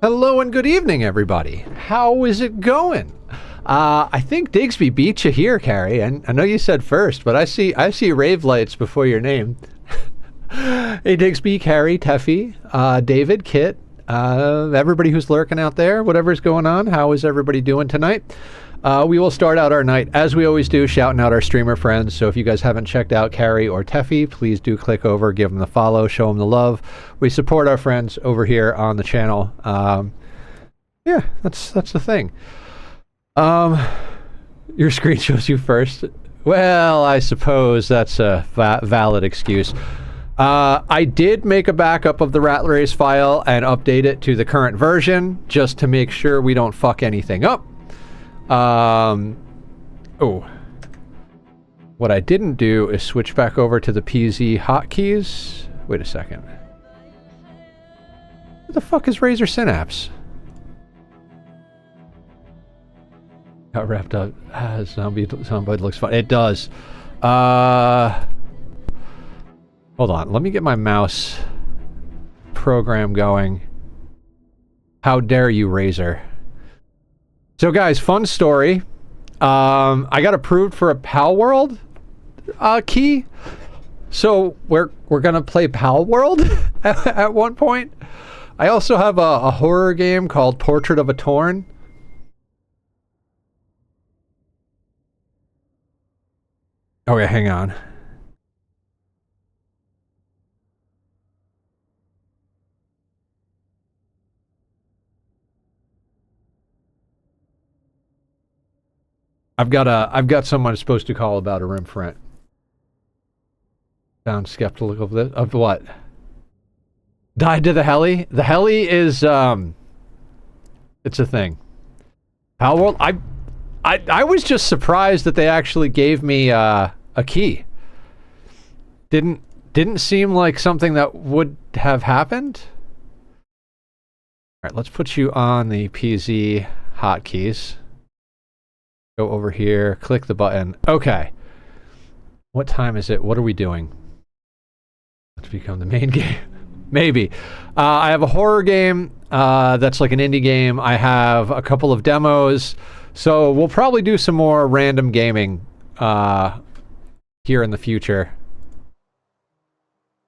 Hello and good evening, everybody. How is it going? I think Digsby beat you here, Carrie. And I know you said first, but I see rave lights before your name. Hey, Digsby, Carrie, Teffy, David, Kit, everybody who's lurking out there, whatever's going on. How is everybody doing tonight? We will start out our night, as we always do, shouting out our streamer friends. So if you guys haven't checked out Carrie or Teffy, please do click over, give them the follow, show them the love. We support our friends over here on the channel. Yeah, that's the thing. Your screen shows you first. Well, I suppose that's a valid excuse. I did make a backup of the Rat Race file and update it to the current version, just to make sure we don't fuck anything up. Oh. What I didn't do is switch back over to the PZ hotkeys. Wait a second. What the fuck is Razor Synapse? Got wrapped up. Zomboid looks fun. It does. Hold on. Let me get my mouse program going. How dare you, Razor? So guys, fun story. I got approved for a Pal World key. So we're gonna play Pal World at one point. I also have a horror game called Portrait of a Torn. Okay, hang on. I've got someone supposed to call about a rim front. Sound skeptical of this? Of what? Died to the heli? The heli is it's a thing. Pal World? I was just surprised that they actually gave me a key. Didn't seem like something that would have happened. All right, let's put you on the PZ hotkeys. Go over here, click the button. Okay. What time is it? What are we doing? Let's become the main game. Maybe. I have a horror game that's like an indie game. I have a couple of demos. So we'll probably do some more random gaming here in the future.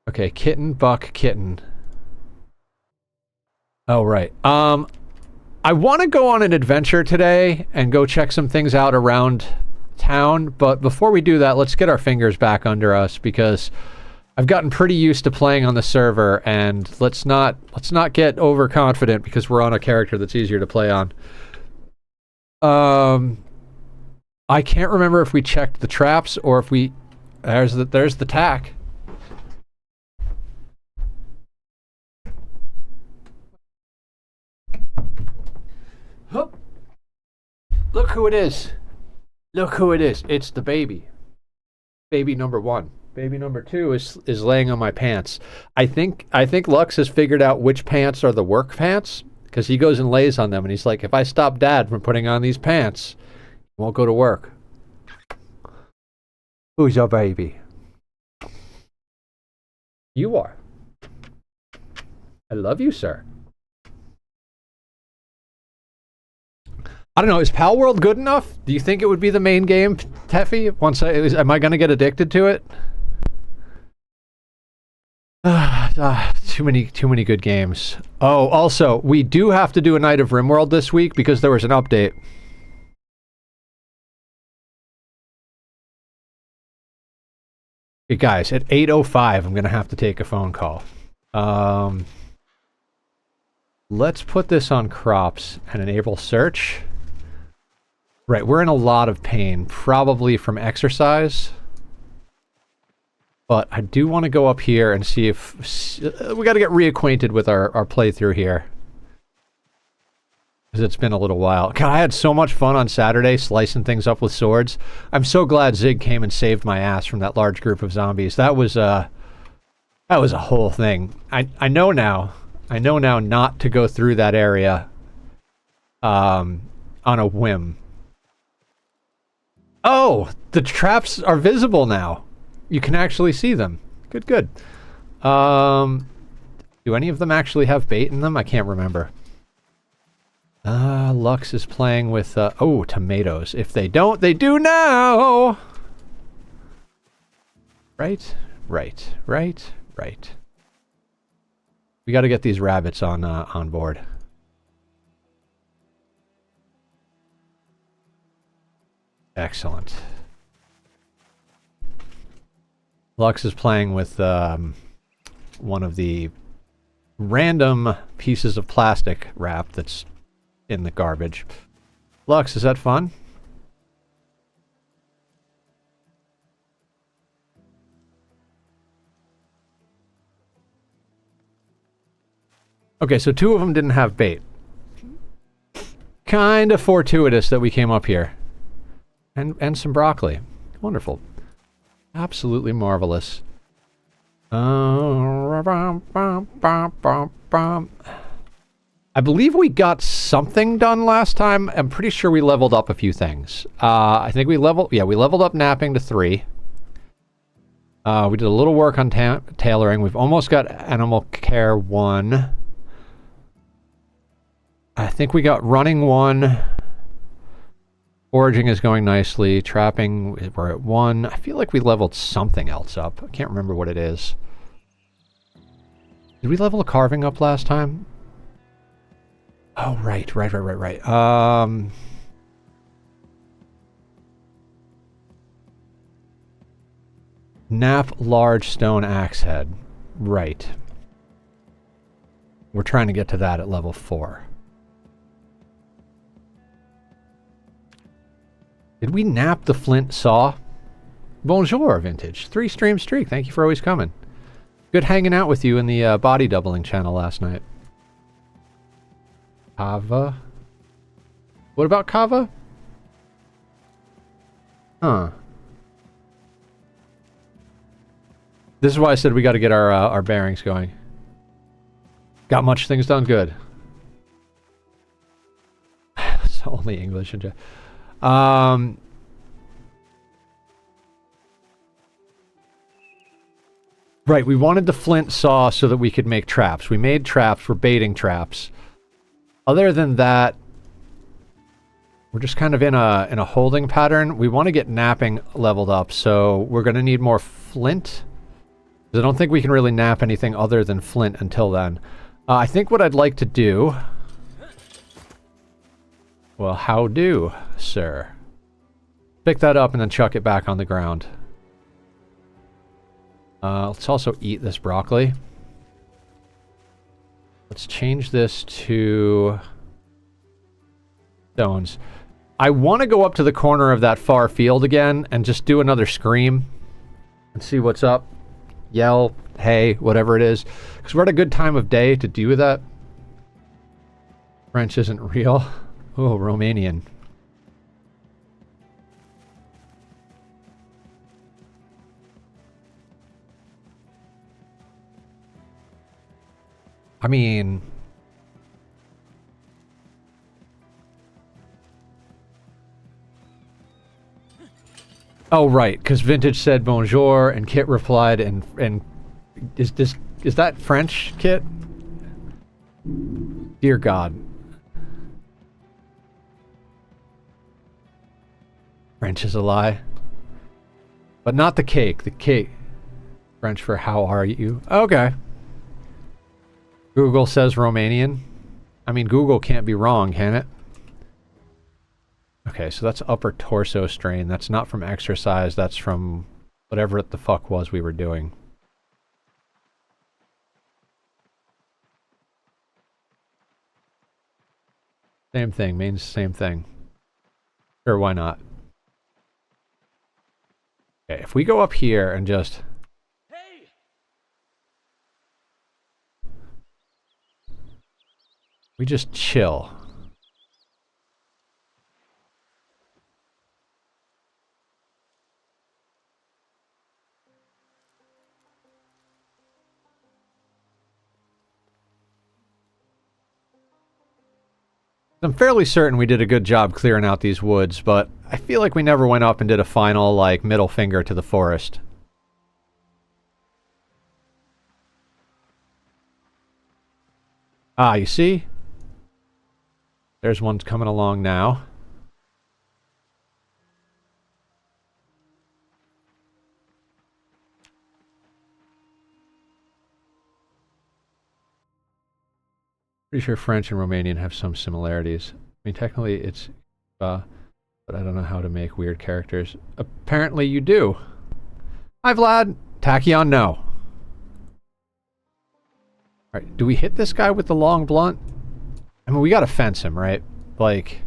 Okay, kitten, buck, kitten. Oh, right. I want to go on an adventure today and go check some things out around town, but before we do that, let's get our fingers back under us, because I've gotten pretty used to playing on the server, and let's not get overconfident because we're on a character that's easier to play on. I can't remember if we checked the traps or if we... There's the tack. Look who it is. Look who it is. It's the baby. Baby number 1. Baby number 2 is laying on my pants. I think Lux has figured out which pants are the work pants, because he goes and lays on them, and he's like, if I stop Dad from putting on these pants, he won't go to work. Who's your baby? You are. I love you, sir. I don't know, is Pal World good enough? Do you think it would be the main game, Teffy? Am I gonna get addicted to it? Too many good games. Oh, also, we do have to do a night of RimWorld this week because there was an update. Hey guys, at 8:05, I'm gonna have to take a phone call. Let's put this on crops and enable search. Right, we're in a lot of pain, probably from exercise. But I do want to go up here and see if... we got to get reacquainted with our playthrough here. Because it's been a little while. God, I had so much fun on Saturday slicing things up with swords. I'm so glad Zig came and saved my ass from that large group of zombies. That was a whole thing. I know now not to go through that area on a whim. Oh, the traps are visible now. You can actually see them. Good, good. Do any of them actually have bait in them? I can't remember. Lux is playing with, oh, tomatoes. If they don't, they do now! Right, right, right, right. We gotta get these rabbits on board. Excellent. Lux is playing with, one of the random pieces of plastic wrap that's in the garbage. Lux, is that fun? Okay, so two of them didn't have bait. Kind of fortuitous that we came up here. And some broccoli. Wonderful. Absolutely marvelous. I believe we got something done last time. I'm pretty sure we leveled up a few things. I think we leveled up napping to 3. We did a little work on tailoring. We've almost got animal care 1. I think we got running 1. Foraging is going nicely. Trapping, we're at 1. I feel like we leveled something else up. I can't remember what it is. Did we level a carving up last time? Oh, right. Nap large stone axe head. Right. We're trying to get to that at level 4. Did we nap the flint saw? Bonjour, Vintage. 3-stream streak. Thank you for always coming. Good hanging out with you in the body doubling channel last night. Kava? What about Kava? Huh. This is why I said we got to get our bearings going. Got much things done good. It's only English and right, we wanted the flint saw so that we could make traps. We made traps, we're baiting traps. Other than that, we're just kind of in a holding pattern. We want to get napping leveled up, so we're going to need more flint. I don't think we can really nap anything other than flint until then. I think what I'd like to do... Well, how do, sir? Pick that up and then chuck it back on the ground. Let's also eat this broccoli. Let's change this to stones. I want to go up to the corner of that far field again and just do another scream and see what's up. Yell, hey, whatever it is. Because we're at a good time of day to do that. French isn't real. Oh, Romanian. I mean... Oh, right, because Vintage said bonjour, and Kit replied, and is that French, Kit? Dear God. French is a lie. But not the cake. The cake. French for how are you? Okay. Google says Romanian. I mean, Google can't be wrong, can it? Okay, so that's upper torso strain. That's not from exercise. That's from whatever the fuck was we were doing. Same thing. Means same thing. Sure, why not? Okay, if we go up here and just... Hey! We just chill. I'm fairly certain we did a good job clearing out these woods, but I feel like we never went up and did a final, like, middle finger to the forest. Ah, you see? There's one coming along now. Pretty sure French and Romanian have some similarities. I mean, technically it's, but I don't know how to make weird characters. Apparently you do. Hi, Vlad. Tachyon, no. Alright, do we hit this guy with the long blunt? I mean, we gotta fence him, right? Like...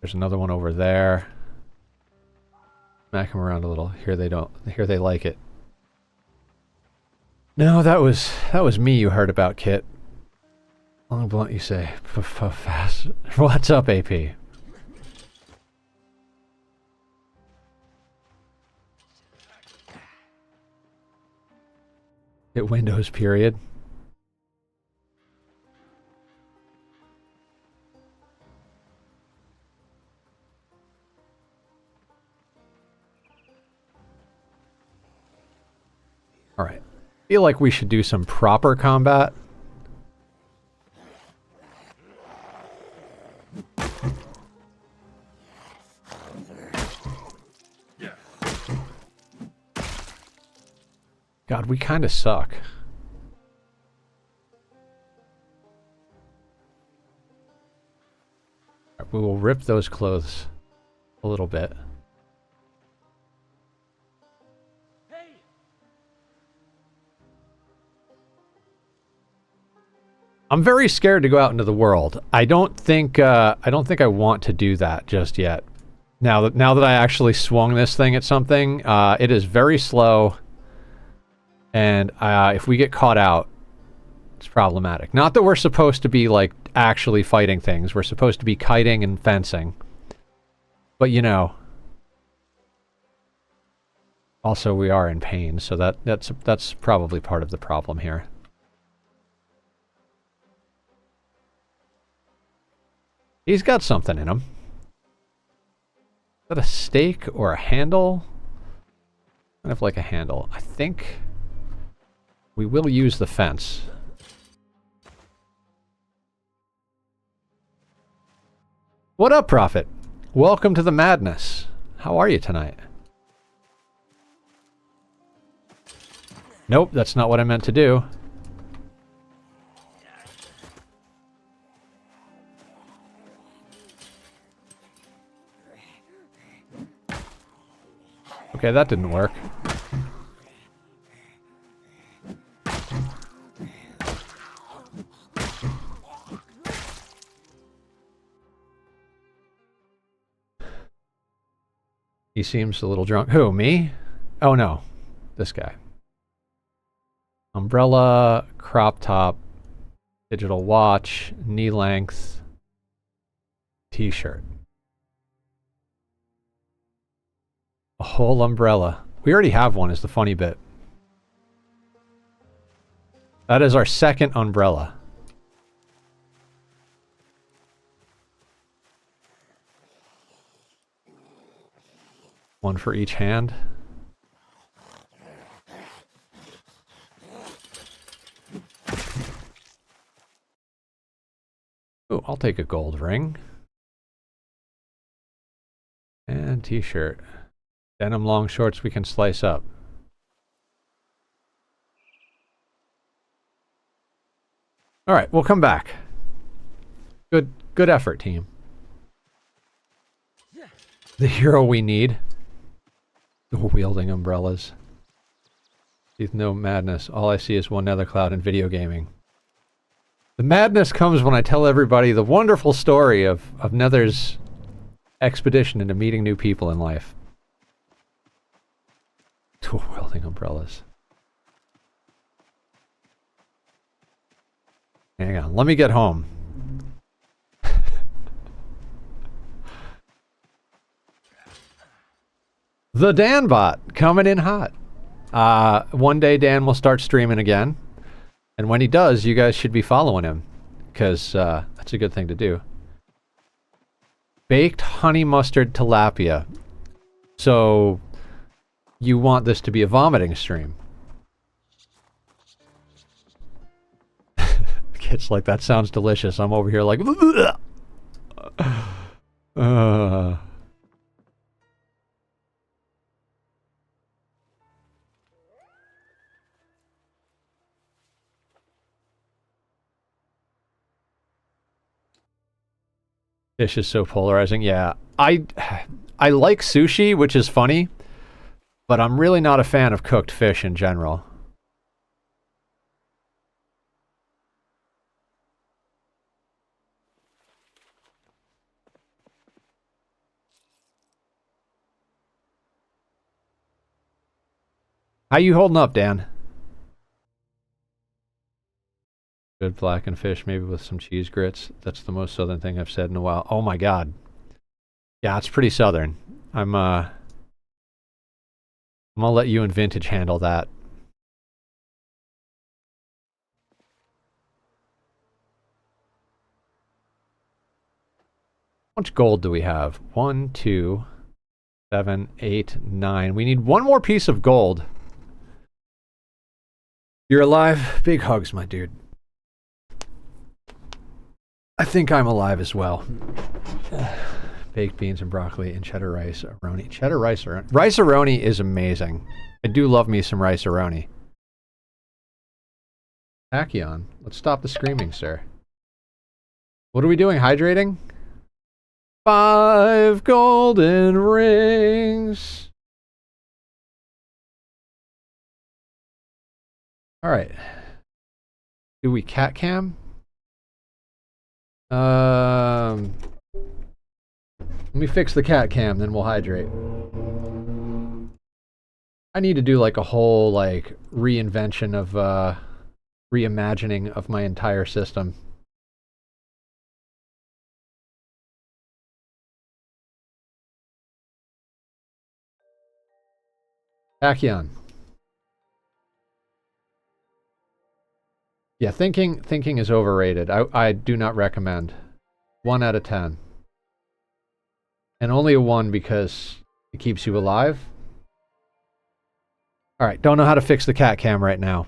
There's another one over there. Smack him around a little. Here they don't. Here they like it. No, that was me you heard about, Kit. Long blunt, you say. Fast. What's up, AP? Hit Windows, period. Alright. Feel like we should do some proper combat. God, we kind of suck. We will rip those clothes a little bit. I'm very scared to go out into the world. I don't think I want to do that just yet. Now that I actually swung this thing at something, it is very slow, and if we get caught out, it's problematic. Not that we're supposed to be like actually fighting things. We're supposed to be kiting and fencing. But you know, also we are in pain, so that's probably part of the problem here. He's got something in him. Is that a stake or a handle? Kind of like a handle. I think we will use the fence. What up, Prophet? Welcome to the madness. How are you tonight? Nope, that's not what I meant to do. Okay, that didn't work. He seems a little drunk. Who, me? Oh no, this guy. Umbrella, crop top, digital watch, knee length, t-shirt. A whole umbrella. We already have one, is the funny bit. That is our second umbrella. One for each hand. Oh, I'll take a gold ring. And t-shirt. Denim long shorts we can slice up. Alright, we'll come back. Good effort, team. The hero we need. Wielding umbrellas. With no madness. All I see is one nether cloud in video gaming. The madness comes when I tell everybody the wonderful story of Nether's expedition into meeting new people in life. Dual wielding umbrellas. Hang on, let me get home. The Danbot coming in hot. One day Dan will start streaming again. And when he does, you guys should be following him. Because that's a good thing to do. Baked honey mustard tilapia. So you want this to be a vomiting stream. It's like, that sounds delicious. I'm over here like... Fish is so polarizing. Yeah, I like sushi, which is funny, but I'm really not a fan of cooked fish in general. How you holding up, Dan? Good blackened fish, maybe with some cheese grits. That's the most southern thing I've said in a while. Oh my god. Yeah, it's pretty southern. I'm gonna let you and Vintage handle that. How much gold do we have? 1, 2, 7, 8, 9. We need one more piece of gold. You're alive? Big hugs, my dude. I think I'm alive as well. Baked beans and broccoli and cheddar rice aroni. Cheddar rice aroni. Rice aroni is amazing. I do love me some rice aroni. Tachyon. Let's stop the screaming, sir. What are we doing? Hydrating? 5 golden rings. Alright. Do we cat cam? Let me fix the cat cam, then we'll hydrate. I need to do like a whole like reinvention of reimagining of my entire system. Tachyon. Yeah, thinking is overrated. I do not recommend. 1 out of 10. And only a 1 because it keeps you alive. Alright, don't know how to fix the cat cam right now.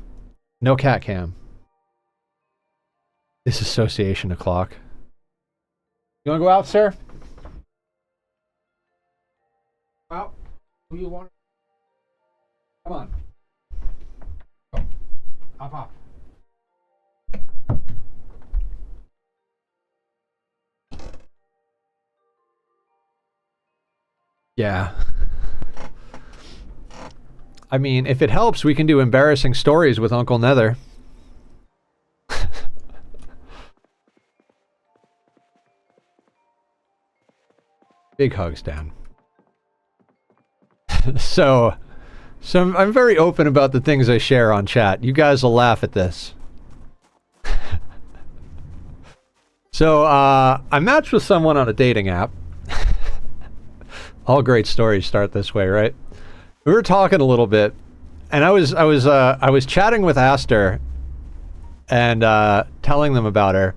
No cat cam. Disassociation o'clock. You wanna go out, sir? Out? Who you want? Come on. Go. Hop. Yeah. I mean, if it helps, we can do embarrassing stories with Uncle Nether. Big hugs, Dan. So I'm very open about the things I share on chat. You guys will laugh at this. So, I matched with someone on a dating app. All great stories start this way, right? We were talking a little bit, and I was chatting with Aster and telling them about her.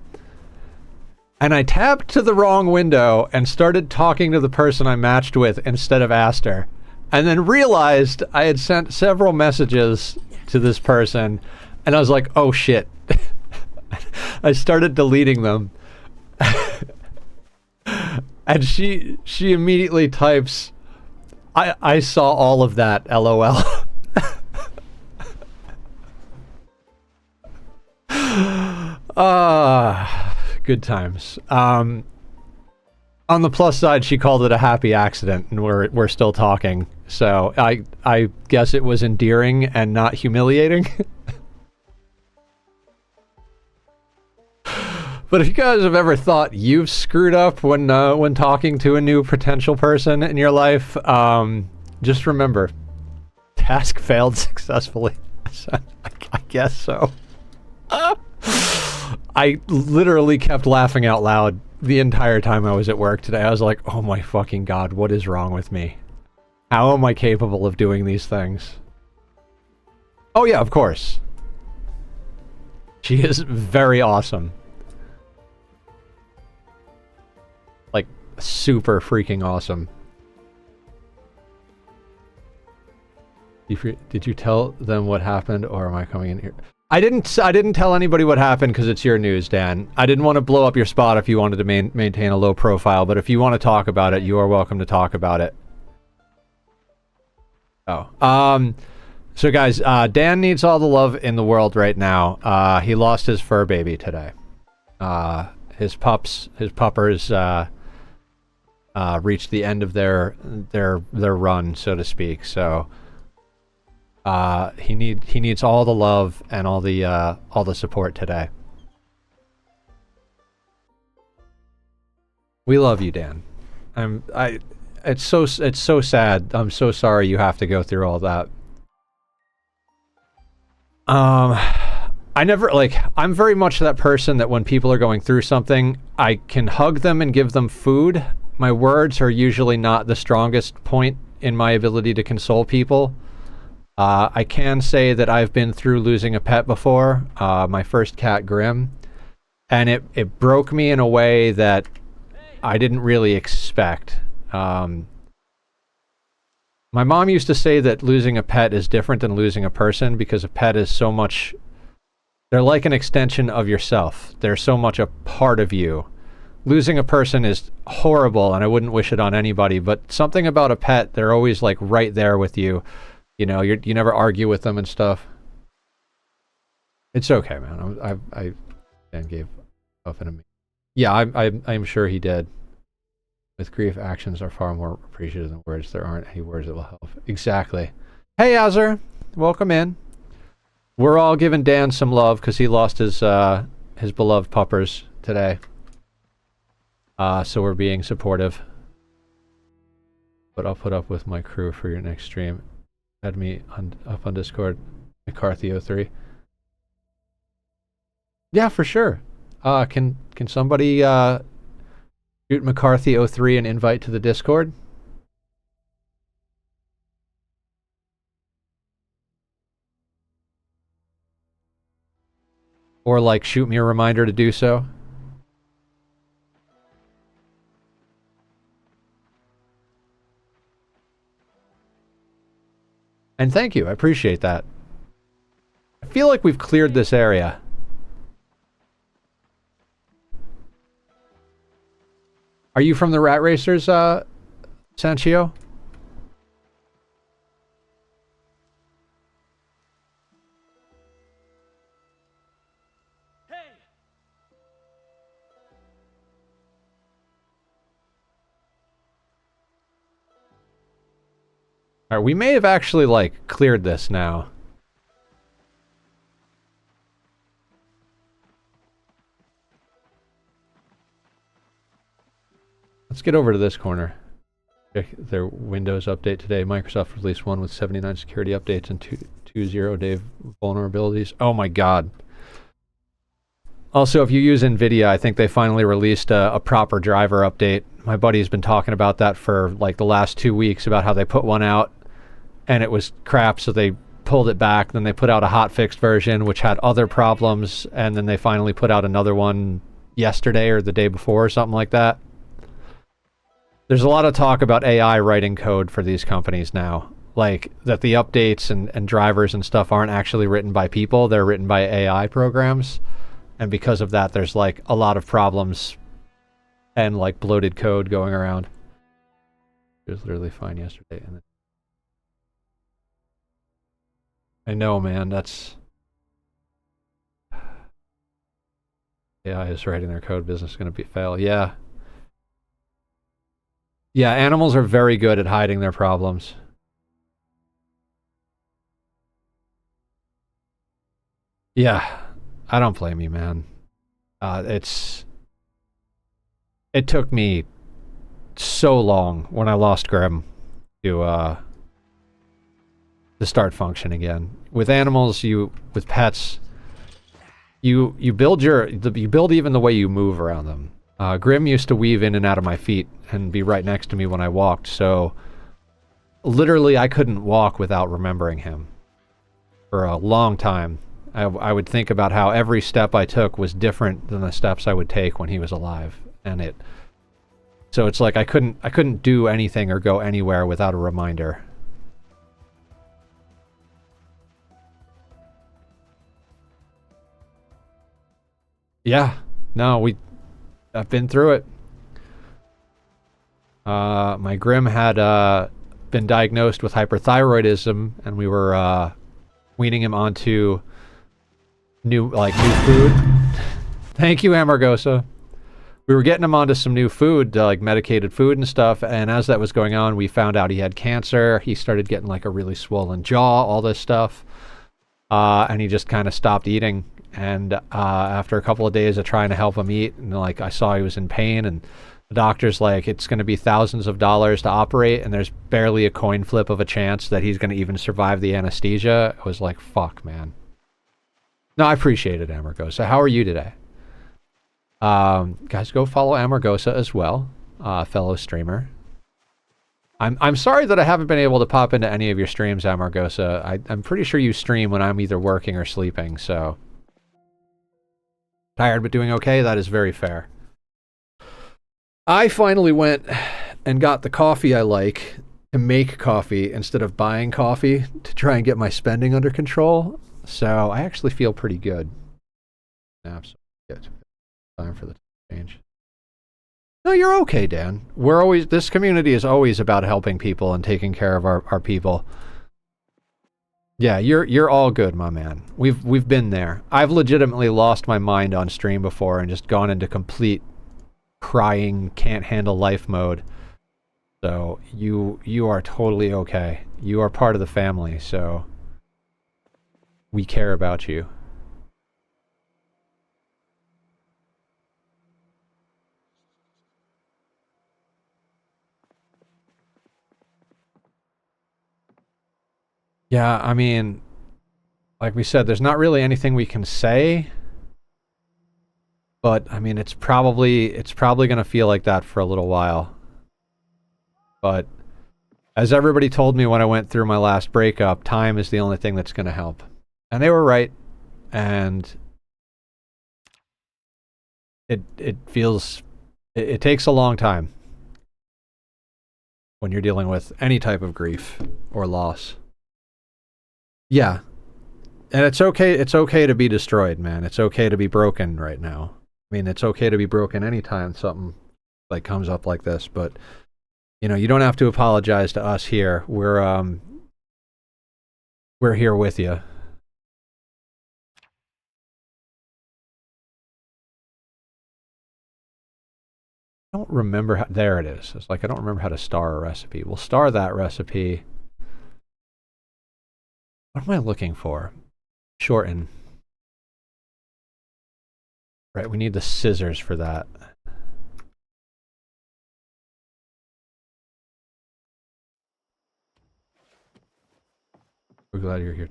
And I tapped to the wrong window and started talking to the person I matched with instead of Aster. And then realized I had sent several messages to this person, and I was like, oh shit. I started deleting them. And she immediately types, I saw all of that, LOL. Good times. On the plus side, she called it a happy accident, and we're still talking. So I guess it was endearing and not humiliating. But if you guys have ever thought you've screwed up when talking to a new potential person in your life, just remember, task failed successfully. I guess so. I literally kept laughing out loud the entire time I was at work today. I was like, oh my fucking god, what is wrong with me? How am I capable of doing these things? Oh yeah, of course. She is very awesome. Like, super freaking awesome. Did you tell them what happened, or am I coming in here? I didn't tell anybody what happened because it's your news, Dan. I didn't want to blow up your spot if you wanted to maintain a low profile, but if you want to talk about it, you are welcome to talk about it. Oh. So guys, Dan needs all the love in the world right now. He lost his fur baby today. His puppers reached the end of their run, so to speak. So he needs all the love and all the support today. We love you, Dan. It's so sad. I'm so sorry you have to go through all that. I'm very much that person that when people are going through something, I can hug them and give them food. My words are usually not the strongest point in my ability to console people. I can say that I've been through losing a pet before, my first cat, Grim, and it broke me in a way that I didn't really expect. My mom used to say that losing a pet is different than losing a person because a pet is so much... They're like an extension of yourself. They're so much a part of you. Losing a person is horrible, and I wouldn't wish it on anybody, but something about a pet, they're always like right there with you. You know, you never argue with them and stuff. It's okay, man. Dan gave up in a... Yeah, I'm sure he did. With grief, actions are far more appreciative than words. There aren't any words that will help. Exactly. Hey, Azur. Welcome in. We're all giving Dan some love because he lost his beloved puppers today. So we're being supportive. But I'll put up with my crew for your next stream. Add me up on Discord. McCarthy03. Yeah, for sure. Can somebody shoot McCarthy03 an invite to the Discord? Or like shoot me a reminder to do so? And thank you, I appreciate that. I feel like we've cleared this area. Are you from the Rat Racers, Sanchio? Hey. Alright, we may have actually, like, cleared this now. Let's get over to this corner. Check their Windows update today. Microsoft released one with 79 security updates and 2 0-day vulnerabilities. Oh my god. Also, if you use NVIDIA, I think they finally released a proper driver update. My buddy's been talking about that for like the last 2 weeks, about how they put one out and it was crap, so they pulled it back. Then they put out a hot-fixed version, which had other problems, and then they finally put out another one yesterday or the day before or something like that. There's a lot of talk about AI writing code for these companies now. Like, that the updates and drivers and stuff aren't actually written by people, they're written by AI programs. And because of that, there's, like, a lot of problems and, like, bloated code going around. It was literally fine yesterday. And I know, man, that's... AI is writing their code, business is going to fail. Yeah. Yeah, animals are very good at hiding their problems. Yeah, I don't blame you, man. It took me so long when I lost Grim to start functioning again. With animals, with pets, you build even the way you move around them. Grim used to weave in and out of my feet and be right next to me when I walked, so literally I couldn't walk without remembering him for a long time. I would think about how every step I took was different than the steps I would take when he was alive, and so it's like I couldn't do anything or go anywhere without a reminder. Yeah. No, I've been through it. My Grim had been diagnosed with hyperthyroidism, and we were weaning him onto new food. Thank you, Amargosa. We were getting him onto some new food, like medicated food and stuff, and as that was going on, we found out he had cancer. He started getting like a really swollen jaw, all this stuff, and he just kind of stopped eating. And after a couple of days of trying to help him eat, and like I saw he was in pain, and the doctor's like, it's going to be thousands of dollars to operate, and there's barely a coin flip of a chance that he's going to even survive the anesthesia. I was like, fuck, man. No, I appreciate it, Amargosa. How are you today? Guys, go follow Amargosa as well, fellow streamer. I'm sorry that I haven't been able to pop into any of your streams, Amargosa. I'm pretty sure you stream when I'm either working or sleeping, so... Tired but doing okay? That is very fair. I finally went and got the coffee I like to make coffee instead of buying coffee to try and get my spending under control, so I actually feel pretty good. Absolutely good. Time for the change. No, you're okay, Dan. This community is always about helping people and taking care of our people. Yeah, you're all good, my man. We've been there. I've legitimately lost my mind on stream before and just gone into complete crying, can't handle life mode. So you are totally okay. You are part of the family, so we care about you. Yeah, I mean, like we said, there's not really anything we can say. But I mean, it's probably going to feel like that for a little while. But as everybody told me when I went through my last breakup, time is the only thing that's going to help. And they were right. And it takes a long time when you're dealing with any type of grief or loss. Yeah. And it's okay to be destroyed, man. It's okay to be broken right now. I mean, it's okay to be broken anytime something like comes up like this, but you know, you don't have to apologize to us here. We're here with you. I don't remember how, there it is. It's like I don't remember how to star a recipe. We'll star that recipe. What am I looking for? Shorten. Right, we need the scissors for that. We're glad you're here.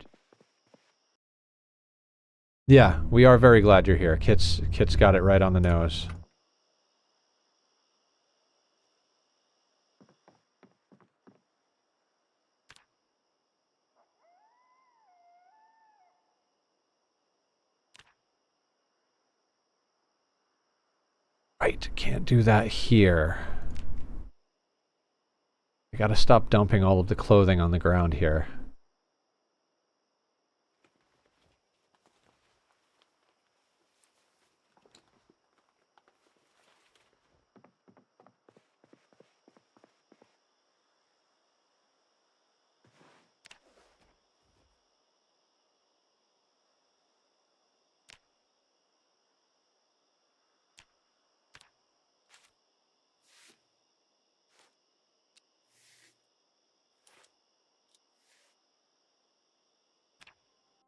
Yeah, we are very glad you're here. Kit's got it right on the nose. Right, can't do that here. I gotta stop dumping all of the clothing on the ground here.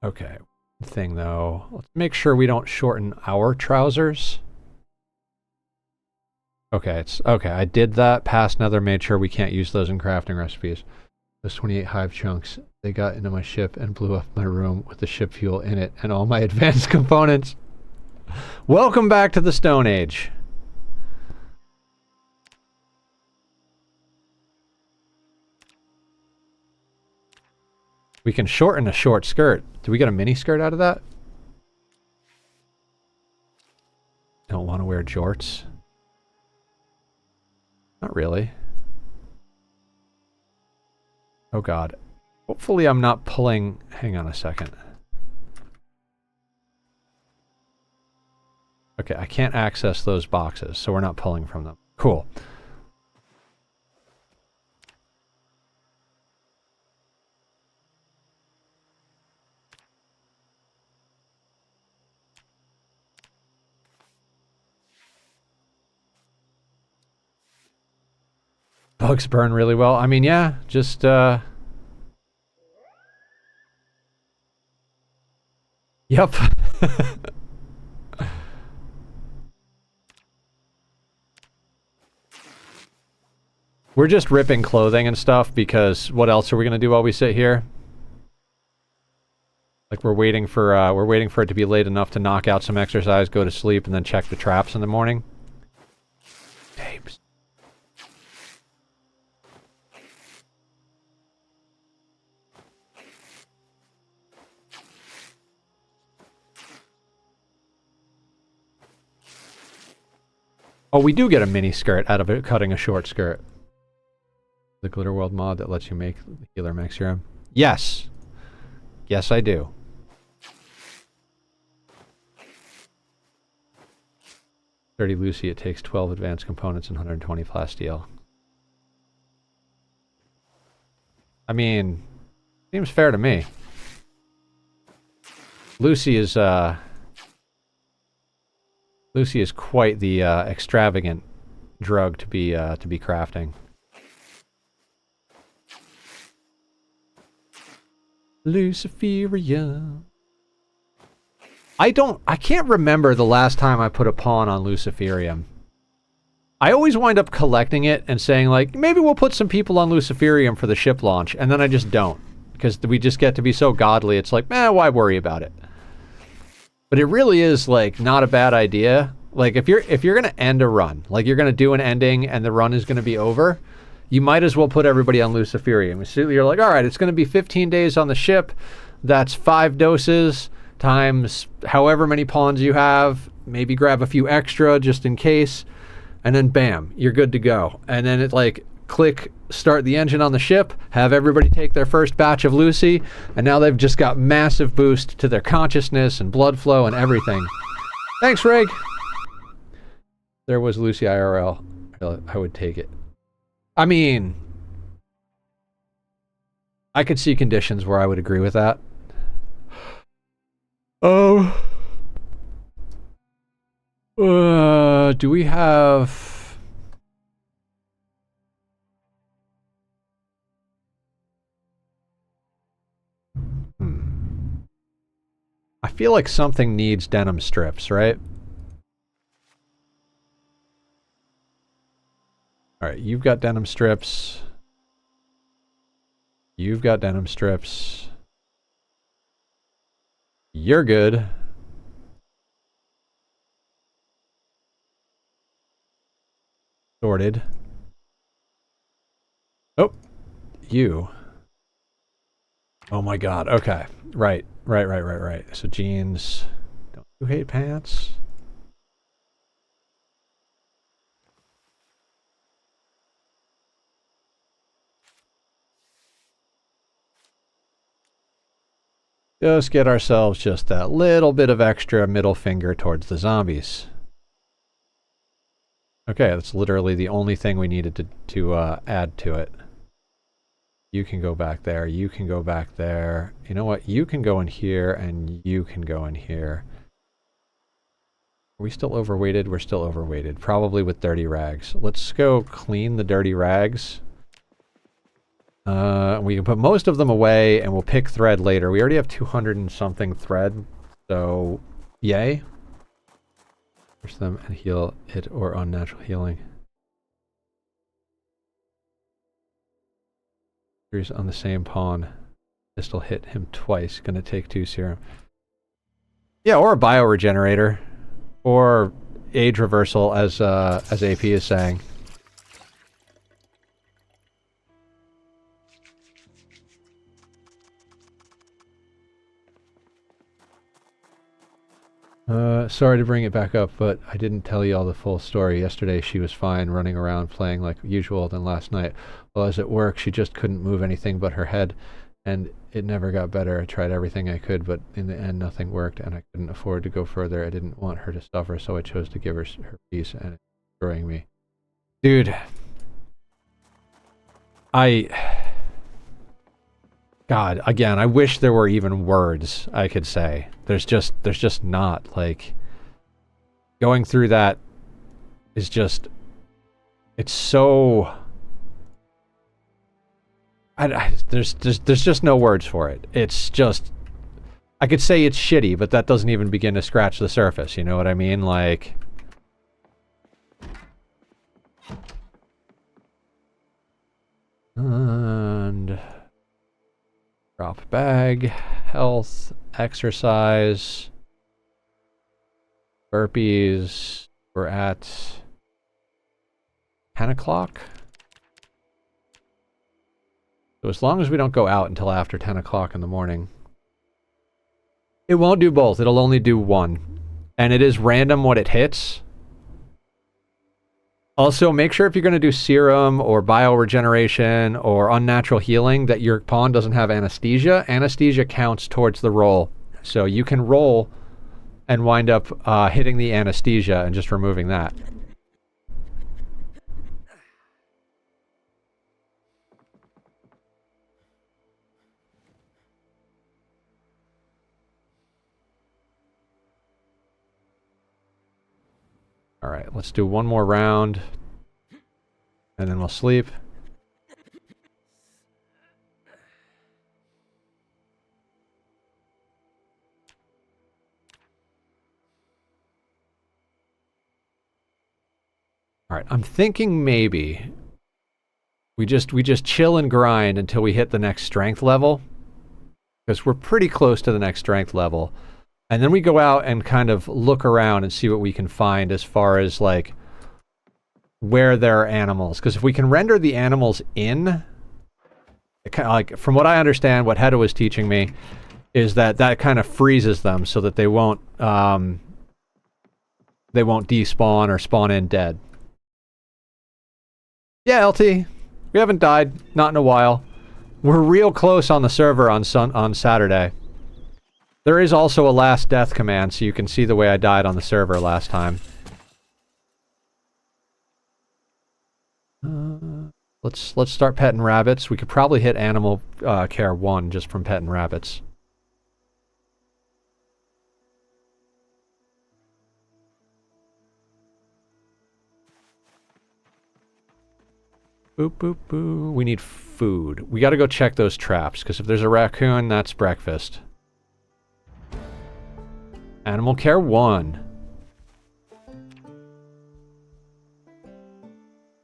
Okay, thing though, let's make sure we don't shorten our trousers. Okay, okay, I did that. Past Nether made sure we can't use those in crafting recipes. Those 28 hive chunks, they got into my ship and blew up my room with the ship fuel in it and all my advanced components. Welcome back to the Stone Age. We can shorten a short skirt. Do we get a mini skirt out of that? Don't want to wear jorts. Not really. Oh god. Hopefully I'm not pulling... Hang on a second. Okay, I can't access those boxes, so we're not pulling from them. Cool. Bugs burn really well. I mean, yeah, just, Yep. We're just ripping clothing and stuff because what else are we gonna do while we sit here? Like we're waiting for it to be late enough to knock out some exercise, go to sleep, and then check the traps in the morning. Tapes. Oh, we do get a mini skirt out of it, cutting a short skirt. The Glitter World mod that lets you make the healer mech serum. Yes. Yes, I do. $30 Lucy, it takes 12 advanced components and 120 plasteel. I mean, seems fair to me. Lucy is quite the extravagant drug to be crafting. Luciferia. I can't remember the last time I put a pawn on Luciferium. I always wind up collecting it and saying, like, maybe we'll put some people on Luciferium for the ship launch, and then I just don't. Because we just get to be so godly, it's like, why worry about it? But it really is, like, not a bad idea. Like, if you're gonna end a run, like you're gonna do an ending and the run is gonna be over, you might as well put everybody on Luciferium. So you're like, alright, it's gonna be 15 days on the ship, that's 5 doses, times however many pawns you have, maybe grab a few extra just in case, and then bam, you're good to go. And then it like, click start the engine on the ship, have everybody take their first batch of Lucy, and now they've just got massive boost to their consciousness and blood flow and everything. Thanks, Reg! There was Lucy IRL. I would take it. I mean, I could see conditions where I would agree with that. Oh. Do we have... I feel like something needs denim strips, right? Alright, you've got denim strips. You've got denim strips. You're good. Sorted. Oh, you. Oh my god, okay. Right. So jeans. Don't you hate pants? Just get ourselves just that little bit of extra middle finger towards the zombies. Okay, that's literally the only thing we needed to add to it. You can go back there, you can go back there. You know what? You can go in here, and you can go in here. Are we still overweighted? We're still overweighted. Probably with dirty rags. Let's go clean the dirty rags. We can put most of them away, and we'll pick thread later. We already have 200 and something thread, so yay. Push them and heal it or unnatural healing. Here's on the same pawn. This'll hit him twice. Gonna take 2 serum. Yeah, or a bioregenerator. Or age reversal, as AP is saying. Sorry to bring it back up, but I didn't tell you all the full story. Yesterday she was fine, running around playing like usual, then last night, while I was at work, she just couldn't move anything but her head and it never got better. I tried everything I could, but in the end, nothing worked, and I couldn't afford to go further. I didn't want her to suffer, so I chose to give her her peace, and it's destroying me. Dude, God, again, I wish there were even words I could say. There's just not. Like, going through that is just, it's so... there's just no words for it. It's just, I could say it's shitty, but that doesn't even begin to scratch the surface. You know what I mean? Like, and drop bag, health, exercise, burpees. We're at 10 o'clock. So as long as we don't go out until after 10 o'clock in the morning. It won't do both. It'll only do one. And it is random what it hits. Also, make sure if you're going to do serum or bioregeneration or unnatural healing that your pawn doesn't have anesthesia. Anesthesia counts towards the roll. So you can roll and wind up hitting the anesthesia and just removing that. All right, let's do one more round, and then we'll sleep. All right, I'm thinking maybe we just chill and grind until we hit the next strength level, because we're pretty close to the next strength level. And then we go out and kind of look around and see what we can find as far as, like, where there are animals. Because if we can render the animals in, it kind of, like, from what I understand, what Hedda was teaching me, is that that kind of freezes them so that they won't despawn or spawn in dead. Yeah, LT. We haven't died. Not in a while. We're real close on the server on Saturday. There is also a last death command, so you can see the way I died on the server last time. Let's start petting rabbits. We could probably hit animal care 1 just from petting rabbits. Boop, boop, boo. We need food. We gotta go check those traps, because if there's a raccoon, that's breakfast. Animal care 1.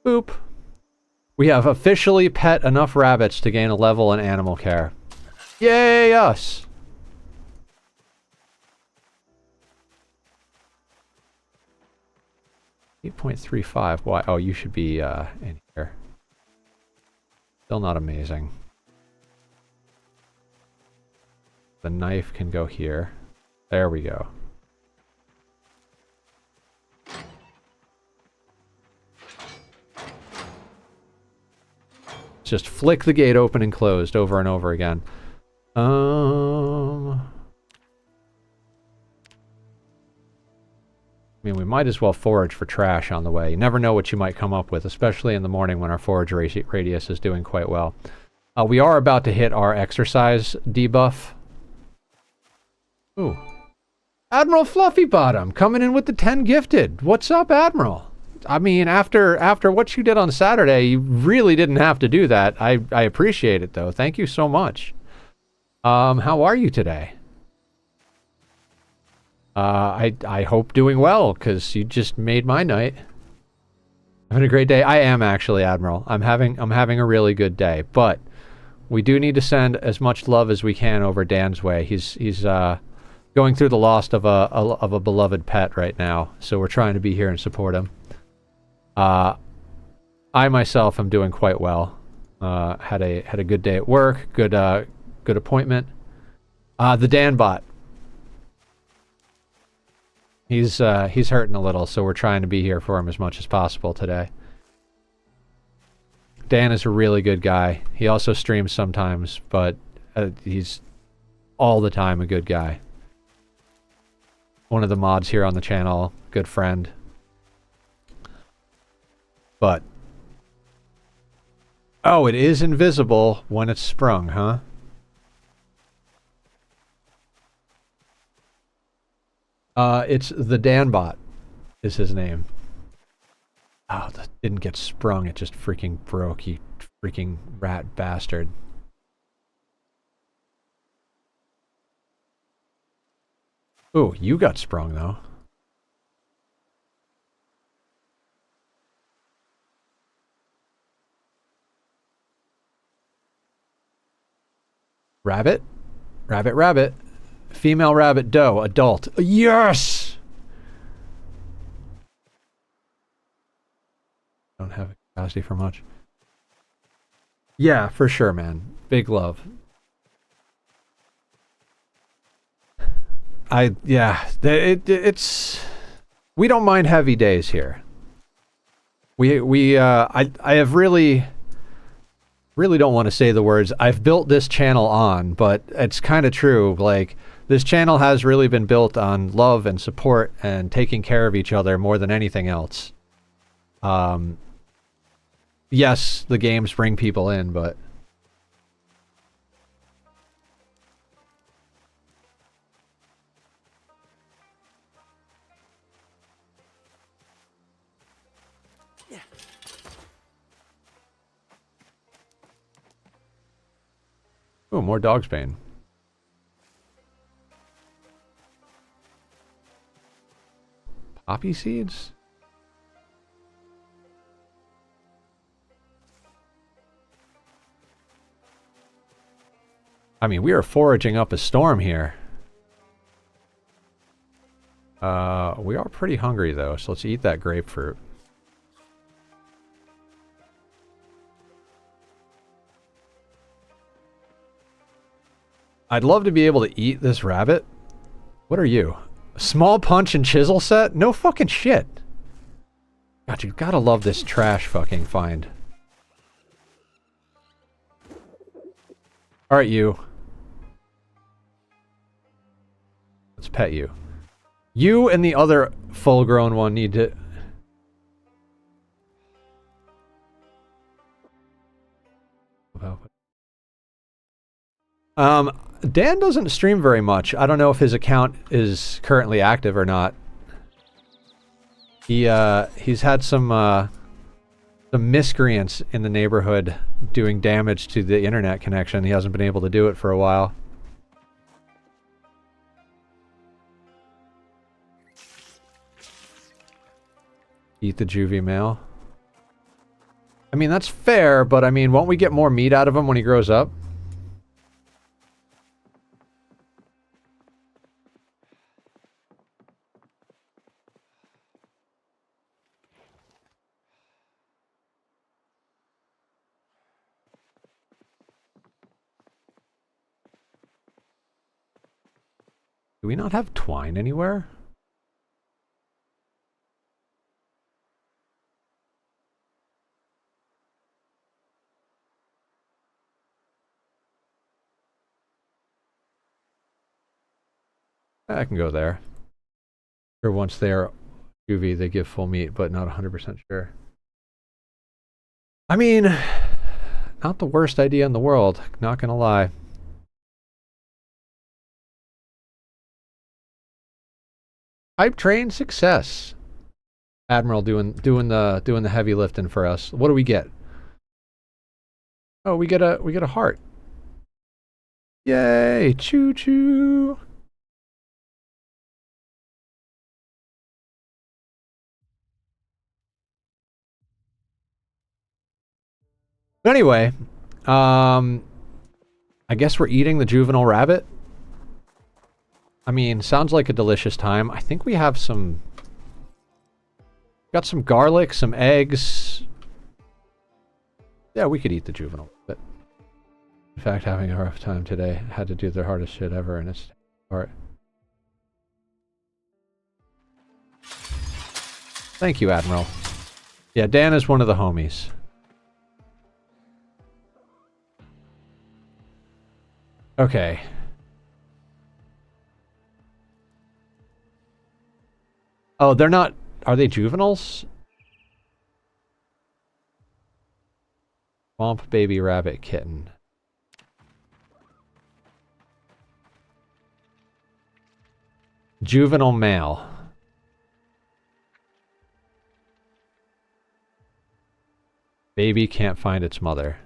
Boop. We have officially pet enough rabbits to gain a level in animal care. Yay, us! $8.35. Why? Oh, you should be in here. Still not amazing. The knife can go here. There we go. Just flick the gate open and closed over and over again. I mean, we might as well forage for trash on the way. You never know what you might come up with, especially in the morning when our forage radius is doing quite well. We are about to hit our exercise debuff. Ooh. Admiral Fluffybottom coming in with the 10 gifted. What's up, Admiral? I mean, after what you did on Saturday, you really didn't have to do that. I appreciate it, though. Thank you so much. How are you today? I hope doing well, because you just made my night. Having a great day. I am actually, Admiral. I'm having a really good day, but we do need to send as much love as we can over Dan's way. He's going through the loss of a beloved pet right now, so we're trying to be here and support him. I myself am doing quite well. Had a good day at work. Good appointment. The Dan bot. He's hurting a little, so we're trying to be here for him as much as possible today. Dan is a really good guy. He also streams sometimes, but He's all the time a good guy. One of the mods here on the channel, good friend. But... oh, it is invisible when it's sprung, huh? It's the Danbot is his name. Oh, that didn't get sprung. It just freaking broke, you freaking rat bastard. Ooh, you got sprung, though. Rabbit? Rabbit, rabbit. Female rabbit, doe, adult. Yes! Don't have capacity for much. Yeah, for sure, man. Big love. It's... we don't mind heavy days here. I have really don't want to say the words I've built this channel on, but it's kind of true. Like, this channel has really been built on love and support and taking care of each other more than anything else. Yes, the games bring people in, but... oh, more dog's bane. Poppy seeds? I mean, we are foraging up a storm here. We are pretty hungry, though, so let's eat that grapefruit. I'd love to be able to eat this rabbit. What are you? Small punch and chisel set? No fucking shit. God, you gotta love this trash fucking find. Alright, you. Let's pet you. You and the other full-grown one need to... Dan doesn't stream very much. I don't know if his account is currently active or not. He's had some miscreants in the neighborhood doing damage to the internet connection. He hasn't been able to do it for a while. Eat the juvie male. I mean, that's fair, but I mean, won't we get more meat out of him when he grows up? Do we not have twine anywhere? I can go there. Or once they're juvie, they give full meat, but not 100% sure. I mean, not the worst idea in the world, not gonna lie. Hype train success. Admiral doing the heavy lifting for us. What do we get? Oh, we get a heart. Yay! Choo choo. Anyway, I guess we're eating the juvenile rabbit. I mean, sounds like a delicious time. I think we have some... got some garlic, some eggs. Yeah, we could eat the juvenile rabbit. In fact, having a rough time today. Had to do the hardest shit ever, and it's hard. Thank you, Admiral. Yeah, Dan is one of the homies. Okay. Oh, they're not... Are they juveniles? Swamp baby rabbit kitten. Juvenile male. Baby can't find its mother.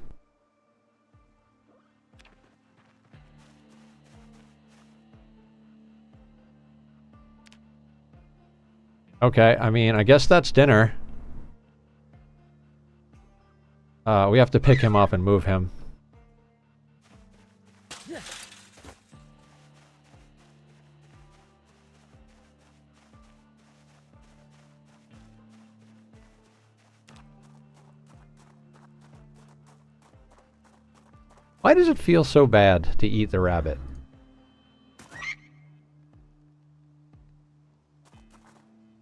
Okay, I mean, I guess that's dinner. We have to pick him up and move him. Why does it feel so bad to eat the rabbit?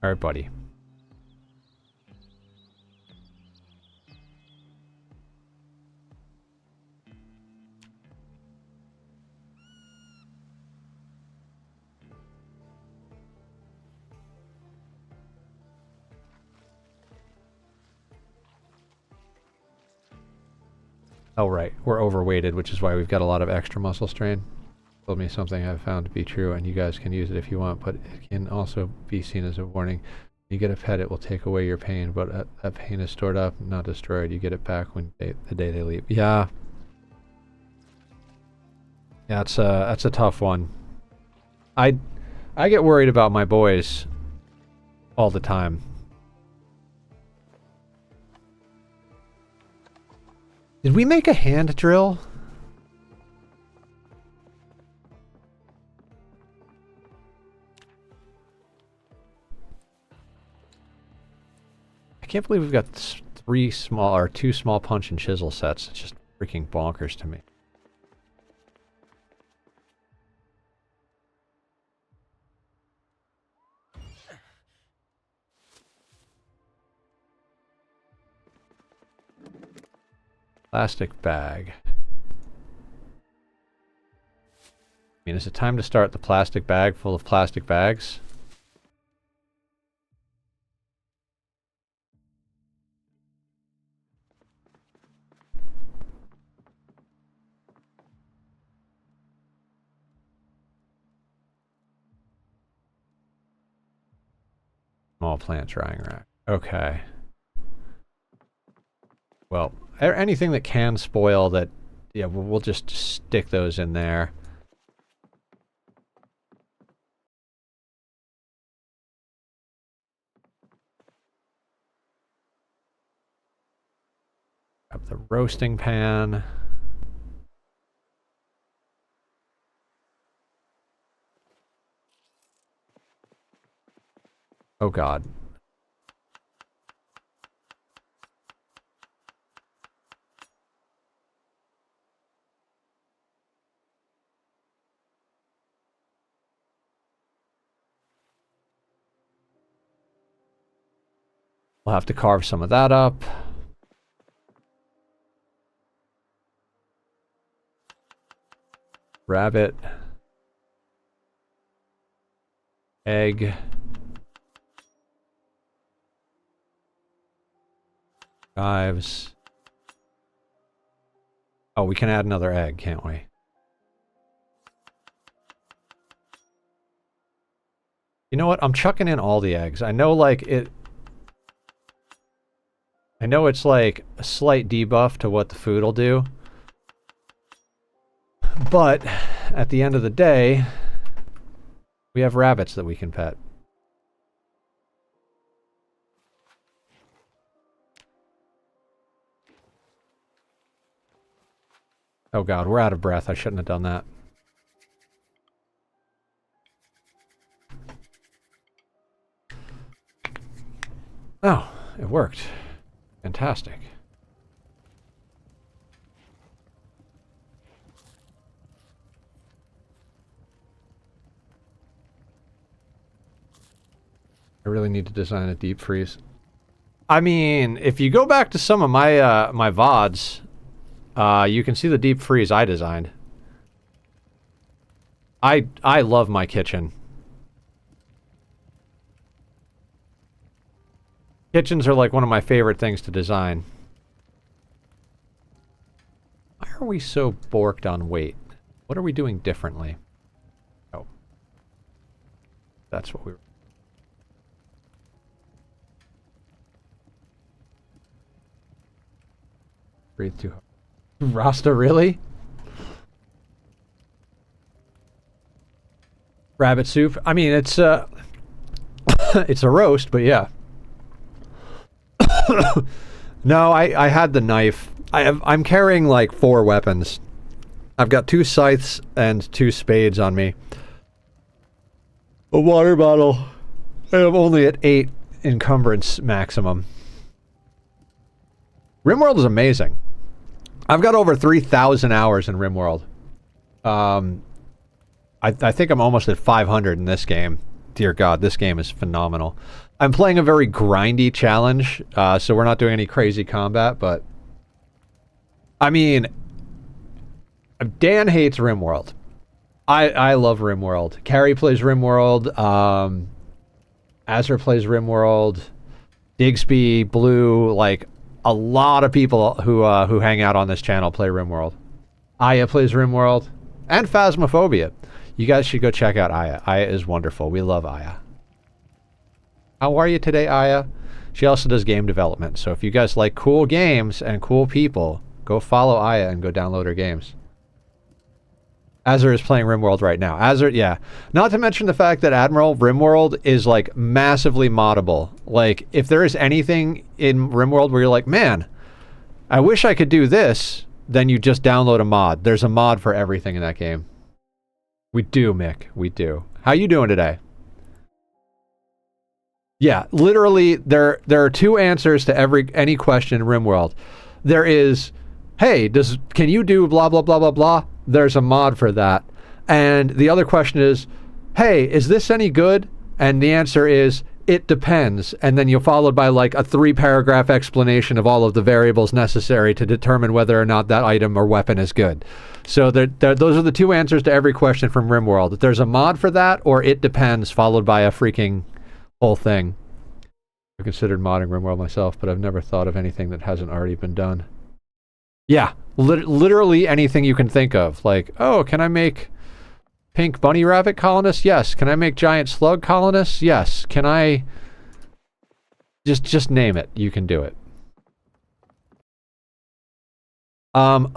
Alright, buddy. Oh, right. We're overweighted, which is why we've got a lot of extra muscle strain. Told me something I've found to be true, and you guys can use it if you want, but it can also be seen as a warning. You get a pet, it will take away your pain, but that pain is stored up, not destroyed. You get it back when the day they leave. Yeah. Yeah, that's a tough one. I get worried about my boys all the time. Did we make a hand drill? I can't believe we've got two small punch and chisel sets. It's just freaking bonkers to me. Plastic bag. I mean, is it time to start the plastic bag full of plastic bags? Small plant drying rack. Okay. Well, anything that can spoil that, yeah, we'll just stick those in there. Grab the roasting pan. Oh God. We'll have to carve some of that up. Rabbit. Egg. Chives. Oh, we can add another egg, can't we? You know what? I'm chucking in all the eggs. I know, like, I know it's like a slight debuff to what the food will do. But at the end of the day, we have rabbits that we can pet. Oh God, we're out of breath. I shouldn't have done that. Oh, it worked. Fantastic. I really need to design a deep freeze. I mean, if you go back to some of my my VODs, you can see the deep freeze I designed. I love my kitchen. Kitchens are like one of my favorite things to design. Why are we so borked on weight? What are we doing differently? Oh. That's what we were... Breathe too hard. Rasta, really? Rabbit soup? I mean, it's it's a roast, but yeah. No, I had the knife. I'm carrying like 4 weapons. I've got 2 scythes and 2 spades on me. A water bottle. I'm only at 8 encumbrance maximum. RimWorld is amazing. I've got over 3,000 hours in RimWorld. I think I'm almost at 500 in this game. Dear God, this game is phenomenal. I'm playing a very grindy challenge, so we're not doing any crazy combat, but... I mean... Dan hates RimWorld. I love RimWorld. Carrie plays RimWorld, Azure plays RimWorld, Digsby, Blue, like, a lot of people who hang out on this channel play RimWorld. Aya plays RimWorld, and Phasmophobia. You guys should go check out Aya. Aya is wonderful. We love Aya. How are you today, Aya? She also does game development, so if you guys like cool games and cool people, go follow Aya and go download her games. Azure is playing RimWorld right now. Azure, yeah. Not to mention the fact that Admiral RimWorld is, like, massively moddable. Like, if there is anything in RimWorld where you're like, man, I wish I could do this, then you just download a mod. There's a mod for everything in that game. We do, Mick. We do. How you doing today? Yeah, literally, there are 2 answers to any question in RimWorld. There is, hey, can you do blah, blah, blah, blah, blah? There's a mod for that. And the other question is, hey, is this any good? And the answer is, it depends. And then you're followed by like a 3-paragraph explanation of all of the variables necessary to determine whether or not that item or weapon is good. So those are the 2 answers to every question from RimWorld. There's a mod for that, or it depends, followed by a freaking whole thing. I've considered modding RimWorld myself, but I've never thought of anything that hasn't already been done. Yeah, literally anything you can think of. Like, oh, can I make pink bunny rabbit colonists? Yes. Can I make giant slug colonists? Yes. Can I... Just name it. You can do it. I'm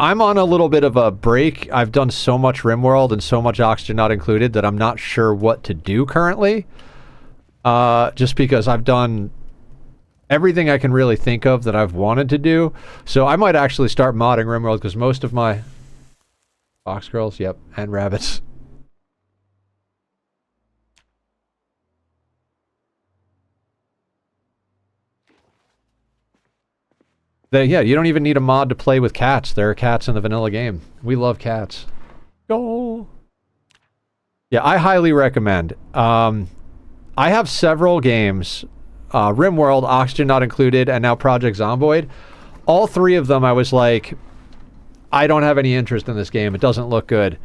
on a little bit of a break. I've done so much RimWorld and so much Oxygen Not Included that I'm not sure what to do currently. Just because I've done everything I can really think of that I've wanted to do. So I might actually start modding RimWorld because most of my... Fox girls, yep, and rabbits. Yeah, you don't even need a mod to play with cats. There are cats in the vanilla game. We love cats. Go! Yeah, I highly recommend. I have several games... RimWorld, Oxygen Not Included, and now Project Zomboid. All 3 of them I was like, I don't have any interest in this game. It doesn't look good.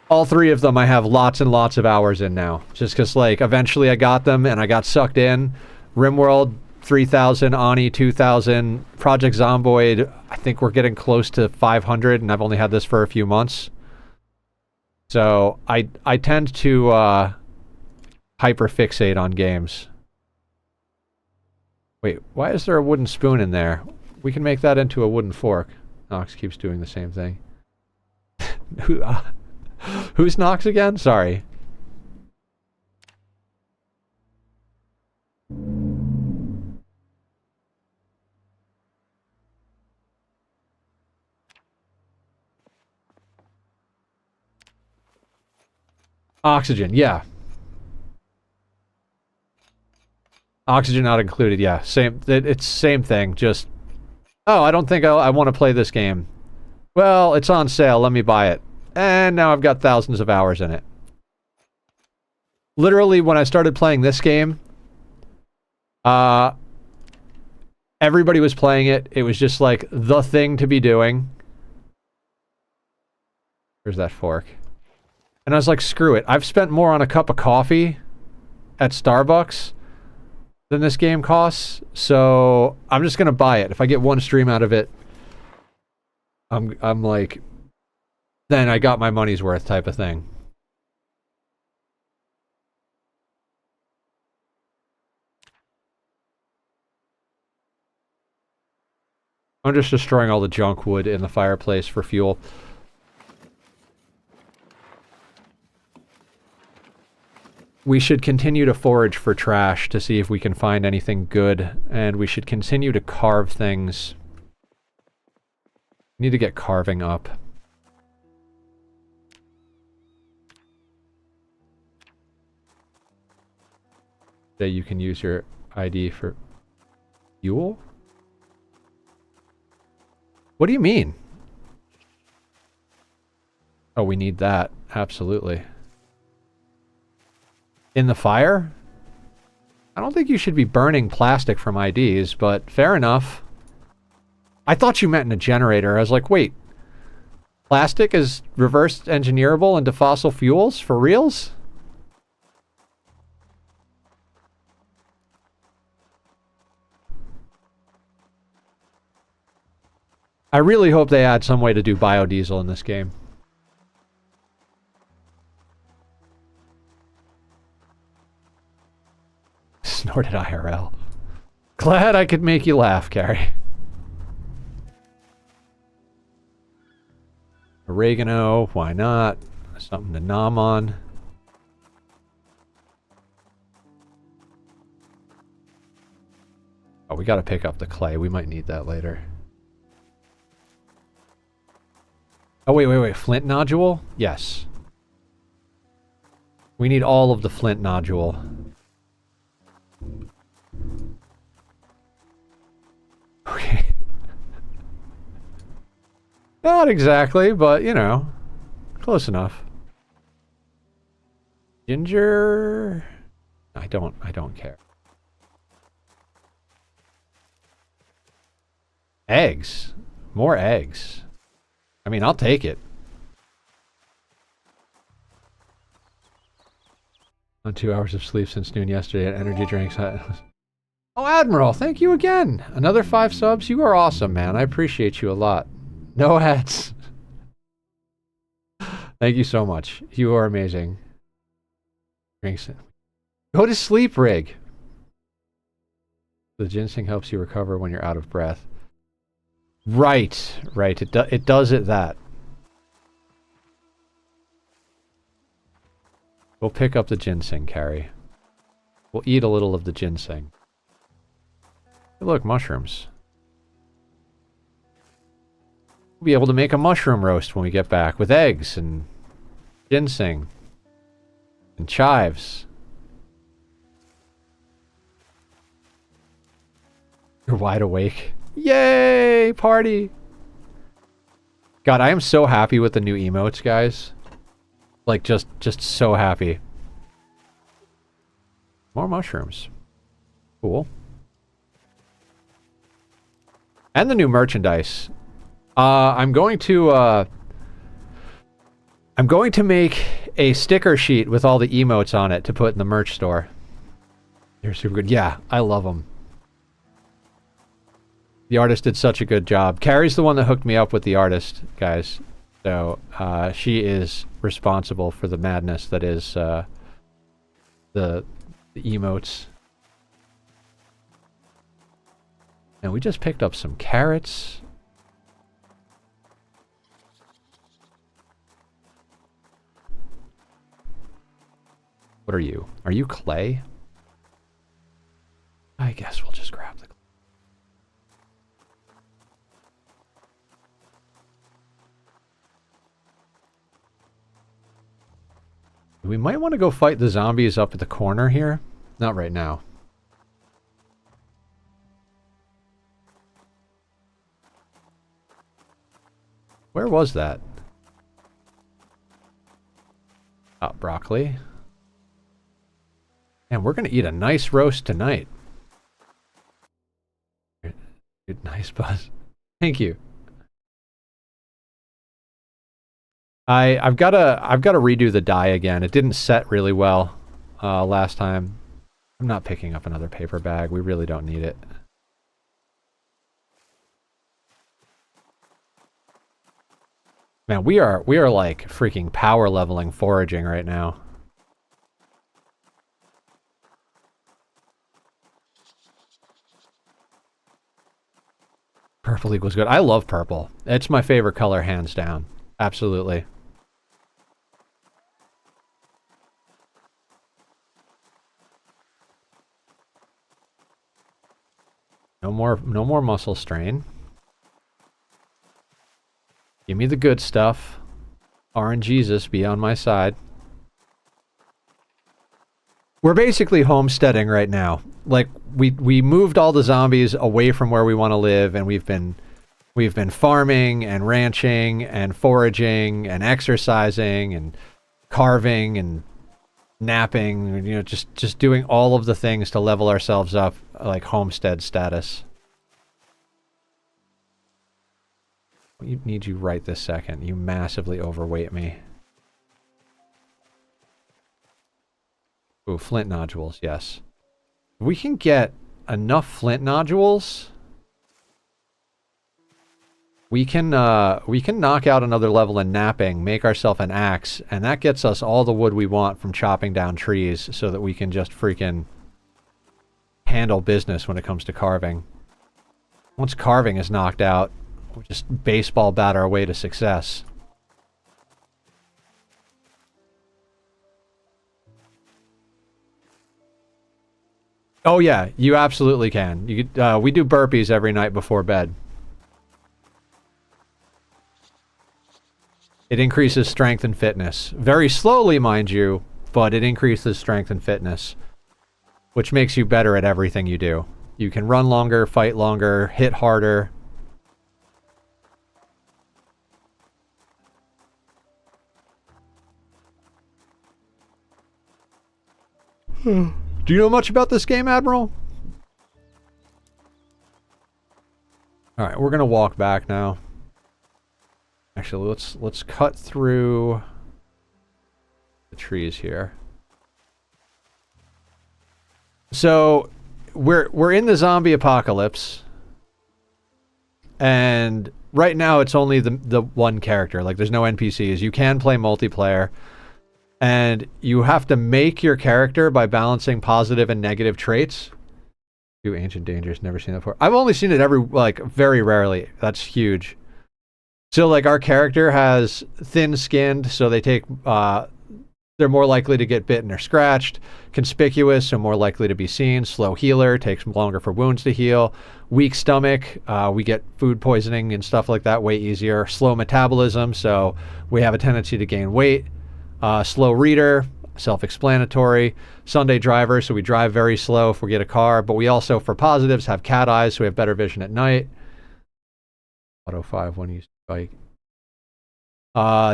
All 3 of them I have lots and lots of hours in now. Just because, like, eventually I got them and I got sucked in. RimWorld, 3,000. Ani, 2,000. Project Zomboid, I think we're getting close to 500, and I've only had this for a few months. So, I tend to hyperfixate on games. Wait, why is there a wooden spoon in there? We can make that into a wooden fork. Nox keeps doing the same thing. Who's Nox again? Sorry. Oxygen, yeah. Oxygen Not Included, yeah. Same. It's same thing. Just, oh, I don't think I want to play this game. Well, it's on sale. Let me buy it. And now I've got thousands of hours in it. Literally, when I started playing this game, everybody was playing it. It was just like the thing to be doing. Where's that fork? And I was like, screw it. I've spent more on a cup of coffee at Starbucks than this game costs, so I'm just gonna buy it. If I get one stream out of it, I'm like, then I got my money's worth type of thing. I'm just destroying all the junk wood in the fireplace for fuel. We should continue to forage for trash to see if we can find anything good, and we should continue to carve things. Need to get carving up. That you can use your ID for fuel? What do you mean? Oh, we need that. Absolutely. In the fire? I don't think you should be burning plastic from IDs, but fair enough. I thought you meant in a generator. I was like, wait. Plastic is reverse engineerable into fossil fuels? For reals? I really hope they add some way to do biodiesel in this game. Snorted IRL. Glad I could make you laugh, Carrie. Oregano, why not? Something to nom on. Oh, we gotta pick up the clay. We might need that later. Oh, wait. Flint nodule? Yes. We need all of the flint nodule. Okay. Not exactly, but, you know, close enough. Ginger... I don't care. Eggs. More eggs. I mean, I'll take it. On 2 hours of sleep since noon yesterday and energy drinks. Oh, Admiral, thank you again. Another 5 subs. You are awesome, man. I appreciate you a lot. No hats. Thank you so much. You are amazing. Drinks. Go to sleep, Rig. The ginseng helps you recover when you're out of breath. Right. It does it that. We'll pick up the ginseng, Carrie. We'll eat a little of the ginseng. Hey, look, mushrooms. We'll be able to make a mushroom roast when we get back with eggs and ginseng and chives. You're wide awake. Yay! Party! God, I am so happy with the new emotes, guys. Like, just so happy. More mushrooms. Cool. And the new merchandise. I'm going to make a sticker sheet with all the emotes on it to put in the merch store. They're super good. Yeah, I love them. The artist did such a good job. Carrie's the one that hooked me up with the artist, guys. So, she is responsible for the madness that is, the emotes. And we just picked up some carrots. What are you? Are you clay? I guess we'll just grab the clay. We might want to go fight the zombies up at the corner here. Not right now. Where was that? Oh, broccoli. And we're gonna eat a nice roast tonight. Good, nice buzz. Thank you. I've gotta redo the die again. It didn't set really well last time. I'm not picking up another paper bag. We really don't need it. Man, we are like freaking power leveling foraging right now. Purple equals good. I love purple. It's my favorite color, hands down. Absolutely. No more muscle strain. Give me the good stuff. RNGesus, be on my side. We're basically homesteading right now. Like, we moved all the zombies away from where we want to live, and we've been farming and ranching and foraging and exercising and carving and napping, you know, just doing all of the things to level ourselves up, like homestead status. I need you right this second. You massively overweight me. Ooh, flint nodules, yes. We can get enough flint nodules. We can knock out another level in napping, make ourselves an axe, and that gets us all the wood we want from chopping down trees so that we can just freaking handle business when it comes to carving. Once carving is knocked out, we'll just baseball bat our way to success. Oh yeah, you absolutely can. You could, we do burpees every night before bed. It increases strength and fitness. Very slowly, mind you, but it increases strength and fitness, which makes you better at everything you do. You can run longer, fight longer, hit harder. Do you know much about this game, Admiral? Alright, we're gonna walk back now. Actually, let's cut through the trees here. So we're in the zombie apocalypse, and right now it's only the one character. Like, there's no NPCs. You can play multiplayer, and you have to make your character by balancing positive and negative traits. Two ancient dangers, never seen that before. I've only seen it very rarely. That's huge. So, like, our character has thin-skinned, so they take, they're more likely to get bitten or scratched. Conspicuous, so more likely to be seen. Slow healer, takes longer for wounds to heal. Weak stomach, we get food poisoning and stuff like that way easier. Slow metabolism, so we have a tendency to gain weight. Slow reader, self-explanatory. Sunday driver, so we drive very slow if we get a car. But we also, for positives, have cat eyes, so we have better vision at night. Auto 5 when you bike.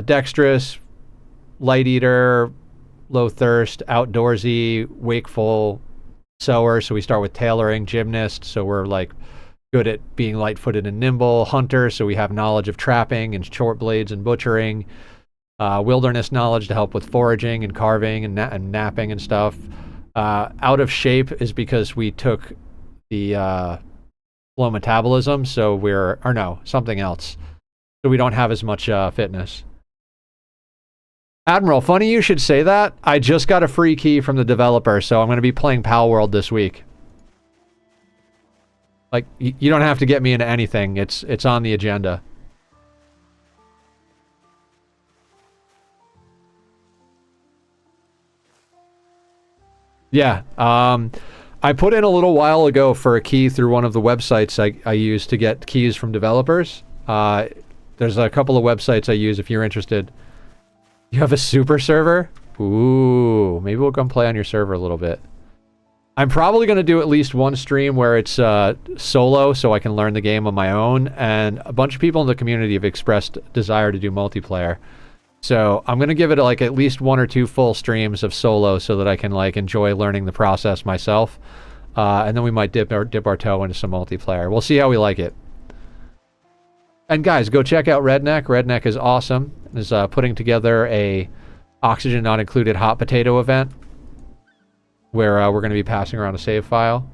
Dexterous, light eater, low thirst, outdoorsy, wakeful, sower, so we start with tailoring. Gymnast, so we're like good at being light-footed and nimble. Hunter, so we have knowledge of trapping and short blades and butchering. Wilderness knowledge to help with foraging and carving and napping and stuff. Out of shape is because we took the slow metabolism, so something else. So we don't have as much fitness. Admiral, funny you should say that. I just got a free key from the developer, so I'm going to be playing Pal World this week. Like, you don't have to get me into anything. It's on the agenda. Yeah, I put in a little while ago for a key through one of the websites I use to get keys from developers. There's a couple of websites I use if you're interested. You have a super server? Ooh, maybe we'll come play on your server a little bit. I'm probably going to do at least one stream where it's solo so I can learn the game on my own, and a bunch of people in the community have expressed desire to do multiplayer. So I'm going to give it like at least 1 or 2 full streams of solo so that I can like enjoy learning the process myself. And then we might dip our toe into some multiplayer. We'll see how we like it. And guys, go check out Redneck. Redneck is awesome. is putting together a oxygen not included hot potato event where we're going to be passing around a save file.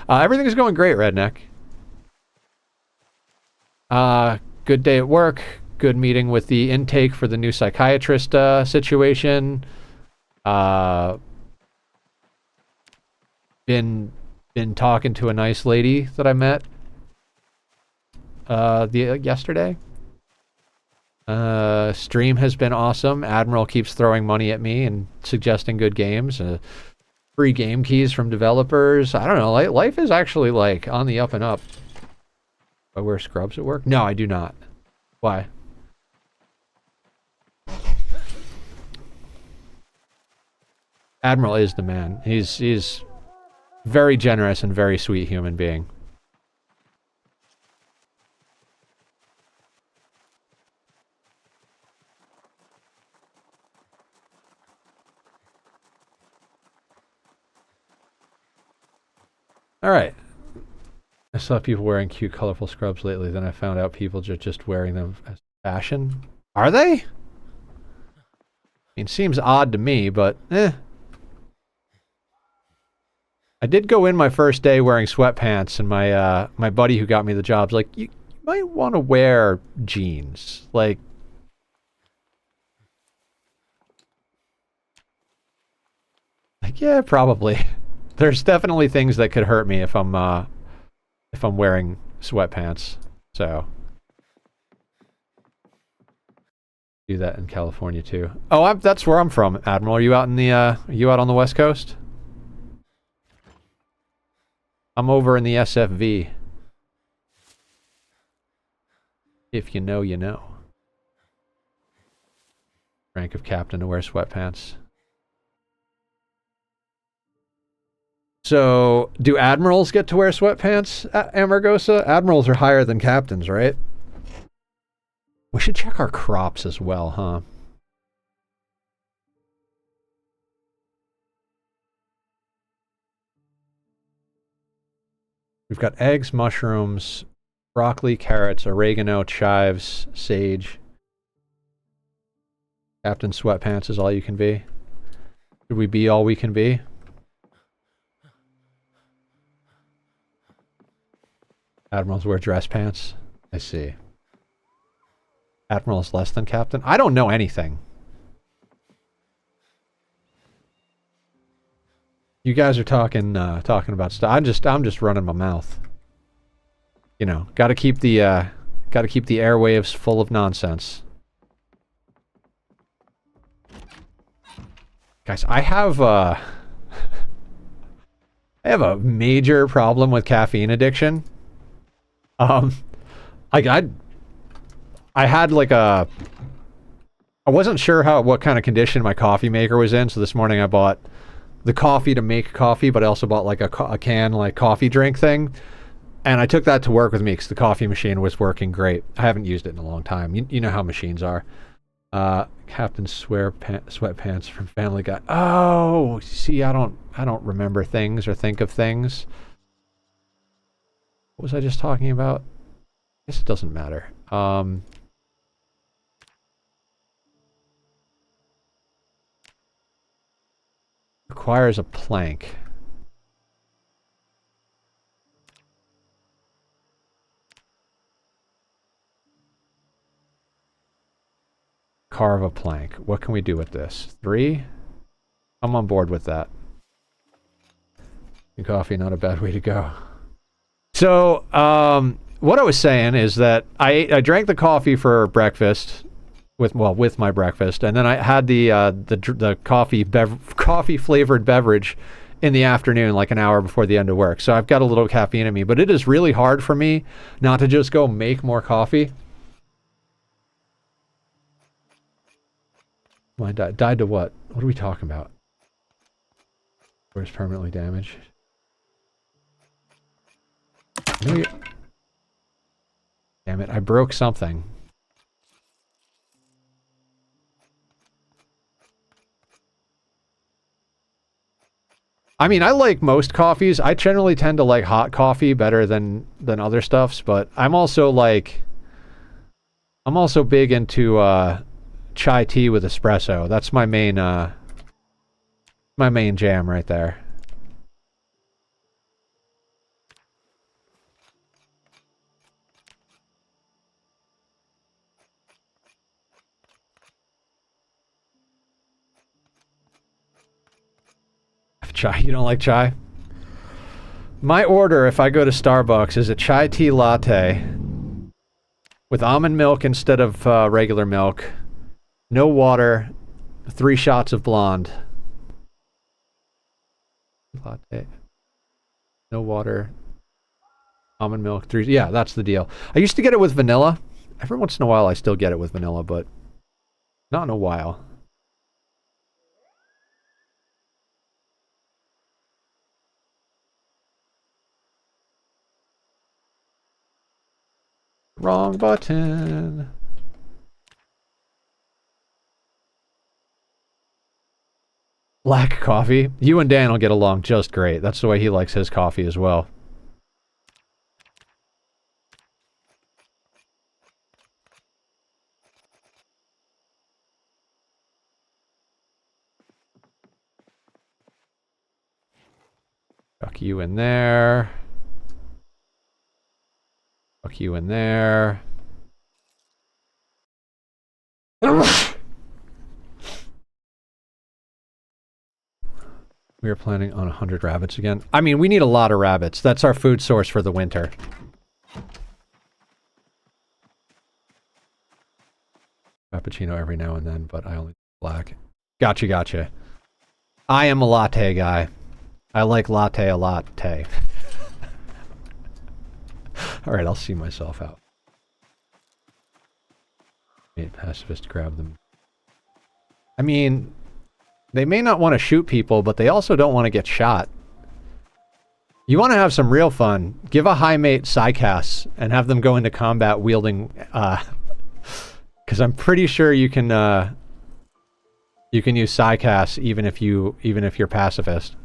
Everything's going great, Redneck. Good day at work. Good meeting with the intake for the new psychiatrist situation. Been talking to a nice lady that I met yesterday. Stream has been awesome. Admiral keeps throwing money at me and suggesting good games. Free game keys from developers. I don't know. Life is actually like on the up and up. I wear scrubs at work? No, I do not. Why? Admiral is the man. He's very generous and very sweet human being. All right. I saw people wearing cute, colorful scrubs lately. Then I found out people just wearing them as fashion. Are they? I mean, seems odd to me, but eh. I did go in my first day wearing sweatpants, and my buddy who got me the job's like, you might want to wear jeans. Like, yeah, probably. There's definitely things that could hurt me if I'm wearing sweatpants. So do that in California too. Oh, that's where I'm from, Admiral. Are you out in the are you out on the West Coast? I'm over in the SFV. If you know, you know. Rank of captain to wear sweatpants. So, do admirals get to wear sweatpants at Amargosa? Admirals are higher than captains, right? We should check our crops as well, huh? We've got eggs, mushrooms, broccoli, carrots, oregano, chives, sage. Captain sweatpants is all you can be. Should we be all we can be? Admirals wear dress pants. I see. Admiral is less than captain? I don't know anything. You guys are talking about stuff. I'm just running my mouth. You know, gotta keep the airwaves full of nonsense. Guys, I have a major problem with caffeine addiction. I had like I wasn't sure what kind of condition my coffee maker was in, so this morning I bought the coffee to make coffee, but I also bought like a can like coffee drink thing, and I took that to work with me because the coffee machine was working great. I haven't used it in a long time. You know how machines are. Captain sweatpants from Family Guy. Oh, see, I don't remember things or think of things. What was I just talking about? I guess it doesn't matter. Requires a plank. Carve a plank. What can we do with this? 3? I'm on board with that. Coffee, not a bad way to go. So, what I was saying is that I drank the coffee for breakfast with my breakfast, and then I had the coffee flavored beverage in the afternoon, like an hour before the end of work. So I've got a little caffeine in me, but it is really hard for me not to just go make more coffee. Mine died to what? What are we talking about? Where's permanently damaged? No, damn it, I broke something. I mean, I like most coffees. I generally tend to like hot coffee better than other stuffs, but I'm also big into chai tea with espresso. That's my main jam right there. Chai, you don't like chai? My order, if I go to Starbucks, is a chai tea latte with almond milk instead of regular milk, no water, 3 shots of blonde. Latte, no water, almond milk, 3. Yeah, that's the deal. I used to get it with vanilla. Every once in a while, I still get it with vanilla, but not in a while. Wrong button. Black coffee. You and Dan will get along just great. That's the way he likes his coffee as well. Chuck you in there. Chuck you in there. We are planning on 100 rabbits again. I mean, we need a lot of rabbits. That's our food source for the winter. Cappuccino every now and then, but I only black. Gotcha, gotcha. I am a latte guy. I like latte a latte. Alright, I'll see myself out. Made pacifist grab them. I mean, they may not want to shoot people, but they also don't want to get shot. You want to have some real fun. Give a high mate psychas and have them go into combat wielding, because I'm pretty sure you can use psychas even if you're pacifist.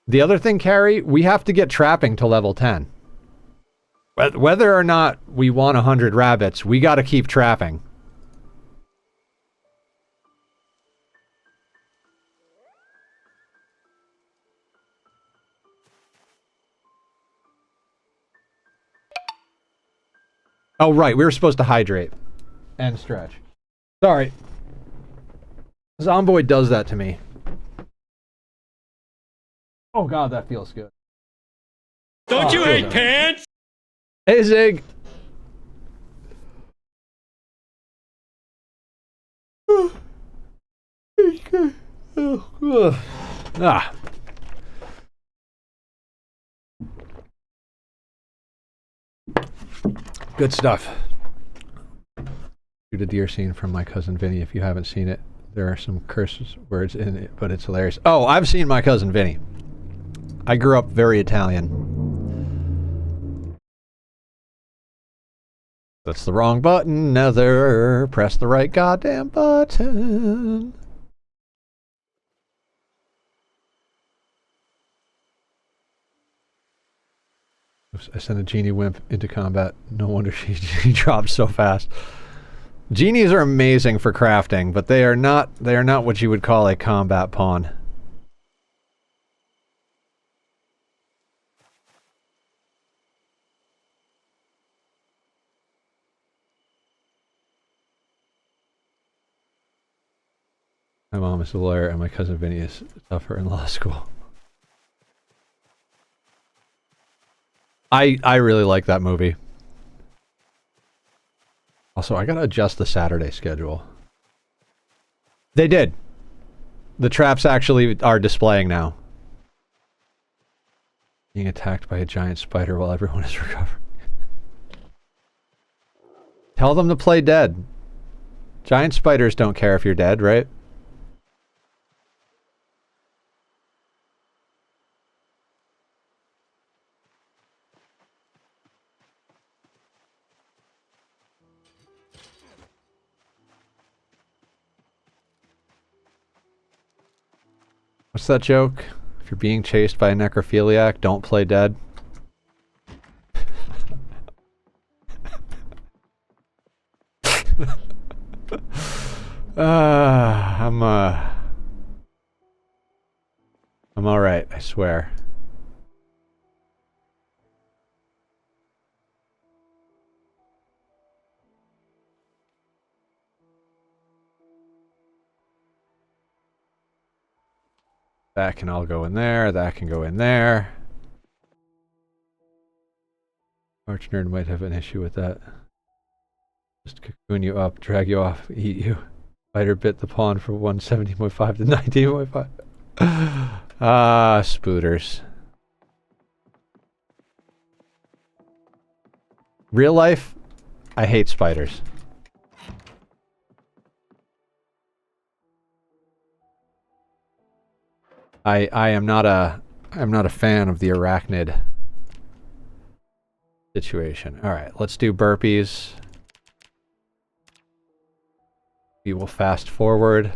The other thing, Carrie, we have to get trapping to level 10. Whether or not we want 100 rabbits, we gotta keep trapping. Oh, right, we were supposed to hydrate. And stretch. Sorry. Zomboid does that to me. Oh god, that feels good. Don't you hate pants? Hey, Zig. Ah. Good stuff. Shoot a deer scene from My Cousin Vinny. If you haven't seen it, there are some curse words in it, but it's hilarious. Oh, I've seen My Cousin Vinny. I grew up very Italian. That's the wrong button, Nether. Press the right goddamn button. Oops, I sent a genie wimp into combat. No wonder she dropped so fast. Genies are amazing for crafting, but they are not what you would call a combat pawn. My mom is a lawyer and my cousin Vinny is tougher in law school. I really like that movie. Also, I gotta adjust the Saturday schedule. They did. The traps actually are displaying now. Being attacked by a giant spider while everyone is recovering. Tell them to play dead. Giant spiders don't care if you're dead, right? that joke? If you're being chased by a necrophiliac, don't play dead. I'm alright, I swear. That can all go in there, that can go in there. Arch nerd might have an issue with that. Just cocoon you up, drag you off, eat you. Spider bit the pawn for 117.5 to 19.5. Ah, spooters. Real life, I hate spiders. I'm not a fan of the arachnid situation. All right, let's do burpees. We will fast forward.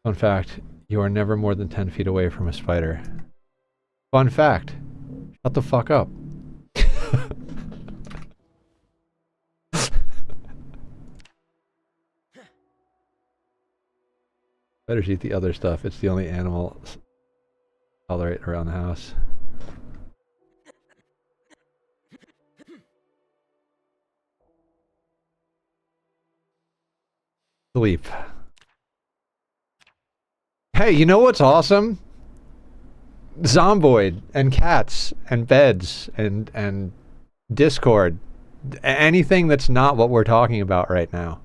Fun fact, you are never more than 10 feet away from a spider. Fun fact, shut the fuck up. Spiders eat the other stuff. It's the only animal tolerate around the house. Sleep. Hey, you know what's awesome? Zomboid and cats and beds and Discord. Anything that's not what we're talking about right now.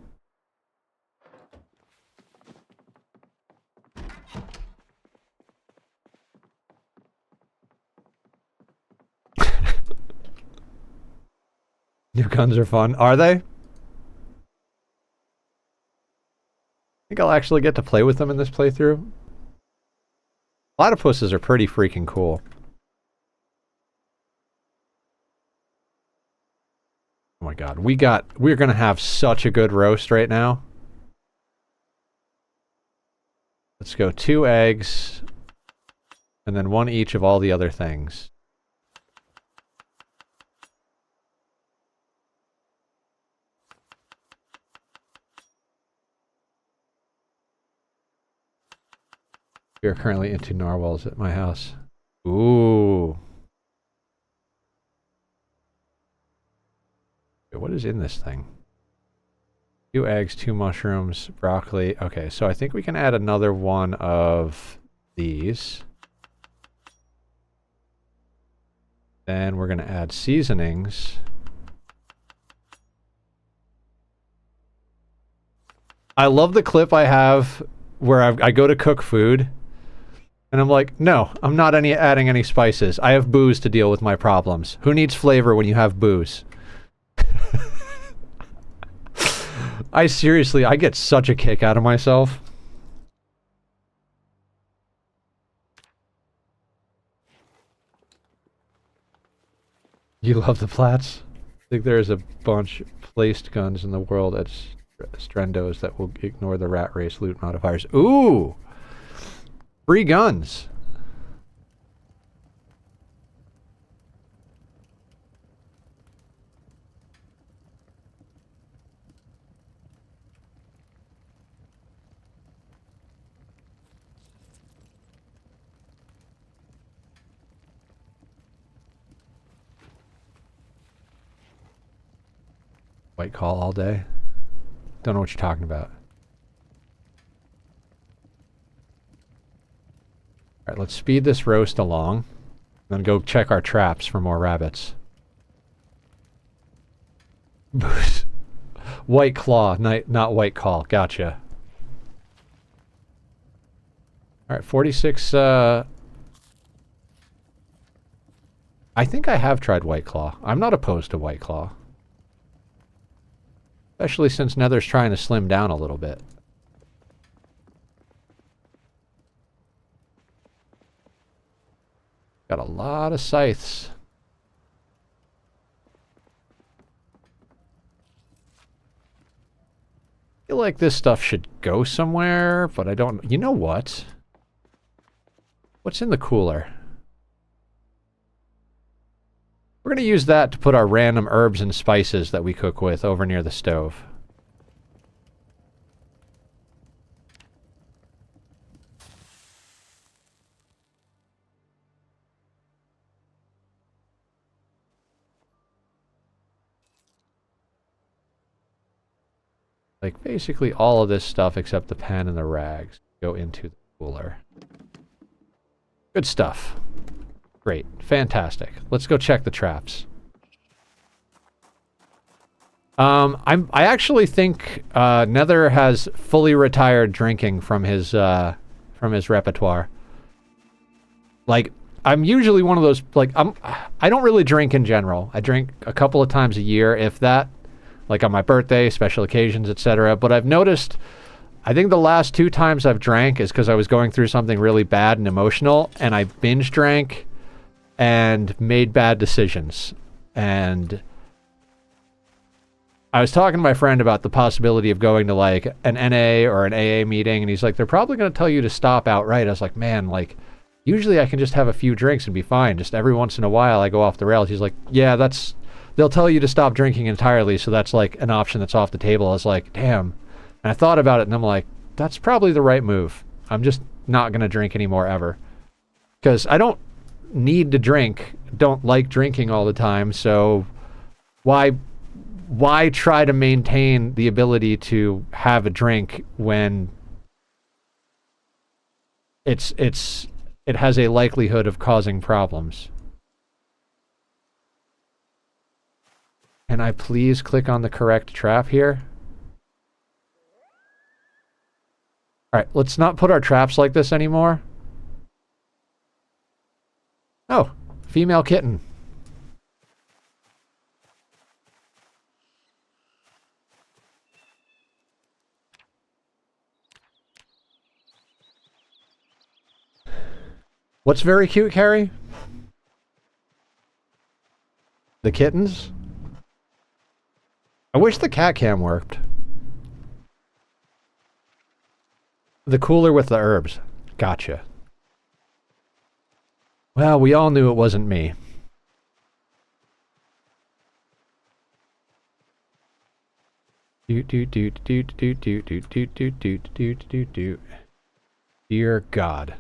New guns are fun. Are they? I think I'll actually get to play with them in this playthrough. Platypuses are pretty freaking cool. Oh my god, we're gonna have such a good roast right now. Let's go 2 eggs, and then 1 each of all the other things. We are currently into narwhals at my house. Ooh. Wait, what is in this thing? 2 eggs, 2 mushrooms, broccoli. Okay, so I think we can add another one of these. Then we're going to add seasonings. I love the clip I have where I go to cook food. And I'm like, no, I'm not adding any spices. I have booze to deal with my problems. Who needs flavor when you have booze? I get such a kick out of myself. You love the plats? I think there's a bunch placed guns in the world at Strendos that will ignore the rat race loot modifiers. Ooh! Free guns. White call all day. Don't know what you're talking about. Alright, let's speed this roast along. Then go check our traps for more rabbits. White claw, not white call. Gotcha. Alright, 46, I think I have tried white claw. I'm not opposed to white claw. Especially since Nether's trying to slim down a little bit. Got a lot of scythes. feel like this stuff should go somewhere, but I don't... You know what? What's in the cooler? We're going to use that to put our random herbs and spices that we cook with over near the stove. Like, basically all of this stuff except the pen and the rags go into the cooler. Good stuff. Great. Fantastic. Let's go check the traps. I actually think Nether has fully retired drinking from his repertoire. Like, I'm usually one of those, like, I don't really drink in general. I drink a couple of times a year, if that. Like on my birthday, special occasions, etc. But I've noticed, I think the last 2 times I've drank is because I was going through something really bad and emotional, and I binge drank and made bad decisions. And I was talking to my friend about the possibility of going to like an NA or an AA meeting, and he's like, they're probably going to tell you to stop outright. I was like, man, like, usually I can just have a few drinks and be fine. Just every once in a while I go off the rails. He's like, yeah, they'll tell you to stop drinking entirely, so that's like an option that's off the table. I was like, damn. And I thought about it, and I'm like, that's probably the right move. I'm just not going to drink anymore ever. Because I don't need to drink, don't like drinking all the time, so why try to maintain the ability to have a drink when it has a likelihood of causing problems? Can I please click on the correct trap here? Alright, let's not put our traps like this anymore. Oh, female kitten. What's very cute, Carrie? The kittens? I wish the cat cam worked. The cooler with the herbs. Gotcha. Well, we all knew it wasn't me. Dear God.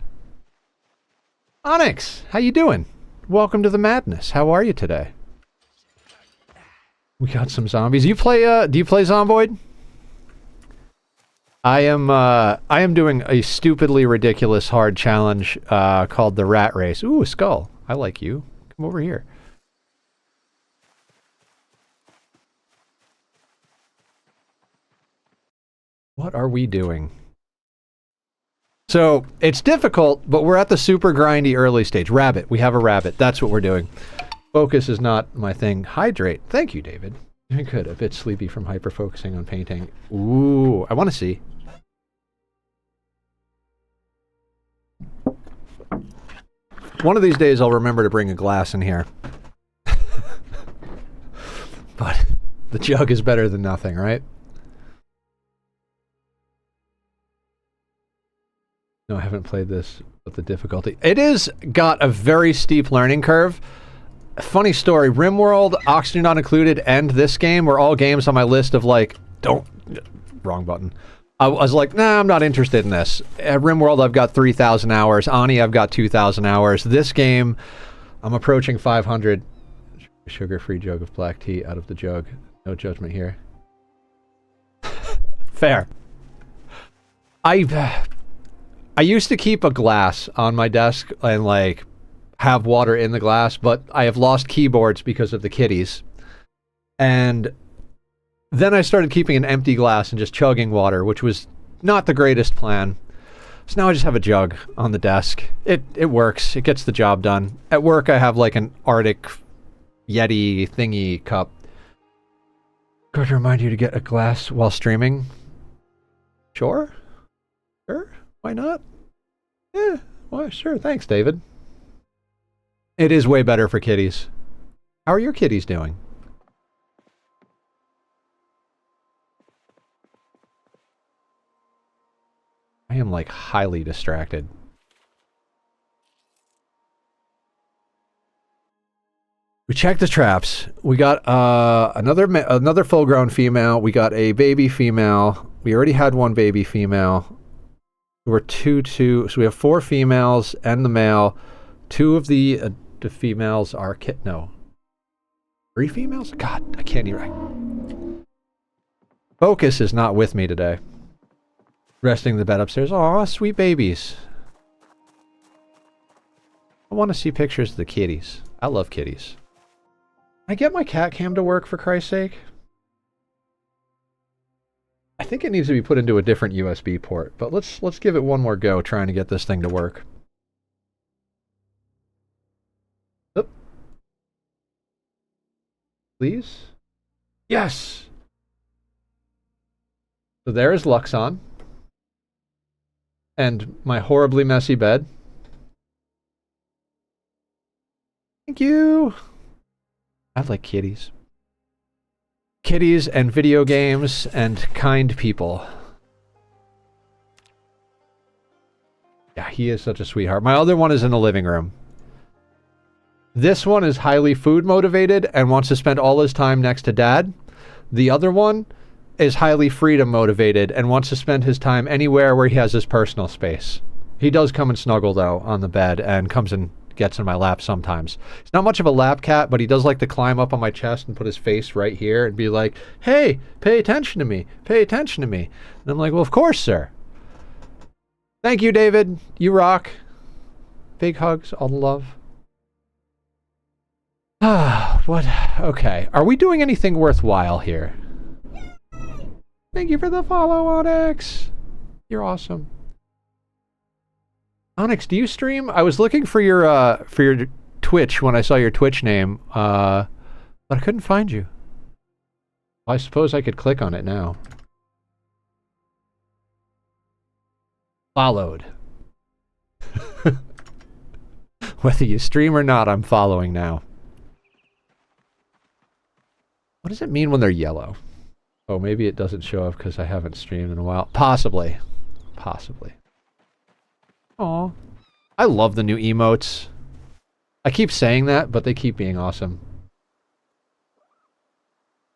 Onyx, how you doing? Welcome to the madness. How are you today? We got some zombies. Do you play Zomboid? I am doing a stupidly ridiculous hard challenge called the Rat Race. Ooh, a skull. I like you. Come over here. What are we doing? So, it's difficult, but we're at the super grindy early stage. Rabbit. We have a rabbit. That's what we're doing. Focus is not my thing. Hydrate. Thank you, David. Doing good. A bit sleepy from hyper-focusing on painting. Ooh, I want to see. One of these days I'll remember to bring a glass in here. But the jug is better than nothing, right? No, I haven't played this with the difficulty. It is got a very steep learning curve. Funny story, RimWorld, Oxygen Not Included, and this game were all games on my list of like, wrong button. I was like, nah, I'm not interested in this. At RimWorld, I've got 3,000 hours. Ani, I've got 2,000 hours. This game, I'm approaching 500. Sugar-free jug of black tea out of the jug. No judgment here. Fair. I used to keep a glass on my desk and like have water in the glass, but I have lost keyboards because of the kitties. And then I started keeping an empty glass and just chugging water, which was not the greatest plan. So now I just have a jug on the desk. It works. It gets the job done. At work, I have like an Arctic Yeti thingy cup. Going to remind you to get a glass while streaming. Sure. Sure. Why not? Yeah. Well, sure. Thanks, David. It is way better for kitties. How are your kitties doing? I am like highly distracted. We checked the traps. We got another full-grown female. We got a baby female. We already had one baby female. We're two. So we have 4 females and the male. 2 of the females are no. 3 females? God, I can't even. Focus is not with me today. Resting in the bed upstairs. Aw, sweet babies. I want to see pictures of the kitties. I love kitties. Can I get my cat cam to work, for Christ's sake? I think it needs to be put into a different USB port, but let's give it one more go trying to get this thing to work. Oop. Please? Yes! So there is Luxon. And my horribly messy bed. Thank you! I like kitties. Kitties and video games and kind people. Yeah, he is such a sweetheart. My other one is in the living room. This one is highly food motivated and wants to spend all his time next to Dad. The other one is highly freedom motivated and wants to spend his time anywhere where he has his personal space. He does come and snuggle, though, on the bed and comes and gets in my lap sometimes. He's not much of a lap cat, but he does like to climb up on my chest and put his face right here and be like, hey, pay attention to me. Pay attention to me. And I'm like, well, of course, sir. Thank you, David. You rock. Big hugs. All the love. What? Okay. Are we doing anything worthwhile here? Thank you for the follow, Onyx. You're awesome. Onyx, do you stream? I was looking for your Twitch when I saw your Twitch name, but I couldn't find you. I suppose I could click on it now. Followed. Whether you stream or not, I'm following now. What does it mean when they're yellow? Oh, maybe it doesn't show up because I haven't streamed in a while. Possibly. Possibly. Aw. I love the new emotes. I keep saying that, but they keep being awesome.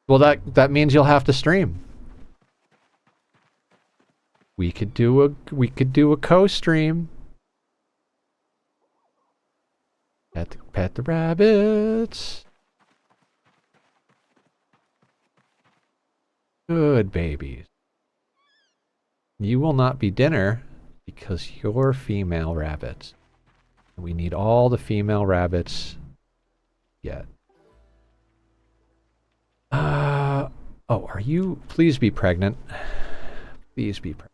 Well, that means you'll have to stream. We could do a co-stream. Pet the rabbits. Good babies. You will not be dinner because you're female rabbits. We need all the female rabbits yet. Oh, are you? Please be pregnant. Please be pregnant.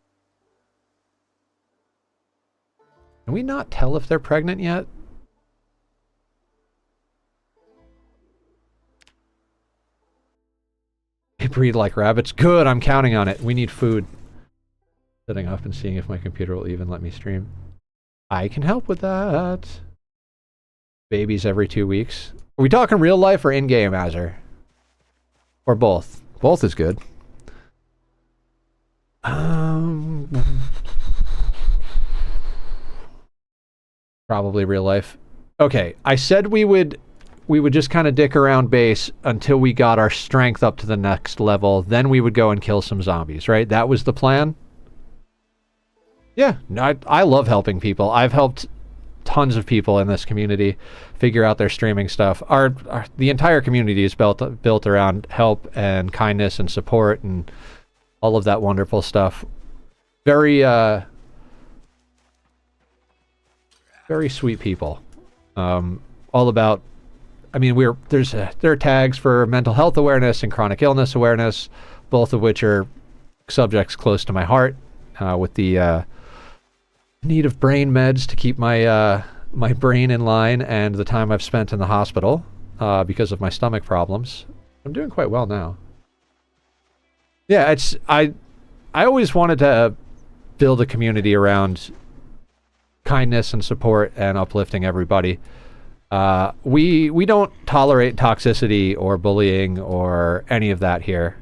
Can we not tell if they're pregnant yet? They breed like rabbits. Good, I'm counting on it. We need food. Setting up and seeing if my computer will even let me stream. I can help with that. Babies every 2 weeks. Are we talking real life or in-game, Azure? Or both? Both is good. Probably real life. Okay, I said we would just kind of dick around base until we got our strength up to the next level. Then we would go and kill some zombies, right? That was the plan? Yeah, I love helping people. I've helped tons of people in this community figure out their streaming stuff. The entire community is built around help and kindness and support and all of that wonderful stuff. Very, very sweet people. All about, I mean, there are tags for mental health awareness and chronic illness awareness, both of which are subjects close to my heart, with the need of brain meds to keep my my brain in line, and the time I've spent in the hospital because of my stomach problems. I'm doing quite well now. Yeah, I always wanted to build a community around kindness and support and uplifting everybody. We don't tolerate toxicity or bullying or any of that here.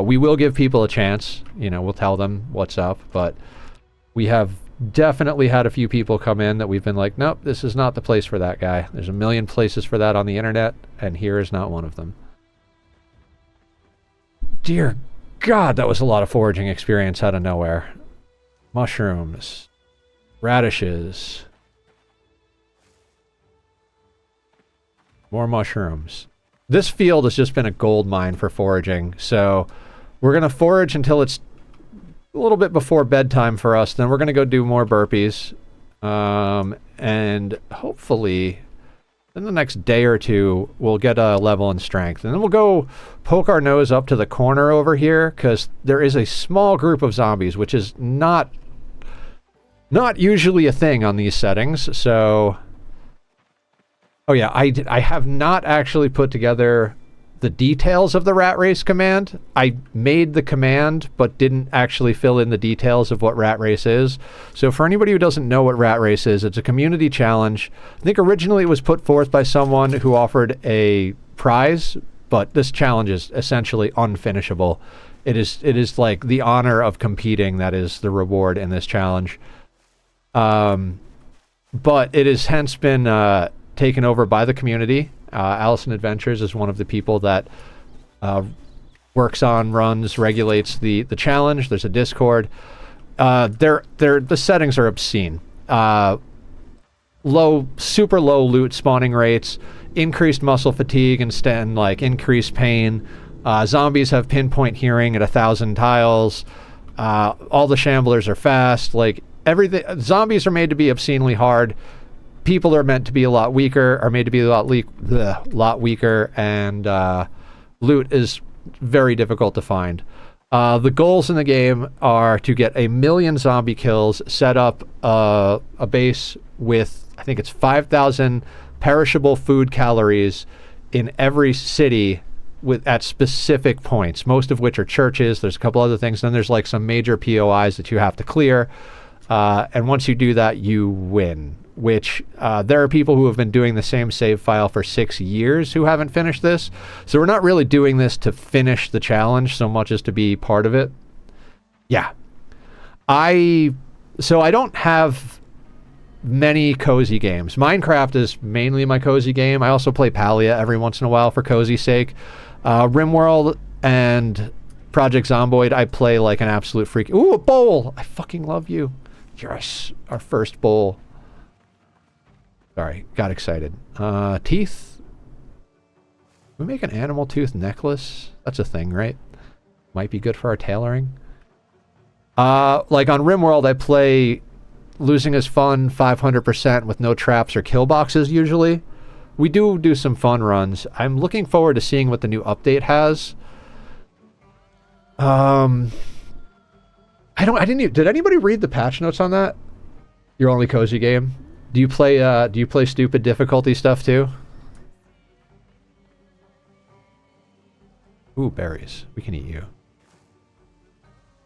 We will give people a chance. You know, we'll tell them what's up, but We have definitely had a few people come in that we've been like, nope, this is not the place for that guy. There's a million places for that on the internet, and here is not one of them. Dear God, that was a lot of foraging experience out of nowhere. Mushrooms. Radishes. More mushrooms. This field has just been a gold mine for foraging, so we're going to forage until it's a little bit before bedtime for us. Then we're going to go do more burpees. And hopefully in the next day or two, we'll get a level in strength. And then we'll go poke our nose up to the corner over here, because there is a small group of zombies, which is not usually a thing on these settings. So, oh yeah, I have not actually put together the details of the rat race command. I made the command, but didn't actually fill in the details of what rat race is. So for anybody who doesn't know what rat race is, it's a community challenge. I think originally it was put forth by someone who offered a prize, but this challenge is essentially unfinishable. It is like the honor of competing that is the reward in this challenge. But it has hence been taken over by the community. Allison Adventures is one of the people that works on, runs, regulates the challenge. There's a Discord. The settings are obscene. Super low loot spawning rates, increased muscle fatigue and like increased pain. Zombies have pinpoint hearing at 1,000 tiles. All the shamblers are fast. Like everything, zombies are made to be obscenely hard. People are meant to be a lot weaker, are made to be a lot weaker, and loot is very difficult to find. The goals in the game are to get 1 million zombie kills, set up a base with, I think it's 5,000 perishable food calories in every city at specific points, most of which are churches. There's a couple other things. Then there's like some major POIs that you have to clear. And once you do that, you win. Which there are people who have been doing the same save file for 6 years who haven't finished this. So we're not really doing this to finish the challenge so much as to be part of it. Yeah. So I don't have many cozy games. Minecraft is mainly my cozy game. I also play Palia every once in a while for cozy's sake. RimWorld and Project Zomboid, I play like an absolute freak. Ooh, a bowl! I fucking love you. Yes, our first bowl. Sorry, got excited. Teeth. We make an animal tooth necklace. That's a thing, right? Might be good for our tailoring. Like on RimWorld, I play losing is fun 500% with no traps or kill boxes usually. We do some fun runs. I'm looking forward to seeing what the new update has. Did anybody read the patch notes on that? Your only cozy game? Do you play stupid difficulty stuff too? Ooh, berries. We can eat you.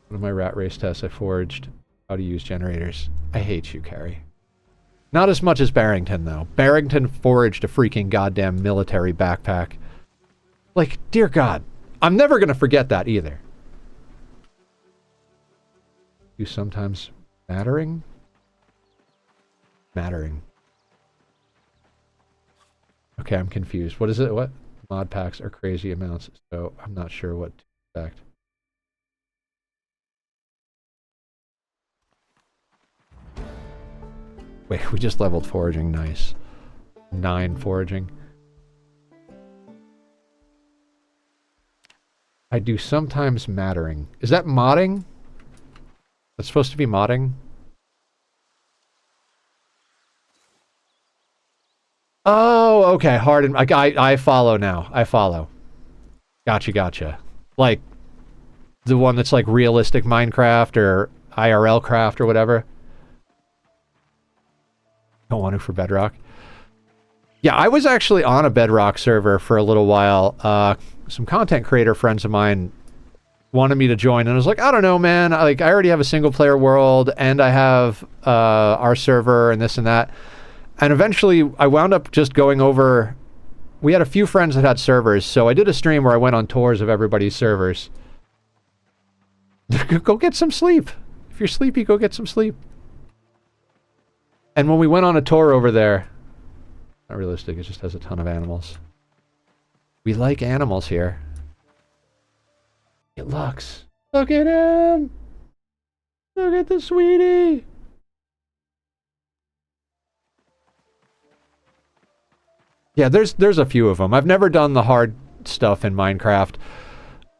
One of my rat race tests I forged how to use generators. I hate you, Carrie. Not as much as Barrington, though. Barrington foraged a freaking goddamn military backpack. Like, dear God. I'm never gonna forget that either. You sometimes mattering? Mattering. Okay, I'm confused. What is it? What? Mod packs are crazy amounts, so I'm not sure what to expect. Wait, we just leveled foraging. Nice. 9 foraging. I do sometimes mattering. Is that modding? That's supposed to be modding? Oh, okay. Hardened. I follow now. I follow. Gotcha. Like, the one that's like realistic Minecraft or IRL craft or whatever. Don't want to for Bedrock. Yeah, I was actually on a Bedrock server for a little while. Some content creator friends of mine wanted me to join, and I was like, I don't know, man. I already have a single player world, and I have our server and this and that. And eventually, I wound up just going over... We had a few friends that had servers, so I did a stream where I went on tours of everybody's servers. Go get some sleep. If you're sleepy, go get some sleep. And when we went on a tour over there, not realistic, it just has a ton of animals. We like animals here. It looks. Look at him! Look at the sweetie! Yeah, there's a few of them. I've never done the hard stuff in Minecraft.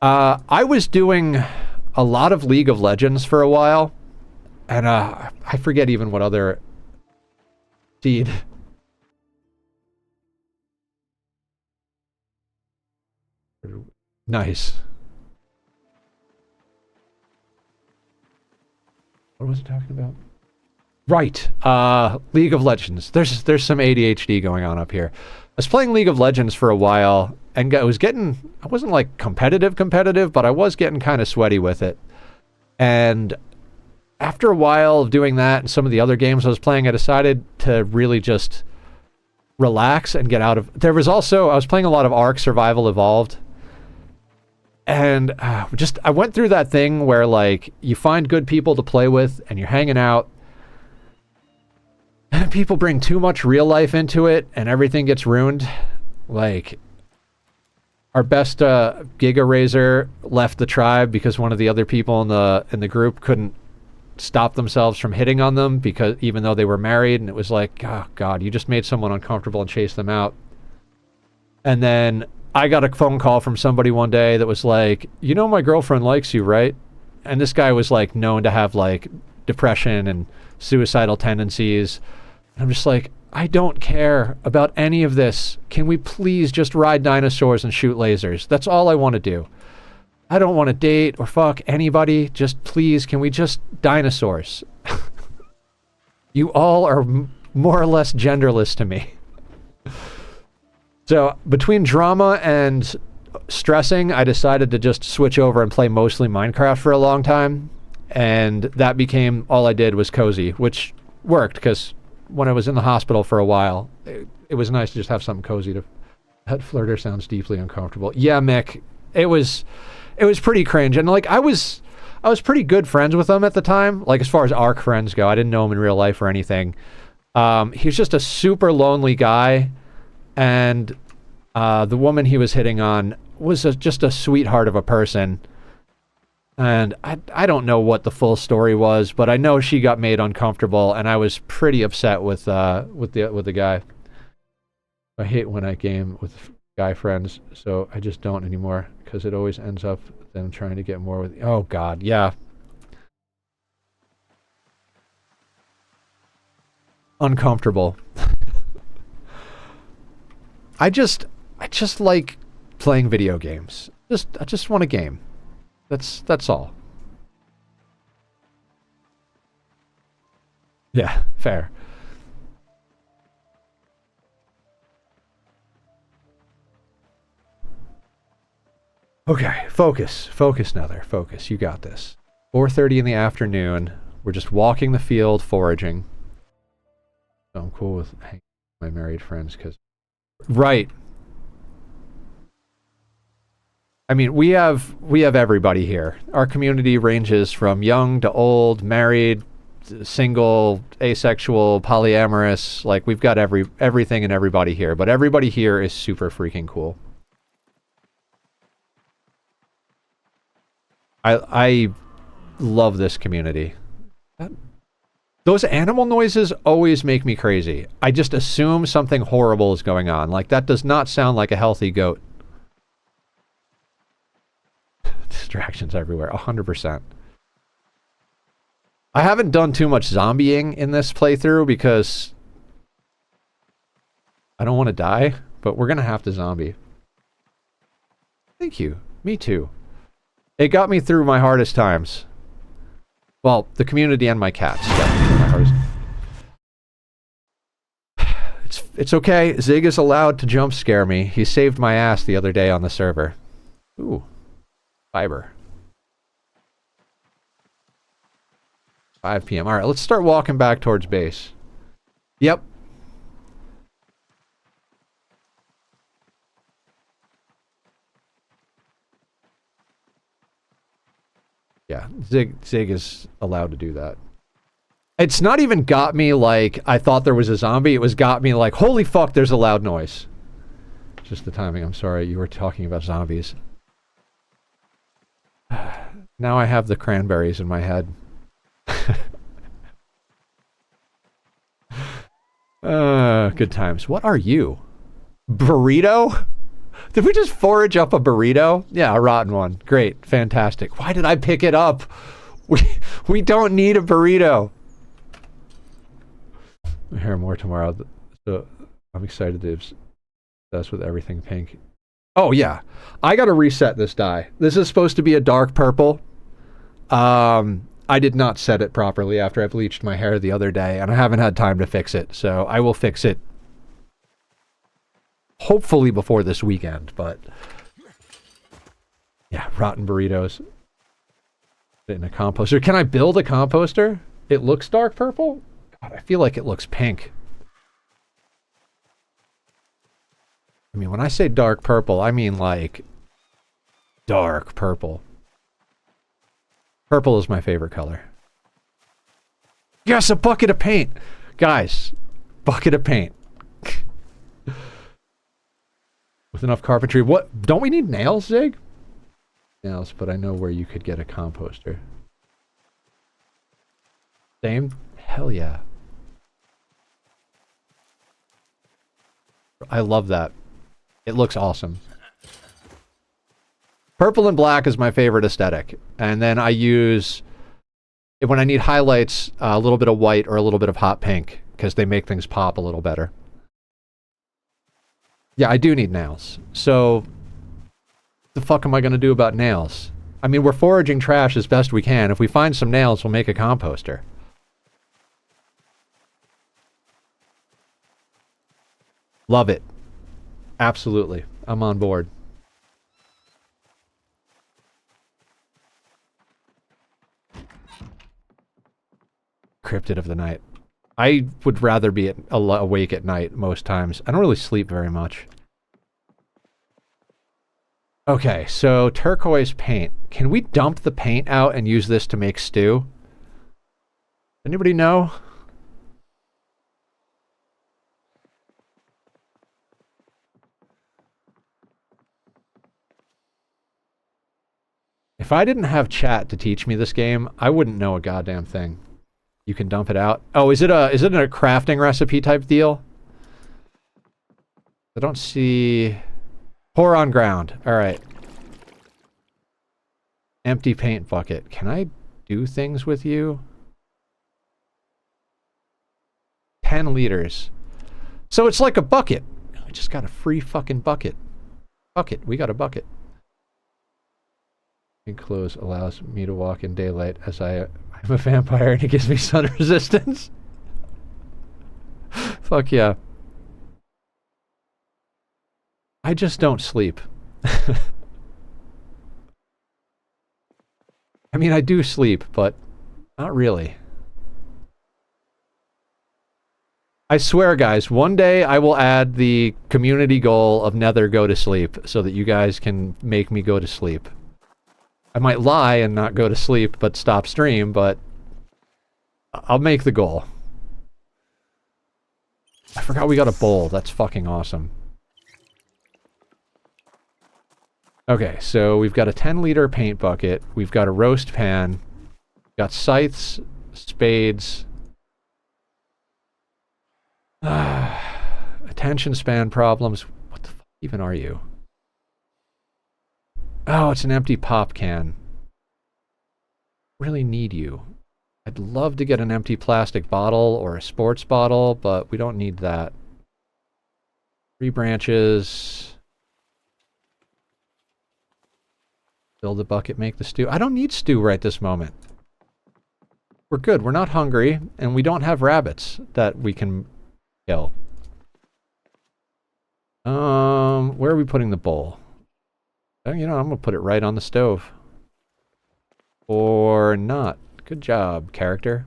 I was doing a lot of League of Legends for a while, and I forget even what other seed. Nice. What was it talking about? Right. League of Legends. There's some ADHD going on up here. I was playing League of Legends for a while, and I wasn't like competitive, but I was getting kind of sweaty with it. And after a while of doing that and some of the other games I was playing, I decided to really just relax and get out of... I was playing a lot of Ark Survival Evolved. And I went through that thing where, like, you find good people to play with, and you're hanging out, and people bring too much real life into it, and everything gets ruined. Like, our best Giga Raiser left the tribe because one of the other people in the group couldn't stop themselves from hitting on them, because even though they were married, and it was like, oh god, you just made someone uncomfortable and chased them out. And then I got a phone call from somebody one day that was like, you know, my girlfriend likes you, right? And this guy was like known to have like depression and suicidal tendencies. And I'm just like, I don't care about any of this. Can we please just ride dinosaurs and shoot lasers? That's all I want to do. I don't want to date or fuck anybody. Just please, can we just dinosaurs? You all are more or less genderless to me. So between drama and stressing, I decided to just switch over and play mostly Minecraft for a long time. And that became all I did was cozy, which worked because when I was in the hospital for a while, it was nice to just have something cozy to... That flirter sounds deeply uncomfortable. Yeah, Mick, it was pretty cringe. And like I was pretty good friends with him at the time. Like as far as Ark friends go, I didn't know him in real life or anything. He was just a super lonely guy. And the woman he was hitting on was just a sweetheart of a person. And I don't know what the full story was, but I know she got made uncomfortable, and I was pretty upset with the guy. I hate when I game with guy friends, so I just don't anymore, because it always ends up them trying to get more with... Oh god, yeah. Uncomfortable. I just like playing video games. I just want a game. That's all. Yeah, fair. Okay, focus. Focus, Nether. Focus. You got this. 4:30 in the afternoon. We're just walking the field, foraging. So I'm cool with hanging with my married friends, because... Right. I mean, we have everybody here. Our community ranges from young to old, married, single, asexual, polyamorous. Like, we've got everything and everybody here. But everybody here is super freaking cool. I love this community. Those animal noises always make me crazy. I just assume something horrible is going on. Like, that does not sound like a healthy goat. Distractions everywhere, 100%. I haven't done too much zombieing in this playthrough because I don't want to die, but we're going to have to zombie. Thank you. Me too. It got me through my hardest times. Well, the community and my cats got me through my hardest. It's okay. Zig is allowed to jump scare me. He saved my ass the other day on the server. Ooh. Fiber. 5 p.m. Alright, let's start walking back towards base. Yep. Yeah, Zig is allowed to do that. It's not even got me like I thought there was a zombie. It was got me like, holy fuck, there's a loud noise. Just the timing. I'm sorry, you were talking about zombies. Now I have the cranberries in my head. Good times. What are you? Burrito? Did we just forage up a burrito? Yeah, a rotten one. Great. Fantastic. Why did I pick it up? We don't need a burrito. We'll hear more tomorrow. So I'm excited to obsess with everything pink. Oh, yeah. I gotta reset this dye. This is supposed to be a dark purple. I did not set it properly after I bleached my hair the other day, and I haven't had time to fix it, so I will fix it hopefully before this weekend, but yeah, rotten burritos. Put it in a composter. Can I build a composter? It looks dark purple? God, I feel like it looks pink. I mean, when I say dark purple, I mean like dark purple. Purple is my favorite color. Yes, a bucket of paint! Guys, bucket of paint. With enough carpentry. What? Don't we need nails, Zig? Nails, but I know where you could get a composter. Same? Hell yeah. I love that. It looks awesome. Purple and black is my favorite aesthetic. And then I use, when I need highlights, a little bit of white or a little bit of hot pink, because they make things pop a little better. Yeah, I do need nails. So, the fuck am I going to do about nails? I mean, we're foraging trash as best we can. If we find some nails, we'll make a composter. Love it. Absolutely. I'm on board. Cryptid of the night. I would rather be awake at night most times. I don't really sleep very much. Okay, so turquoise paint. Can we dump the paint out and use this to make stew? Anybody know? If I didn't have chat to teach me this game, I wouldn't know a goddamn thing. You can dump it out. Oh, is it a crafting recipe type deal? I don't see. Pour on ground. All right. Empty paint bucket. Can I do things with you? 10 liters. So it's like a bucket. I just got a free fucking bucket. Bucket. We got a bucket. Pink clothes allows me to walk in daylight as I'm a vampire and it gives me sun resistance. Fuck yeah. I just don't sleep. I mean, I do sleep, but not really. I swear, guys, one day I will add the community goal of Nether go to sleep so that you guys can make me go to sleep. I might lie and not go to sleep, but stop stream, but I'll make the goal. I forgot we got a bowl. That's fucking awesome. Okay, so we've got a 10-liter paint bucket. We've got a roast pan. We've got scythes, spades. Attention span problems. What the fuck even are you? Oh, it's an empty pop can. Really need you. I'd love to get an empty plastic bottle or a sports bottle, but we don't need that. 3 branches. Build a bucket, make the stew. I don't need stew right this moment. We're good. We're not hungry, and we don't have rabbits that we can kill. Where are we putting the bowl? You know, I'm gonna put it right on the stove. Or not. Good job, character.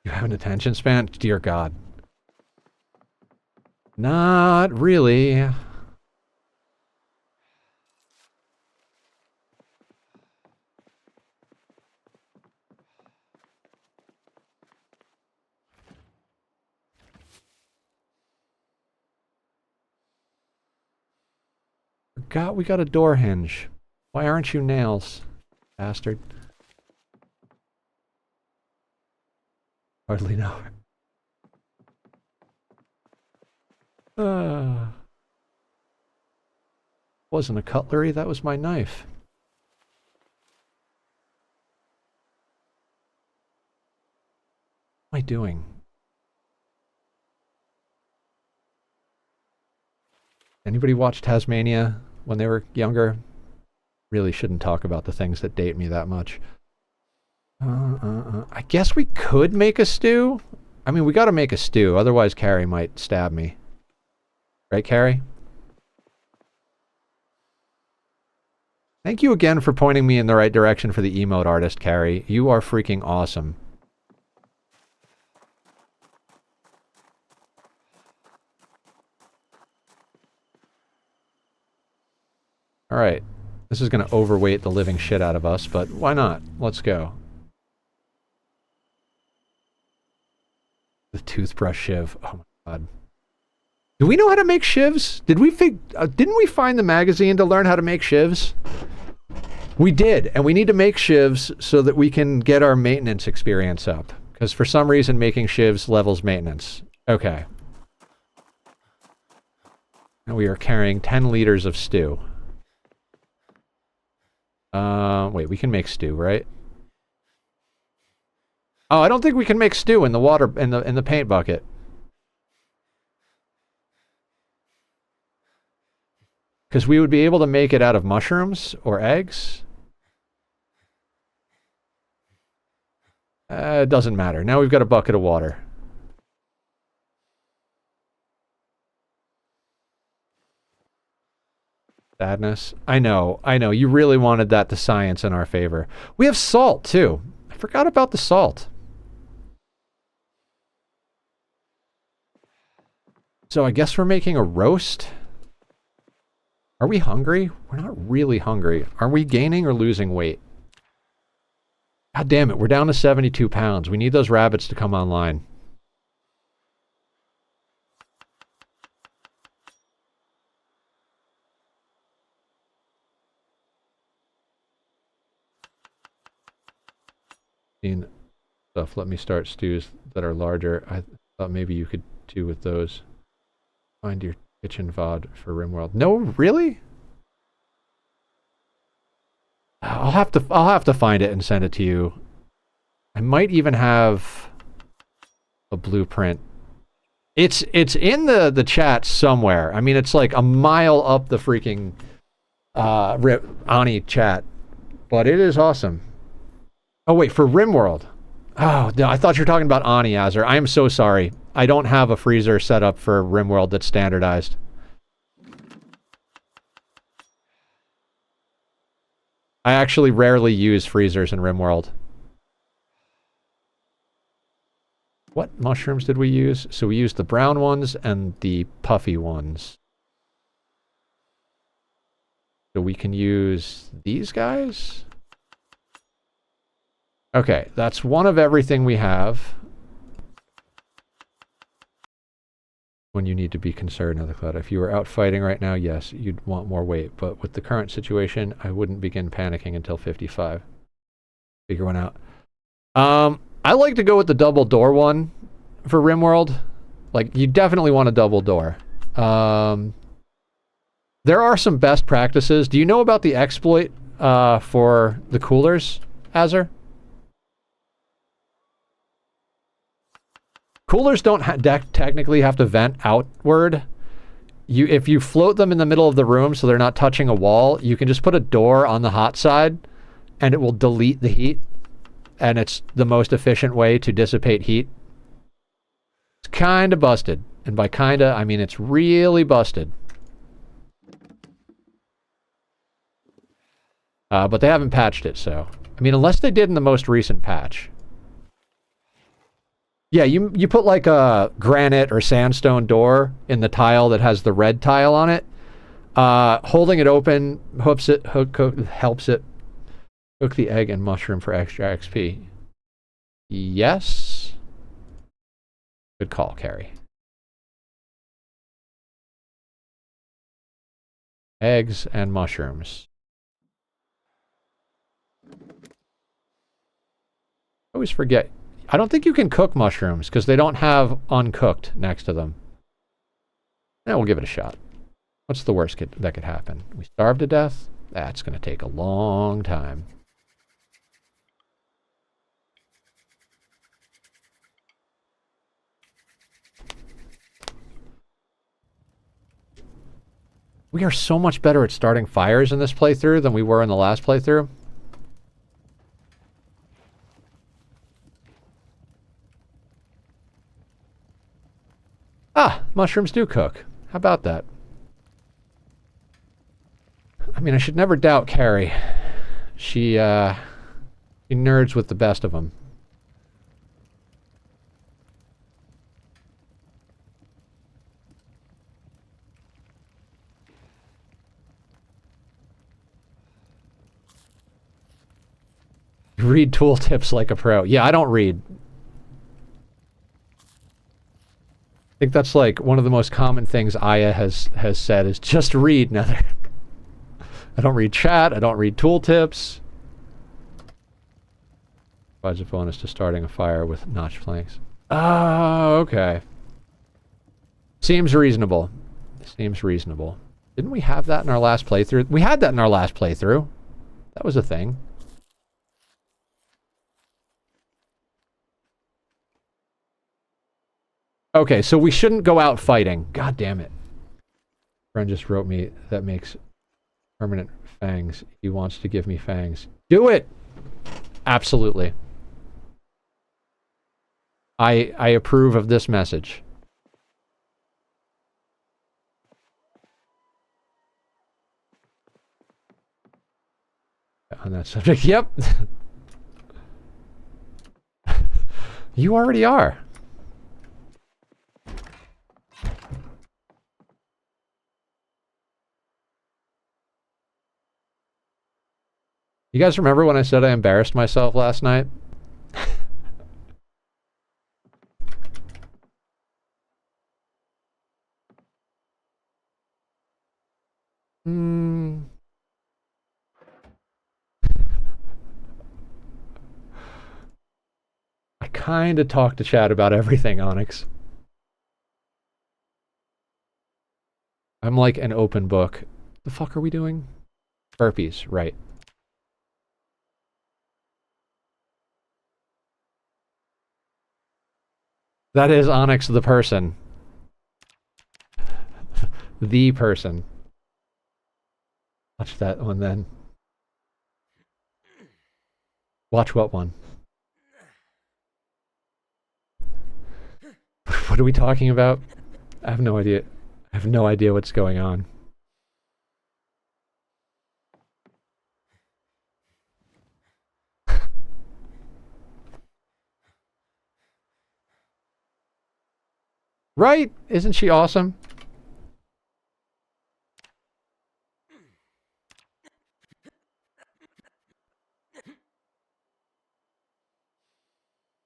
You have an attention span? Dear God. Not really. Forgot we got a door hinge. Why aren't you nails, bastard? Hardly know. Wasn't a cutlery, that was my knife. What am I doing? Anybody watch Tasmania when they were younger? Really shouldn't talk about the things that date me that much. I guess we could make a stew. I mean, we gotta make a stew, otherwise Carrie might stab me. Right, Carrie? Thank you again for pointing me in the right direction for the emote artist, Carrie. You are freaking awesome. Alright. This is gonna overweight the living shit out of us, but why not? Let's go. The toothbrush shiv. Oh my god. Do we know how to make shivs? Did we didn't we find the magazine to learn how to make shivs? We did, and we need to make shivs so that we can get our maintenance experience up. Because for some reason making shivs levels maintenance. Okay. And we are carrying 10 liters of stew. Wait, we can make stew, right? Oh, I don't think we can make stew in the water, in the paint bucket. Because we would be able to make it out of mushrooms or eggs. It doesn't matter. Now we've got a bucket of water. Sadness. I know. You really wanted that to science in our favor. We have salt, too. I forgot about the salt. So I guess we're making a roast. Are we hungry? We're not really hungry. Are we gaining or losing weight? God damn it, we're down to 72 pounds. We need those rabbits to come online. Stuff. Let me start stews that are larger. I thought maybe you could do with those. Find your kitchen VOD for RimWorld. No, really? I'll have to find it and send it to you. I might even have a blueprint. It's in the chat somewhere. I mean, it's like a mile up the freaking Ani chat, but it is awesome. Oh wait, for RimWorld. Oh, no, I thought you were talking about Ani, Azzer. I am so sorry. I don't have a freezer set up for RimWorld that's standardized. I actually rarely use freezers in RimWorld. What mushrooms did we use? So we used the brown ones and the puffy ones. So we can use these guys? Okay, that's one of everything we have. When you need to be concerned of the cloud. If you were out fighting right now, yes, you'd want more weight. But with the current situation, I wouldn't begin panicking until 55. Figure one out. I like to go with the double door one for RimWorld. Like, you definitely want a double door. There are some best practices. Do you know about the exploit for the coolers, Azzer? Coolers don't technically have to vent outward. If you float them in the middle of the room so they're not touching a wall, you can just put a door on the hot side and it will delete the heat. And it's the most efficient way to dissipate heat. It's kinda busted. And by kinda, I mean it's really busted. But they haven't patched it, so. I mean, unless they did in the most recent patch. Yeah, you put like a granite or sandstone door in the tile that has the red tile on it. Holding it open helps it cook the egg and mushroom for extra XP. Yes. Good call, Carrie. Eggs and mushrooms. I always forget. I don't think you can cook mushrooms because they don't have uncooked next to them. Yeah, we'll give it a shot. What's the worst that could happen? We starve to death? That's going to take a long time. We are so much better at starting fires in this playthrough than we were in the last playthrough. Ah, mushrooms do cook. How about that? I mean, I should never doubt Carrie. She nerds with the best of them. You read tooltips like a pro. Yeah, I don't read. I think that's like one of the most common things Aya has said is just read, Nether. I don't read chat. I don't read tooltips. Provides a bonus to starting a fire with notched flanks. Oh, okay. Seems reasonable. Seems reasonable. Didn't we have that in our last playthrough? We had that in our last playthrough. That was a thing. Okay, so we shouldn't go out fighting. God damn it. Friend just wrote me that makes permanent fangs. He wants to give me fangs. Do it! Absolutely. I approve of this message. On that subject, yep. You already are. You guys remember when I said I embarrassed myself last night? I kind of talk to chat about everything, Onyx. I'm like an open book. The fuck are we doing? Burpees, right. That is Onyx the person. The person. Watch that one then. Watch what one? What are we talking about? I have no idea. I have no idea what's going on. Right? Isn't she awesome?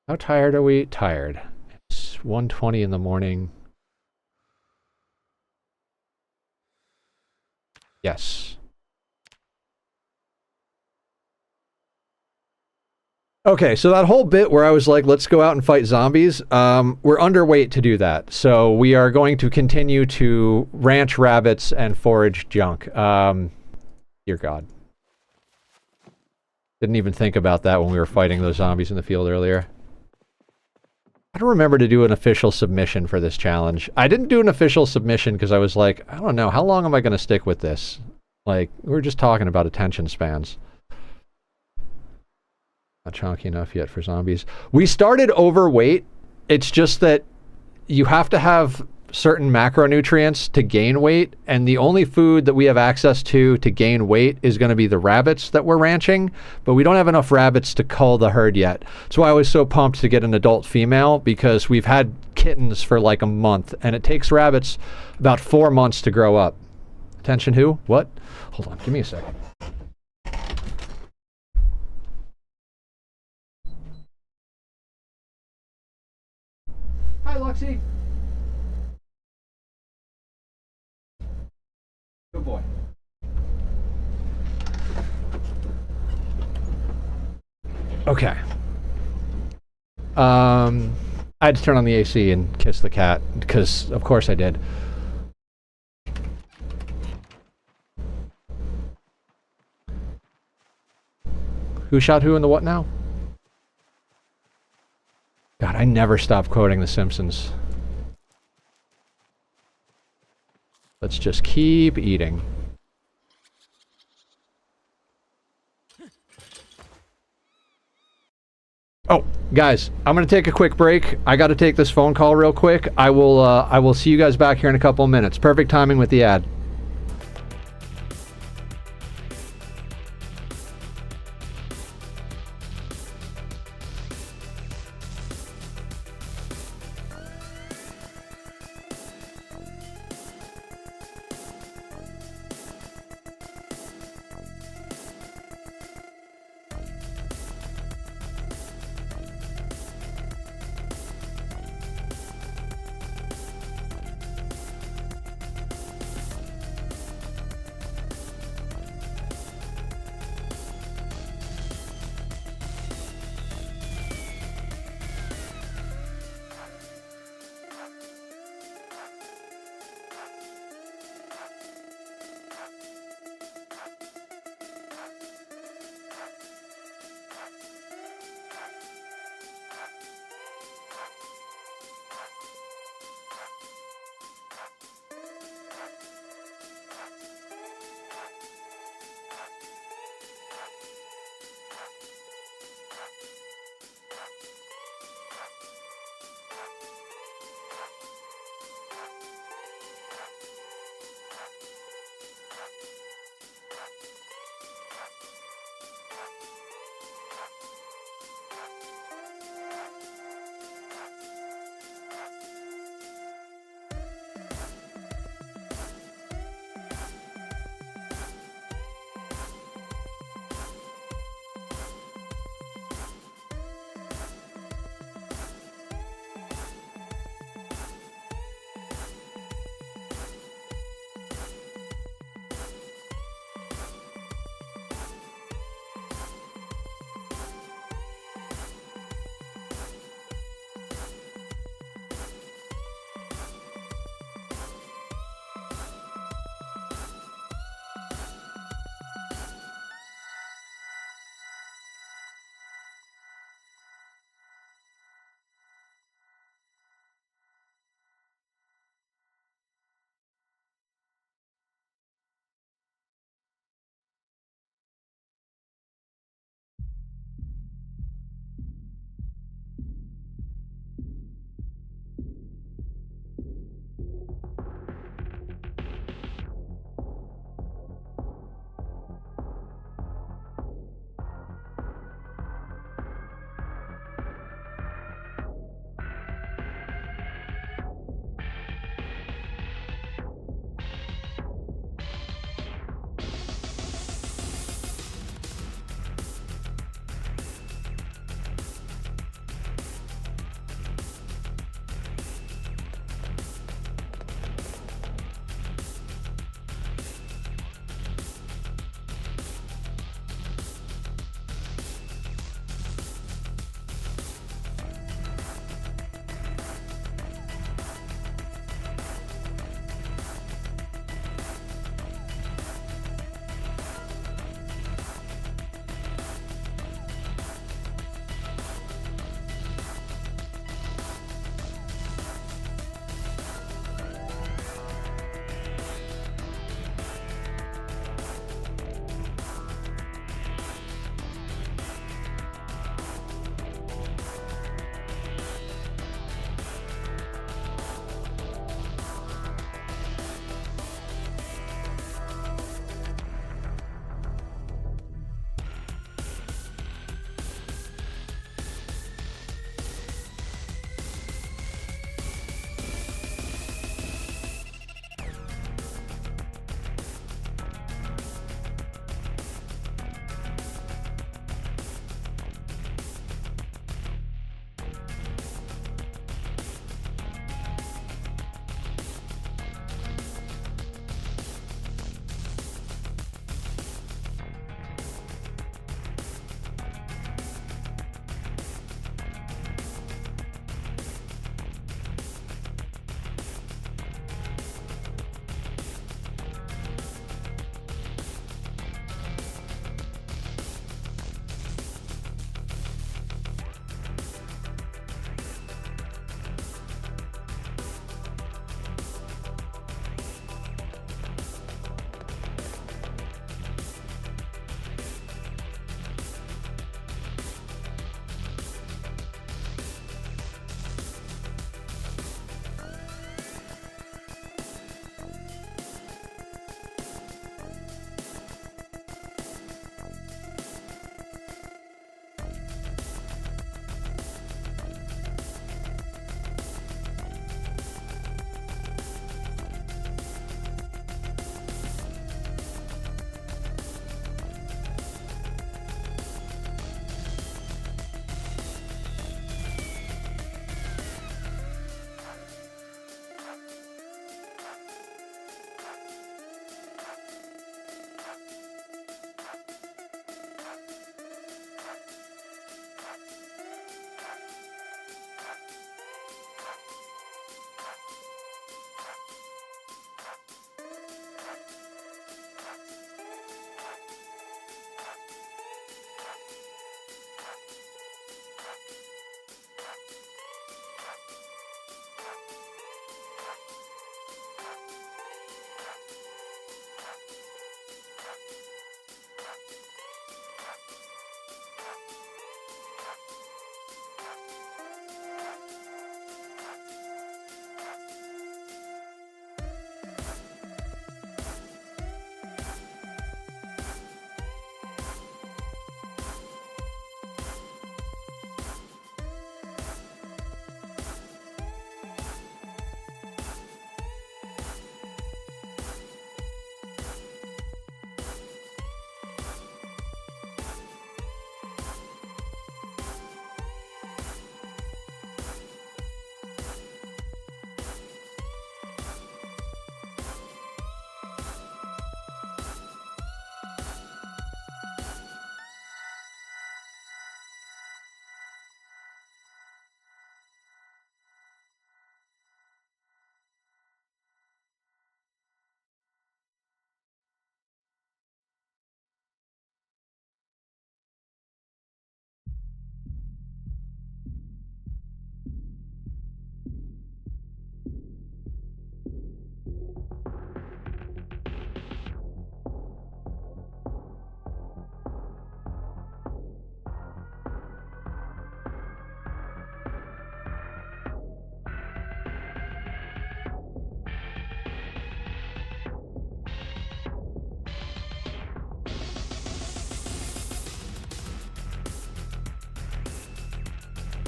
How tired are we? Tired. It's 1:20 in the morning. Yes. Okay, so that whole bit where I was like, let's go out and fight zombies, we're underweight to do that. So we are going to continue to ranch rabbits and forage junk. Dear God. Didn't even think about that when we were fighting those zombies in the field earlier. I don't remember to do an official submission for this challenge. I didn't do an official submission because I was like, I don't know, how long am I going to stick with this? Like, we were just talking about attention spans. Not chunky enough yet for zombies. We started overweight. It's just that you have to have certain macronutrients to gain weight, and the only food that we have access to gain weight is going to be the rabbits that we're ranching, but we don't have enough rabbits to cull the herd yet. That's why I was so pumped to get an adult female, because we've had kittens for like a month, and it takes rabbits about 4 months to grow up. Attention who? What? Hold on, give me a second. Hi, Luxie. Good boy. Okay. I had to turn on the AC and kiss the cat, because of course I did. Who shot who in the what now? God, I never stop quoting The Simpsons. Let's just keep eating. Oh, guys, I'm gonna take a quick break. I gotta take this phone call real quick. I will see you guys back here in a couple of minutes. Perfect timing with the ad.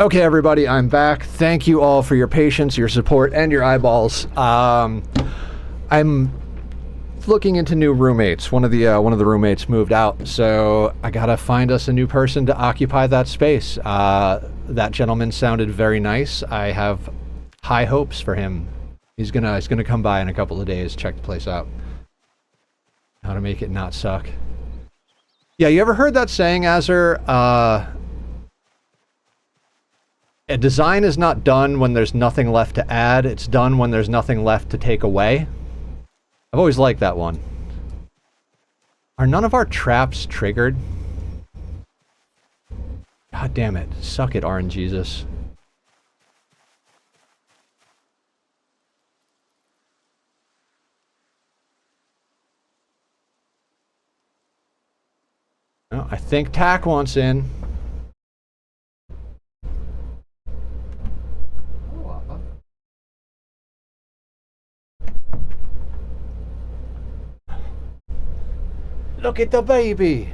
Okay, everybody, I'm back. Thank you all for your patience, your support, and your eyeballs. I'm looking into new roommates. One of the roommates moved out, so I gotta find us a new person to occupy that space. That gentleman sounded very nice. I have high hopes for him. He's gonna come by in a couple of days, check the place out. How to make it not suck. Yeah, you ever heard that saying, Azur? A design is not done when there's nothing left to add, it's done when there's nothing left to take away. I've always liked that one. Are none of our traps triggered? God damn it. Suck it, RNGesus. Oh, I think Tack wants in. Look at the baby.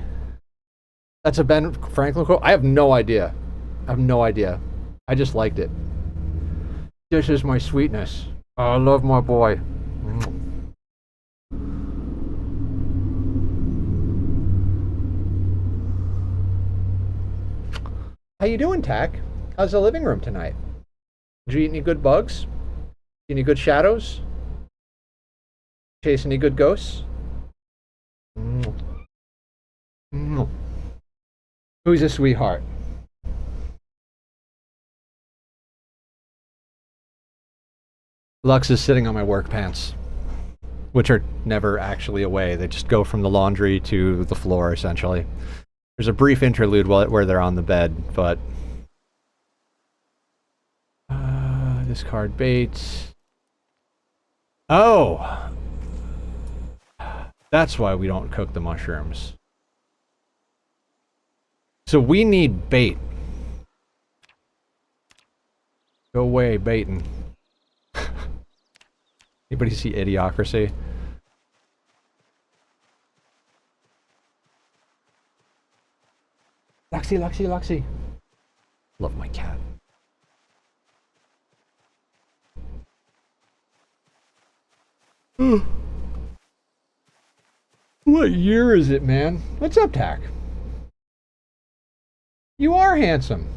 That's a Ben Franklin quote? I have no idea. I have no idea. I just liked it. This is my sweetness. Oh, I love my boy. How you doing, Tack? How's the living room tonight? Did you eat any good bugs? Any good shadows? Chase any good ghosts? Who's a sweetheart? Lux is sitting on my work pants, which are never actually away. They just go from the laundry to the floor, essentially. There's a brief interlude where they're on the bed, but... discard bait. Oh! That's why we don't cook the mushrooms. So we need bait. Go away, baiting. Anybody see Idiocracy? Luxie, Luxie, Luxie. Love my cat. What year is it, man? What's up, Tack? You are handsome.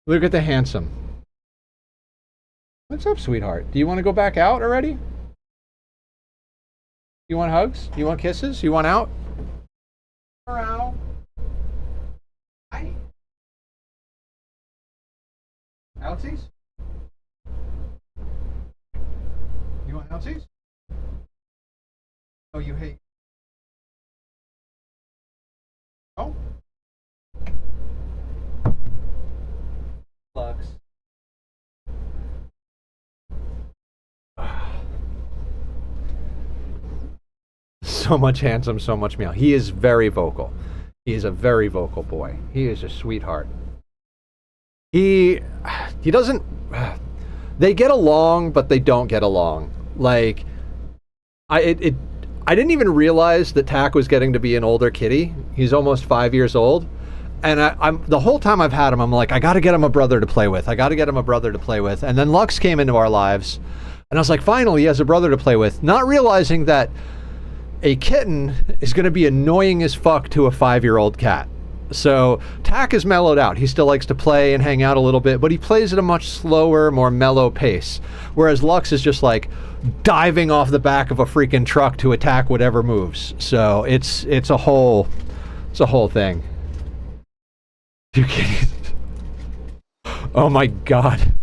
Look at the handsome. What's up, sweetheart? Do you want to go back out already? You want hugs? You want kisses? You want out? Around. Hi. Outsies? You want outsies? Oh, you hate. Oh. Lux. So much handsome, so much meow. He is very vocal. He is a very vocal boy. He is a sweetheart. He doesn't... They get along, but they don't get along. Like, I didn't even realize that Tack was getting to be an older kitty. He's almost 5 years old. And I'm the whole time I've had him, I'm like, I gotta get him a brother to play with. I gotta get him a brother to play with. And then Lux came into our lives. And I was like, finally, he has a brother to play with. Not realizing that a kitten is going to be annoying as fuck to a 5-year-old cat. So Tack is mellowed out. He still likes to play and hang out a little bit, but he plays at a much slower, more mellow pace. Whereas Lux is just like diving off the back of a freaking truck to attack whatever moves. So it's a whole thing. 2 kitties. Oh my god.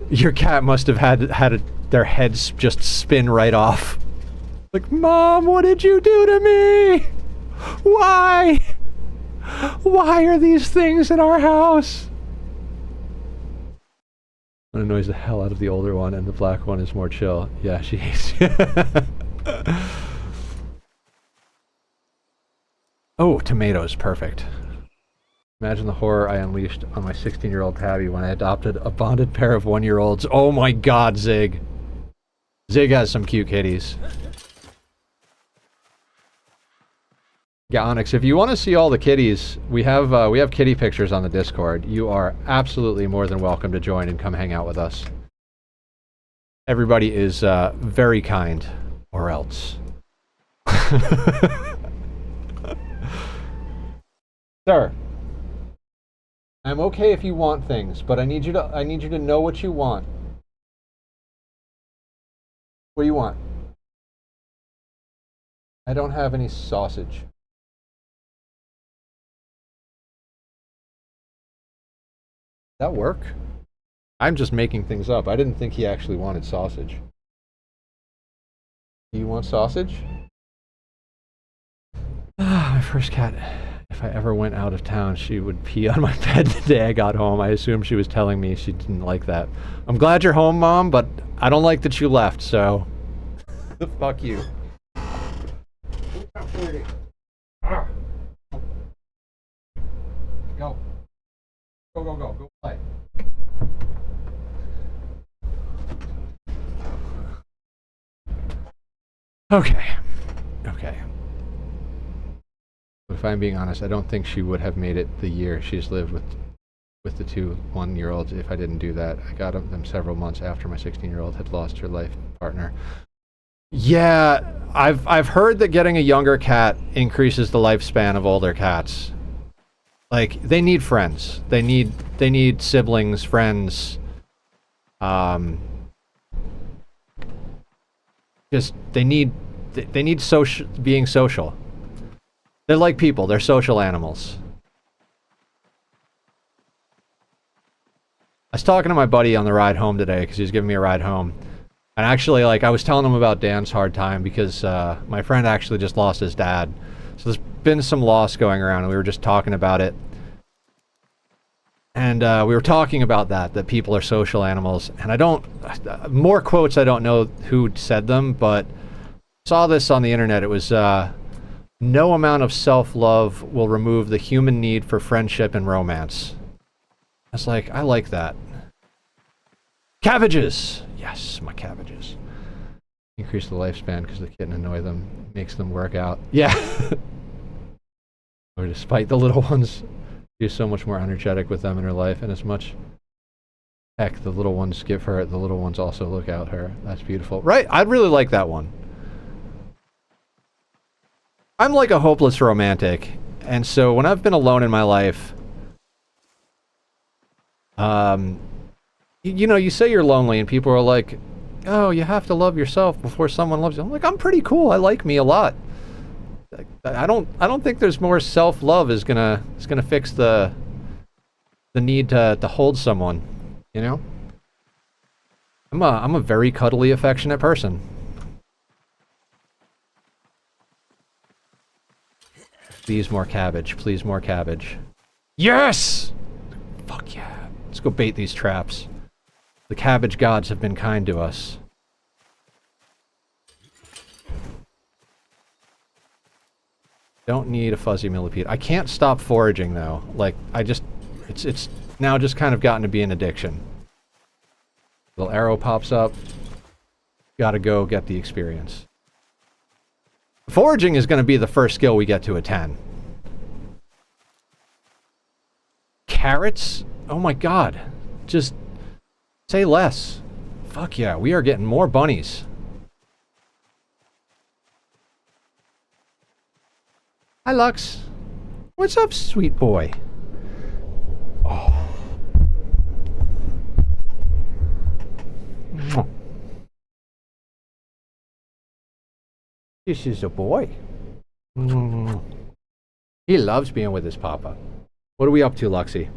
Your cat must have had their heads just spin right off. Like, Mom, what did you do to me? Why? Why are these things in our house? It annoys the hell out of the older one, and the black one is more chill. Yeah, she hates you. Oh, tomatoes, perfect. Imagine the horror I unleashed on my 16-year-old Tabby when I adopted a bonded pair of 1-year-olds. Oh my god, Zig. Zig has some cute kitties. Yeah, Onyx, if you want to see all the kitties, we have kitty pictures on the Discord. You are absolutely more than welcome to join and come hang out with us. Everybody is very kind, or else. Sir, I'm okay if you want things, but I need you to know what you want. What do you want? I don't have any sausage. That work? I'm just making things up. I didn't think he actually wanted sausage. Do you want sausage? My first cat. If I ever went out of town, she would pee on my bed the day I got home. I assume she was telling me she didn't like that. I'm glad you're home, Mom, but I don't like that you left, so... Fuck you. Go. Go, go, go. Go play. Okay. Okay. If I'm being honest, I don't think she would have made it the year she's lived with the two 1-year-olds if I didn't do that. I got them several months after my 16-year-old had lost her life partner. Yeah, I've heard that getting a younger cat increases the lifespan of older cats. Like, they need friends. They need siblings, friends. Just they need being social. They're like people. They're social animals. I was talking to my buddy on the ride home today because he was giving me a ride home. And actually, like, I was telling him about Dan's hard time because my friend actually just lost his dad. So there's been some loss going around, and we were just talking about it. And we were talking about that people are social animals. And I don't... more quotes, I don't know who said them, but saw this on the internet. It was... no amount of self-love will remove the human need for friendship and romance. I was like, I like that. Cabbages! Yes, my cabbages. Increase the lifespan because the kitten annoy them, makes them work out. Yeah! Or despite the little ones, she's so much more energetic with them in her life, and as much heck the little ones give her, the little ones also look out her. That's beautiful. Right? I'd really like that one. I'm like a hopeless romantic, and so when I've been alone in my life, you know, you say you're lonely, and people are like, "Oh, you have to love yourself before someone loves you." I'm like, I'm pretty cool. I like me a lot. I don't think there's more self-love is gonna fix the need to hold someone. You know, I'm a very cuddly, affectionate person. Please more cabbage. Please more cabbage. Yes! Fuck yeah. Let's go bait these traps. The cabbage gods have been kind to us. Don't need a fuzzy millipede. I can't stop foraging though. Like, it's now just kind of gotten to be an addiction. Little arrow pops up. Gotta go get the experience. Foraging is going to be the first skill we get to a 10. Carrots? Oh my god. Just say less. Fuck yeah, we are getting more bunnies. Hi, Lux. What's up, sweet boy? Oh. This is a boy. He loves being with his papa. What are we up to, Luxie?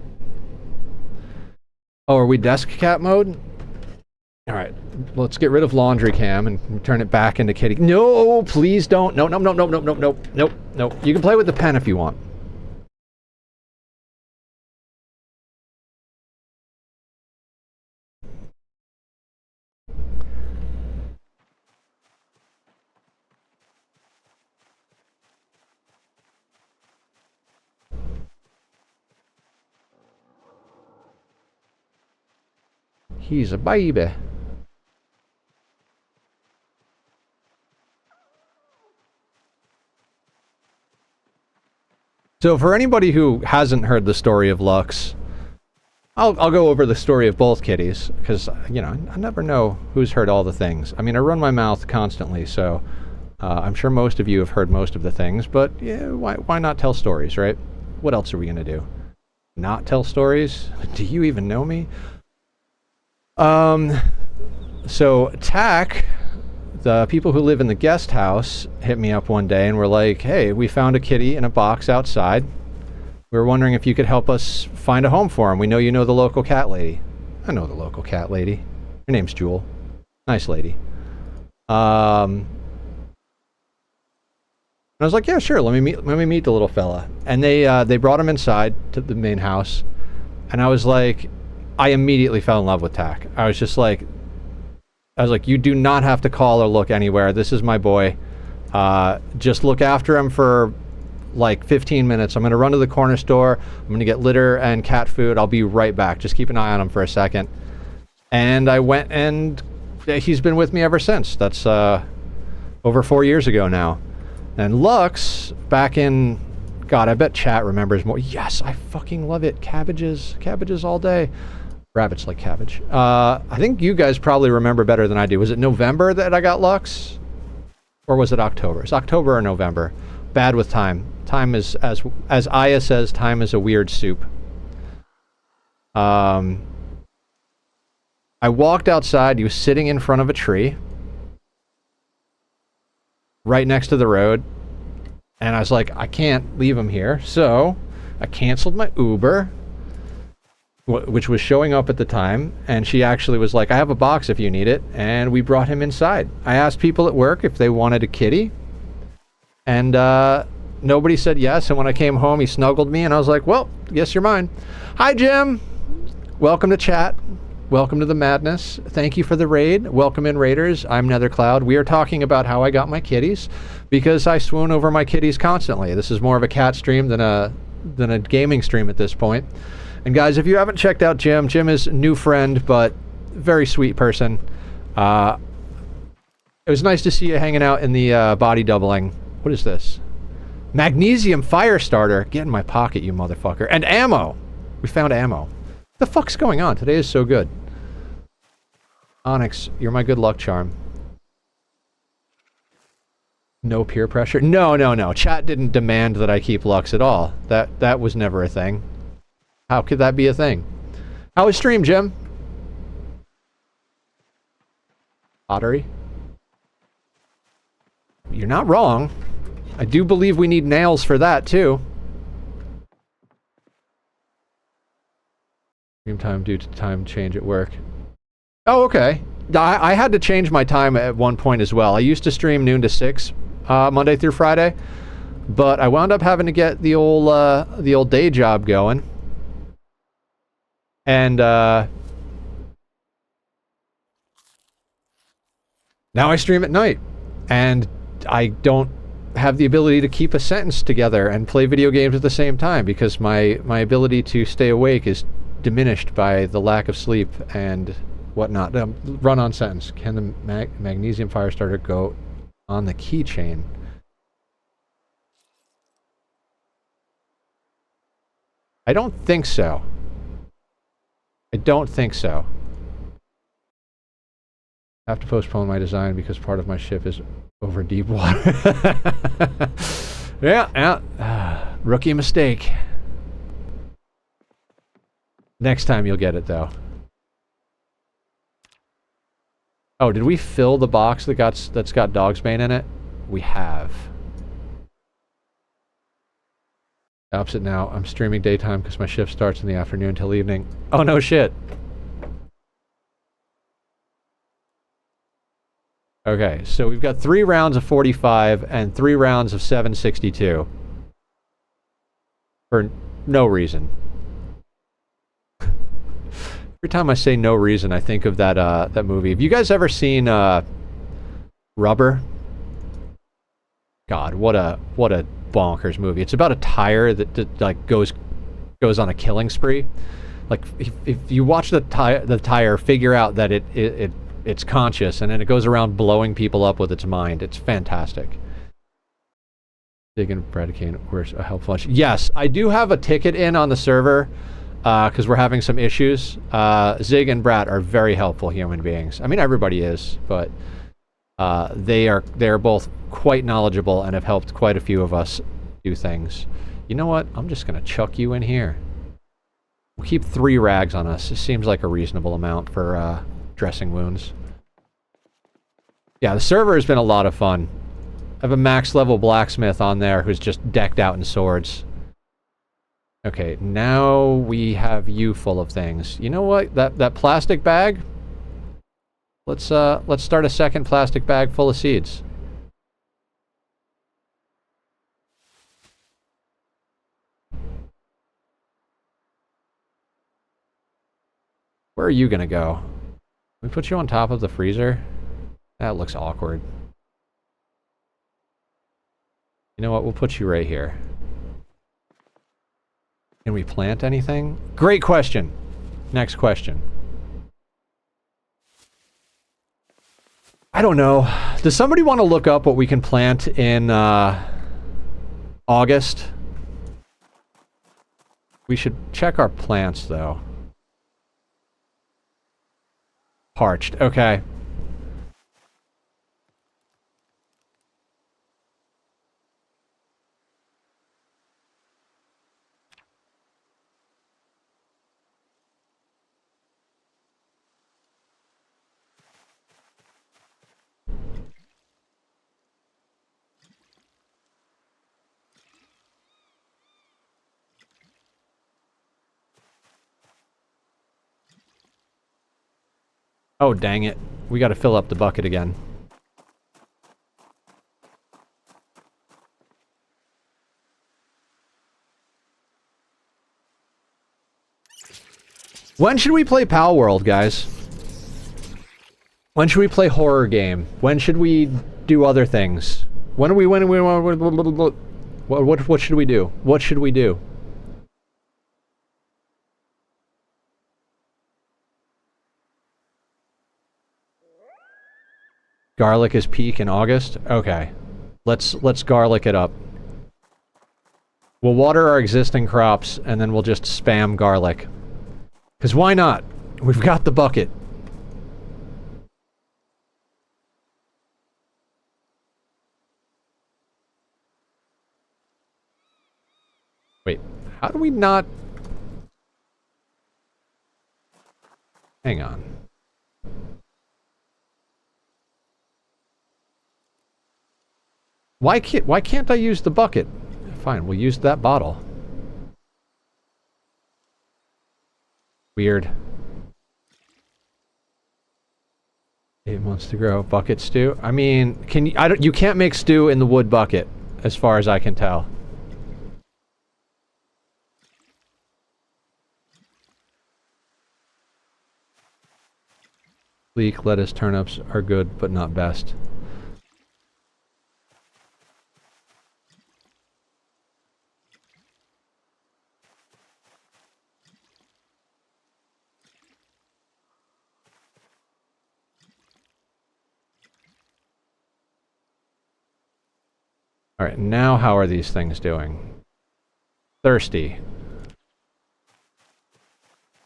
Oh, are we desk cat mode? Alright, let's get rid of laundry cam and turn it back into kitty. No, please don't. No, no, no, no, no, no, no, no, no. You can play with the pen if you want. He's a baby. So for anybody who hasn't heard the story of Lux, I'll go over the story of both kitties, because, you know, I never know who's heard all the things. I mean, I run my mouth constantly, so I'm sure most of you have heard most of the things, but yeah, why not tell stories, right? What else are we going to do? Not tell stories? Do you even know me? So TAC, the people who live in the guest house, hit me up one day and were like, hey, we found a kitty in a box outside. We were wondering if you could help us find a home for him. We know you know the local cat lady. I know the local cat lady. Her name's Jewel. Nice lady. And I was like, yeah, sure. Let me meet the little fella. And they brought him inside to the main house. And I was like, I immediately fell in love with TAC. I was like, you do not have to call or look anywhere. This is my boy. Just look after him for like 15 minutes. I'm going to run to the corner store. I'm going to get litter and cat food. I'll be right back. Just keep an eye on him for a second. And I went, and he's been with me ever since. That's over 4 years ago now. And Lux, back in, God, I bet chat remembers more. Yes, I fucking love it. Cabbages all day. Rabbits like cabbage. I think you guys probably remember better than I do. Was it November that I got Lux? Or was it October? It's October or November. Bad with time. Time is, as Aya says, time is a weird soup. I walked outside. He was sitting in front of a tree, right next to the road. And I was like, I can't leave him here. So I canceled my Uber, which was showing up at the time. And she actually was like, I have a box if you need it. And we brought him inside. I asked people at work if they wanted a kitty. And nobody said yes. And when I came home, he snuggled me. And I was like, well, yes, you're mine. Hi, Jim. Welcome to chat. Welcome to the madness. Thank you for the raid. Welcome in, raiders. I'm Nethercloud. We are talking about how I got my kitties, because I swoon over my kitties constantly. This is more of a cat stream than a gaming stream at this point. And guys, if you haven't checked out Jim is a new friend, but very sweet person. It was nice to see you hanging out in the body doubling. What is this? Magnesium fire starter. Get in my pocket, you motherfucker. And ammo. We found ammo. What the fuck's going on? Today is so good. Onyx, you're my good luck charm. No peer pressure? No. Chat didn't demand that I keep Lux at all. That was never a thing. How could that be a thing? How was stream, Jim? Pottery? You're not wrong. I do believe we need nails for that, too. Stream time due to time change at work. Oh, okay. I had to change my time at one point as well. I used to stream noon to 6, Monday through Friday, but I wound up having to get the old day job going. And now I stream at night, and I don't have the ability to keep a sentence together and play video games at the same time, because my ability to stay awake is diminished by the lack of sleep and whatnot. Run on sentence. Can the magnesium fire starter go on the keychain? I don't think so. I don't think so. I have to postpone my design because part of my ship is over deep water. Yeah. Rookie mistake. Next time you'll get it, though. Oh, did we fill the box that's got Dogsbane in it? We have. Opposite now. I'm streaming daytime because my shift starts in the afternoon till evening. Oh, no shit. Okay, so we've got 3 rounds of 45 and 3 rounds of 7.62. For no reason. Every time I say no reason, I think of that movie. Have you guys ever seen Rubber? God, what a bonkers movie. It's about a tire that like goes on a killing spree. Like if you watch the tire figure out that it's conscious, and then it goes around blowing people up with its mind. It's fantastic. Zig and Bradicane were a helpful bunch. Yes, I do have a ticket in on the server because we're having some issues. Zig and Brat are very helpful human beings. I mean, everybody is, but they're both quite knowledgeable and have helped quite a few of us do things. You know what? I'm just going to chuck you in here. We'll keep 3 rags on us. It seems like a reasonable amount for dressing wounds. Yeah, the server has been a lot of fun. I have a max level blacksmith on there who's just decked out in swords. Okay, now we have you full of things. You know what? That plastic bag? Let's start a second plastic bag full of seeds. Where are you gonna go? We put you on top of the freezer? That looks awkward. You know what? We'll put you right here. Can we plant anything? Great question. Next question. I don't know. Does somebody want to look up what we can plant in August? We should check our plants, though. Parched. Okay. Oh, dang it. We gotta fill up the bucket again. When should we play Pal World, guys? When should we play horror game? When should we do other things? What should we do? What should we do? Garlic is peak in August? Okay. Let's garlic it up. We'll water our existing crops, and then we'll just spam garlic. Because why not? We've got the bucket. Wait, how do we not... Hang on. Why can't I use the bucket? Fine, we'll use that bottle. Weird. 8 months to grow. Bucket stew? I mean, can you... you can't make stew in the wood bucket, as far as I can tell. Leek, lettuce, turnips are good, but not best. Alright, now how are these things doing? Thirsty.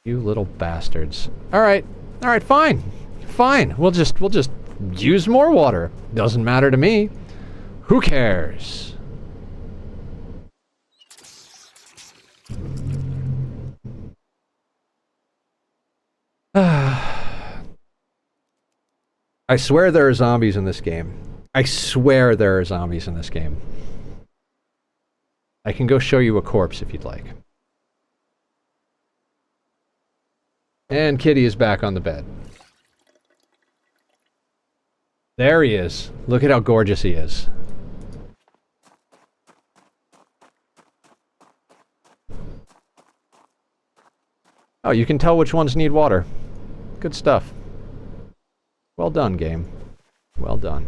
You little bastards. Alright, fine. Fine. We'll just use more water. Doesn't matter to me. Who cares? I swear there are zombies in this game. I swear there are zombies in this game. I can go show you a corpse if you'd like. And Kitty is back on the bed. There he is. Look at how gorgeous he is. Oh, you can tell which ones need water. Good stuff. Well done, game. Well done.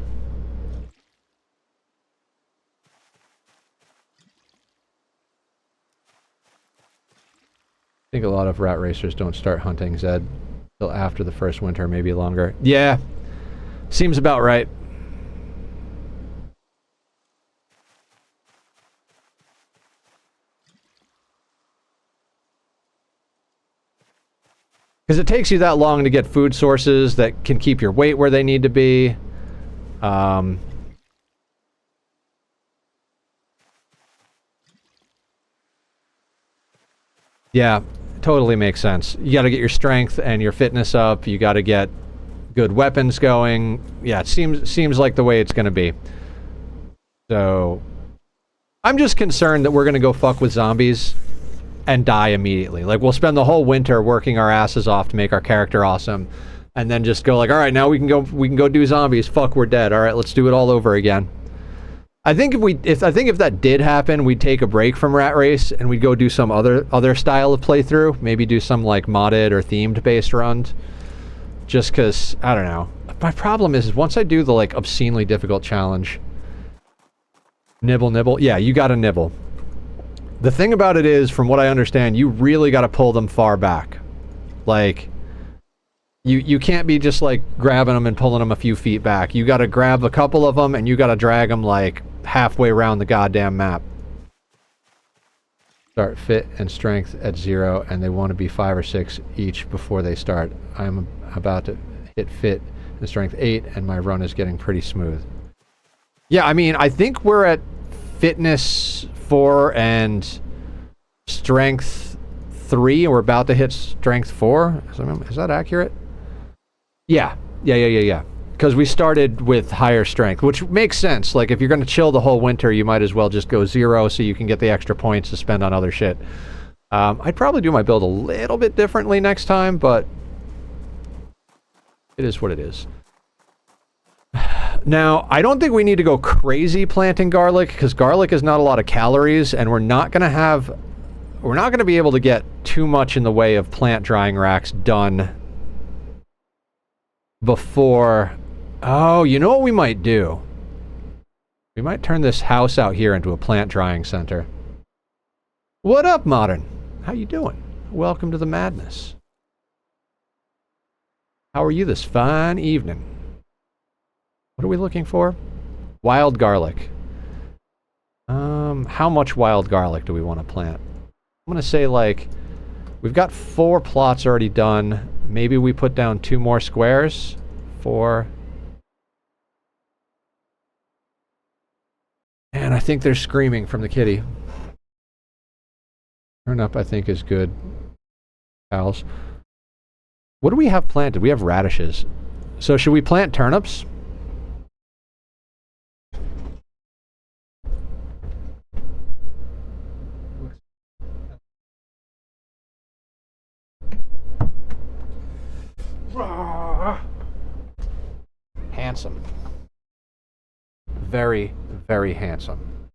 I think a lot of rat racers don't start hunting Zed till after the first winter, maybe longer. Yeah, seems about right. Because it takes you that long to get food sources that can keep your weight where they need to be. Yeah, totally makes sense. You got to get your strength and your fitness up. You got to get good weapons going. Yeah, it seems like the way it's going to be. So, I'm just concerned that we're going to go fuck with zombies and die immediately. Like, we'll spend the whole winter working our asses off to make our character awesome, and then just go like, all right, now we can go do zombies. Fuck, we're dead. All right, let's do it all over again. I think if that did happen, we'd take a break from Rat Race and we'd go do some other style of playthrough. Maybe do some like modded or themed based runs. Just because, I don't know. My problem is once I do the like obscenely difficult challenge, nibble. Yeah, you got to nibble. The thing about it is, from what I understand, you really got to pull them far back. Like, you can't be just like grabbing them and pulling them a few feet back. You got to grab a couple of them and you got to drag them like halfway around the goddamn map. Start fit and strength at 0, and they want to be 5 or 6 each before they start. I'm about to hit fit and strength 8, and my run is getting pretty smooth. Yeah, I mean, I think we're at fitness 4 and strength 3, and we're about to hit strength 4. Is that accurate? Yeah. Because we started with higher strength, which makes sense. Like, if you're going to chill the whole winter, you might as well just go 0 so you can get the extra points to spend on other shit. I'd probably do my build a little bit differently next time, but it is what it is. Now, I don't think we need to go crazy planting garlic, because garlic is not a lot of calories, and we're not going to be able to get too much in the way of plant drying racks done before... Oh, you know what we might do? We might turn this house out here into a plant drying center. What up, Modern? How you doing? Welcome to the madness. How are you this fine evening? What are we looking for? Wild garlic. How much wild garlic do we want to plant? I'm going to say, like, we've got 4 plots already done. Maybe we put down 2 more squares. 4. And I think they're screaming from the kitty. Turnip, I think, is good. Cows. What do we have planted? We have radishes. So should we plant turnips? Handsome. Very, very handsome.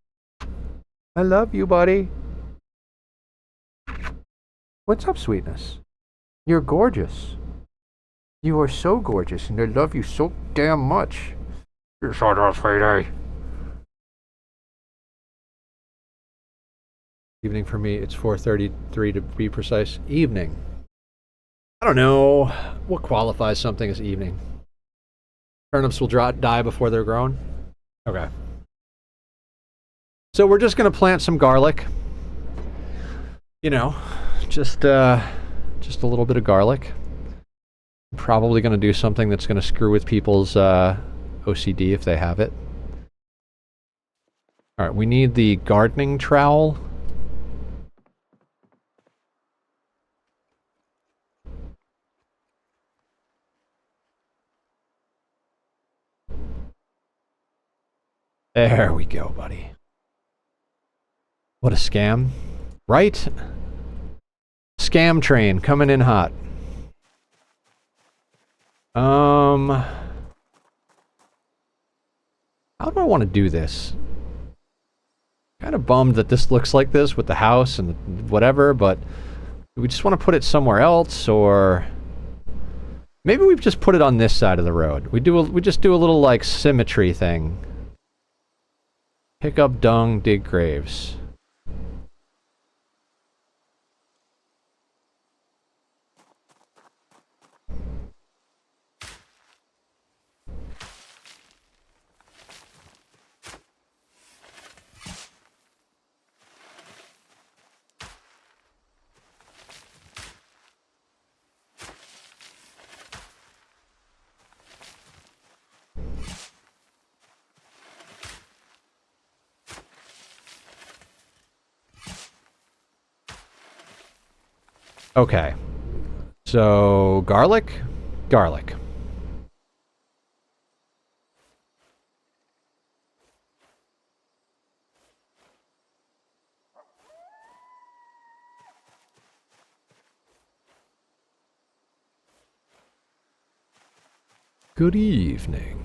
I love you, buddy. What's up, sweetness? You're gorgeous. You are so gorgeous, and I love you so damn much. You're so damn sweetie. Evening for me, it's 4:33 to be precise. Evening. I don't know what qualifies something as evening. Turnips will die before they're grown. Okay. So we're just gonna plant some garlic. You know, just a little bit of garlic. Probably gonna do something that's gonna screw with people's OCD if they have it. All right, we need the gardening trowel. There we go, buddy. What a scam. Right? Scam train coming in hot. How do I want to do this? Kind of bummed that this looks like this with the house and the whatever, but do we just want to put it somewhere else, or maybe we just put it on this side of the road. We just do a little like symmetry thing. Pick up dung, dig graves. Okay. So, garlic? Garlic. Good evening.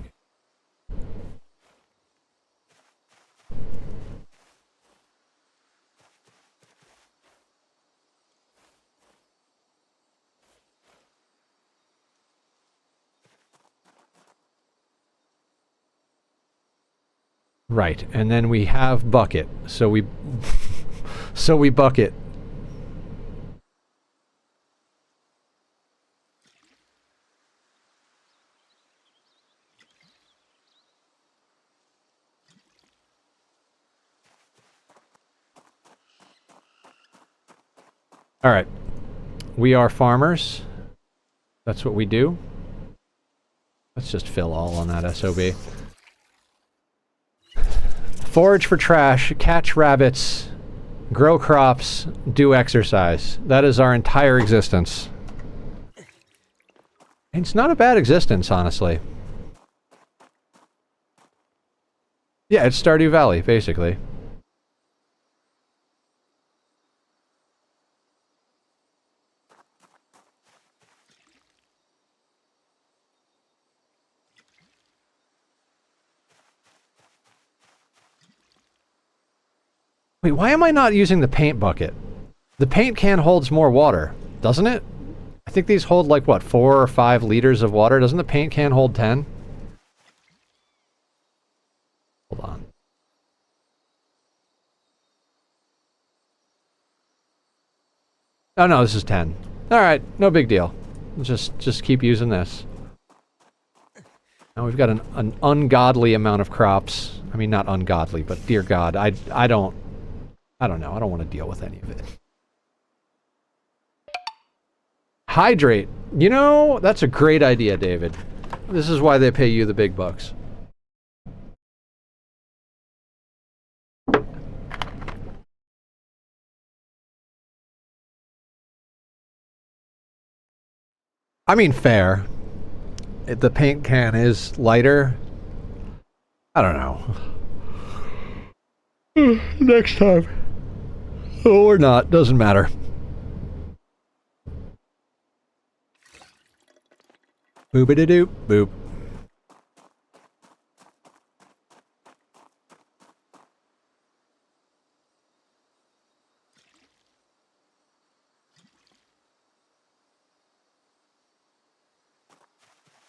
Right, and then we have bucket. So we so we bucket. All right. We are farmers. That's what we do. Let's just fill all on that SOB. Forage for trash, catch rabbits, grow crops, do exercise. That is our entire existence. And it's not a bad existence, honestly. Yeah, it's Stardew Valley, basically. Wait, why am I not using the paint bucket? The paint can holds more water, doesn't it? I think these hold like, what, 4 or 5 liters of water? Doesn't the paint can hold 10? Hold on. Oh no, this is 10. Alright, no big deal. Just keep using this. Now we've got an ungodly amount of crops. I mean, not ungodly, but dear God, I don't know. I don't want to deal with any of it. Hydrate. You know, that's a great idea, David. This is why they pay you the big bucks. I mean, fair. If the paint can is lighter. I don't know. Next time. Or not, doesn't matter. Boop-a-da-doop, boop.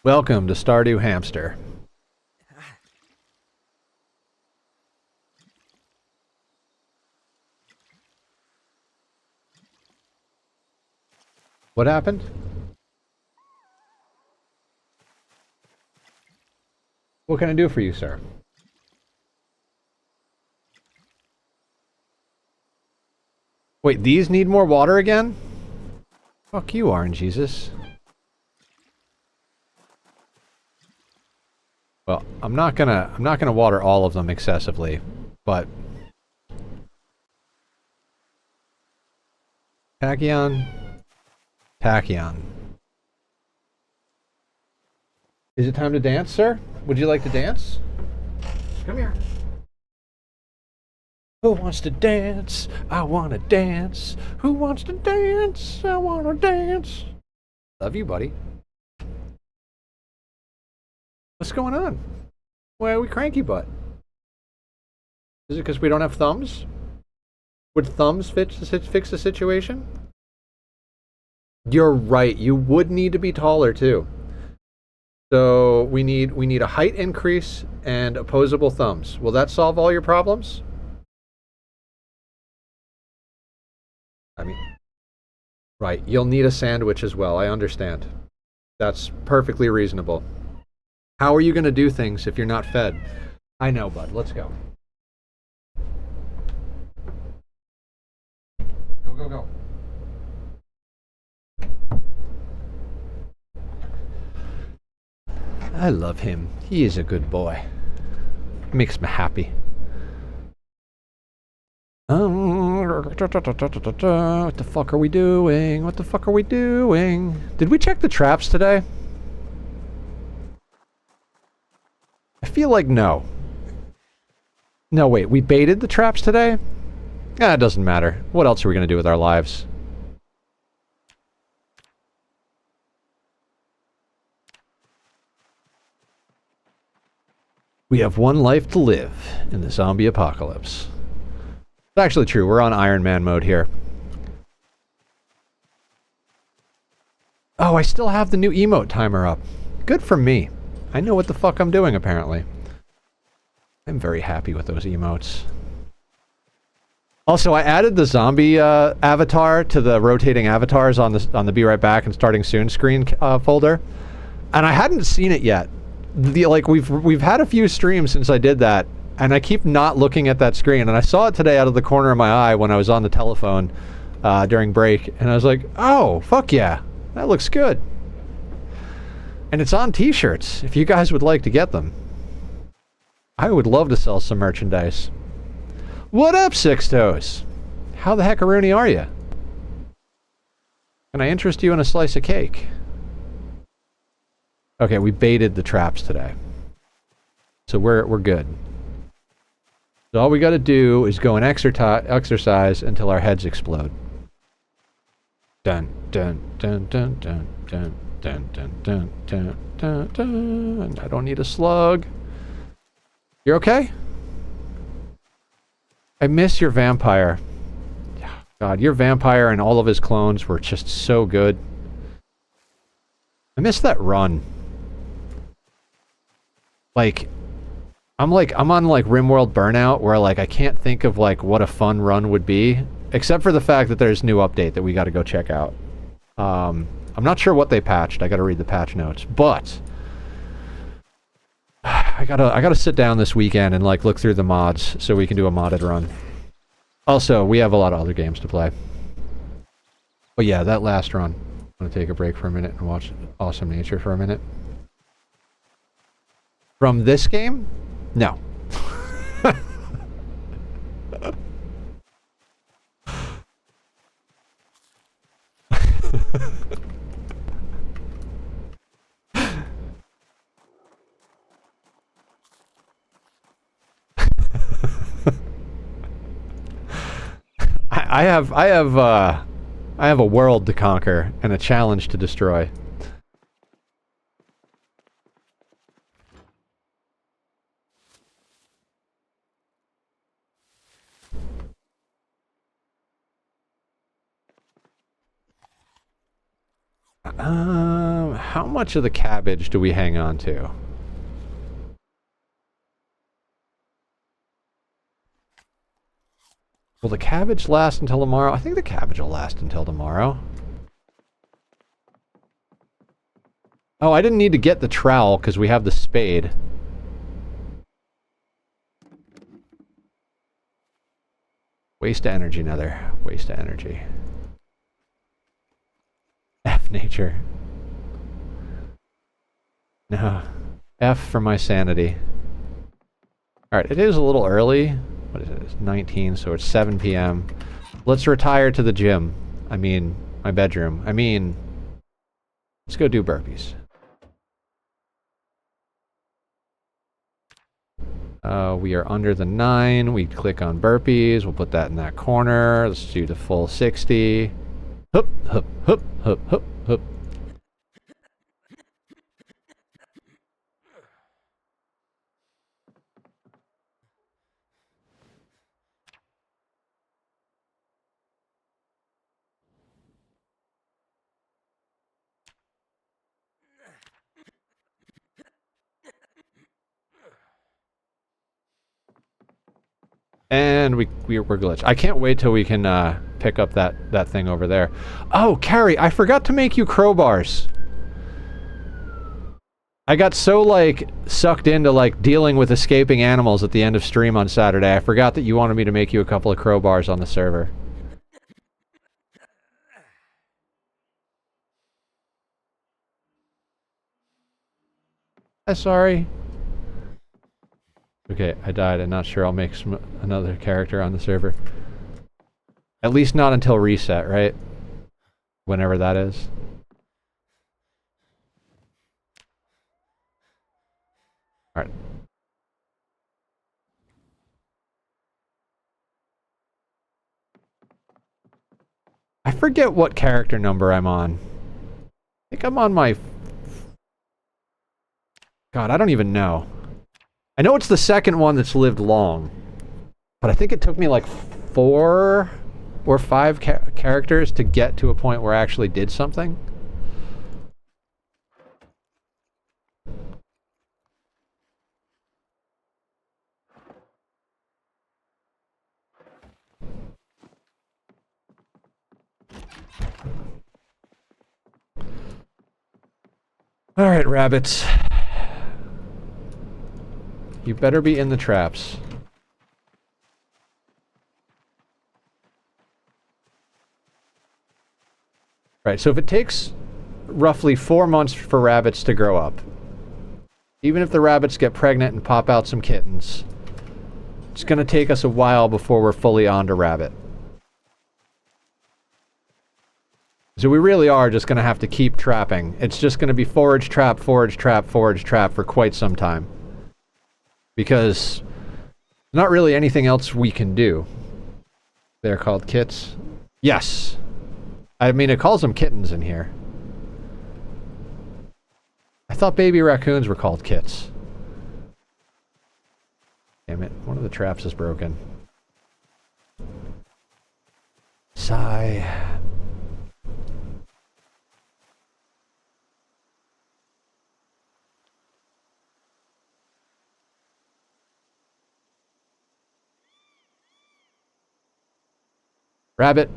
Welcome to Stardew Hamster. What happened? What can I do for you, sir? Wait, these need more water again? Fuck you, Orange Jesus. Well, I'm not gonna water all of them excessively, but Tachyon. Tachyon. Is it time to dance, sir? Would you like to dance? Come here. Who wants to dance? I wanna dance. Who wants to dance? I wanna dance. Love you, buddy. What's going on? Why are we cranky butt? Is it because we don't have thumbs? Would thumbs fix the situation? You're right. You would need to be taller too. So we need a height increase and opposable thumbs. Will that solve all your problems? I mean, right. You'll need a sandwich as well. I understand. That's perfectly reasonable. How are you going to do things if you're not fed? I know, bud. Let's go. Go, go, go. I love him. He is a good boy. Makes me happy. What the fuck are we doing? What the fuck are we doing? Did we check the traps today? I feel like no. No, wait, we baited the traps today? Ah, it doesn't matter. What else are we going to do with our lives? We have one life to live in the zombie apocalypse. It's actually true. We're on Iron Man mode here. Oh, I still have the new emote timer up. Good for me. I know what the fuck I'm doing, apparently. I'm very happy with those emotes. Also, I added the zombie avatar to the rotating avatars on the Be Right Back and Starting Soon screen folder, and I hadn't seen it yet. We've had a few streams since I did that, and I keep not looking at that screen. And I saw it today out of the corner of my eye when I was on the telephone during break, and I was like, "Oh, fuck yeah, that looks good." And it's on T-shirts. If you guys would like to get them, I would love to sell some merchandise. What up, Six Toes? How the heckaroonie are you? Can I interest you in a slice of cake? Okay, we baited the traps today, so we're good. So all we got to do is go and exercise until our heads explode. Dun dun dun dun dun dun dun dun dun dun dun dun. I don't need a slug. You're okay? I miss your vampire. God, your vampire and all of his clones were just so good. I miss that run. I'm on like RimWorld Burnout where like I can't think of like what a fun run would be, except for the fact that there's a new update that we got to go check out. I'm not sure what they patched. I got to read the patch notes, but I gotta sit down this weekend and like look through the mods so we can do a modded run. Also, we have a lot of other games to play. But yeah, that last run. I'm gonna take a break for a minute and watch Awesome Nature for a minute. From this game? No. I have a world to conquer and a challenge to destroy. How much of the cabbage do we hang on to? Will the cabbage last until tomorrow? I think the cabbage will last until tomorrow. Oh, I didn't need to get the trowel because we have the spade. Waste of energy, Nether. Waste of energy. F nature. No. F for my sanity. Alright, it is a little early. What is it? It's 19, so it's 7 p.m. Let's retire to the gym. I mean, my bedroom. I mean, let's go do burpees. We are under the 9. We click on burpees. We'll put that in that corner. Let's do the full 60. Hup, hup, hup, hup, hup, hup. And we're glitched. I can't wait till we can pick up that thing over there. Oh, Carrie, I forgot to make you crowbars. I got so like sucked into like dealing with escaping animals at the end of stream on Saturday. I forgot that you wanted me to make you a couple of crowbars on the server. Sorry. Okay, I died. I'm not sure I'll make another character on the server. At least not until reset, right? Whenever that is. Alright. I forget what character number I'm on. I think I'm on my... God, I don't even know. I know it's the second one that's lived long. But I think it took me like 4 or 5 characters to get to a point where I actually did something. Alright, rabbits. You better be in the traps. Right, so if it takes roughly 4 months for rabbits to grow up, even if the rabbits get pregnant and pop out some kittens, it's going to take us a while before we're fully onto rabbit. So we really are just going to have to keep trapping. It's just going to be forage trap, forage trap, forage trap for quite some time. Because not really anything else we can do. They're called kits. Yes. I mean, it calls them kittens in here. I thought baby raccoons were called kits. Damn it, one of the traps is broken. Sigh. Rabbit.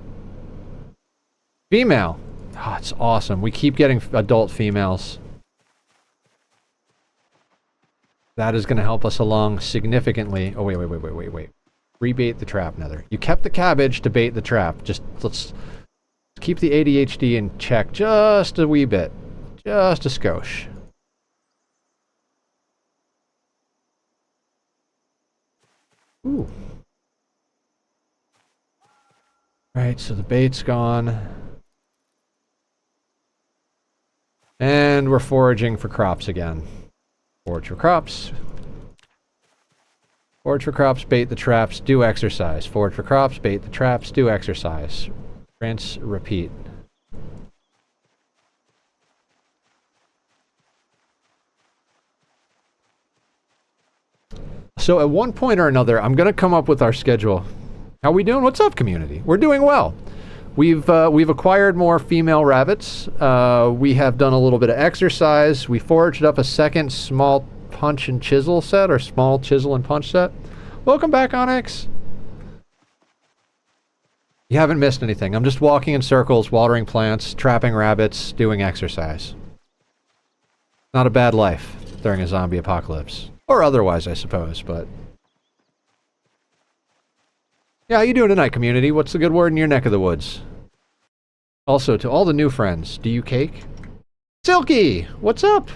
Female. Oh, it's awesome. We keep getting adult females. That is going to help us along significantly. Oh, wait. Rebait the trap, Nether. You kept the cabbage to bait the trap. Just, let's keep the ADHD in check just a wee bit. Just a skosh. Ooh. Right, so the bait's gone. And we're foraging for crops again. Forage for crops. Forage for crops, bait the traps, do exercise. Forage for crops, bait the traps, do exercise. Rinse, repeat. So at one point or another, I'm going to come up with our schedule. How we doing? What's up, community? We're doing well. We've acquired more female rabbits. We have done a little bit of exercise. We foraged up a second small punch and chisel set, or small chisel and punch set. Welcome back, Onyx. You haven't missed anything. I'm just walking in circles, watering plants, trapping rabbits, doing exercise. Not a bad life during a zombie apocalypse. Or otherwise, I suppose, but... Yeah, how you doing tonight, community? What's the good word in your neck of the woods? Also, to all the new friends, do you cake? Silky! What's up?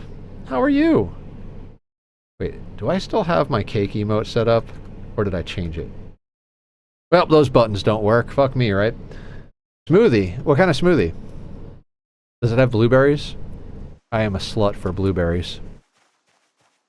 How are you? Wait, do I still have my cake emote set up? Or did I change it? Well, those buttons don't work. Fuck me, right? Smoothie. What kind of smoothie? Does it have blueberries? I am a slut for blueberries.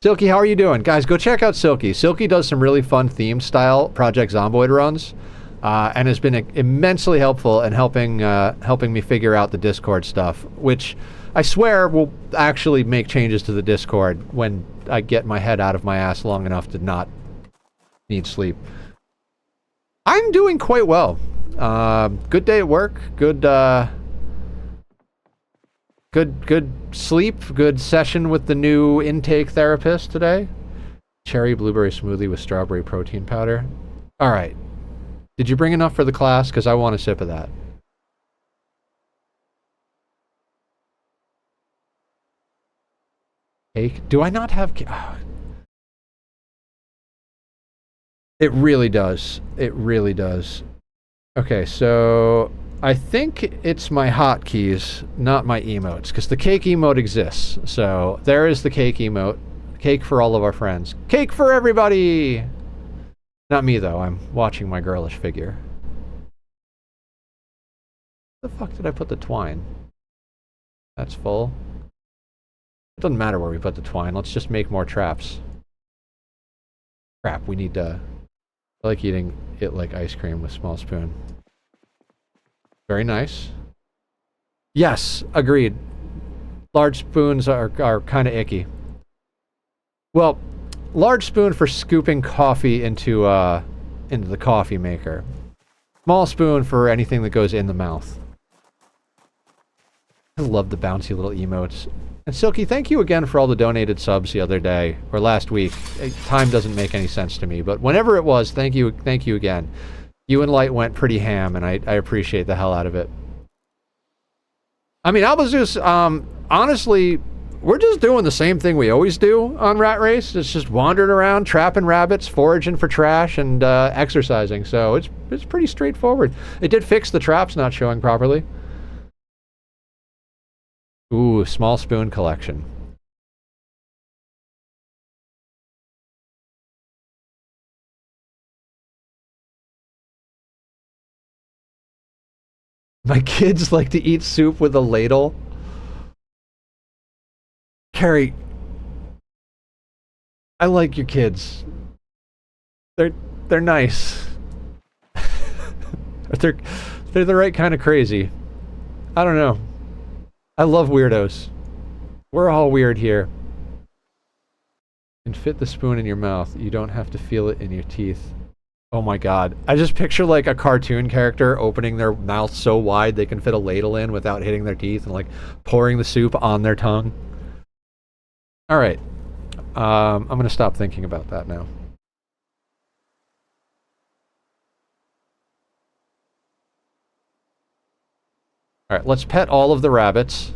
Silky, how are you doing? Guys, go check out Silky. Silky does some really fun themed style Project Zomboid runs, and has been immensely helpful in helping me figure out the Discord stuff, which I swear will actually make changes to the Discord when I get my head out of my ass long enough to not need sleep. I'm doing quite well. Good day at work. Good sleep, good session with the new intake therapist today. Cherry blueberry smoothie with strawberry protein powder. All right. Did you bring enough for the class? Because I want a sip of that. Cake? Do I not have cake? Oh. It really does. It really does. Okay, so... I think it's my hotkeys, not my emotes, because the cake emote exists. So there is the cake emote. Cake for all of our friends. Cake for everybody! Not me, though. I'm watching my girlish figure. Where the fuck did I put the twine? That's full. It doesn't matter where we put the twine. Let's just make more traps. Crap, we need to... I like eating it like ice cream with small spoon. Very nice. Yes, agreed. Large spoons are kind of icky. Well, large spoon for scooping coffee into the coffee maker. Small spoon for anything that goes in the mouth. I love the bouncy little emotes. And Silky, thank you again for all the donated subs the other day, or last week. Time doesn't make any sense to me, but whenever it was, thank you again. You and Light went pretty ham, and I appreciate the hell out of it. I mean, Albazus, honestly, we're just doing the same thing we always do on Rat Race. It's just wandering around, trapping rabbits, foraging for trash, and exercising. So it's pretty straightforward. It did fix the traps not showing properly. Ooh, small spoon collection. My kids like to eat soup with a ladle. Carrie, I like your kids. They're nice. they're the right kind of crazy. I don't know. I love weirdos. We're all weird here. You can fit the spoon in your mouth. You don't have to feel it in your teeth. Oh my god. I just picture like a cartoon character opening their mouth so wide they can fit a ladle in without hitting their teeth and like pouring the soup on their tongue. Alright. I'm gonna stop thinking about that now. Alright, let's pet all of the rabbits.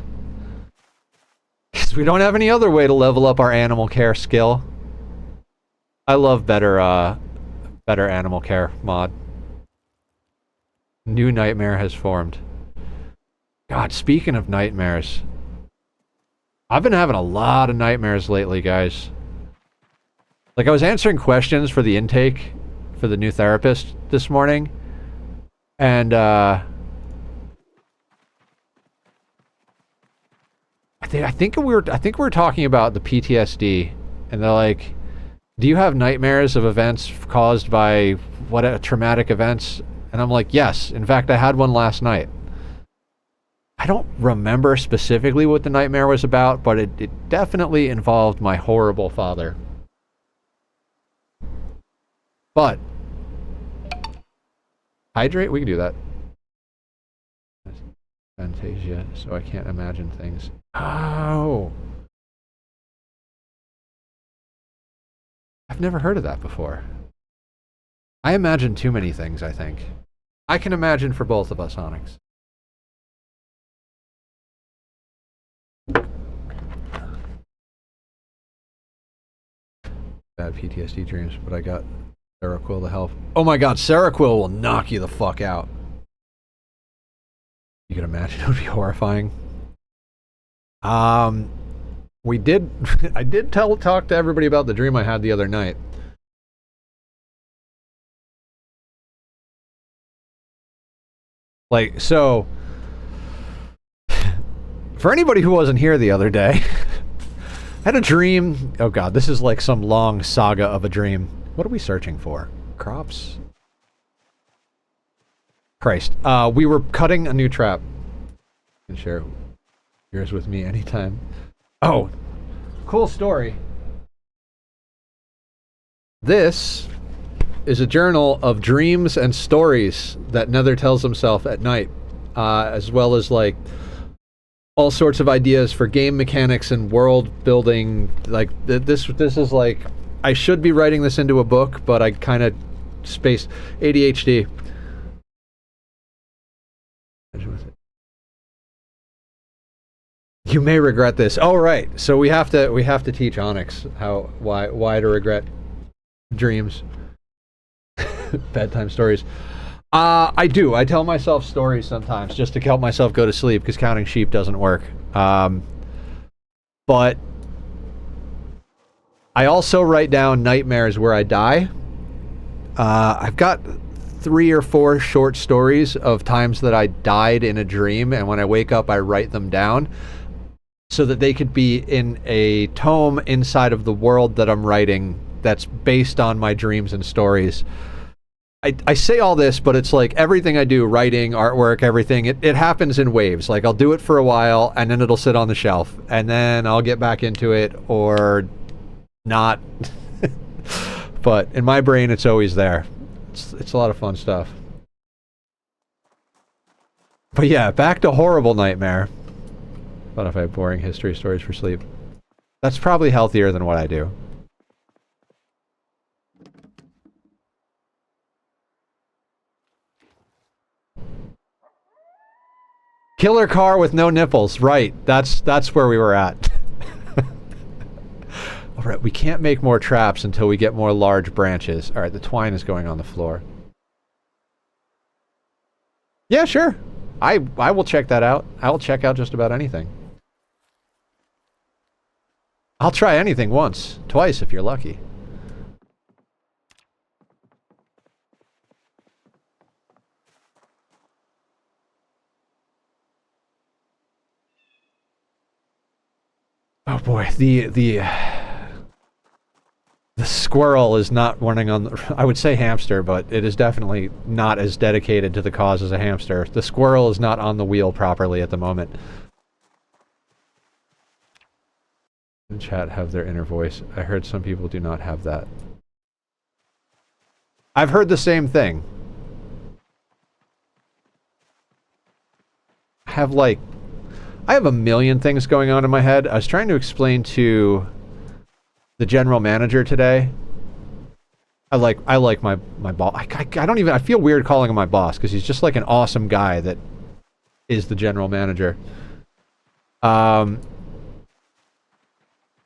Because we don't have any other way to level up our animal care skill. I love better animal care mod. New nightmare has formed. God, speaking of nightmares. I've been having a lot of nightmares lately, guys. Like, I was answering questions for the intake for the new therapist this morning. And, I think we were talking about the PTSD, and they're like, do you have nightmares of events caused by traumatic events? And I'm like, yes. In fact, I had one last night. I don't remember specifically what the nightmare was about, but it definitely involved my horrible father. But hydrate, we can do that. Fantasia, so I can't imagine things. Oh. I've never heard of that before. I imagine too many things, I think. I can imagine for both of us, Onyx. Bad PTSD dreams, but I got Seroquel to help. Oh my god, Seroquel will knock you the fuck out. You can imagine it would be horrifying. We did. I did talk to everybody about the dream I had the other night. Like, so, for anybody who wasn't here the other day, I had a dream. Oh god, this is like some long saga of a dream. What are we searching for? Crops? Christ. We were cutting a new trap. You can share yours with me anytime. Oh, cool story. This is a journal of dreams and stories that Nether tells himself at night, as well as like all sorts of ideas for game mechanics and world building. Like this is like, I should be writing this into a book, but I kind of spaced. ADHD. You may regret this. Oh right, so we have to teach Onyx why to regret dreams. Bedtime stories. I do. I tell myself stories sometimes just to help myself go to sleep because counting sheep doesn't work. But I also write down nightmares where I die. I've got 3 or 4 short stories of times that I died in a dream, and when I wake up I write them down so that they could be in a tome inside of the world that I'm writing that's based on my dreams and stories. I say all this, but it's like everything I do, writing, artwork, everything, it happens in waves. Like I'll do it for a while and then it'll sit on the shelf and then I'll get back into it or not. But in my brain, it's always there. It's a lot of fun stuff. But yeah, back to Horrible Nightmare. What if I have boring history stories for sleep? That's probably healthier than what I do. Killer car with no nipples. Right. That's where we were at. All right, we can't make more traps until we get more large branches. All right, the twine is going on the floor. Yeah, sure. I will check that out. I will check out just about anything. I'll try anything once, twice if you're lucky. Oh boy, the squirrel is not running on the, I would say hamster, but it is definitely not as dedicated to the cause as a hamster. The squirrel is not on the wheel properly at the moment. In chat have their inner voice. I heard some people do not have that. I've heard the same thing. I have a million things going on in my head. I was trying to explain to the general manager today. I like my boss. I don't even, I feel weird calling him my boss because he's just like an awesome guy that is the general manager. I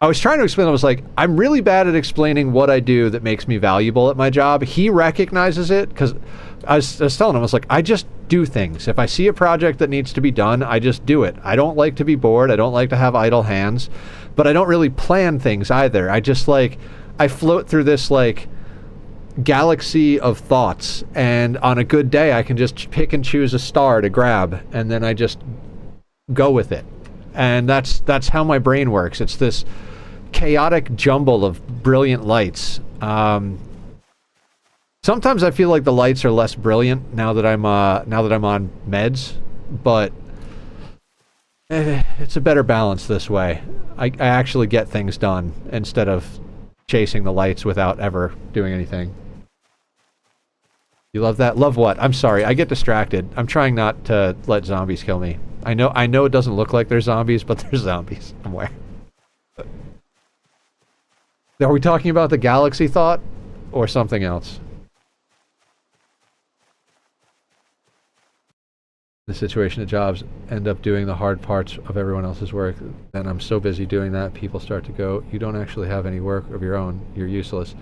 was trying to explain, I was like, I'm really bad at explaining what I do that makes me valuable at my job. He recognizes it because I was telling him, I was like, I just do things. If I see a project that needs to be done, I just do it. I don't like to be bored. I don't like to have idle hands, but I don't really plan things either. I just like, I float through this like galaxy of thoughts, and on a good day, I can just pick and choose a star to grab, and then I just go with it. And that's how my brain works. It's this chaotic jumble of brilliant lights. Sometimes I feel like the lights are less brilliant now that I'm on meds, but it's a better balance this way. I actually get things done instead of chasing the lights without ever doing anything. You love that? Love what? I'm sorry, I get distracted. I'm trying not to let zombies kill me. I know it doesn't look like there's zombies, but there's zombies somewhere. Are we talking about the galaxy thought or something else? The situation at jobs end up doing the hard parts of everyone else's work. And I'm so busy doing that, people start to go, you don't actually have any work of your own. You're useless.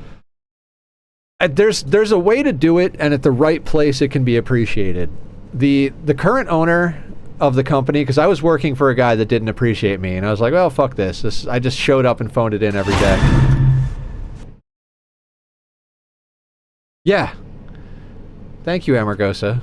There's a way to do it, and at the right place it can be appreciated. The current owner of the company, because I was working for a guy that didn't appreciate me, and I was like, well, fuck this. I just showed up and phoned it in every day. Yeah. Thank you, Amargosa.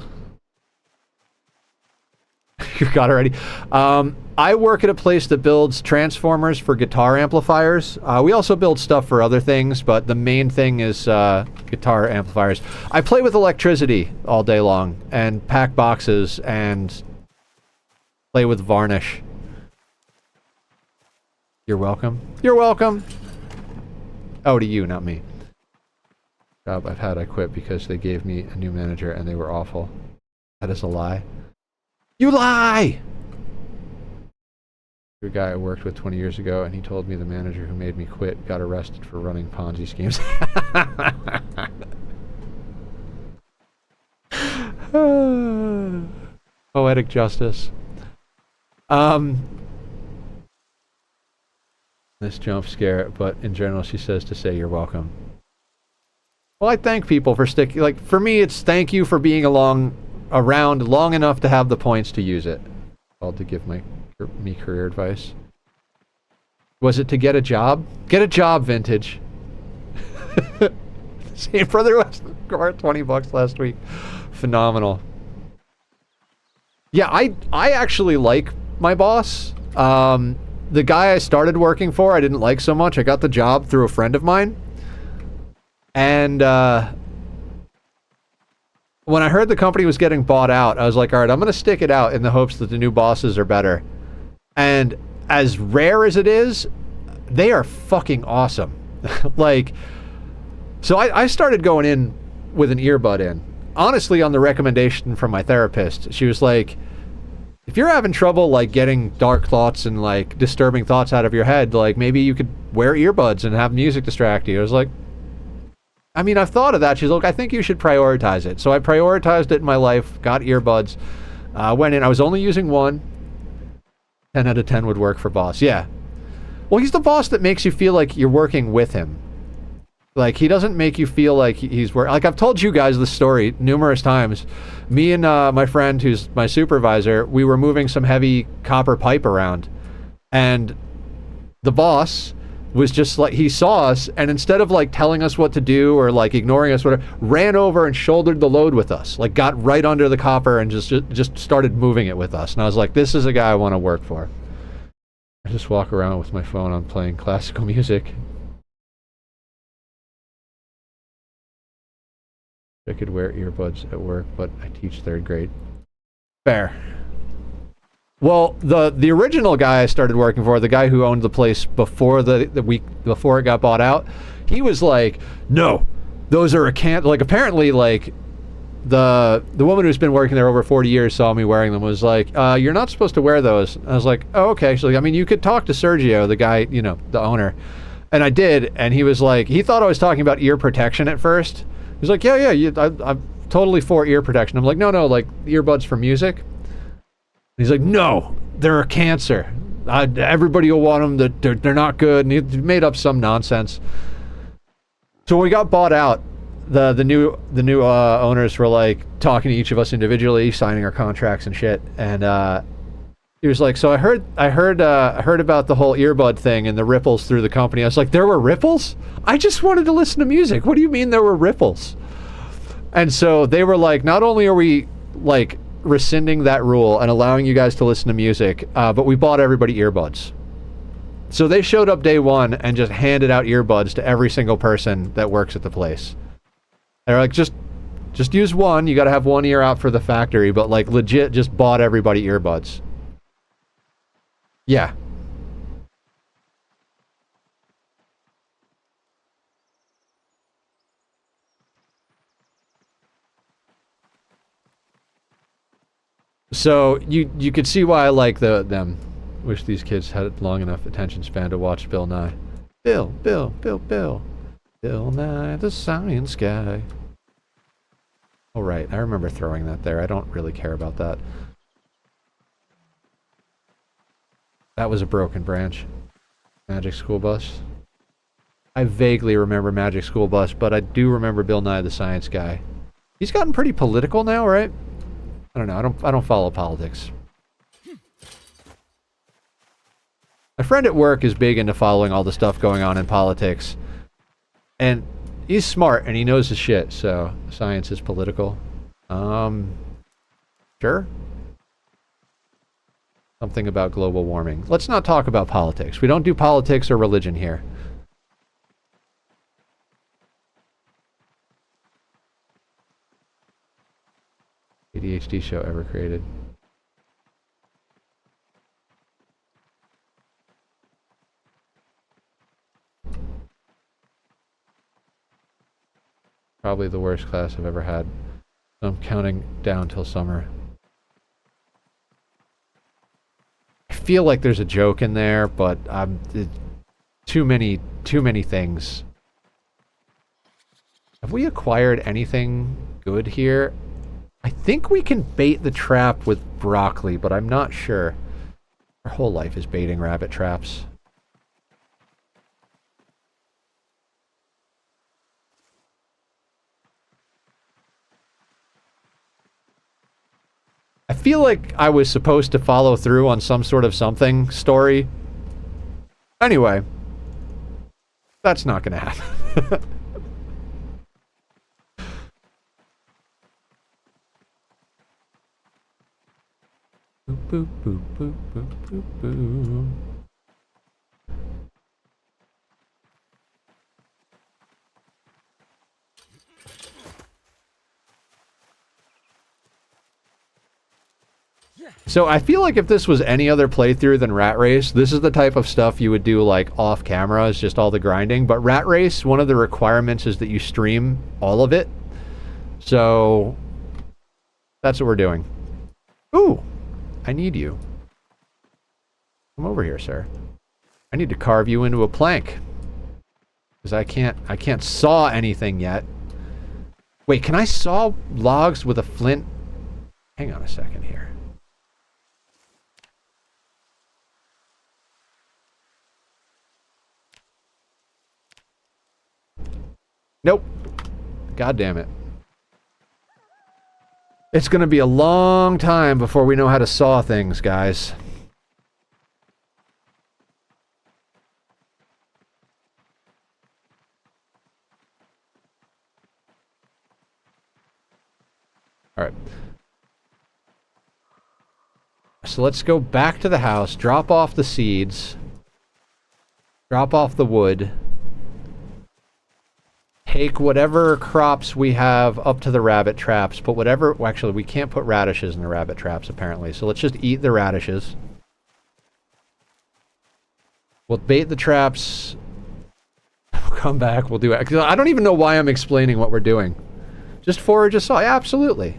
You got already. I work at a place that builds transformers for guitar amplifiers. We also build stuff for other things, but the main thing is guitar amplifiers. I play with electricity all day long and pack boxes and play with varnish. You're welcome. You're welcome. Oh, to you, not me. Job I've had, I quit because they gave me a new manager and they were awful. That is a lie. You lie! A guy I worked with 20 years ago, and he told me the manager who made me quit got arrested for running Ponzi schemes. Poetic justice. This jump scare, but in general, she says to say you're welcome. Well, I thank people for sticking. Like, for me, it's thank you for being around long enough to have the points to use it. Called to give me career advice. Was it to get a job? Get a job, Vintage. Same brother was 20 bucks last week. Phenomenal. Yeah, I actually like my boss. The guy I started working for, I didn't like so much. I got the job through a friend of mine. And when I heard the company was getting bought out, I was like, all right, I'm going to stick it out in the hopes that the new bosses are better. And as rare as it is, they are fucking awesome. Like, so I started going in with an earbud in. Honestly, on the recommendation from my therapist. She was like, if you're having trouble, like, getting dark thoughts and, like, disturbing thoughts out of your head, like, maybe you could wear earbuds and have music distract you. I was like, I mean, I've thought of that. She's like, I think you should prioritize it. So I prioritized it in my life, got earbuds, went in. I was only using one. 10 out of 10 would work for boss. Yeah. Well, he's the boss that makes you feel like you're working with him. Like, he doesn't make you feel like he's working. Like, I've told you guys this story numerous times. Me and my friend, who's my supervisor, we were moving some heavy copper pipe around. And the boss was just like, he saw us, and instead of, like, telling us what to do or, like, ignoring us, whatever, ran over and shouldered the load with us. Like, got right under the copper and just started moving it with us. And I was like, this is a guy I want to work for. I just walk around with my phone on playing classical music. I could wear earbuds at work, but I teach 3rd grade. Fair. Well, the original guy I started working for, the guy who owned the place before the week before it got bought out, he was like, no, those are like, apparently, like, the woman who's been working there over 40 years saw me wearing them, was like, you're not supposed to wear those. I was like, oh, okay. She's like, I mean, you could talk to Sergio, the guy, you know, the owner. And I did, and he was like, he thought I was talking about ear protection at first. He's like, yeah, I'm totally for ear protection. I'm like, no, like, earbuds for music. He's like, no, they're a cancer. Everybody will want them. They're not good. And he made up some nonsense. So when we got bought out, the new owners were like talking to each of us individually, signing our contracts and shit. And he was like, so I heard about the whole earbud thing and the ripples through the company. I was like, there were ripples? I just wanted to listen to music. What do you mean there were ripples? And so they were like, not only are we, like, rescinding that rule and allowing you guys to listen to music, but we bought everybody earbuds. So they showed up day one and just handed out earbuds to every single person that works at the place. They're like, just use one. You got to have one ear out for the factory, but, like, legit just bought everybody earbuds. Yeah. So you could see why I like them. Wish these kids had long enough attention span to watch Bill Nye. Bill Nye, the science guy. Oh, right. I remember throwing that there. I don't really care about that. That was a broken branch. Magic School Bus. I vaguely remember Magic School Bus, but I do remember Bill Nye the Science Guy. He's gotten pretty political now, right? I don't know. I don't follow politics. My friend at work is big into following all the stuff going on in politics. And he's smart and he knows his shit, so science is political. Sure. Something about global warming. Let's not talk about politics. We don't do politics or religion here. ADHD show ever created. Probably the worst class I've ever had. I'm counting down till summer. I feel like there's a joke in there, but too many things. Have we acquired anything good here? I think we can bait the trap with broccoli, but I'm not sure. Our whole life is baiting rabbit traps. I feel like I was supposed to follow through on some sort of something story. Anyway, that's not gonna happen. boop, boop, boop, boop, boop, boop. So I feel like if this was any other playthrough than Rat Race, this is the type of stuff you would do like off camera, is just all the grinding. But Rat Race, one of the requirements is that you stream all of it. So that's what we're doing. Ooh, I need you. Come over here, sir. I need to carve you into a plank. Because I can't saw anything yet. Wait, can I saw logs with a flint? Hang on a second here. Nope. God damn it. It's gonna be a long time before we know how to saw things, guys. Alright. So let's go back to the house, drop off the seeds, drop off the wood, take whatever crops we have up to the rabbit traps, put whatever... Well, actually, we can't put radishes in the rabbit traps, apparently, so let's just eat the radishes. We'll bait the traps. We'll come back, we'll do it. 'Cause I don't even know why I'm explaining what we're doing. Just forage a saw. Yeah, absolutely.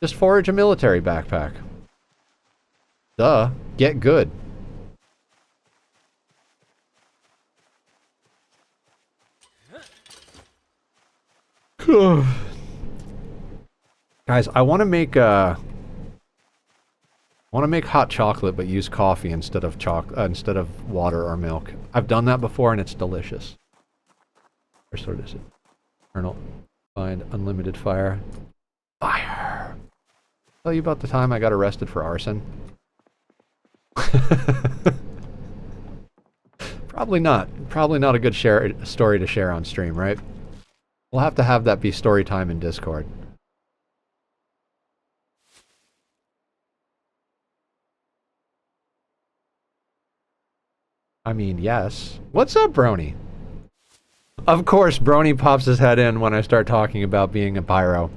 Just forage a military backpack. Duh. Get good. Guys, I want to make hot chocolate, but use coffee instead of water or milk. I've done that before, and it's delicious. Or so is it? Colonel, find unlimited fire. Fire. Tell you about the time I got arrested for arson. Probably not. Probably not a good story to share on stream, right? We'll have to have that be story time in Discord. I mean, yes. What's up, Brony? Of course, Brony pops his head in when I start talking about being a pyro.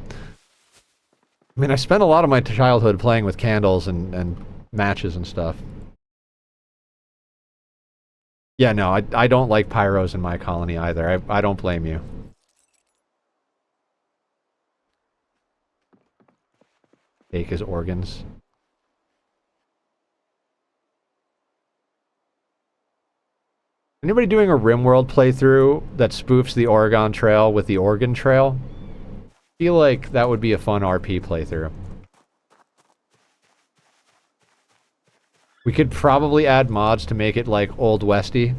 I mean, I spent a lot of my childhood playing with candles and matches and stuff. Yeah, no, I don't like pyros in my colony either. I don't blame you. Take his organs. Anybody doing a RimWorld playthrough that spoofs the Oregon Trail with the Oregon Trail? I feel like that would be a fun RP playthrough. We could probably add mods to make it like Old Westy.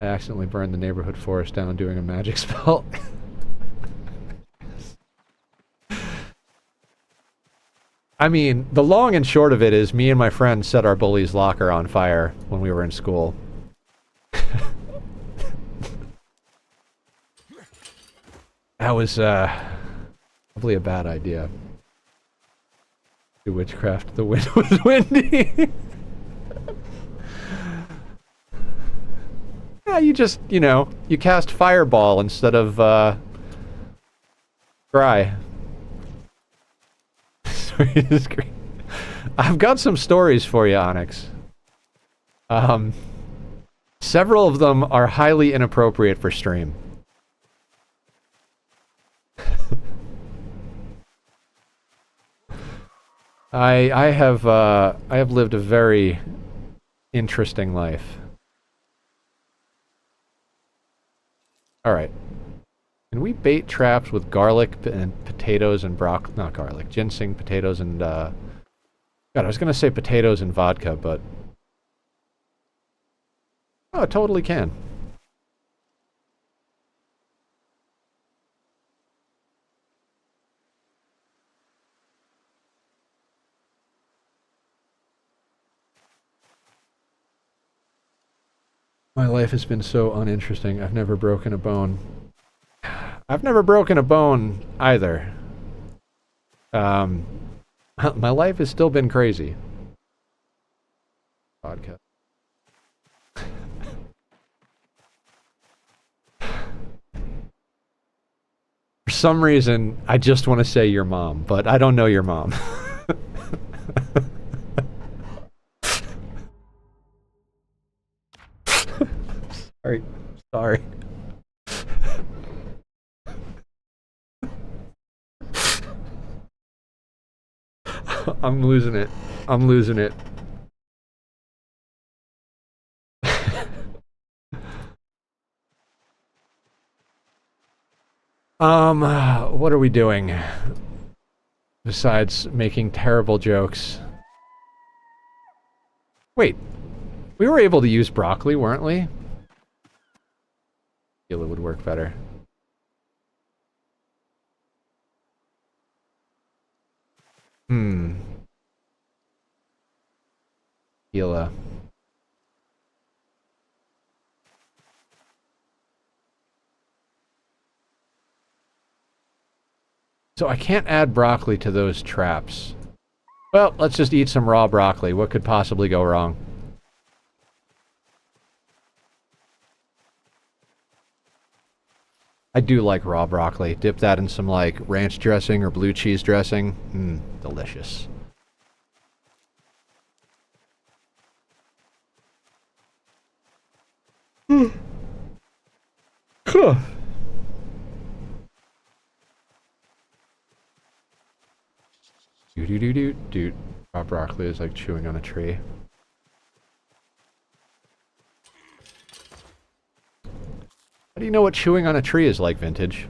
I accidentally burned the neighborhood forest down doing a magic spell. I mean, the long and short of it is me and my friend set our bully's locker on fire when we were in school. That was, probably a bad idea. Do witchcraft. The wind was windy. Yeah, you just, you know, you cast fireball instead of, dry. I've got some stories for you, Onyx. Several of them are highly inappropriate for stream. I have lived a very interesting life. All right. Can we bait traps with garlic and potatoes and not garlic, ginseng, potatoes, and, God, I was gonna say potatoes and vodka, but... Oh, it totally can. My life has been so uninteresting. I've never broken a bone. I've never broken a bone, either. Um, my life has still been crazy. Podcast. For some reason, I just want to say your mom, but I don't know your mom. Sorry. Sorry. I'm losing it. I'm losing it. What are we doing? Besides making terrible jokes. Wait. We were able to use broccoli, weren't we? I feel it would work better. Gila. So I can't add broccoli to those traps. Well, let's just eat some raw broccoli. What could possibly go wrong? I do like raw broccoli. Dip that in some, like, ranch dressing or blue cheese dressing. Delicious. Dude. Raw broccoli is like chewing on a tree. How do you know what chewing on a tree is like, Vintage?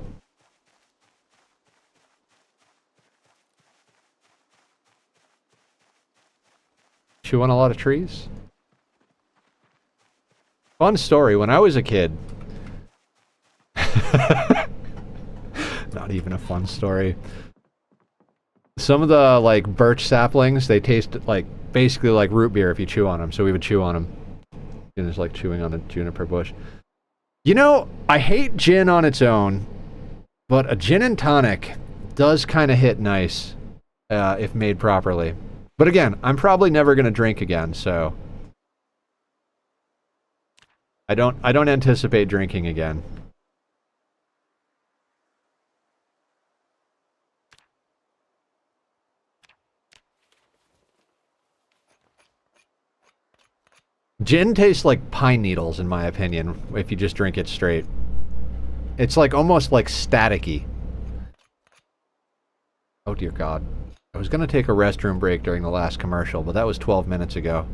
Chew on a lot of trees? Fun story, when I was a kid... Not even a fun story. Some of the, like, birch saplings, they taste like, basically like root beer if you chew on them, so we would chew on them. And it's like chewing on a juniper bush. You know, I hate gin on its own, but a gin and tonic does kind of hit nice, if made properly. But again, I'm probably never going to drink again, so... I don't anticipate drinking again. Gin tastes like pine needles, in my opinion, if you just drink it straight. It's like almost like staticky. Oh dear God. I was gonna take a restroom break during the last commercial, but that was 12 minutes ago.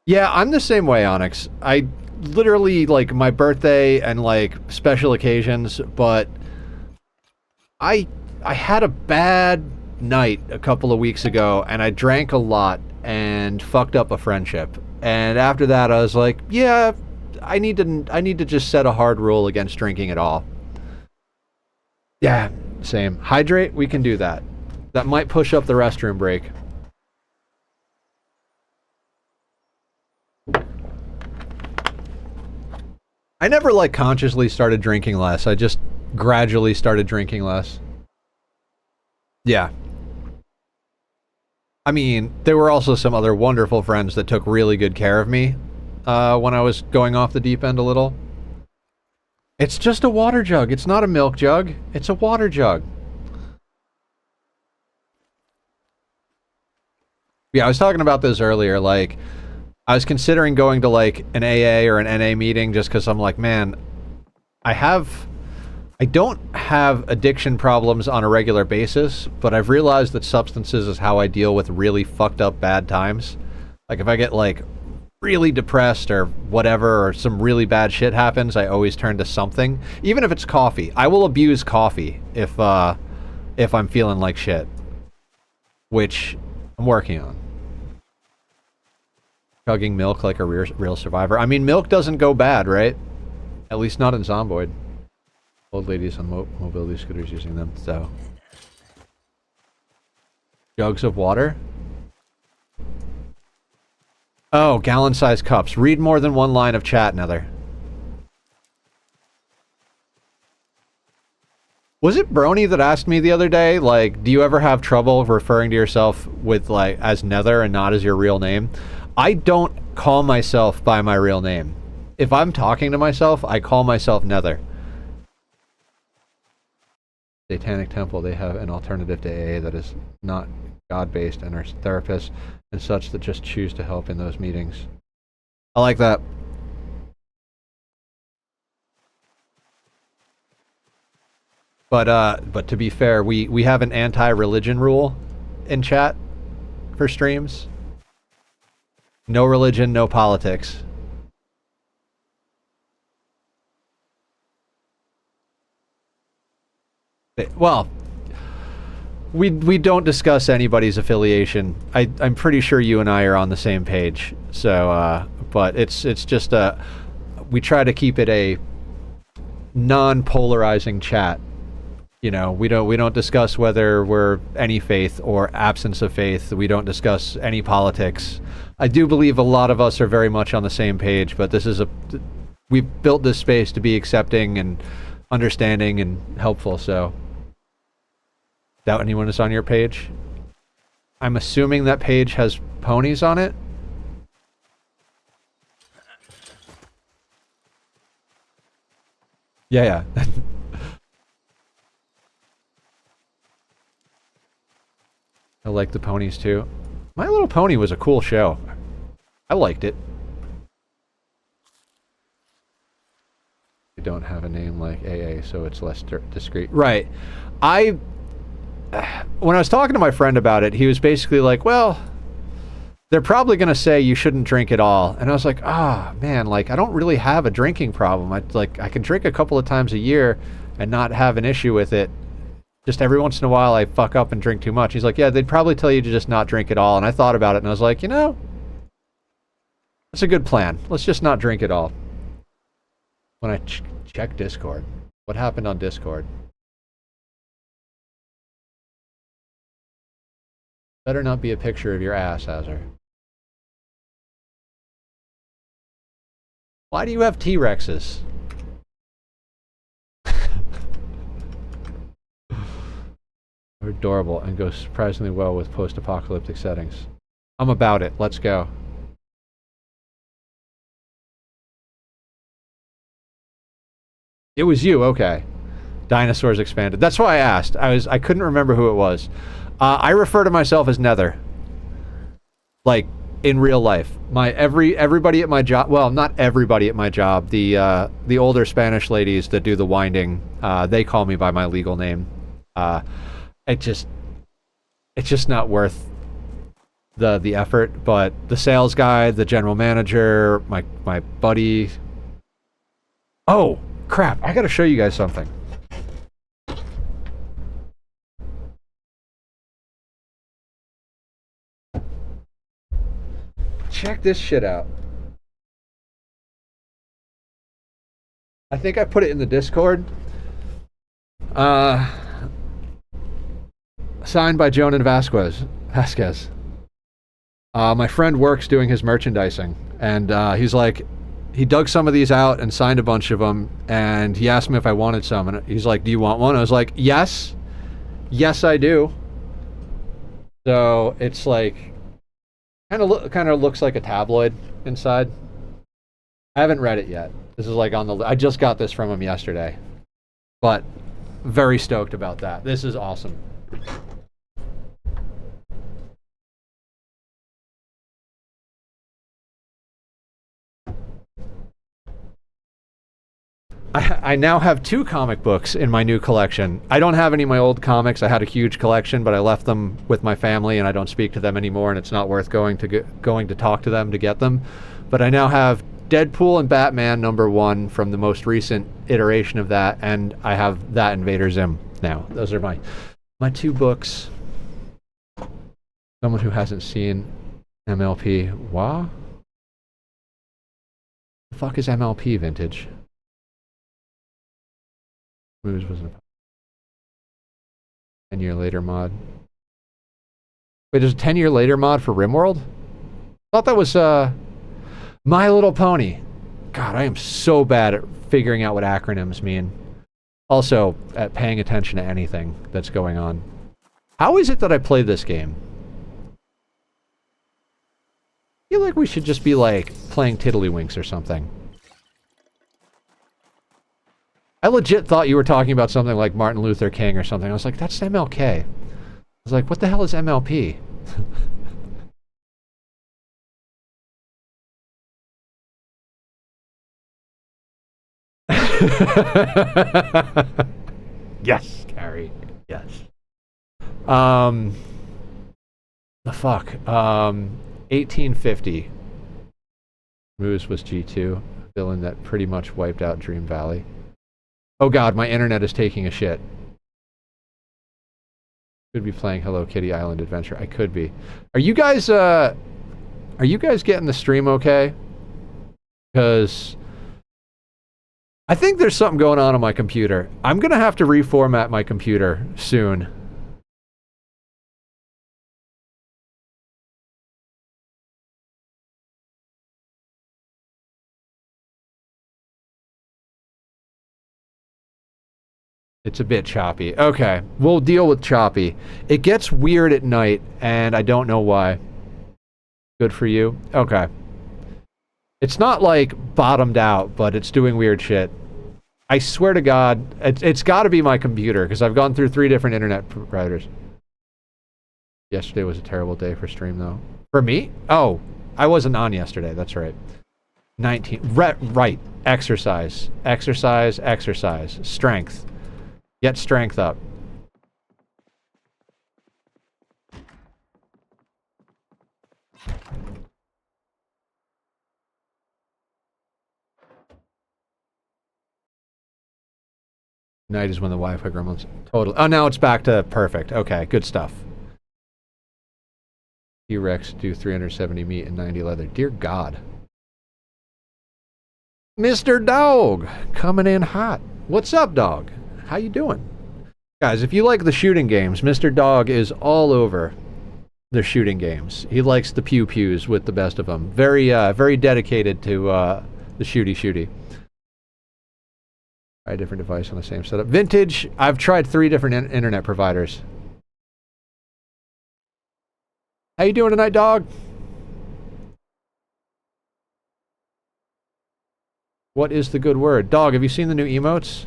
Yeah, I'm the same way, Onyx. I literally, like, my birthday and, like, special occasions, but I had a bad night a couple of weeks ago, and I drank a lot and fucked up a friendship. And after that, I was like, yeah, I need to just set a hard rule against drinking at all. Yeah, same. Hydrate, we can do that. That might push up the restroom break. I never, like, consciously started drinking less. I just gradually started drinking less. Yeah. I mean, there were also some other wonderful friends that took really good care of me when I was going off the deep end a little. It's just a water jug. It's not a milk jug. It's a water jug. Yeah, I was talking about this earlier, like... I was considering going to, like, an AA or an NA meeting just because I'm like, man, I don't have addiction problems on a regular basis, but I've realized that substances is how I deal with really fucked up bad times. Like, if I get, like, really depressed or whatever, or some really bad shit happens, I always turn to something. Even if it's coffee. I will abuse coffee if I'm feeling like shit. Which I'm working on. Chugging milk like a real survivor. I mean, milk doesn't go bad, right? At least not in Zomboid. Old ladies on mobility scooters using them, so... Jugs of water? Oh, gallon-sized cups. Read more than one line of chat, Nether. Was it Brony that asked me the other day, like, do you ever have trouble referring to yourself with, like, as Nether and not as your real name? I don't call myself by my real name. If I'm talking to myself, I call myself Nether. Satanic Temple, they have an alternative to AA that is not God-based and are therapists and such that just choose to help in those meetings. I like that. But to be fair, we have an anti-religion rule in chat for streams. No religion, no politics. Well, we don't discuss anybody's affiliation. I'm pretty sure you and I are on the same page. So, but it's just we try to keep it a non-polarizing chat. You know, we don't discuss whether we're any faith or absence of faith. We don't discuss any politics. I do believe a lot of us are very much on the same page, but we've built this space to be accepting and understanding and helpful, so. Doubt anyone is on your page? I'm assuming that page has ponies on it? Yeah. I like the ponies too. My Little Pony was a cool show. I liked it. You don't have a name like AA, so it's less discreet. Right. When I was talking to my friend about it, he was basically like, well, they're probably going to say you shouldn't drink at all. And I was like, man, like, I don't really have a drinking problem. I can drink a couple of times a year and not have an issue with it. Just every once in a while I fuck up and drink too much. He's like, yeah, they'd probably tell you to just not drink at all. And I thought about it and I was like, you know, that's a good plan. Let's just not drink at all. When I check Discord, what happened on Discord? Better not be a picture of your ass, Hazard. Why do you have T-Rexes? They're adorable and go surprisingly well with post-apocalyptic settings. I'm about it. Let's go. It was you, okay. Dinosaurs expanded. That's why I asked. I couldn't remember who it was. I refer to myself as Nether. Like, in real life. Everybody at my job, well, not everybody at my job, the older Spanish ladies that do the winding, they call me by my legal name. It's just not worth the effort, but the sales guy, the general manager, my buddy. Oh, crap, I gotta show you guys something. Check this shit out. I think I put it in the Discord. Signed by Jonan Vasquez. My friend works doing his merchandising, and he's like, he dug some of these out and signed a bunch of them, and he asked me if I wanted some, and he's like, do you want one? I was like, yes. Yes, I do. So it's like, kind of looks like a tabloid inside. I haven't read it yet. This is like on the, I just got this from him yesterday, but very stoked about that. This is awesome. I now have 2 comic books in my new collection. I don't have any of my old comics. I had a huge collection, but I left them with my family, and I don't speak to them anymore, and it's not worth going to talk to them to get them. But I now have Deadpool and Batman #1 from the most recent iteration of that, and I have that Invader Zim now. Those are my 2 books. Someone who hasn't seen MLP. What? The fuck is MLP Vintage? Was a 10-year later mod. Wait, there's a 10-year later mod for RimWorld? I thought that was My Little Pony. God, I am so bad at figuring out what acronyms mean. Also, at paying attention to anything that's going on. How is it that I play this game? I feel like we should just be, like, playing Tiddlywinks or something. I legit thought you were talking about something like Martin Luther King or something. I was like, that's MLK. I was like, what the hell is MLP? Yes, Carrie. Yes. The fuck. 1850. Moose was G2. Villain that pretty much wiped out Dream Valley. Oh god, my internet is taking a shit. Could be playing Hello Kitty Island Adventure. I could be. Are you guys getting the stream okay? Because I think there's something going on my computer. I'm gonna have to reformat my computer soon. It's a bit choppy. Okay, we'll deal with choppy. It gets weird at night, and I don't know why. Good for you? Okay. It's not, like, bottomed out, but it's doing weird shit. I swear to God, it's gotta be my computer, because I've gone through 3 different internet providers. Yesterday was a terrible day for stream, though. For me? Oh, I wasn't on yesterday, that's right. 19. Right. Exercise. Exercise, exercise. Strength. Get strength up. Night is when the Wi-Fi gremlins. Totally. Oh, now it's back to perfect. Okay, good stuff. T-Rex do 370 meat and 90 leather. Dear God. Mr. Dog, coming in hot. What's up, dog? How you doing? Guys, if you like the shooting games, Mr. Dog is all over the shooting games. He likes the pew-pews with the best of them. Very, very dedicated to the shooty-shooty. Try a different device on the same setup. Vintage, I've tried 3 different internet providers. How you doing tonight, dog? What is the good word? Dog, have you seen the new emotes?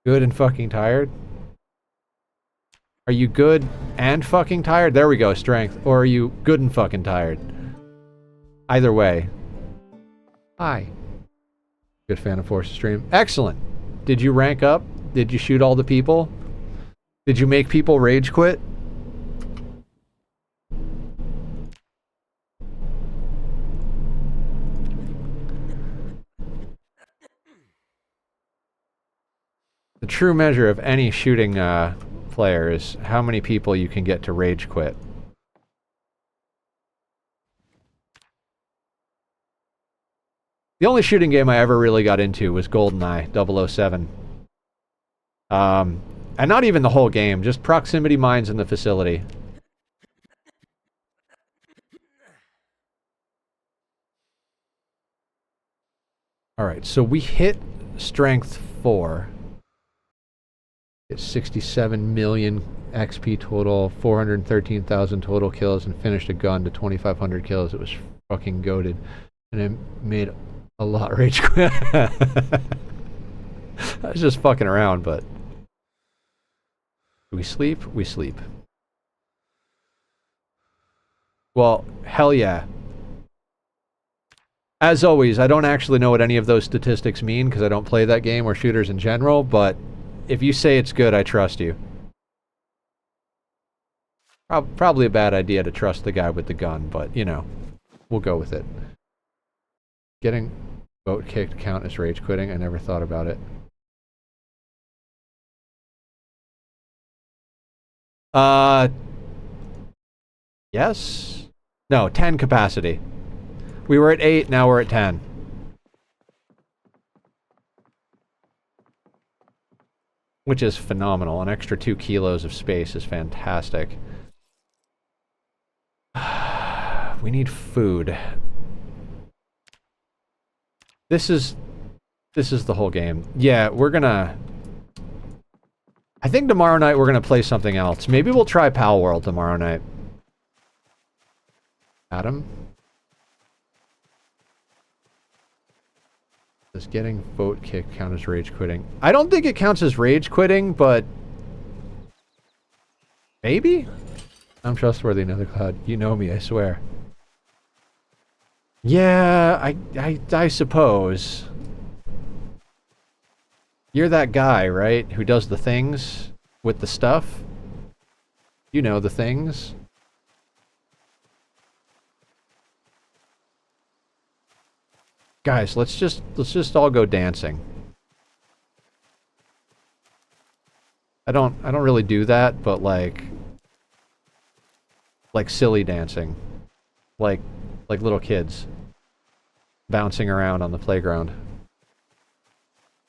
Good and fucking tired? Are you good and fucking tired? There we go, strength. Or are you good and fucking tired? Either way. Hi. Good fan of Force's stream. Excellent. Did you rank up? Did you shoot all the people? Did you make people rage quit? The true measure of any shooting player is how many people you can get to rage quit. The only shooting game I ever really got into was GoldenEye 007. And not even the whole game, just proximity mines in the facility. Alright, so we hit strength 4. It's 67 million XP total, 413,000 total kills, and finished a gun to 2,500 kills. It was fucking goated. And it made a lot rage quit. I was just fucking around, but... Do we sleep? We sleep. Well, hell yeah. As always, I don't actually know what any of those statistics mean, because I don't play that game or shooters in general, but if you say it's good, I trust you. Probably a bad idea to trust the guy with the gun, but, you know, we'll go with it. Getting boat kicked count as rage quitting? I never thought about it. Yes? No, 10 capacity. We were at 8, now we're at 10. Which is phenomenal. An extra 2 kilos of space is fantastic. We need food. This is the whole game. Yeah, we're gonna... I think tomorrow night we're gonna play something else. Maybe we'll try Pal World tomorrow night. Adam? Does getting vote kick count as rage quitting? I don't think it counts as rage quitting, but... Maybe? I'm trustworthy, Another Cloud. You know me, I swear. Yeah, I suppose. You're that guy, right? Who does the things with the stuff? You know the things. Guys, let's just all go dancing. I don't really do that, but like silly dancing. Like little kids bouncing around on the playground.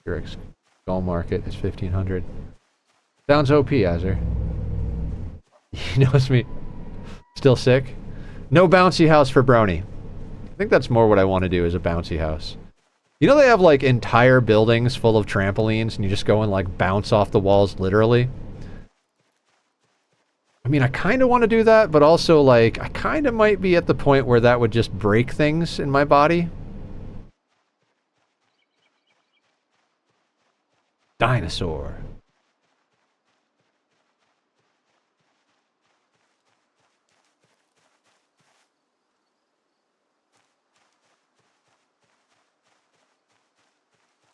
Your skull market is 1500. Sounds OP, Azzer. He knows me. Still sick? No bouncy house for Brony. I think that's more what I want to do, is a bouncy house. You know they have like entire buildings full of trampolines and you just go and like bounce off the walls literally? I mean, I kind of want to do that, but also like I kind of might be at the point where that would just break things in my body. Dinosaur.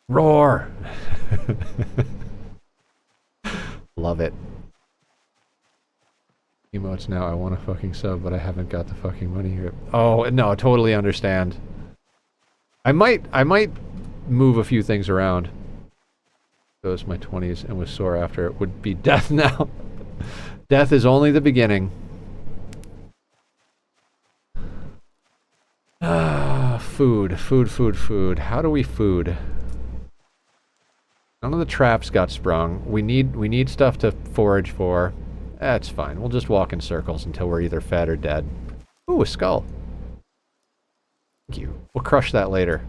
Roar! Love it. Emotes now, I want a fucking sub, but I haven't got the fucking money here. Oh, no, I totally understand. I might move a few things around. Those my 20s and was sore after it would be death now. Death is only the beginning. Food. How do we food? None of the traps got sprung. We need stuff to forage for. That's fine. We'll just walk in circles until we're either fed or dead. Ooh, a skull. Thank you. We'll crush that later.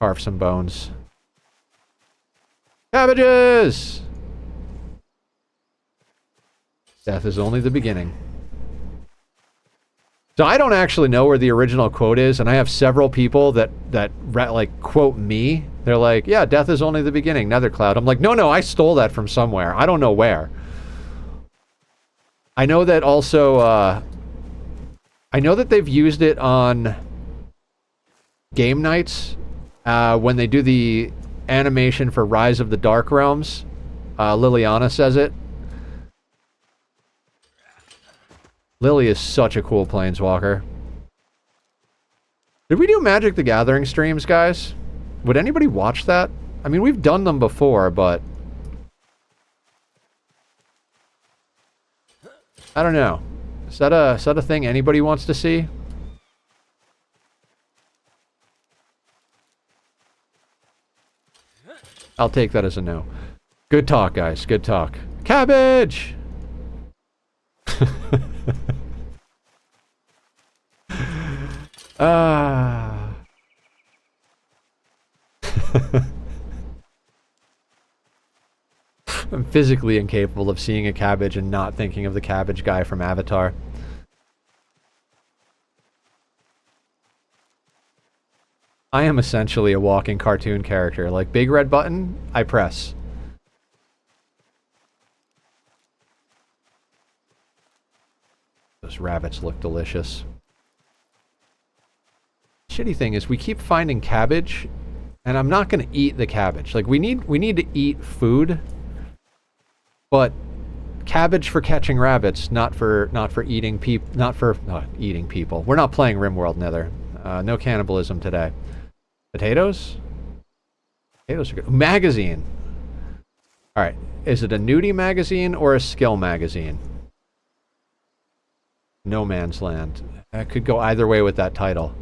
Carve some bones. Cabbages! Death is only the beginning. So I don't actually know where the original quote is, and I have several people that like quote me. They're like, yeah, death is only the beginning, Nethercloud. I'm like, no, I stole that from somewhere. I don't know where. I know that also, I know that they've used it on game nights, when they do the animation for Rise of the Dark Realms. Liliana says it. Lily is such a cool planeswalker. Did we do Magic the Gathering streams, guys? Would anybody watch that? I mean, we've done them before, but... I don't know. Is that a thing anybody wants to see? I'll take that as a no. Good talk, guys. Good talk. Cabbage! I'm physically incapable of seeing a cabbage and not thinking of the cabbage guy from Avatar. I am essentially a walking cartoon character. Like, big red button, I press. Those rabbits look delicious. Shitty thing is we keep finding cabbage, and I'm not going to eat the cabbage. Like, we need to eat food, but cabbage for catching rabbits, not for eating people. Not eating people. We're not playing RimWorld Nether. No cannibalism today. Potatoes? Potatoes are good. Magazine. All right. Is it a nudie magazine or a skill magazine? No Man's Land. I could go either way with that title.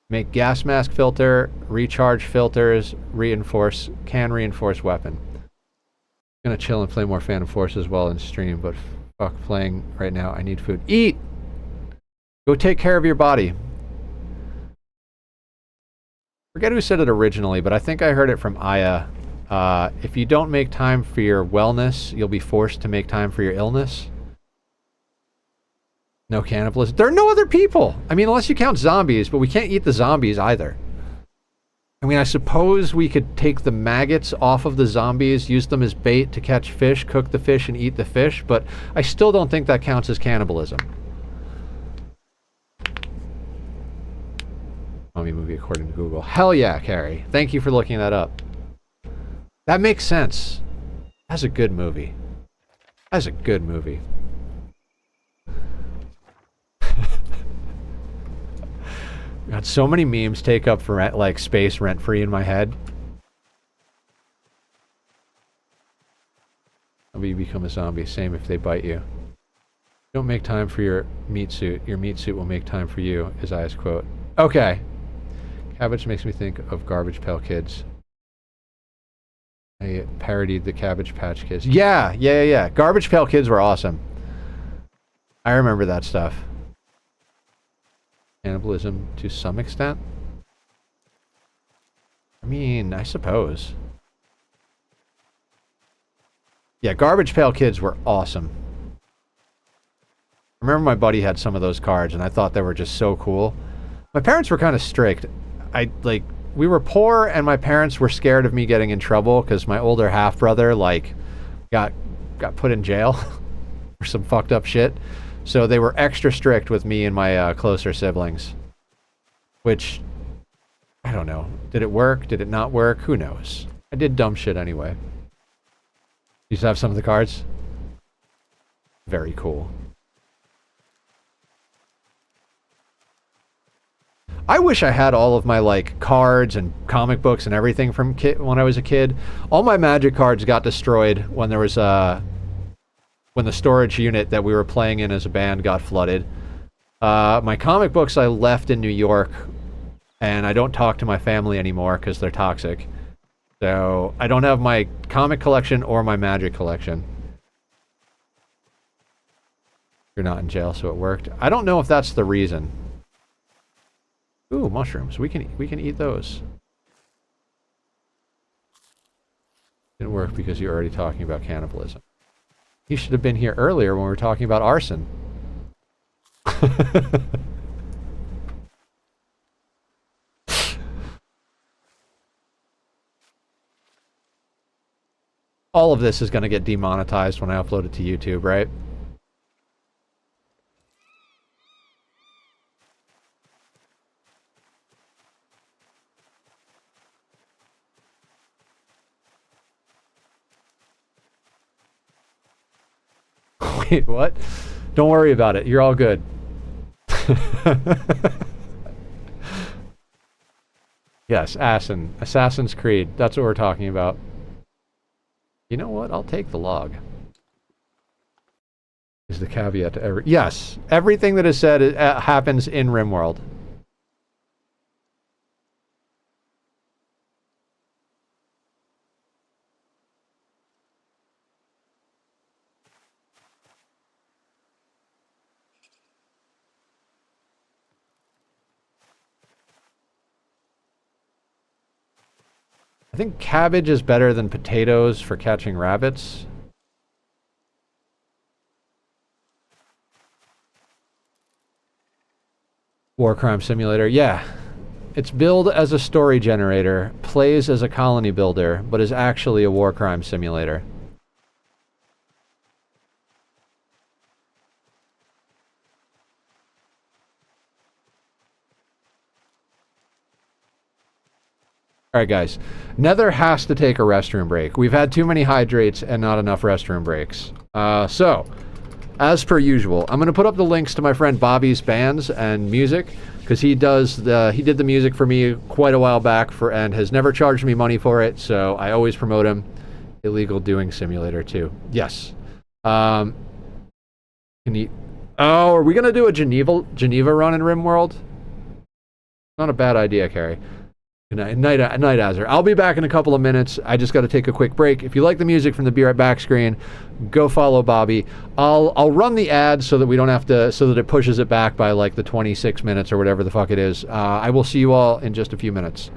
Make gas mask filter, recharge filters, can reinforce weapon. Gonna chill and play more Phantom Forces while in stream, but Fuck, playing right now. I need food. Eat! Go take care of your body. Forget who said it originally, but I think I heard it from Aya. If you don't make time for your wellness, you'll be forced to make time for your illness. No cannibalism. There are no other people! I mean, unless you count zombies, but we can't eat the zombies either. I mean, I suppose we could take the maggots off of the zombies, use them as bait to catch fish, cook the fish, and eat the fish, but I still don't think that counts as cannibalism. Mummy movie according to Google. Hell yeah, Carrie. Thank you for looking that up. That makes sense. That's a good movie. That's a good movie. Got so many memes take up for like space rent-free in my head. How about you become a zombie? Same if they bite you. Don't make time for your meat suit. Your meat suit will make time for you, is Aya's quote. Okay. Cabbage makes me think of Garbage Pail Kids. I parodied the Cabbage Patch Kids. Yeah. Garbage Pail Kids were awesome. I remember that stuff. Cannibalism to some extent? I mean, I suppose. Yeah, Garbage Pail Kids were awesome. I remember my buddy had some of those cards, and I thought they were just so cool. My parents were kind of strict. We were poor, and my parents were scared of me getting in trouble, because my older half-brother, got put in jail for some fucked up shit. So they were extra strict with me and my closer siblings. Which, I don't know. Did it work? Did it not work? Who knows? I did dumb shit anyway. You have some of the cards? Very cool. I wish I had all of my, cards and comic books and everything from when I was a kid. All my Magic cards got destroyed when there was, when the storage unit that we were playing in as a band got flooded. My comic books I left in New York, and I don't talk to my family anymore because they're toxic. So I don't have my comic collection or my Magic collection. You're not in jail, so it worked. I don't know if that's the reason. Ooh, mushrooms. We can eat those. Didn't work because you're already talking about cannibalism. He should have been here earlier when we were talking about arson. All of this is going to get demonetized when I upload it to YouTube, right? Wait, what? Don't worry about it. You're all good. Yes, Assassin's Creed. That's what we're talking about. You know what? I'll take the log. Is the caveat to every... Yes, everything that is said happens in RimWorld. I think cabbage is better than potatoes for catching rabbits. War Crime Simulator, yeah. It's billed as a story generator, plays as a colony builder, but is actually a war crime simulator. Alright guys, Nether has to take a restroom break. We've had too many hydrates and not enough restroom breaks. So, as per usual, I'm going to put up the links to my friend Bobby's bands and music, because he did the music for me quite a while back and has never charged me money for it, so I always promote him. Illegal Doing Simulator 2. Yes. Are we going to do a Geneva run in RimWorld? Not a bad idea, Carrie. Good night, Azure. I'll be back in a couple of minutes. I just got to take a quick break. If you like the music from the Be Right Back screen, go follow Bobby. I'll run the ad so that we don't have to, so that it pushes it back by like the 26 minutes or whatever the fuck it is. I will see you all in just a few minutes.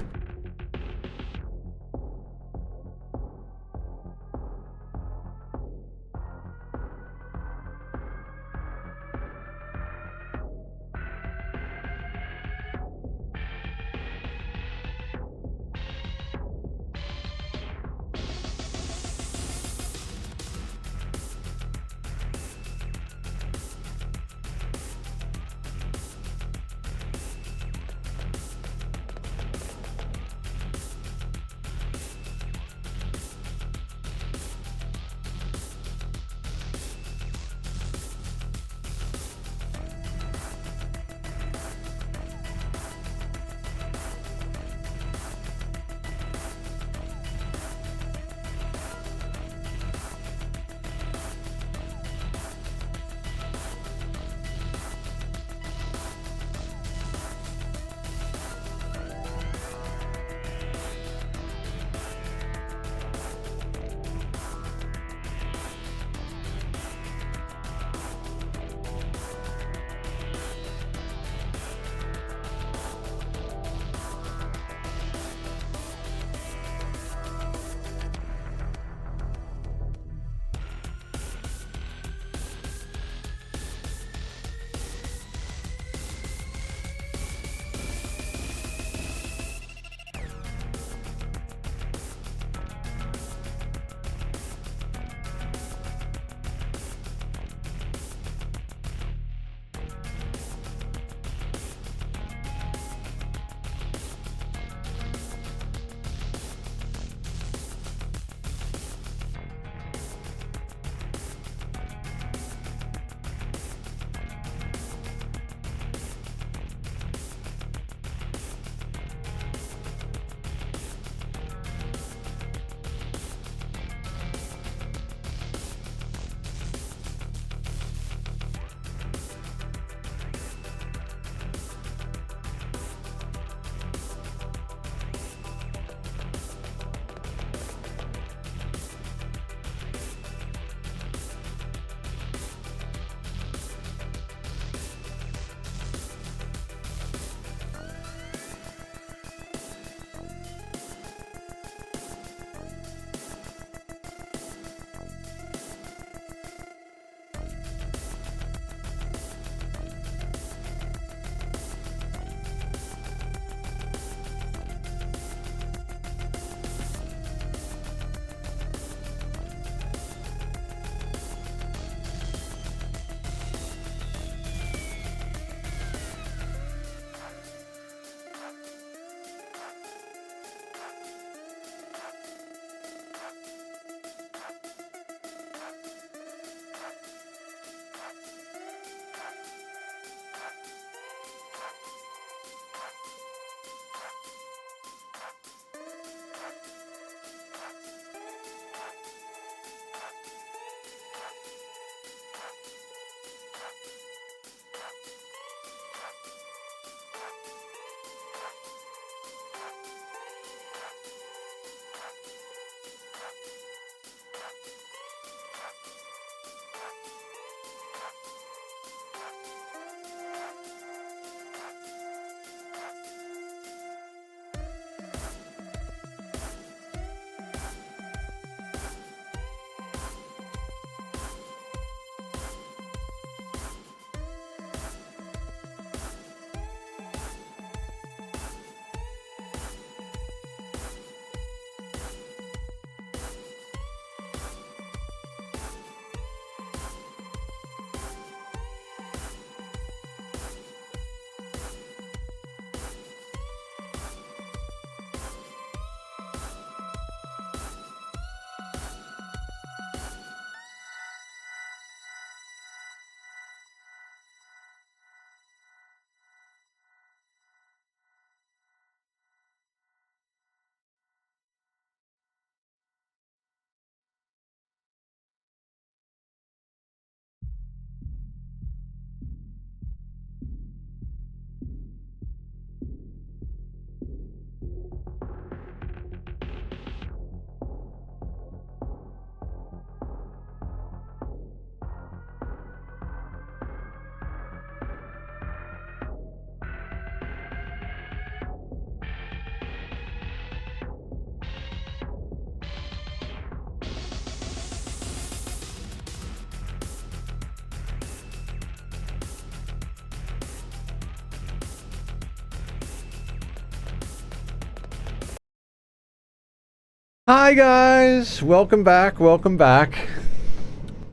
Hi guys, welcome back, welcome back.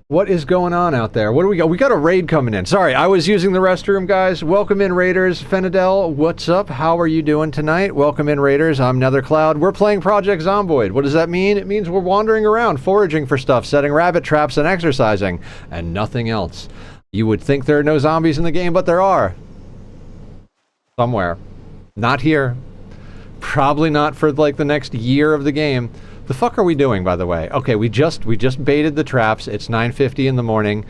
What is going on out there? What do we got? We got a raid coming in. Sorry, I was using the restroom, guys. Welcome in, Raiders. Fenadel, what's up? How are you doing tonight? Welcome in, Raiders. I'm Nethercloud. We're playing Project Zomboid. What does that mean? It means we're wandering around, foraging for stuff, setting rabbit traps, and exercising, and nothing else. You would think there are no zombies in the game, but there are. Somewhere. Not here. Probably not for like the next year of the game. The fuck are we doing, by the way? Okay, we just baited the traps. It's 9:50 in the morning.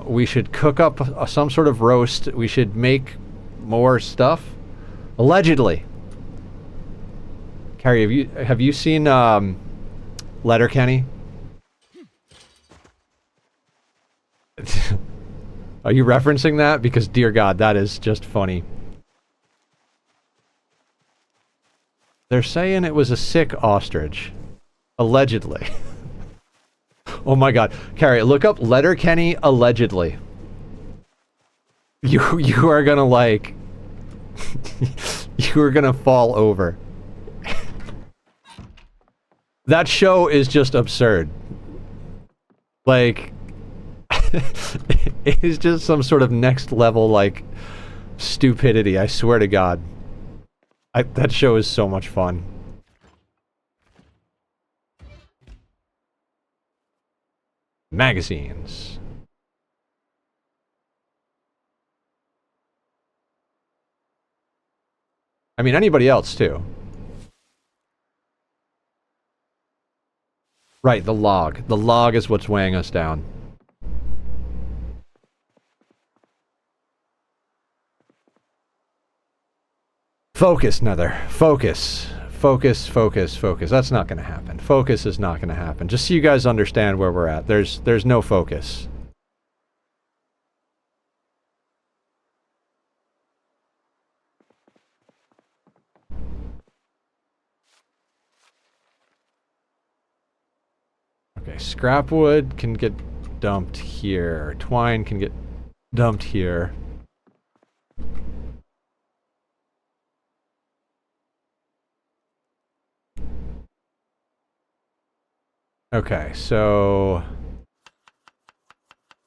We should cook up some sort of roast. We should make more stuff. Allegedly. Carrie, have you seen Letterkenny? Are you referencing that? Because dear God, that is just funny. They're saying it was a sick ostrich. Allegedly. Oh my God. Carrie, look up Letterkenny allegedly. You are gonna like... you are gonna fall over. That show is just absurd. Like... it is just some sort of next level, like, stupidity, I swear to God. That show is so much fun. Magazines. I mean, anybody else, too. Right, the log. The log is what's weighing us down. Focus, Nether. Focus. Focus, focus, focus. That's not gonna happen. Focus is not gonna happen. Just so you guys understand where we're at. There's no focus. Okay, scrap wood can get dumped here. Twine can get dumped here. Okay, so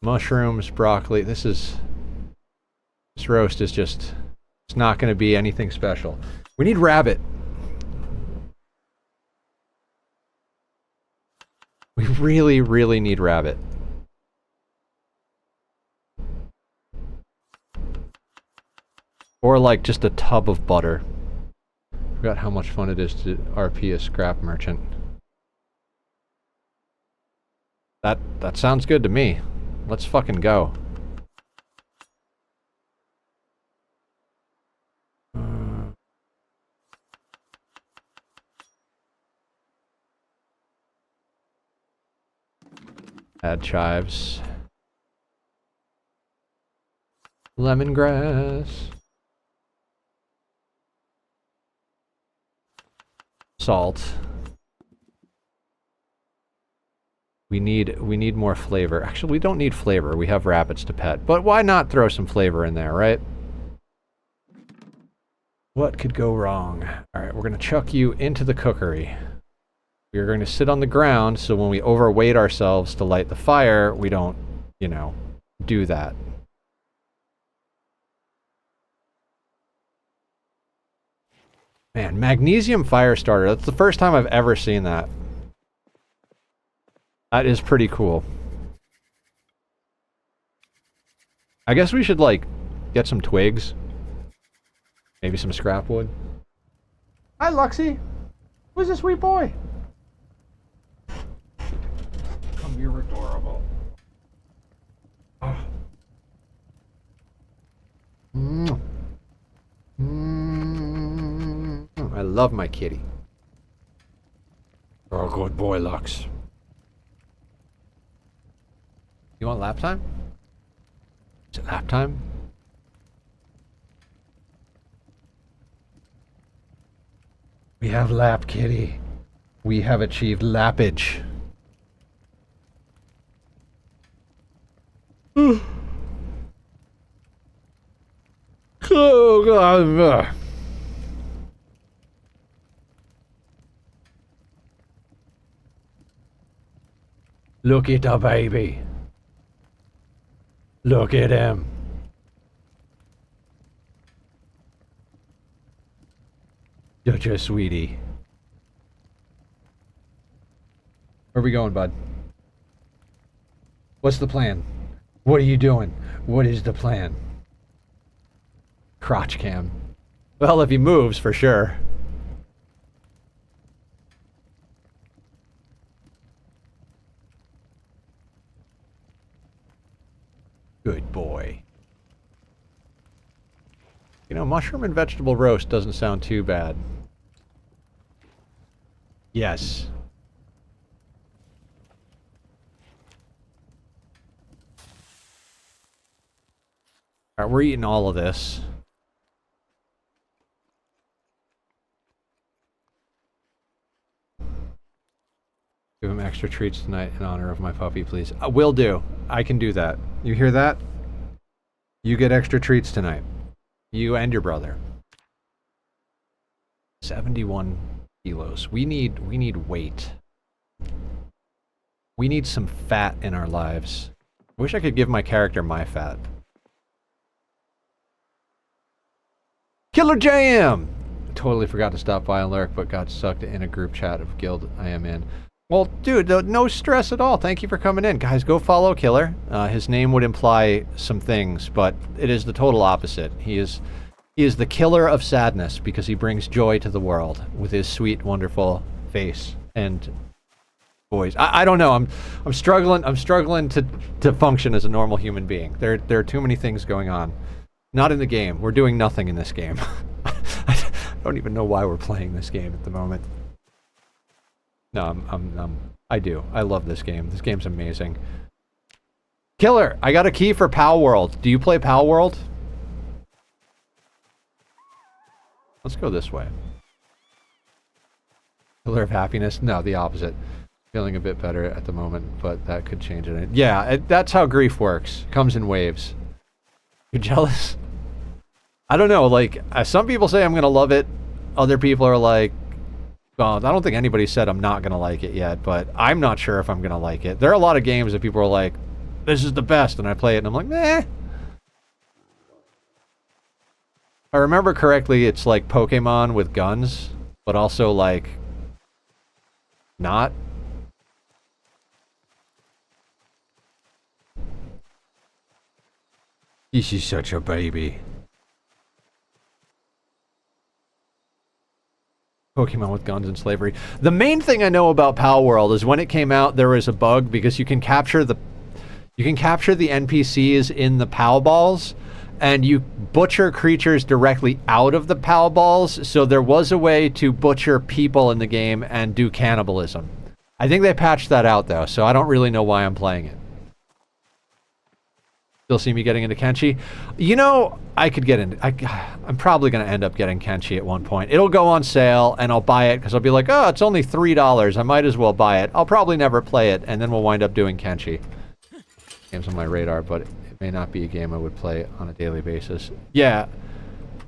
mushrooms, broccoli. This roast is just, it's not going to be anything special. We need rabbit. We really, really need rabbit. Or like just a tub of butter. Forgot how much fun it is to RP a scrap merchant. That sounds good to me. Let's fucking go. Add chives. Lemongrass. Salt. We need more flavor. Actually, we don't need flavor. We have rabbits to pet. But why not throw some flavor in there, right? What could go wrong? Alright, we're going to chuck you into the cookery. We're going to sit on the ground, so when we overweight ourselves to light the fire, we don't, you know, do that. Man, magnesium fire starter. That's the first time I've ever seen that. That is pretty cool. I guess we should, like, get some twigs. Maybe some scrap wood. Hi, Luxie. Who's this sweet boy? Come here, adorable. Oh. I love my kitty. Oh, good boy, Lux. You want lap time? Is it lap time? We have lap, kitty. We have achieved lappage. Oh, God. Look at the baby. Look at him. Such a sweetie. Where are we going, bud? What's the plan? What are you doing? What is the plan? Crotch cam. Well, if he moves, for sure. Good boy. You know, mushroom and vegetable roast doesn't sound too bad. Yes. Alright, we're eating all of this. Give him extra treats tonight in honor of my puppy, please. Will do. I can do that. You hear that? You get extra treats tonight. You and your brother. 71 kilos. We need weight. We need some fat in our lives. I wish I could give my character my fat. Killer Jam! Totally forgot to stop by and lurk, but got sucked in a group chat of guild I am in. Well, dude, no stress at all. Thank you for coming in. Guys, go follow Killer. His name would imply some things, but it is the total opposite. He is the killer of sadness because he brings joy to the world with his sweet, wonderful face and voice. I don't know. I'm struggling to function as a normal human being. There are too many things going on. Not in the game. We're doing nothing in this game. I don't even know why we're playing this game at the moment. No, I do. I love this game. This game's amazing. Killer, I got a key for Pal World. Do you play Pal World? Let's go this way. Killer of happiness? No, the opposite. Feeling a bit better at the moment, but that could change it. Yeah, that's how grief works. Comes in waves. You're jealous? I don't know, like, some people say I'm gonna love it. Other people are like, well, I don't think anybody said I'm not gonna like it yet, but I'm not sure if I'm gonna like it. There are a lot of games that people are like, this is the best, and I play it and I'm like, meh. If I remember correctly, it's like Pokemon with guns, but also like, not. This is such a baby. Pokemon with guns and slavery. The main thing I know about Pal World is when it came out, there was a bug because you can capture the NPCs in the Pal balls, and you butcher creatures directly out of the Pal balls. So there was a way to butcher people in the game and do cannibalism. I think they patched that out though, so I don't really know why I'm playing it. Still see me getting into Kenshi? You know, I could get into... I'm probably going to end up getting Kenshi at one point. It'll go on sale, and I'll buy it, because I'll be like, oh, it's only $3. I might as well buy it. I'll probably never play it, and then we'll wind up doing Kenshi. Game's on my radar, but it may not be a game I would play on a daily basis. Yeah.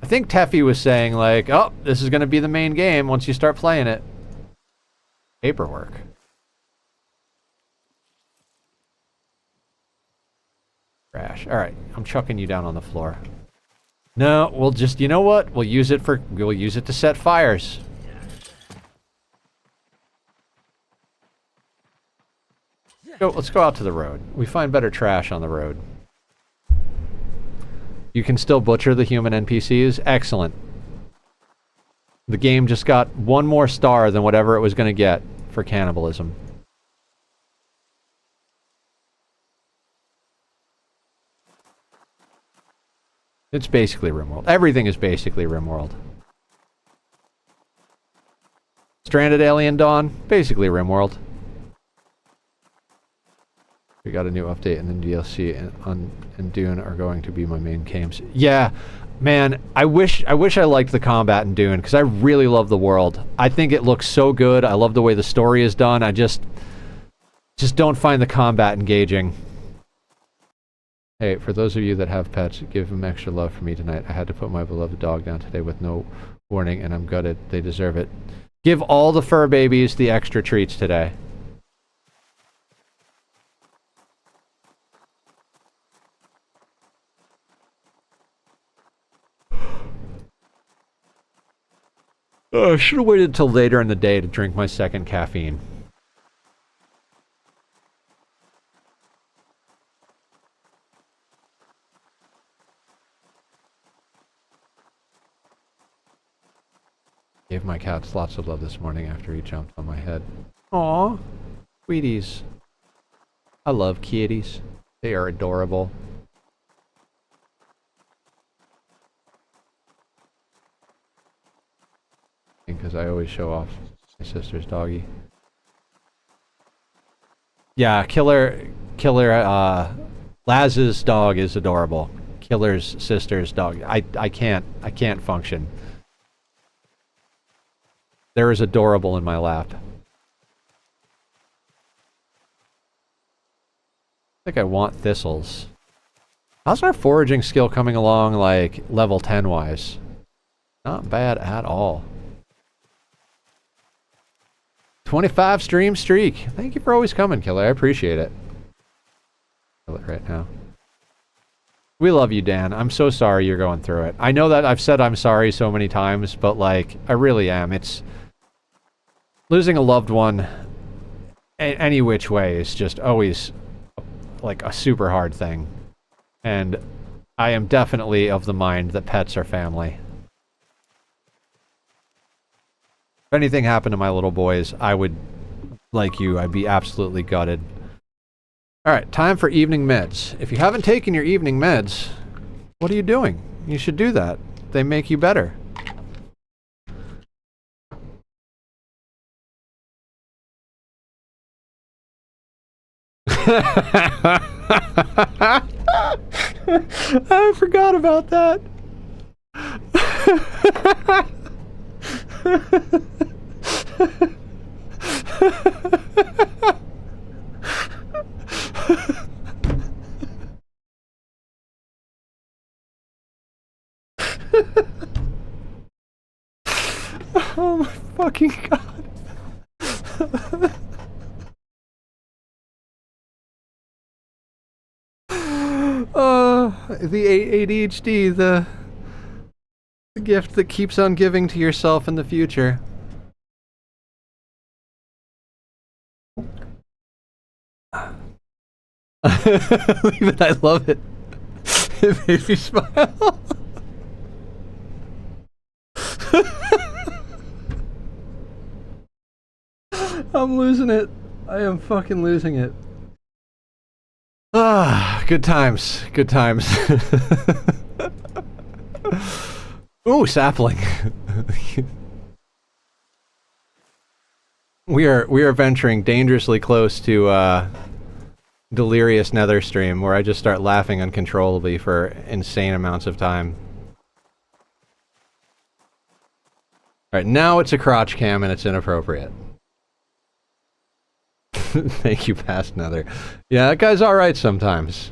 I think Teffy was saying, like, oh, this is going to be the main game once you start playing it. Paperwork. Trash. All right, I'm chucking you down on the floor. No, we'll just, you know what? We'll use it to set fires. Let's go out to the road. We find better trash on the road. You can still butcher the human NPCs? Excellent. The game just got one more star than whatever it was going to get for cannibalism. It's basically RimWorld. Everything is basically RimWorld. Stranded Alien Dawn, basically RimWorld. We got a new update, and then DLC and Dune are going to be my main games. Yeah, man, I wish I liked the combat in Dune, because I really love the world. I think it looks so good. I love the way the story is done. I just don't find the combat engaging. Hey, for those of you that have pets, give them extra love for me tonight. I had to put my beloved dog down today with no warning, and I'm gutted. They deserve it. Give all the fur babies the extra treats today. I should have waited till later in the day to drink my second caffeine. Gave my cats lots of love this morning after he jumped on my head. Aw, sweeties. I love kitties. They are adorable. Because I always show off my sister's doggy. Yeah, Laz's dog is adorable. Killer's sister's dog. I can't function. There is adorable in my lap. I think I want thistles. How's our foraging skill coming along, like, level 10 wise? Not bad at all. 25 stream streak. Thank you for always coming, Killer. I appreciate it. Kill it right now. We love you, Dan. I'm so sorry you're going through it. I know that I've said I'm sorry so many times, but, like, I really am. It's... Losing a loved one any which way is just always, like, a super hard thing. And I am definitely of the mind that pets are family. If anything happened to my little boys, I would, like you, I'd be absolutely gutted. Alright, time for evening meds. If you haven't taken your evening meds, what are you doing? You should do that. They make you better. I forgot about that. Oh my fucking god. The ADHD, the gift that keeps on giving to yourself in the future. Leave it, I love it. It made me smile. I'm losing it. I am fucking losing it. Ah, good times. Good times. Ooh, sapling. We are venturing dangerously close to delirious nether stream where I just start laughing uncontrollably for insane amounts of time. Alright, now it's a crotch cam and it's inappropriate. Thank you, past nether. Yeah, that guy's alright sometimes.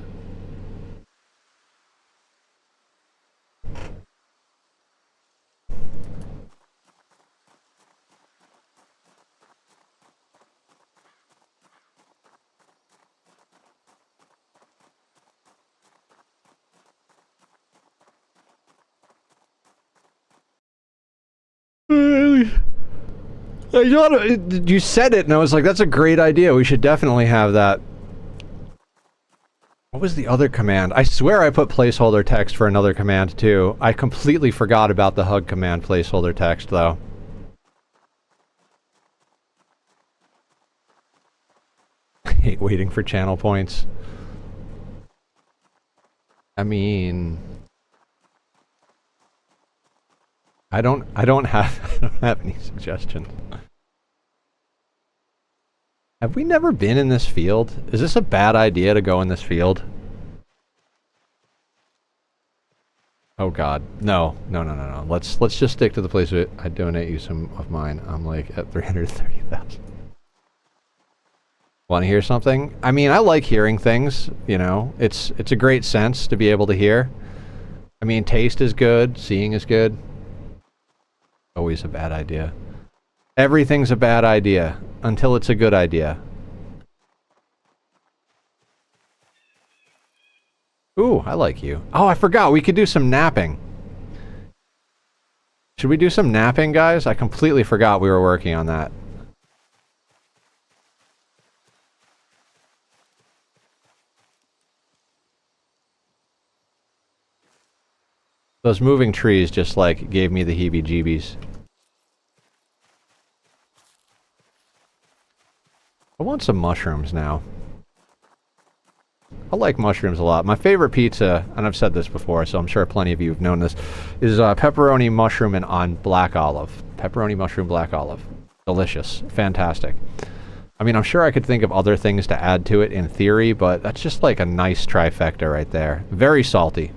You said it and I was like, that's a great idea. We should definitely have that. What was the other command? I swear I put placeholder text for another command too. I completely forgot about the hug command placeholder text though. I hate waiting for channel points. I mean... I don't have any suggestions. Have we never been in this field? Is this a bad idea to go in this field? Oh god. No. No. Let's just stick to the place where I donate you some of mine. I'm like at 330,000. Want to hear something? I mean, I like hearing things, you know. It's a great sense to be able to hear. I mean, taste is good, seeing is good. Always a bad idea. Everything's a bad idea until it's a good idea. Ooh, I like you. Oh, I forgot. We could do some napping. Should we do some napping, guys? I completely forgot we were working on that. Those moving trees just, like, gave me the heebie-jeebies. I want some mushrooms now. I like mushrooms a lot. My favorite pizza, and I've said this before, so I'm sure plenty of you have known this, is pepperoni mushroom and on black olive. Pepperoni mushroom black olive. Delicious. Fantastic. I mean, I'm sure I could think of other things to add to it in theory, but that's just like a nice trifecta right there. Very salty.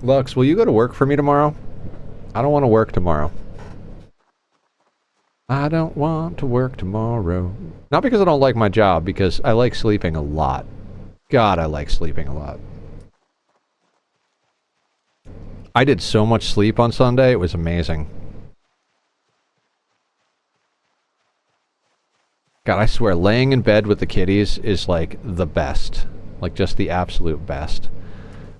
Lux, will you go to work for me tomorrow? I don't want to work tomorrow. I don't want to work tomorrow. Not because I don't like my job, because I like sleeping a lot. God, I like sleeping a lot. I did so much sleep on Sunday, it was amazing. God, I swear, laying in bed with the kitties is like the best. Like just the absolute best.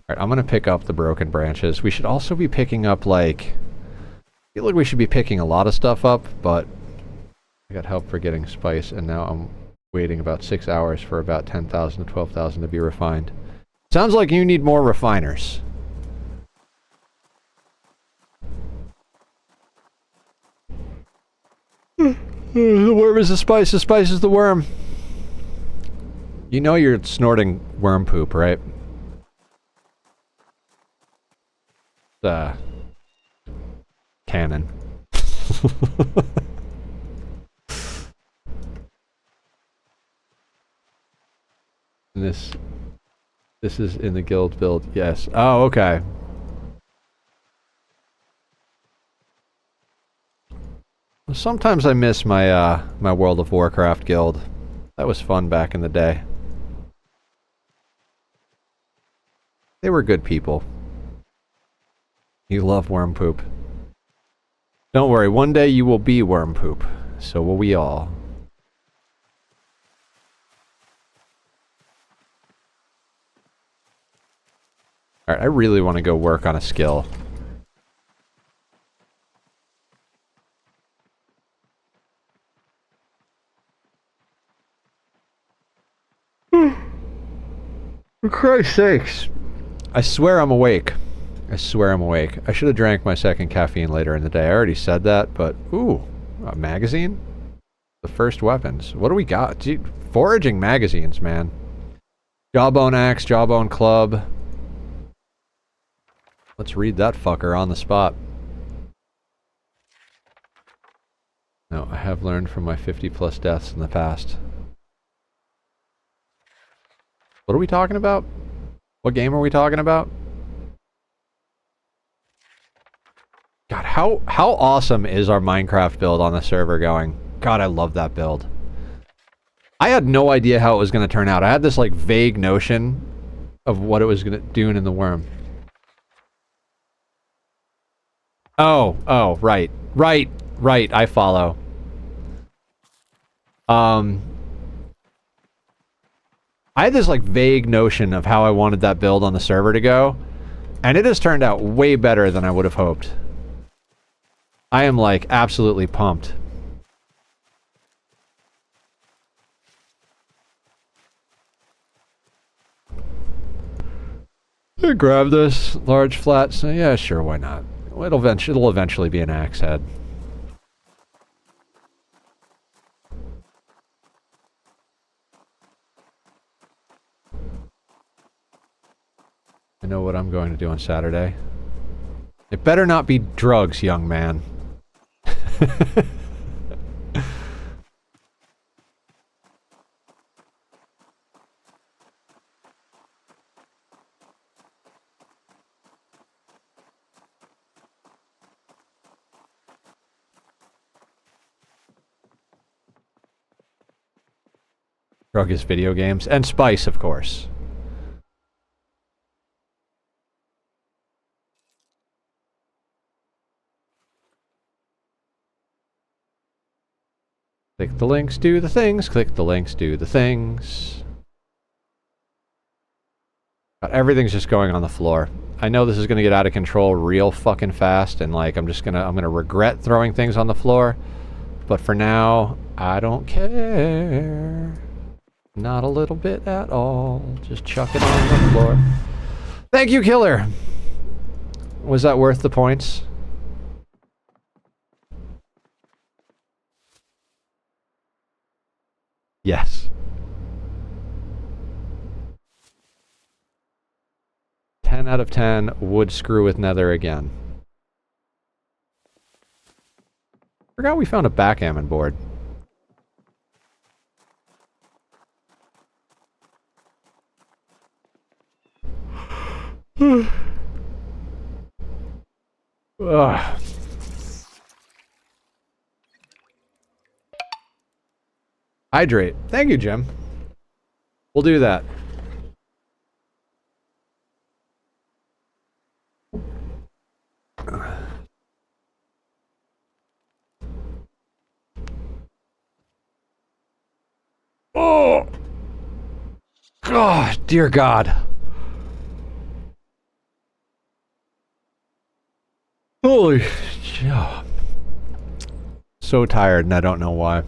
Alright, I'm gonna pick up the broken branches. We should also be picking up, like... I feel like we should be picking a lot of stuff up, but... I got help for getting spice, and now I'm waiting about 6 hours for about 10,000 to 12,000 to be refined. Sounds like you need more refiners. The worm is the spice is the worm. You know you're snorting worm poop, right? Canon. This is in the guild build, yes. Oh, okay. Sometimes I miss my my World of Warcraft guild. That was fun back in the day. They were good people. You love worm poop. Don't worry, one day you will be worm poop. So will we all. Alright, I really want to go work on a skill. For Christ's sakes. I swear I'm awake. I swear I'm awake. I should have drank my second caffeine later in the day. I already said that, but... Ooh, a magazine? The first weapons. What do we got? Dude, foraging magazines, man. Jawbone axe, jawbone club. Let's read that fucker on the spot. No, I have learned from my 50+ deaths in the past. What are we talking about? What game are we talking about? God, how awesome is our Minecraft build on the server going? God, I love that build. I had no idea how it was going to turn out. I had this, like, vague notion of what it was going to do in the worm. Oh, right. Right, I follow. I had this, like, vague notion of how I wanted that build on the server to go, and it has turned out way better than I would have hoped. I am, like, absolutely pumped. Grab this large flat. So yeah, sure, why not? It'll eventually be an axe head. I know what I'm going to do on Saturday. It better not be drugs, young man. Drug is video games. And spice, of course. Click the links, do the things. Click the links, do the things. Everything's just going on the floor. I know this is gonna get out of control real fucking fast, and like I'm gonna regret throwing things on the floor. But for now, I don't care. Not a little bit at all. Just chuck it on the floor. Thank you, Killer. Was that worth the points? Yes. 10 out of 10 would screw with Nether again. Forgot we found a backgammon board. Ugh. Hydrate. Thank you, Jim. We'll do that. Oh! God, dear God. Holy shit. So tired, and I don't know why.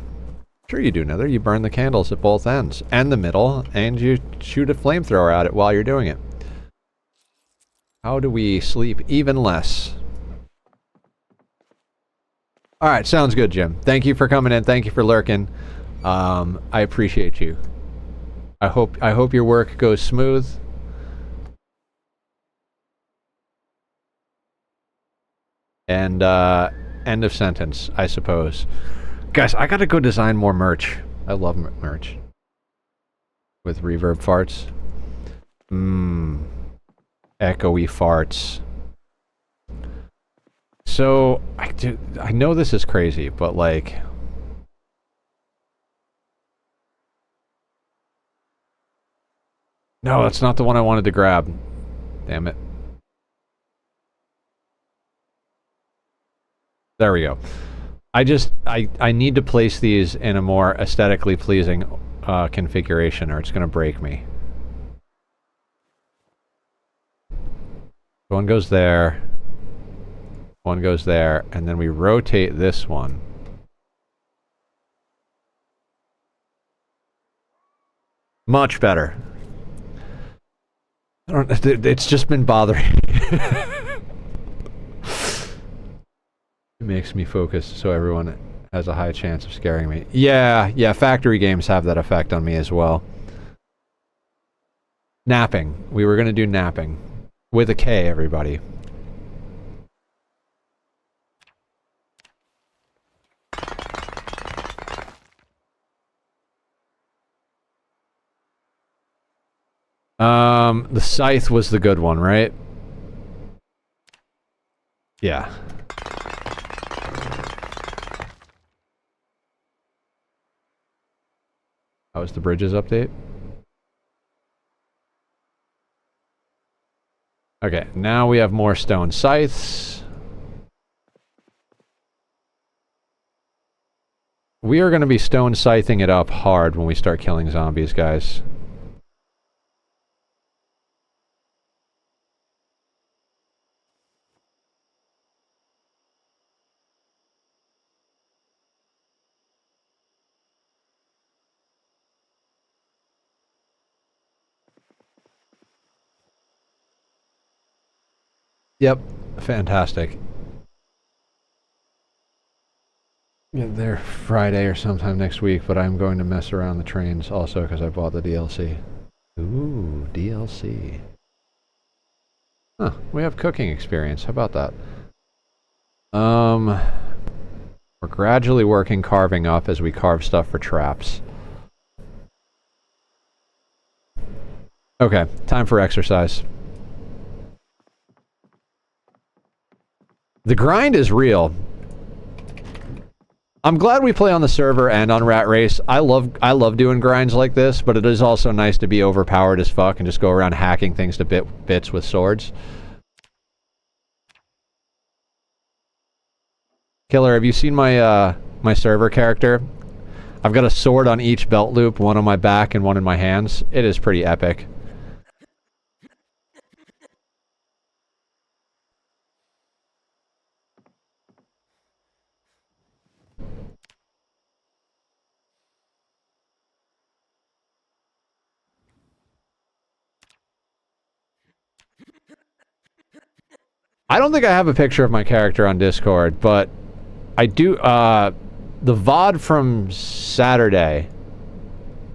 Sure you do, Nether. You burn the candles at both ends, and the middle, and you shoot a flamethrower at it while you're doing it. How do we sleep even less? Alright, sounds good, Jim. Thank you for coming in. Thank you for lurking. I appreciate you. I hope your work goes smooth. And, end of sentence, I suppose. Guys, I gotta go design more merch. I love merch. With reverb farts. Echoey farts. So, I know this is crazy, but like... No, that's not the one I wanted to grab. Damn it. There we go. I need to place these in a more aesthetically pleasing configuration, or it's going to break me. One goes there. One goes there, and then we rotate this one. Much better. It's just been bothering me. It makes me focus so everyone has a high chance of scaring me. Yeah, factory games have that effect on me as well. Napping. We were gonna do napping. With a K, everybody. The scythe was the good one, right? Yeah. How was the bridges update? Okay, now we have more stone scythes. We are going to be stone scything it up hard when we start killing zombies, guys. Yep, fantastic. Yeah, they're Friday or sometime next week, but I'm going to mess around the trains also because I bought the DLC. Ooh, DLC. Huh, we have cooking experience. How about that? We're gradually working carving up as we carve stuff for traps. Okay, time for exercise. The grind is real. I'm glad we play on the server and on Rat Race. I love doing grinds like this, but it is also nice to be overpowered as fuck and just go around hacking things to bits with swords. Killer, have you seen my my server character? I've got a sword on each belt loop, one on my back and one in my hands. It is pretty epic. I don't think I have a picture of my character on Discord, but I do, the VOD from Saturday,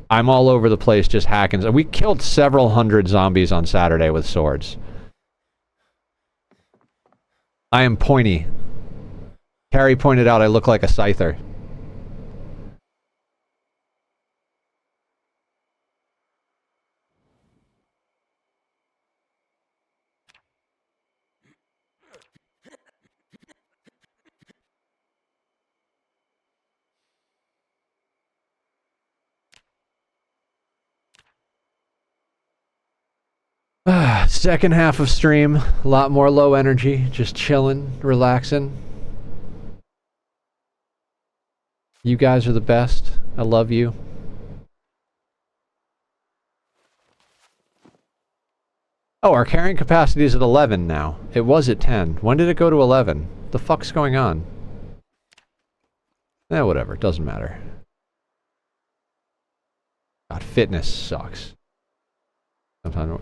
I'm all over the place just hacking. We killed several hundred zombies on Saturday with swords. I am pointy. Carrie pointed out I look like a scyther. Second half of stream, a lot more low energy, just chilling, relaxing. You guys are the best. I love you. Oh, our carrying capacity is at 11 now. It was at 10. When did it go to 11? The fuck's going on? Eh, whatever. It doesn't matter. God, fitness sucks.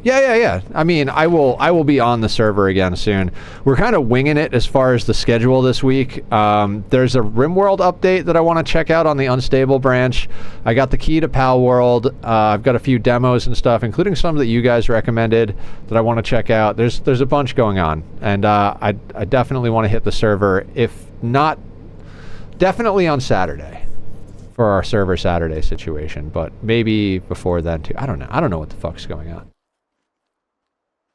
Yeah. I mean, I will be on the server again soon. We're kind of winging it as far as the schedule this week. There's a RimWorld update that I want to check out on the Unstable branch. I got the key to Pal World. I've got a few demos and stuff, including some that you guys recommended that I want to check out. There's a bunch going on, and I definitely want to hit the server. If not, definitely on Saturday for our server Saturday situation, but maybe before then too. I don't know. I don't know what the fuck's going on.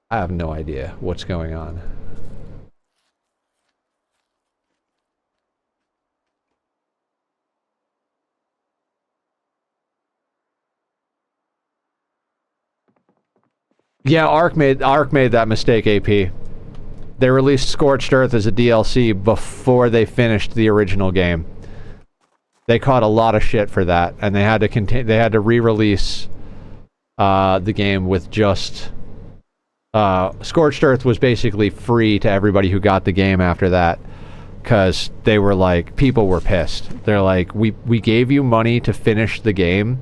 I have no idea what's going on. Yeah, Ark made that mistake, AP. They released Scorched Earth as a DLC before they finished the original game. They caught a lot of shit for that, and they had to re-release the game with just Scorched Earth was basically free to everybody who got the game after that, because they were like, people were pissed. They're like, we gave you money to finish the game,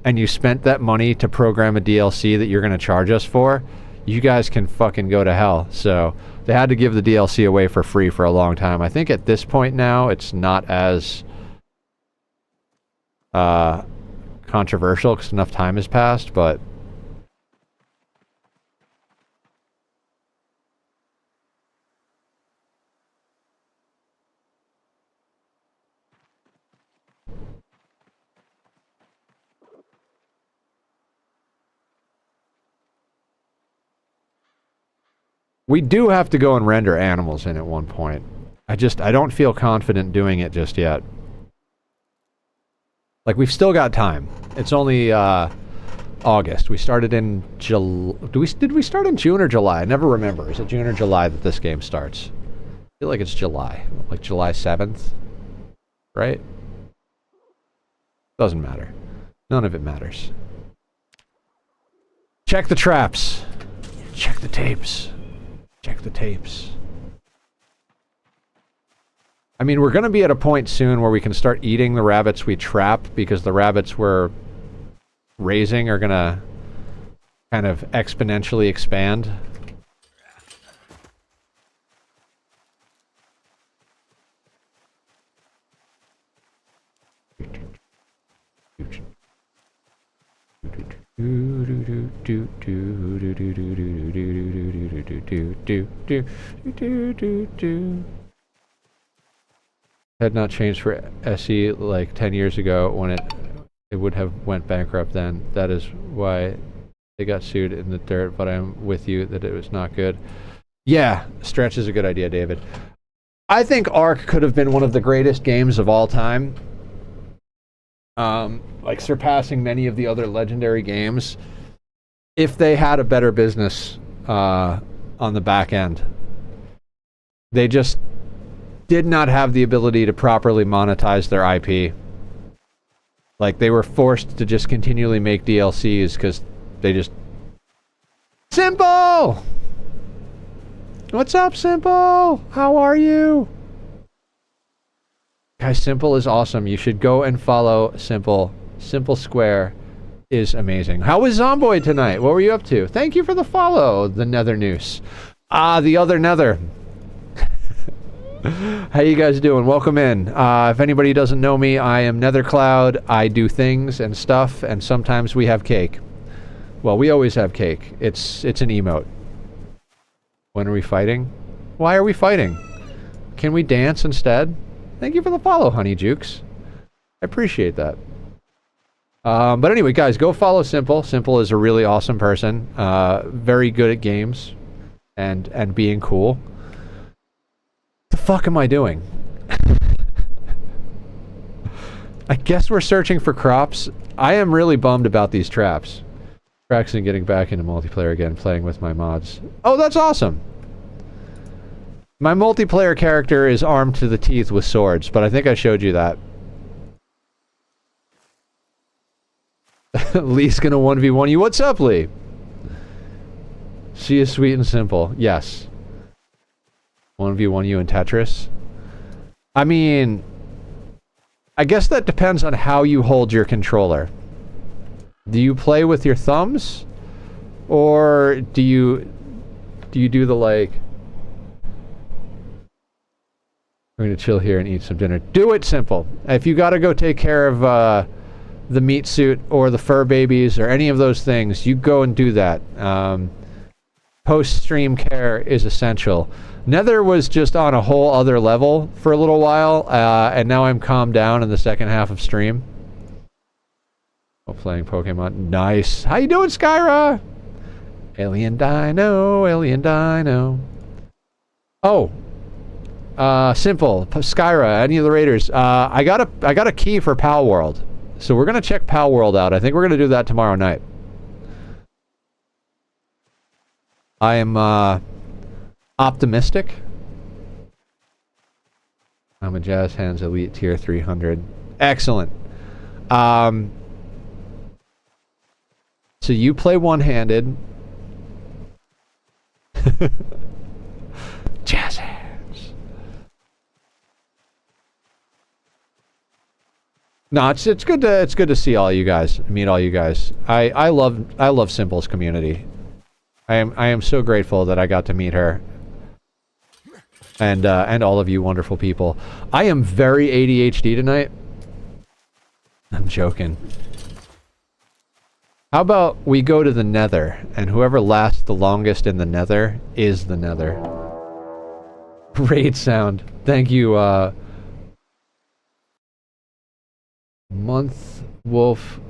and you spent that money to program a DLC that you're going to charge us for. You guys can fucking go to hell. So they had to give the DLC away for free for a long time. I think at this point now, it's not as controversial because enough time has passed, but we do have to go and render animals in at one point. I don't feel confident doing it just yet. Like, we've still got time. It's only August. We started in July. Did we start in June or July? I never remember. Is it June or July that this game starts? I feel like it's July. Like July 7th. Right? Doesn't matter. None of it matters. Check the traps. Check the tapes. Check the tapes. I mean, we're going to be at a point soon where we can start eating the rabbits we trap, because the rabbits we're raising are going to kind of exponentially expand. Had not changed for SE like 10 years ago when it would have went bankrupt then. That is why they got sued in the dirt, but I'm with you that it was not good. Yeah, stretch is a good idea, David. I think Ark could have been one of the greatest games of all time. Like surpassing many of the other legendary games if they had a better business on the back end. They just did not have the ability to properly monetize their IP. Like, they were forced to just continually make DLCs because they just... Simple! What's up, Simple? How are you? Guys, Simple is awesome. You should go and follow Simple. Simple Square is amazing. How was Zomboid tonight? What were you up to? Thank you for the follow, the Nether Noose. Ah, the other Nether. How you guys doing? Welcome in. If anybody doesn't know me, I am Nethercloud. I do things and stuff, and sometimes we have cake. Well, we always have cake. It's an emote. When are we fighting? Why are we fighting? Can we dance instead? Thank you for the follow, Honey Jukes. I appreciate that. But anyway, guys, go follow Simple. Simple is a really awesome person. Very good at games and being cool. What the fuck am I doing? I guess we're searching for crops. I am really bummed about these traps. Practicing getting back into multiplayer again, playing with my mods. Oh, that's awesome! My multiplayer character is armed to the teeth with swords, but I think I showed you that. Lee's gonna 1v1 you. What's up, Lee? She is sweet and simple. Yes. 1v1 you in Tetris? I mean... I guess that depends on how you hold your controller. Do you play with your thumbs? Or do you do the, like... We're gonna chill here and eat some dinner. Do it, Simple. If you gotta go take care of, the meat suit or the fur babies or any of those things, you go and do that. Post-stream care is essential. Nether was just on a whole other level for a little while, and now I'm calmed down in the second half of stream. Oh, playing Pokemon. Nice. How you doing, Skyra? Alien Dino, Alien Dino. Oh. Simple. Skyra, any of the raiders. I got a key for Pal World. So we're gonna check Pal World out. I think we're gonna do that tomorrow night. I am optimistic. I'm a Jazz Hands Elite Tier 300. Excellent. So you play one-handed. Jazz Hands. No, it's good to see all you guys, meet all you guys. I love Simple's community. I am so grateful that I got to meet her. And all of you wonderful people. I am very ADHD tonight. I'm joking. How about we go to the Nether, and whoever lasts the longest in the Nether is the Nether. Great sound. Thank you, Moon the Wolf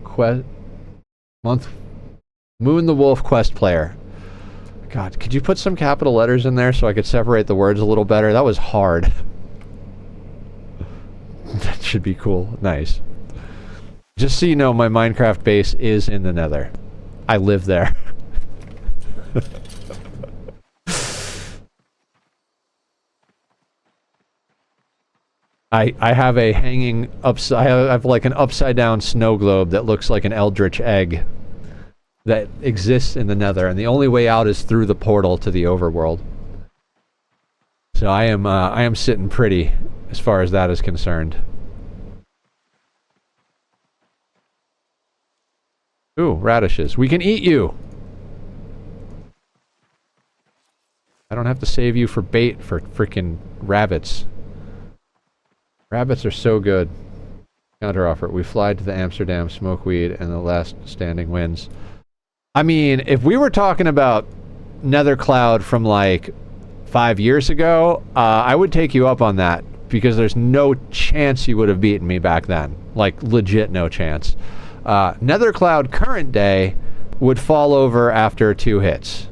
quest player. God, could you put some capital letters in there so I could separate the words a little better? That was hard. That should be cool. Nice. Just so you know, my Minecraft base is in the Nether. I live there. I have a hanging I have like an upside down snow globe that looks like an eldritch egg that exists in the Nether, and the only way out is through the portal to the overworld. So I am sitting pretty as far as that is concerned. Ooh, radishes. We can eat you. I don't have to save you for bait for freaking rabbits. Rabbits are so good. Counteroffer. We fly to the Amsterdam, smoke weed, and the last standing wins. I mean, if we were talking about Nether Cloud from like 5 years ago, I would take you up on that because there's no chance you would have beaten me back then. Like, legit no chance. Nether Cloud current day would fall over after 2 hits.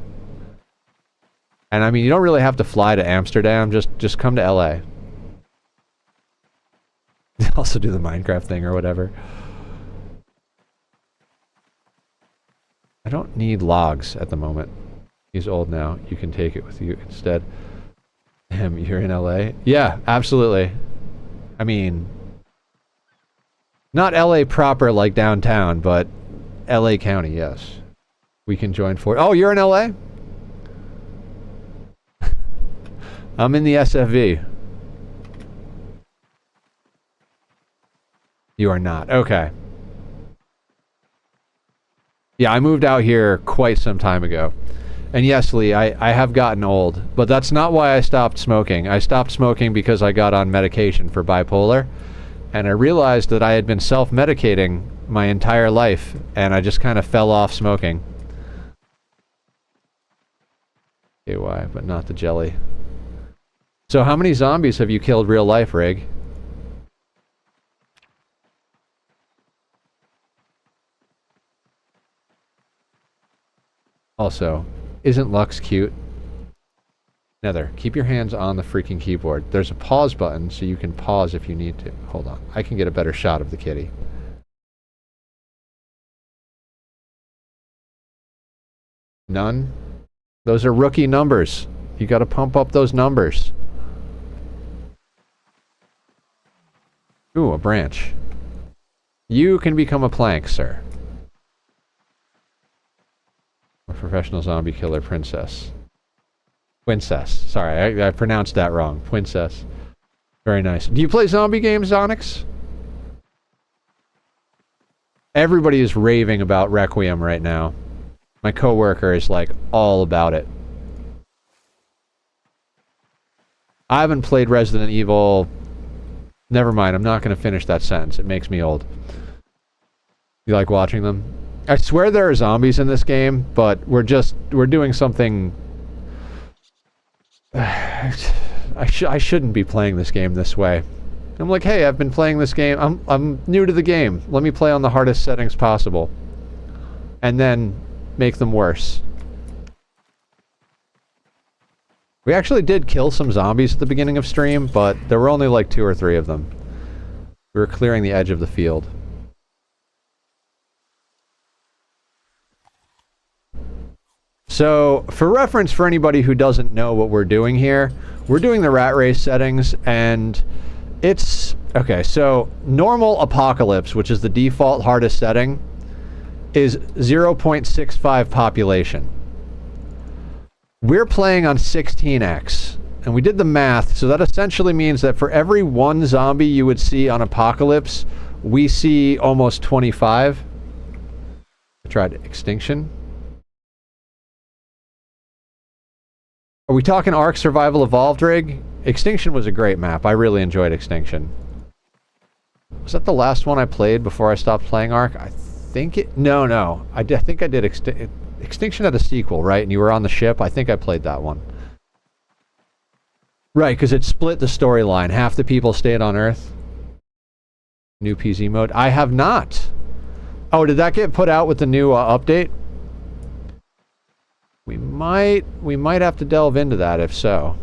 And I mean, you don't really have to fly to Amsterdam, just come to LA. Also do the Minecraft thing or whatever. I don't need logs at the moment. He's old now. You can take it with you instead. You're in LA? Yeah, absolutely. I mean, Not LA proper like downtown, but LA County, yes. We can join for. Oh, you're in LA? I'm in the SFV. You are not. Okay. Yeah, I moved out here quite some time ago. And yes, Lee, I have gotten old, but that's not why I stopped smoking. I stopped smoking because I got on medication for bipolar, and I realized that I had been self-medicating my entire life, and I just kind of fell off smoking. AY, but not the jelly. So how many zombies have you killed real life, Rig? Also, isn't Lux cute? Nether, keep your hands on the freaking keyboard. There's a pause button, so you can pause if you need to. Hold on. I can get a better shot of the kitty. None? Those are rookie numbers. You gotta pump up those numbers. Ooh, a branch. You can become a plank, sir. A professional zombie killer princess. Princess. Sorry, I pronounced that wrong. Princess. Very nice. Do you play zombie games, Onyx? Everybody is raving about Requiem right now. My coworker is like all about it. I haven't played Resident Evil. Never mind, I'm not going to finish that sentence. It makes me old. You like watching them? I swear there are zombies in this game, but we're doing something. I shouldn't be playing this game this way. I'm like, hey, I've been playing this game. I'm new to the game. Let me play on the hardest settings possible, and then make them worse. We actually did kill some zombies at the beginning of stream, but there were only like 2 or 3 of them. We were clearing the edge of the field. So, for reference for anybody who doesn't know what we're doing here, we're doing the rat race settings, and it's... Okay, so normal apocalypse, which is the default hardest setting, is 0.65 population. We're playing on 16x, and we did the math, so that essentially means that for every 1 zombie you would see on apocalypse, we see almost 25. I tried extinction. Are we talking Ark Survival Evolved, Rig? Extinction was a great map. I really enjoyed Extinction. Was that the last one I played before I stopped playing Ark? I think it... No. I think I did Extinction had a sequel, right? And you were on the ship? I think I played that one. Right, because it split the storyline. Half the people stayed on Earth. New PZ mode. I have not. Oh, did that get put out with the new update? We might have to delve into that if so.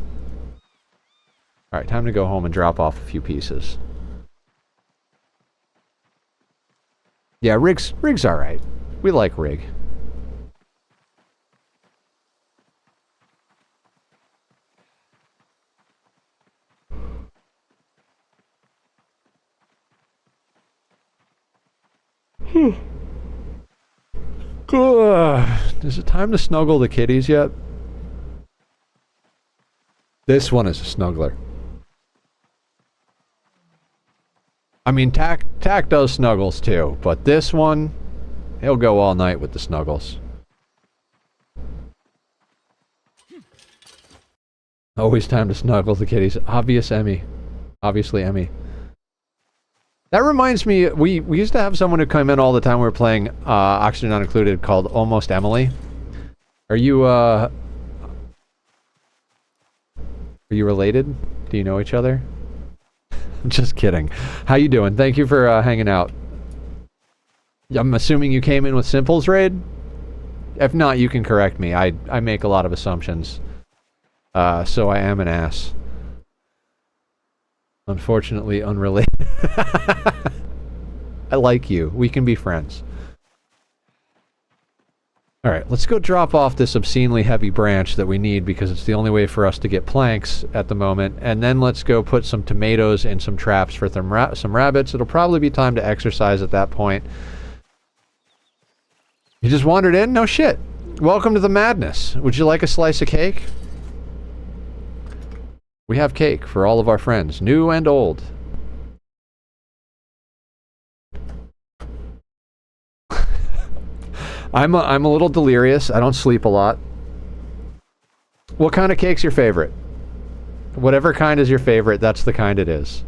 Alright, time to go home and drop off a few pieces. Yeah, Rig's alright. We like Rig. Is it time to snuggle the kitties yet? This one is a snuggler. I mean, Tack does snuggles too, but this one, he'll go all night with the snuggles. Always time to snuggle the kitties. Obviously Emmy. That reminds me, we used to have someone who came in all the time we were playing Oxygen Not Included called Almost Emily. Are you related? Do you know each other? I'm just kidding. How you doing? Thank you for hanging out. I'm assuming you came in with Simples Raid? If not, you can correct me. I make a lot of assumptions. So I am an ass. Unfortunately, unrelated. I like you. We can be friends. All right, let's go drop off this obscenely heavy branch that we need because it's the only way for us to get planks at the moment. And then let's go put some tomatoes in some traps for some rabbits. It'll probably be time to exercise at that point. You just wandered in? No shit. Welcome to the madness. Would you like a slice of cake? We have cake for all of our friends, new and old. I'm a little delirious. I don't sleep a lot. What kind of cake's your favorite? Whatever kind is your favorite, that's the kind it is.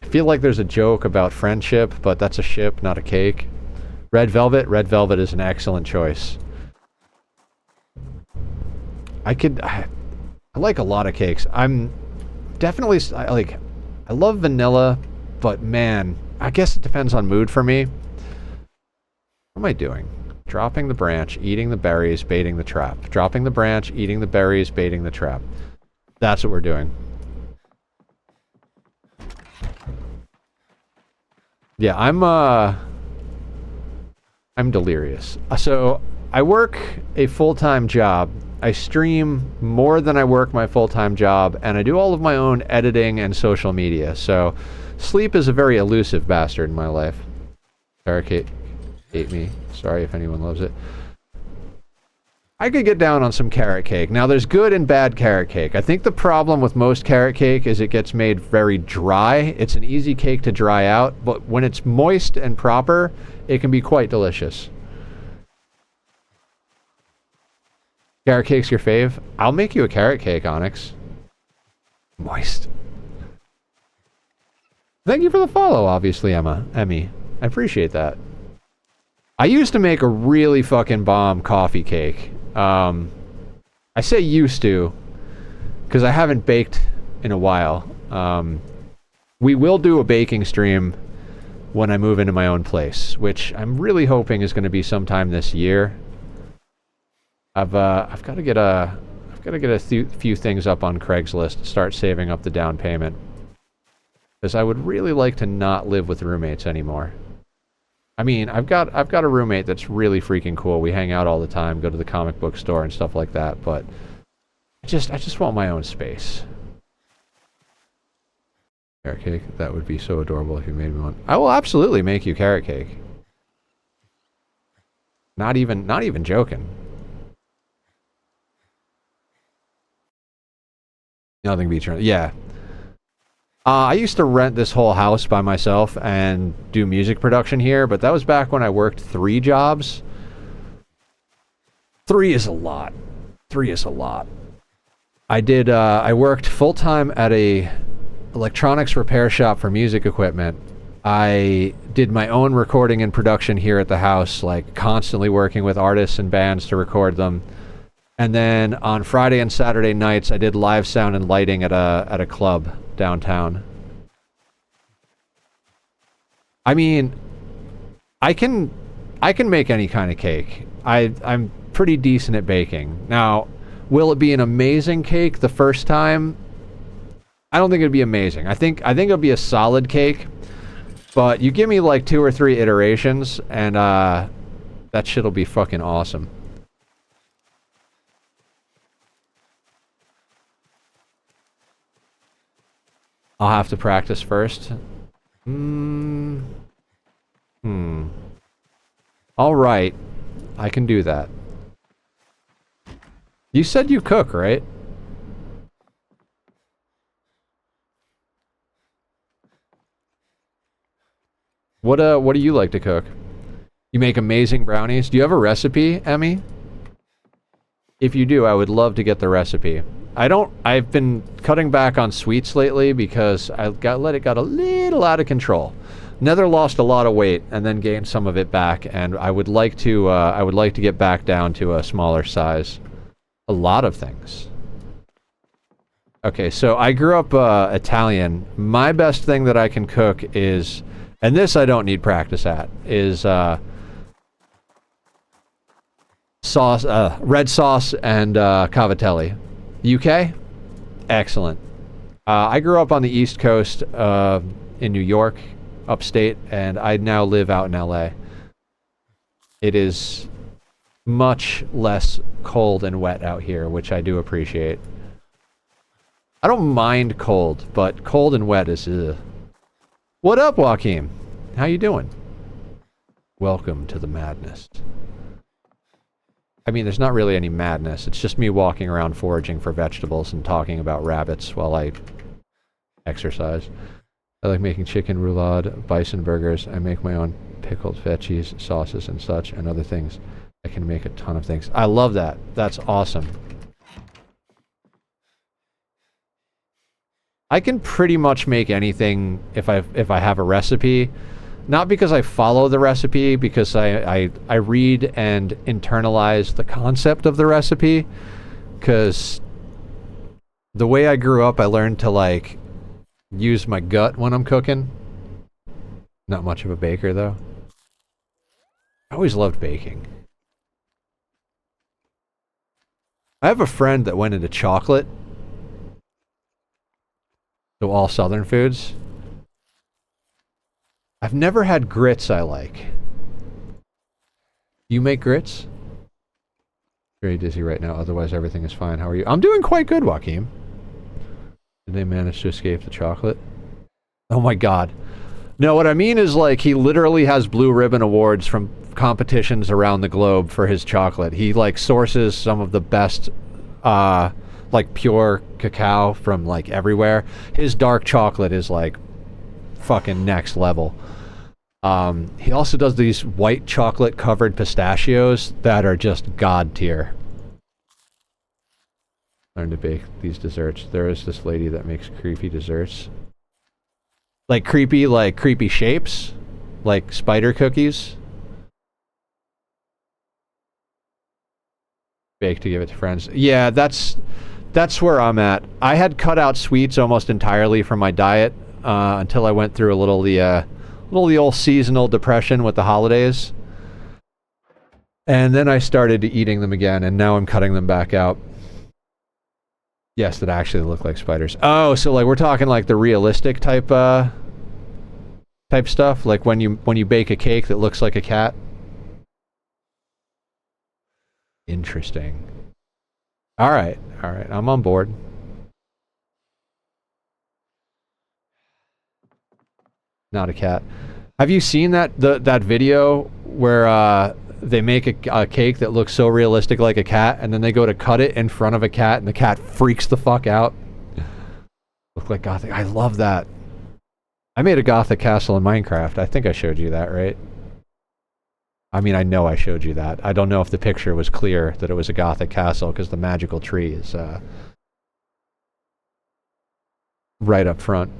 I feel like there's a joke about friendship, but that's a ship, not a cake. Red velvet? Red velvet is an excellent choice. I like a lot of cakes. I'm definitely, I love vanilla, but man, I guess it depends on mood for me. What am I doing? Dropping the branch, eating the berries, baiting the trap. Dropping the branch, eating the berries, baiting the trap. That's what we're doing. Yeah, I'm delirious. So, I work a full-time job. I stream more than I work my full-time job, and I do all of my own editing and social media. So, sleep is a very elusive bastard in my life. Barricade. Hate me. Sorry if anyone loves it. I could get down on some carrot cake. Now, there's good and bad carrot cake. I think the problem with most carrot cake is it gets made very dry. It's an easy cake to dry out, but when it's moist and proper, it can be quite delicious. Carrot cake's your fave? I'll make you a carrot cake, Onyx. Moist. Thank you for the follow, obviously, Emmy. I appreciate that. I used to make a really fucking bomb coffee cake. I say used to, because I haven't baked in a while. We will do a baking stream when I move into my own place, which I'm really hoping is going to be sometime this year. I've got to get a few things up on Craigslist to start saving up the down payment, because I would really like to not live with roommates anymore. I mean, I've got a roommate that's really freaking cool. We hang out all the time, go to the comic book store and stuff like that, but I just want my own space. Carrot cake, that would be so adorable if you made me one. I will absolutely make you carrot cake. Not even joking. Nothing beats your, yeah. I used to rent this whole house by myself and do music production here, but that was back when I worked 3 jobs. 3 is a lot. 3 is a lot. I worked full-time at a electronics repair shop for music equipment. I did my own recording and production here at the house, like constantly working with artists and bands to record them. And then on Friday and Saturday nights, I did live sound and lighting at a club downtown. I mean, I can make any kind of cake. I'm pretty decent at baking. Now, will it be an amazing cake the first time? I don't think it'd be amazing. I think it'll be a solid cake, but you give me like 2 or 3 iterations, and that shit'll be fucking awesome. I'll have to practice first. Alright. I can do that. You said you cook, right? What do you like to cook? You make amazing brownies. Do you have a recipe, Emmy? If you do, I would love to get the recipe. I've been cutting back on sweets lately because it got a little out of control. Nether lost a lot of weight and then gained some of it back, and I would like to get back down to a smaller size. A lot of things. Okay, so I grew up Italian. My best thing that I can cook is, and this I don't need practice at, is red sauce and cavatelli. UK? Excellent. I grew up on the East Coast in New York, upstate, and I now live out in LA. It is much less cold and wet out here, which I do appreciate. I don't mind cold, but cold and wet is ugh. What up, Joaquin? How you doing? Welcome to the madness. I mean, there's not really any madness. It's just me walking around foraging for vegetables and talking about rabbits while I exercise. I like making chicken roulade, bison burgers. I make my own pickled veggies, sauces, and such, and other things. I can make a ton of things. I love that. That's awesome. I can pretty much make anything if I have a recipe. Not because I follow the recipe, because I read and internalize the concept of the recipe. Because the way I grew up, I learned to, like, use my gut when I'm cooking. Not much of a baker, though. I always loved baking. I have a friend that went into chocolate. So all Southern foods. I've never had grits I like. You make grits? Very dizzy right now, otherwise everything is fine. How are you? I'm doing quite good, Joaquin. Did they manage to escape the chocolate? Oh my god. No, what I mean is, like, he literally has blue ribbon awards from competitions around the globe for his chocolate. He, like, sources some of the best, like, pure cacao from, like, everywhere. His dark chocolate is, like, fucking next level. He also does these white chocolate covered pistachios that are just god tier. Learn to bake these desserts. There is this lady that makes creepy desserts. Like creepy shapes? Like spider cookies? Bake to give it to friends. Yeah, that's where I'm at. I had cut out sweets almost entirely from my diet until I went through a little the old seasonal depression with the holidays. And then I started eating them again, and now I'm cutting them back out. Yes, that actually look like spiders. Oh, so like we're talking like the realistic type stuff, like when you bake a cake that looks like a cat. Interesting. All right, I'm on board. Not a cat. Have you seen that video where they make a cake that looks so realistic like a cat, and then they go to cut it in front of a cat, and the cat freaks the fuck out? Look like Gothic. I love that. I made a Gothic castle in Minecraft. I think I showed you that, right? I mean, I know I showed you that. I don't know if the picture was clear that it was a Gothic castle, because the magical tree is right up front.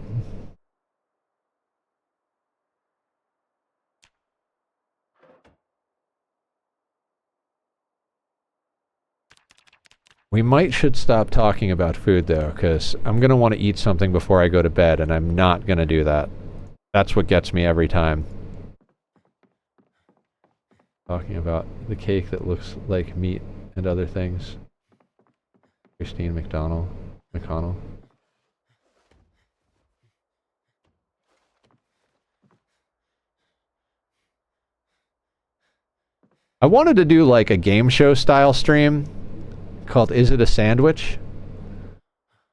We should stop talking about food, though, because I'm going to want to eat something before I go to bed, and I'm not going to do that. That's what gets me every time. Talking about the cake that looks like meat and other things. Christine McConnell. I wanted to do like a game show style stream called Is It a Sandwich?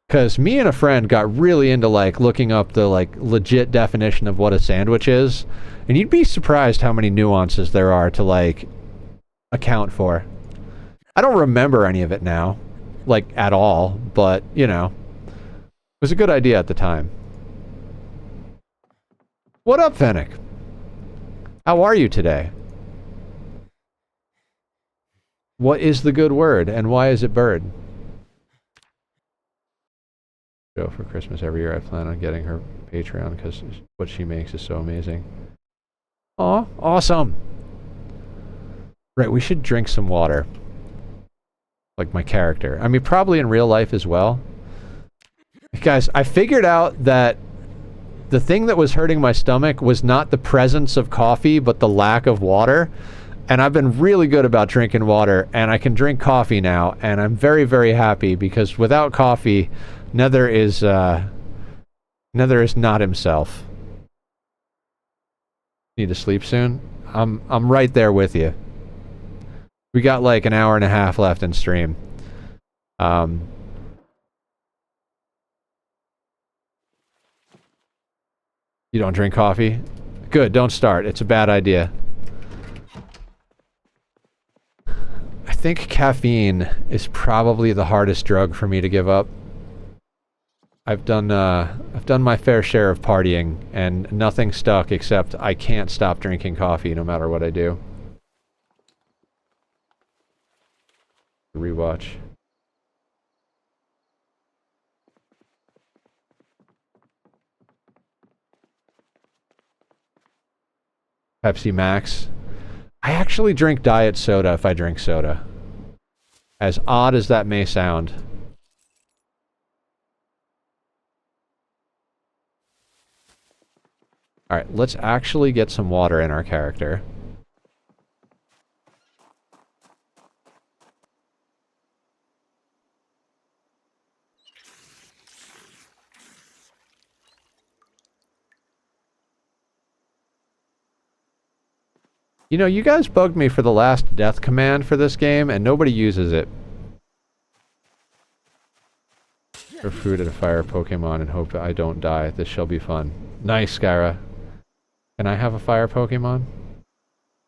Because me and a friend got really into like looking up the like legit definition of what a sandwich is, and you'd be surprised how many nuances there are to like account for. I don't remember any of it now, like at all, but you know, it was a good idea at the time. What up, Fennec? How are you today? What is the good word, and why is it bird? Go for Christmas every year. I plan on getting her Patreon because what she makes is so amazing. Aw, awesome. Right, we should drink some water. Like my character. I mean, probably in real life as well. Guys, I figured out that the thing that was hurting my stomach was not the presence of coffee, but the lack of water. And I've been really good about drinking water, and I can drink coffee now, and I'm very, very happy, because without coffee, Nether is not himself. Need to sleep soon? I'm right there with you. We got like an hour and a half left in stream. You don't drink coffee? Good, don't start. It's a bad idea. I think caffeine is probably the hardest drug for me to give up. I've done my fair share of partying, and nothing stuck except I can't stop drinking coffee no matter what I do. Rewatch. Pepsi Max. I actually drink diet soda if I drink soda. As odd as that may sound. Alright, let's actually get some water in our character. You know, you guys bugged me for the last death command for this game, and nobody uses it. For food at a fire Pokemon and hope that I don't die. This shall be fun. Nice, Skyra. Can I have a fire Pokemon?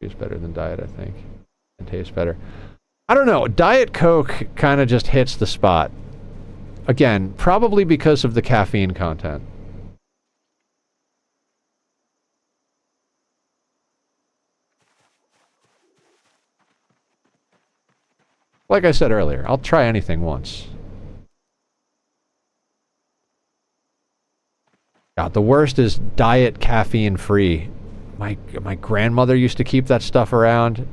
It's better than diet, I think. And tastes better. I don't know. Diet Coke kind of just hits the spot. Again, probably because of the caffeine content. Like I said earlier, I'll try anything once. God, the worst is diet caffeine free. My grandmother used to keep that stuff around.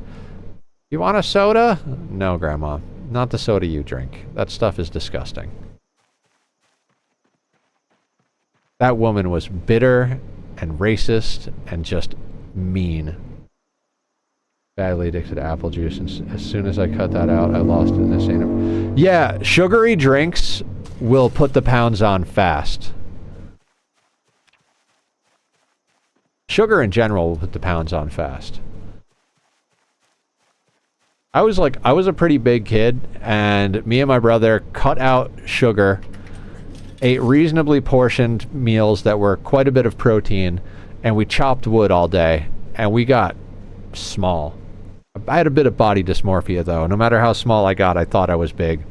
You want a soda? No, Grandma. Not the soda you drink. That stuff is disgusting. That woman was bitter and racist and just mean. Badly addicted to apple juice, and as soon as I cut that out, I lost it in this ain't. Yeah, sugary drinks will put the pounds on fast. Sugar in general will put the pounds on fast. I was a pretty big kid, and me and my brother cut out sugar, ate reasonably portioned meals that were quite a bit of protein, and we chopped wood all day, and we got small. I had a bit of body dysmorphia, though. No matter how small I got, I thought I was big.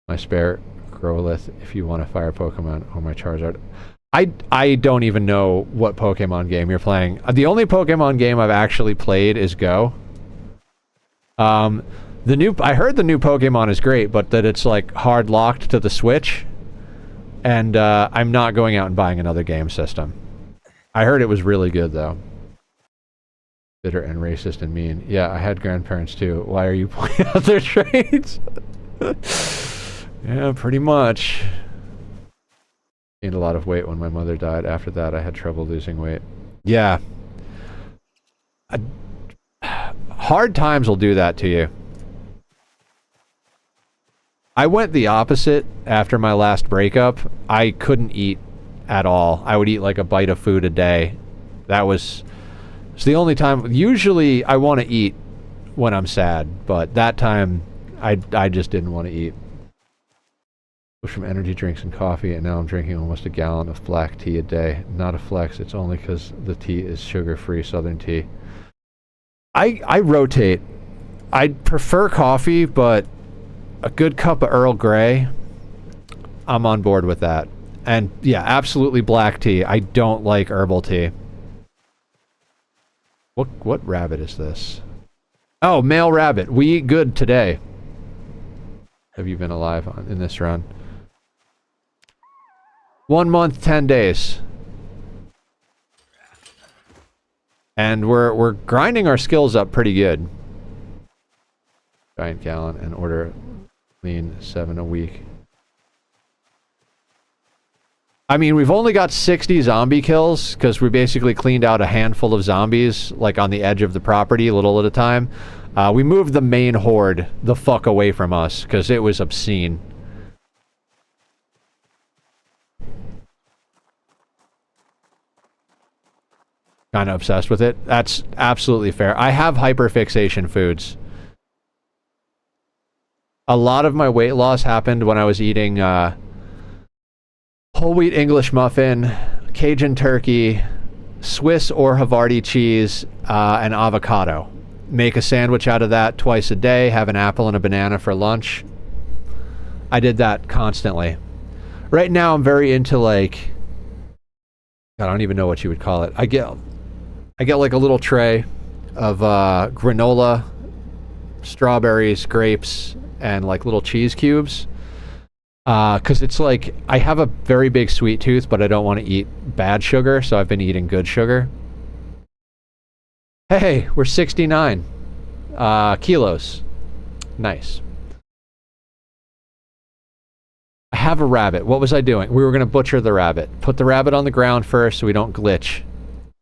My spare Growlithe, if you want a fire Pokemon. Oh, my Charizard. I don't even know what Pokemon game you're playing. The only Pokemon game I've actually played is Go. I heard the new Pokemon is great, but that it's, like, hard locked to the Switch. And, I'm not going out and buying another game system. I heard it was really good, though. Bitter and racist and mean. Yeah, I had grandparents too. Why are you pointing out their traits? Yeah, pretty much. Gained a lot of weight when my mother died. After that, I had trouble losing weight. Yeah. Hard times will do that to you. I went the opposite after my last breakup. I couldn't eat at all. I would eat like a bite of food a day. That was... It's the only time. Usually I want to eat when I'm sad, but that time I just didn't want to eat. From energy drinks and coffee, and now I'm drinking almost a gallon of black tea a day. Not a flex, it's only because the tea is sugar-free Southern tea. I rotate. I prefer coffee, but a good cup of Earl Grey, I'm on board with that. And yeah, absolutely black tea. I don't like herbal tea. What rabbit is this? Oh, male rabbit. We eat good today. Have you been alive in this run? 1 month, 10 days. And we're grinding our skills up pretty good. Giant gallon and order clean 7 a week. I mean, we've only got 60 zombie kills because we basically cleaned out a handful of zombies, like on the edge of the property, a little at a time. We moved the main horde the fuck away from us because it was obscene. Kind of obsessed with it. That's absolutely fair. I have hyperfixation foods. A lot of my weight loss happened when I was eating whole wheat English muffin, Cajun turkey, Swiss or Havarti cheese, and avocado. Make a sandwich out of that twice a day, have an apple and a banana for lunch. I did that constantly. Right now I'm very into like, I don't even know what you would call it. I get like a little tray of granola, strawberries, grapes, and like little cheese cubes. Because it's like, I have a very big sweet tooth, but I don't want to eat bad sugar, so I've been eating good sugar. Hey, we're 69 kilos. Nice. I have a rabbit. What was I doing? We were going to butcher the rabbit. Put the rabbit on the ground first so we don't glitch.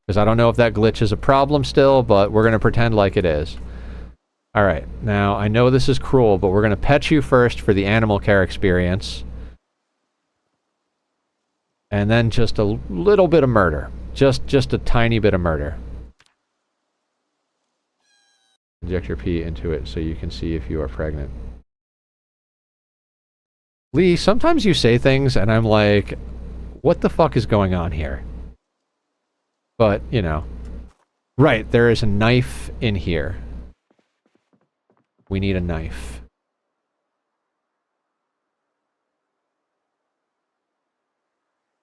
Because I don't know if that glitch is a problem still, but we're going to pretend like it is. Alright, now I know this is cruel, but we're going to pet you first for the animal care experience. And then just a little bit of murder. Just a tiny bit of murder. Inject your pee into it so you can see if you are pregnant. Lee, sometimes you say things and I'm like, what the fuck is going on here? But, you know. Right, there is a knife in here. We need a knife.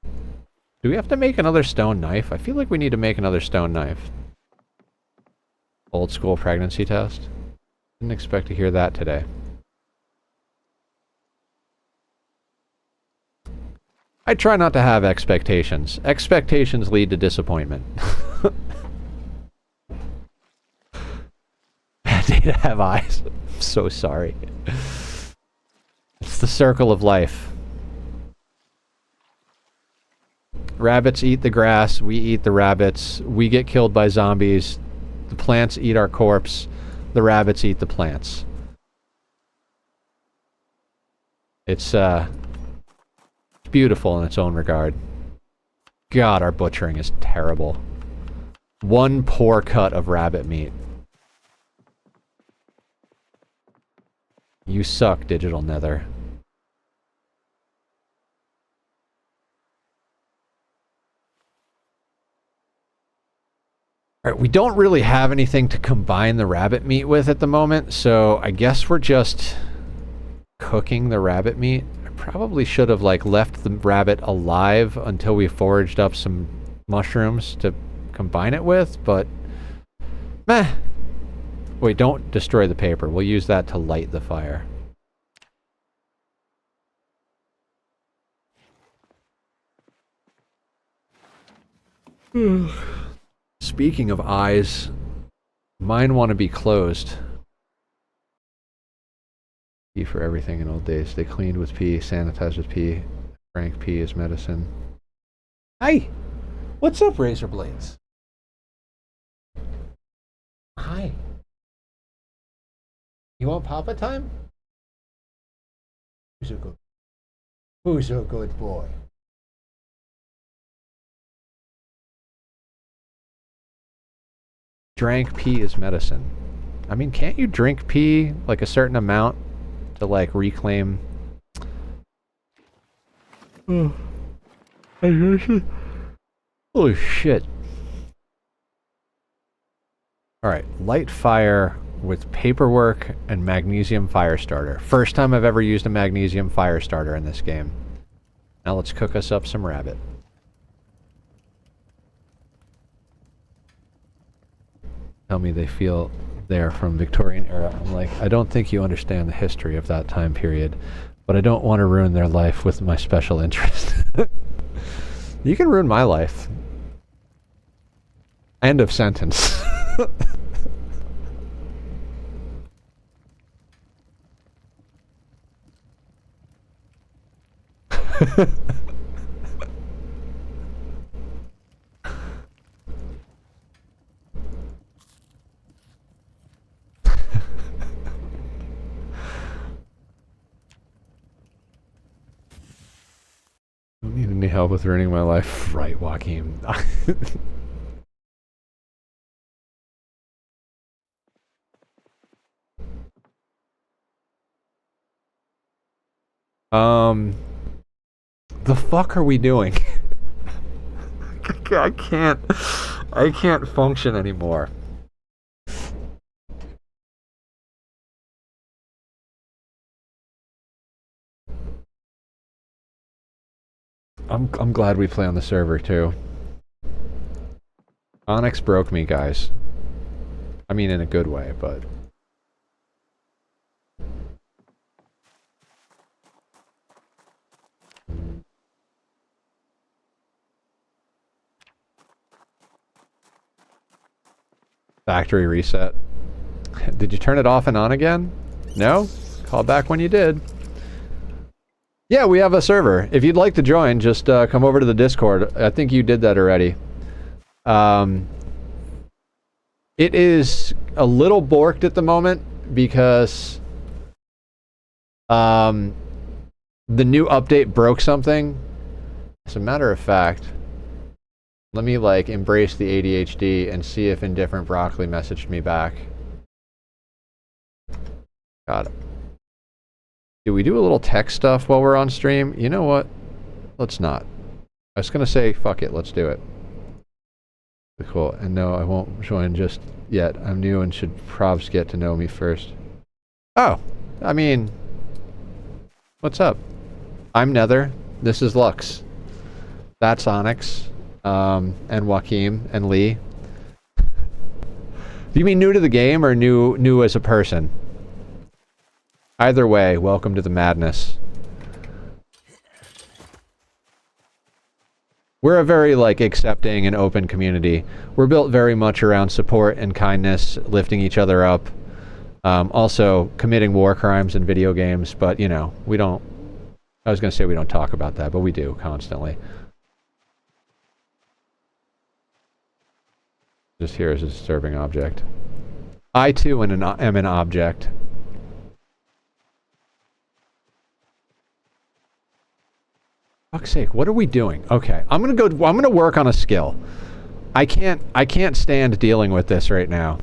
Do we have to make another stone knife? I feel like we need to make another stone knife. Old school pregnancy test. Didn't expect to hear that today. I try not to have expectations. Expectations lead to disappointment. Bad day to have eyes. I'm so sorry. It's the circle of life. Rabbits eat the grass, we eat the rabbits, we get killed by zombies, the plants eat our corpse, the rabbits eat the plants. It's beautiful in its own regard. God, our butchering is terrible. One poor cut of rabbit meat. You suck, Digital Nether. Alright, we don't really have anything to combine the rabbit meat with at the moment, so I guess we're just cooking the rabbit meat. I probably should have like left the rabbit alive until we foraged up some mushrooms to combine it with, but meh. Wait, don't destroy the paper. We'll use that to light the fire. Speaking of eyes, mine want to be closed. Pee for everything in old days. They cleaned with pee, sanitized with pee, drank pee as medicine. Hi! What's up, razor blades? Hi. You want papa time? Who's a good boy? Drank pee is medicine. I mean, can't you drink pee like a certain amount to like reclaim? Oh, holy shit. Alright, light fire with paperwork and magnesium fire starter. First time I've ever used a magnesium fire starter in this game. Now let's cook us up some rabbit. Tell me they feel they're from Victorian era. I'm like, I don't think you understand the history of that time period, but I don't want to ruin their life with my special interest. You can ruin my life. End of sentence. Don't need any help with ruining my life. Right, Joaquin. The fuck are we doing? I can't function anymore. I'm glad we play on the server too. Onyx broke me, guys. I mean, in a good way, but... Factory reset. Did you turn it off and on again? No? Call back when you did. Yeah, we have a server. If you'd like to join, just come over to the Discord. I think you did that already. It is a little borked at the moment because the new update broke something. As a matter of fact, let me like embrace the ADHD and see if Indifferent Broccoli messaged me back. Got it. Do we do a little tech stuff while we're on stream? You know what? Let's not. I was gonna say, fuck it, let's do it. Cool. And no, I won't join just yet. I'm new and should probs get to know me first. Oh, I mean, what's up? I'm Nether. This is Lux. That's Onyx. And Joaquin and Lee. Do you mean new to the game or new as a person? Either way, welcome to the madness. We're a very, like, accepting and open community. We're built very much around support and kindness, lifting each other up. Also, committing war crimes in video games, but, you know, we don't... I was going to say we don't talk about that, but we do, constantly. Just here is a disturbing object. I, too, am an object. Fuck's sake, what are we doing? Okay, I'm gonna work on a skill. I can't stand dealing with this right now.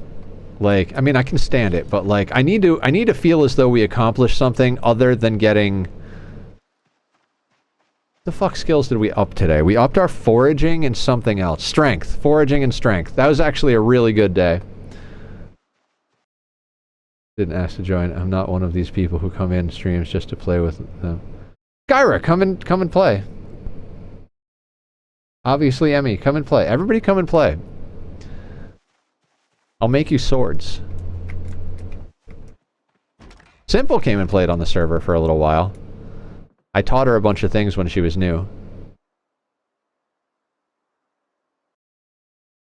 Like, I mean, I can stand it, but like, I need to feel as though we accomplished something other than getting... The fuck skills did we up today? We upped our foraging and something else. Strength. Foraging and strength. That was actually a really good day. Didn't ask to join. I'm not one of these people who come in streams just to play with them. Skyra, come and play. Obviously, Emmy, come and play. Everybody come and play. I'll make you swords. Simple came and played on the server for a little while. I taught her a bunch of things when she was new.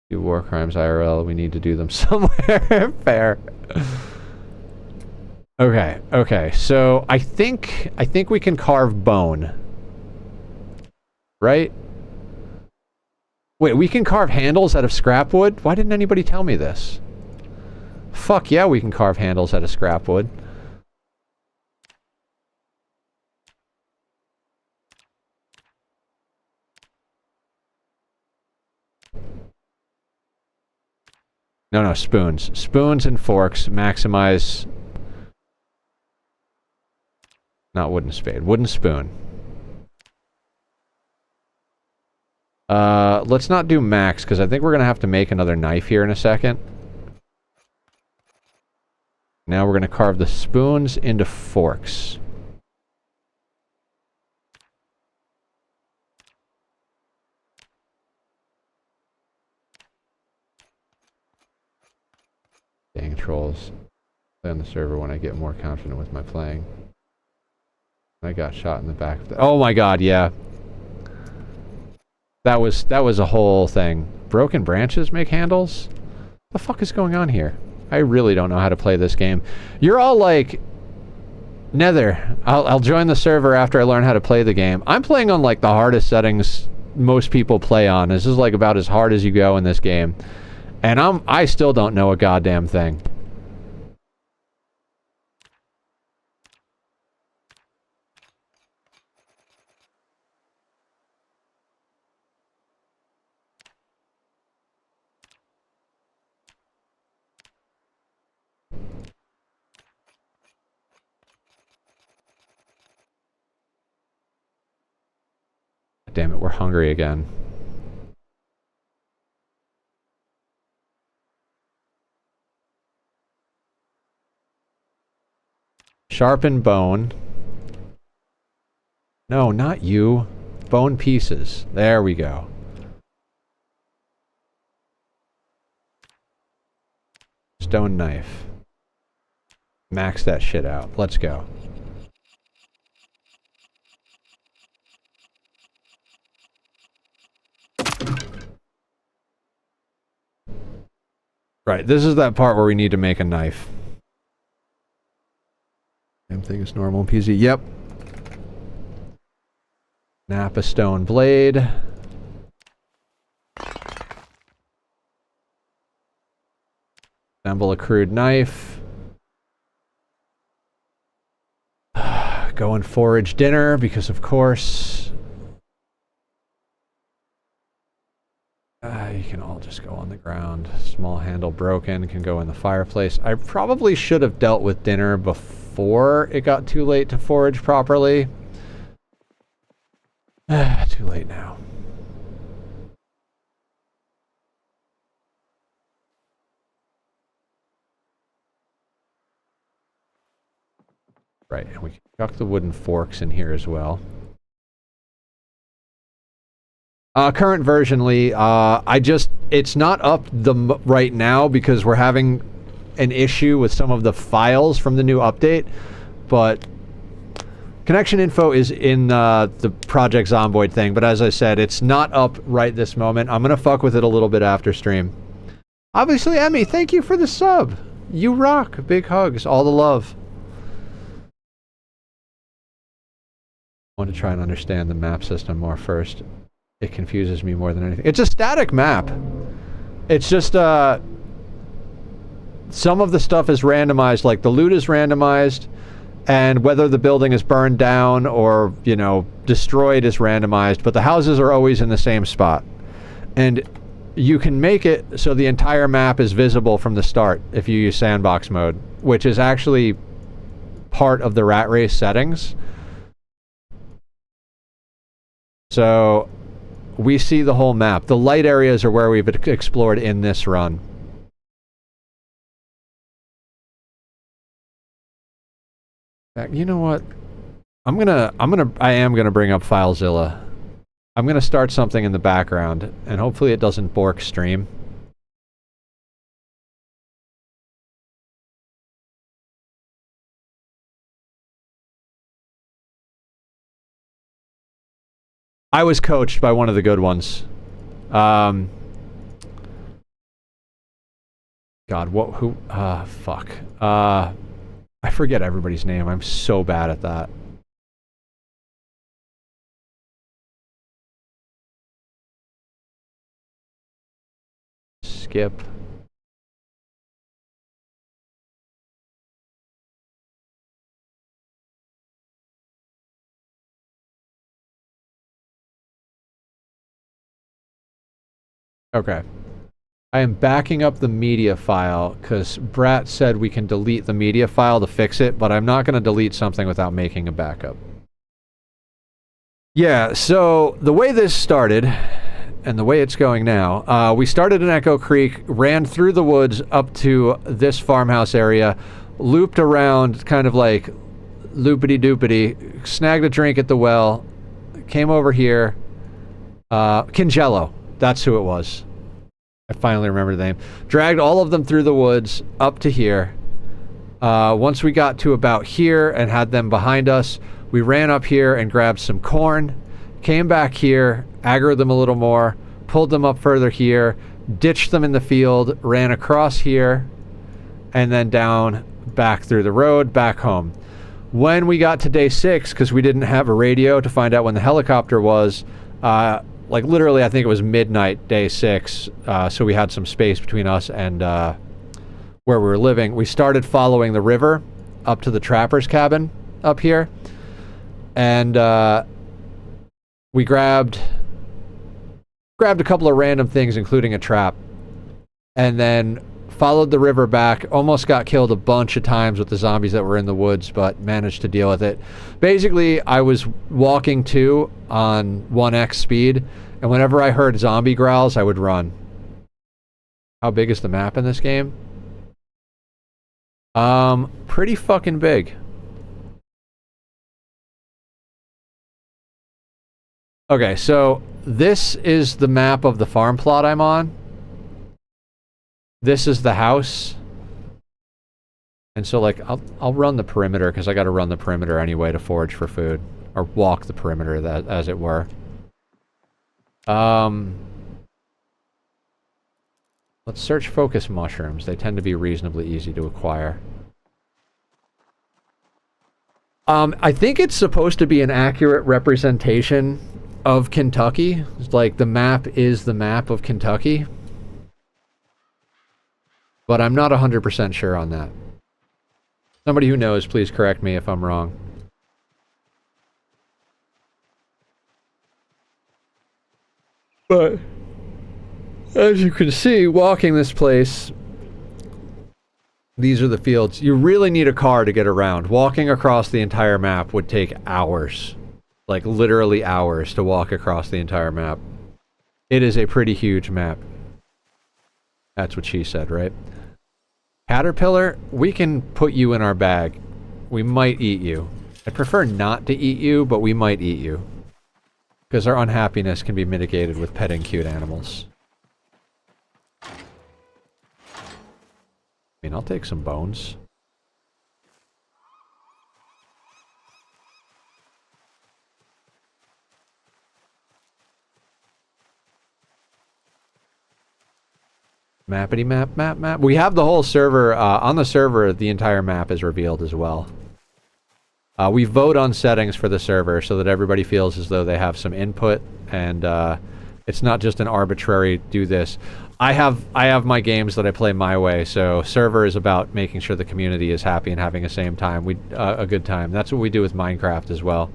Do war crimes IRL, we need to do them somewhere. Fair. Okay, so I think we can carve bone. Right? Wait, we can carve handles out of scrap wood? Why didn't anybody tell me this? Fuck yeah, we can carve handles out of scrap wood. No, spoons. Spoons and forks maximize... Not wooden spade. Wooden spoon. Let's not do max, because I think we're going to have to make another knife here in a second. Now we're going to carve the spoons into forks. Dang trolls. Play on the server when I get more confident with my playing. I got shot in the back of the... Oh my god, yeah. That was a whole thing. Broken branches make handles? What the fuck is going on here? I really don't know how to play this game. You're all like... Nether, I'll join the server after I learn how to play the game. I'm playing on like the hardest settings most people play on. This is like about as hard as you go in this game. And I still don't know a goddamn thing. Damn it, we're hungry again. Sharpen bone. No, not you. Bone pieces. There we go. Stone knife. Max that shit out. Let's go. Right, this is that part where we need to make a knife. Same thing as normal peasy. Yep. Napa stone blade. Assemble a crude knife. Go and forage dinner, because of course. You can all just go on the ground. Small handle broken, can go in the fireplace. I probably should have dealt with dinner before it got too late to forage properly. Too late now. Right, and we can chuck the wooden forks in here as well. Current versionly, it's not up right now because we're having an issue with some of the files from the new update, but connection info is in the Project Zomboid thing, but as I said, it's not up right this moment. I'm gonna fuck with it a little bit after stream. Obviously, Emmy, thank you for the sub. You rock. Big hugs. All the love. I want to try and understand the map system more first. It confuses me more than anything. It's a static map. It's just, some of the stuff is randomized, like the loot is randomized, and whether the building is burned down or, you know, destroyed is randomized, but the houses are always in the same spot. And you can make it so the entire map is visible from the start if you use sandbox mode, which is actually part of the rat race settings. So we see the whole map. The light areas are where we've explored in this run. You know what? I am gonna bring up FileZilla. I'm gonna start something in the background, and hopefully it doesn't bork stream. I was coached by one of the good ones. God, fuck. I forget everybody's name. I'm so bad at that. Skip. Okay. I am backing up the media file because Brat said we can delete the media file to fix it, but I'm not going to delete something without making a backup. Yeah, so the way this started, and the way it's going now, we started in Echo Creek, ran through the woods up to this farmhouse area, looped around, kind of like loopity-doopity, snagged a drink at the well, came over here. Kingello, that's who it was. I finally remember the name. Dragged all of them through the woods up to here. Once we got to about here and had them behind us, we ran up here and grabbed some corn, came back here, aggroed them a little more, pulled them up further here, ditched them in the field, ran across here, and then down back through the road, back home. When we got to day 6, because we didn't have a radio to find out when the helicopter was, like literally I think it was midnight day 6, so we had some space between us and where we were living. We started following the river up to the trapper's cabin up here, and we grabbed a couple of random things, including a trap, and then Followed the river back, almost got killed a bunch of times with the zombies that were in the woods, but managed to deal with it. Basically, I was walking too on 1x speed, and whenever I heard zombie growls, I would run. How big is the map in this game? Pretty fucking big. Okay, so this is the map of the farm plot I'm on. This is the house. And so, like, I'll run the perimeter, because I got to run the perimeter anyway to forage for food. Or walk the perimeter, that, as it were. Let's search focus mushrooms. They tend to be reasonably easy to acquire. I think it's supposed to be an accurate representation of Kentucky. It's like, the map is the map of Kentucky. But I'm not 100% sure on that. Somebody who knows, please correct me if I'm wrong. But as you can see, walking this place, these are the fields. You really need a car to get around. Walking across the entire map would take hours. Like, literally hours to walk across the entire map. It is a pretty huge map. That's what she said, right? Caterpillar, we can put you in our bag. We might eat you. I'd prefer not to eat you, but we might eat you. Because our unhappiness can be mitigated with petting cute animals. I mean, I'll take some bones. Mappity map, map, map. We have the whole server, on the server, the entire map is revealed as well. We vote on settings for the server so that everybody feels as though they have some input, and it's not just an arbitrary do this. I have my games that I play my way, so server is about making sure the community is happy and having a good time. That's what we do with Minecraft as well.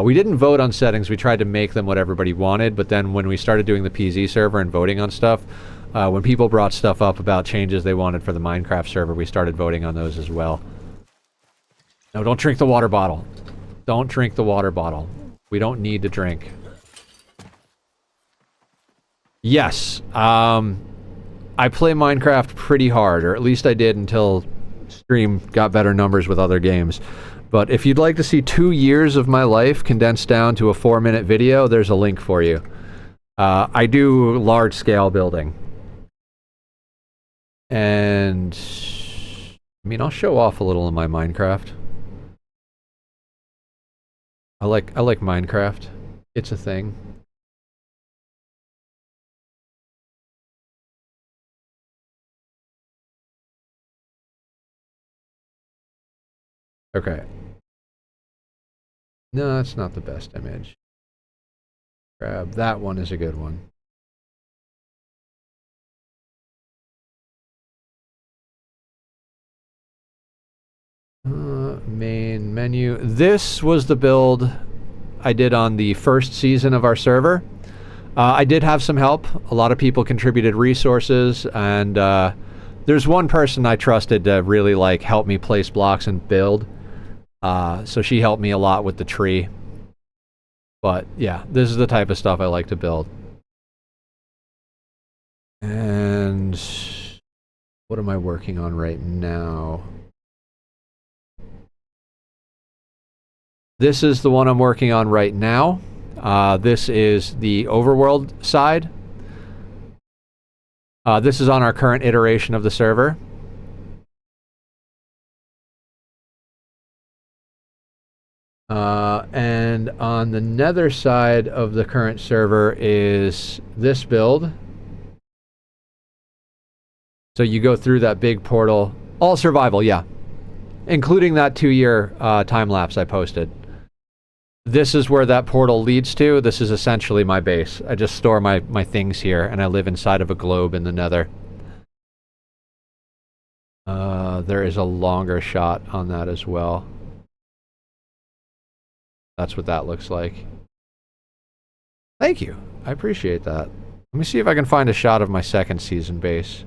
We didn't vote on settings, we tried to make them what everybody wanted, but then when we started doing the PZ server and voting on stuff, when people brought stuff up about changes they wanted for the Minecraft server, we started voting on those as well. No, don't drink the water bottle. Don't drink the water bottle. We don't need to drink. Yes, I play Minecraft pretty hard, or at least I did until stream got better numbers with other games. But if you'd like to see 2 years of my life condensed down to a 4-minute video, there's a link for you. I do large-scale building. And I mean, I'll show off a little in my Minecraft. I like Minecraft. It's a thing. Okay. No, that's not the best image. Grab that one is a good one. Main menu. This was the build I did on the first season of our server. I did have some help. A lot of people contributed resources, and there's one person I trusted to really help me place blocks and build. So she helped me a lot with the tree. But yeah, this is the type of stuff I like to build. And what am I working on right now? This is the one I'm working on right now. This is the overworld side. This is on our current iteration of the server. And on the nether side of the current server is this build. So you go through that big portal. All survival, yeah. Including that 2-year time-lapse I posted. This is where that portal leads to. This is essentially my base. I just store my things here, and I live inside of a globe in the nether. There is a longer shot on that as well. That's what that looks like. Thank you. I appreciate that. Let me see if I can find a shot of my second season base.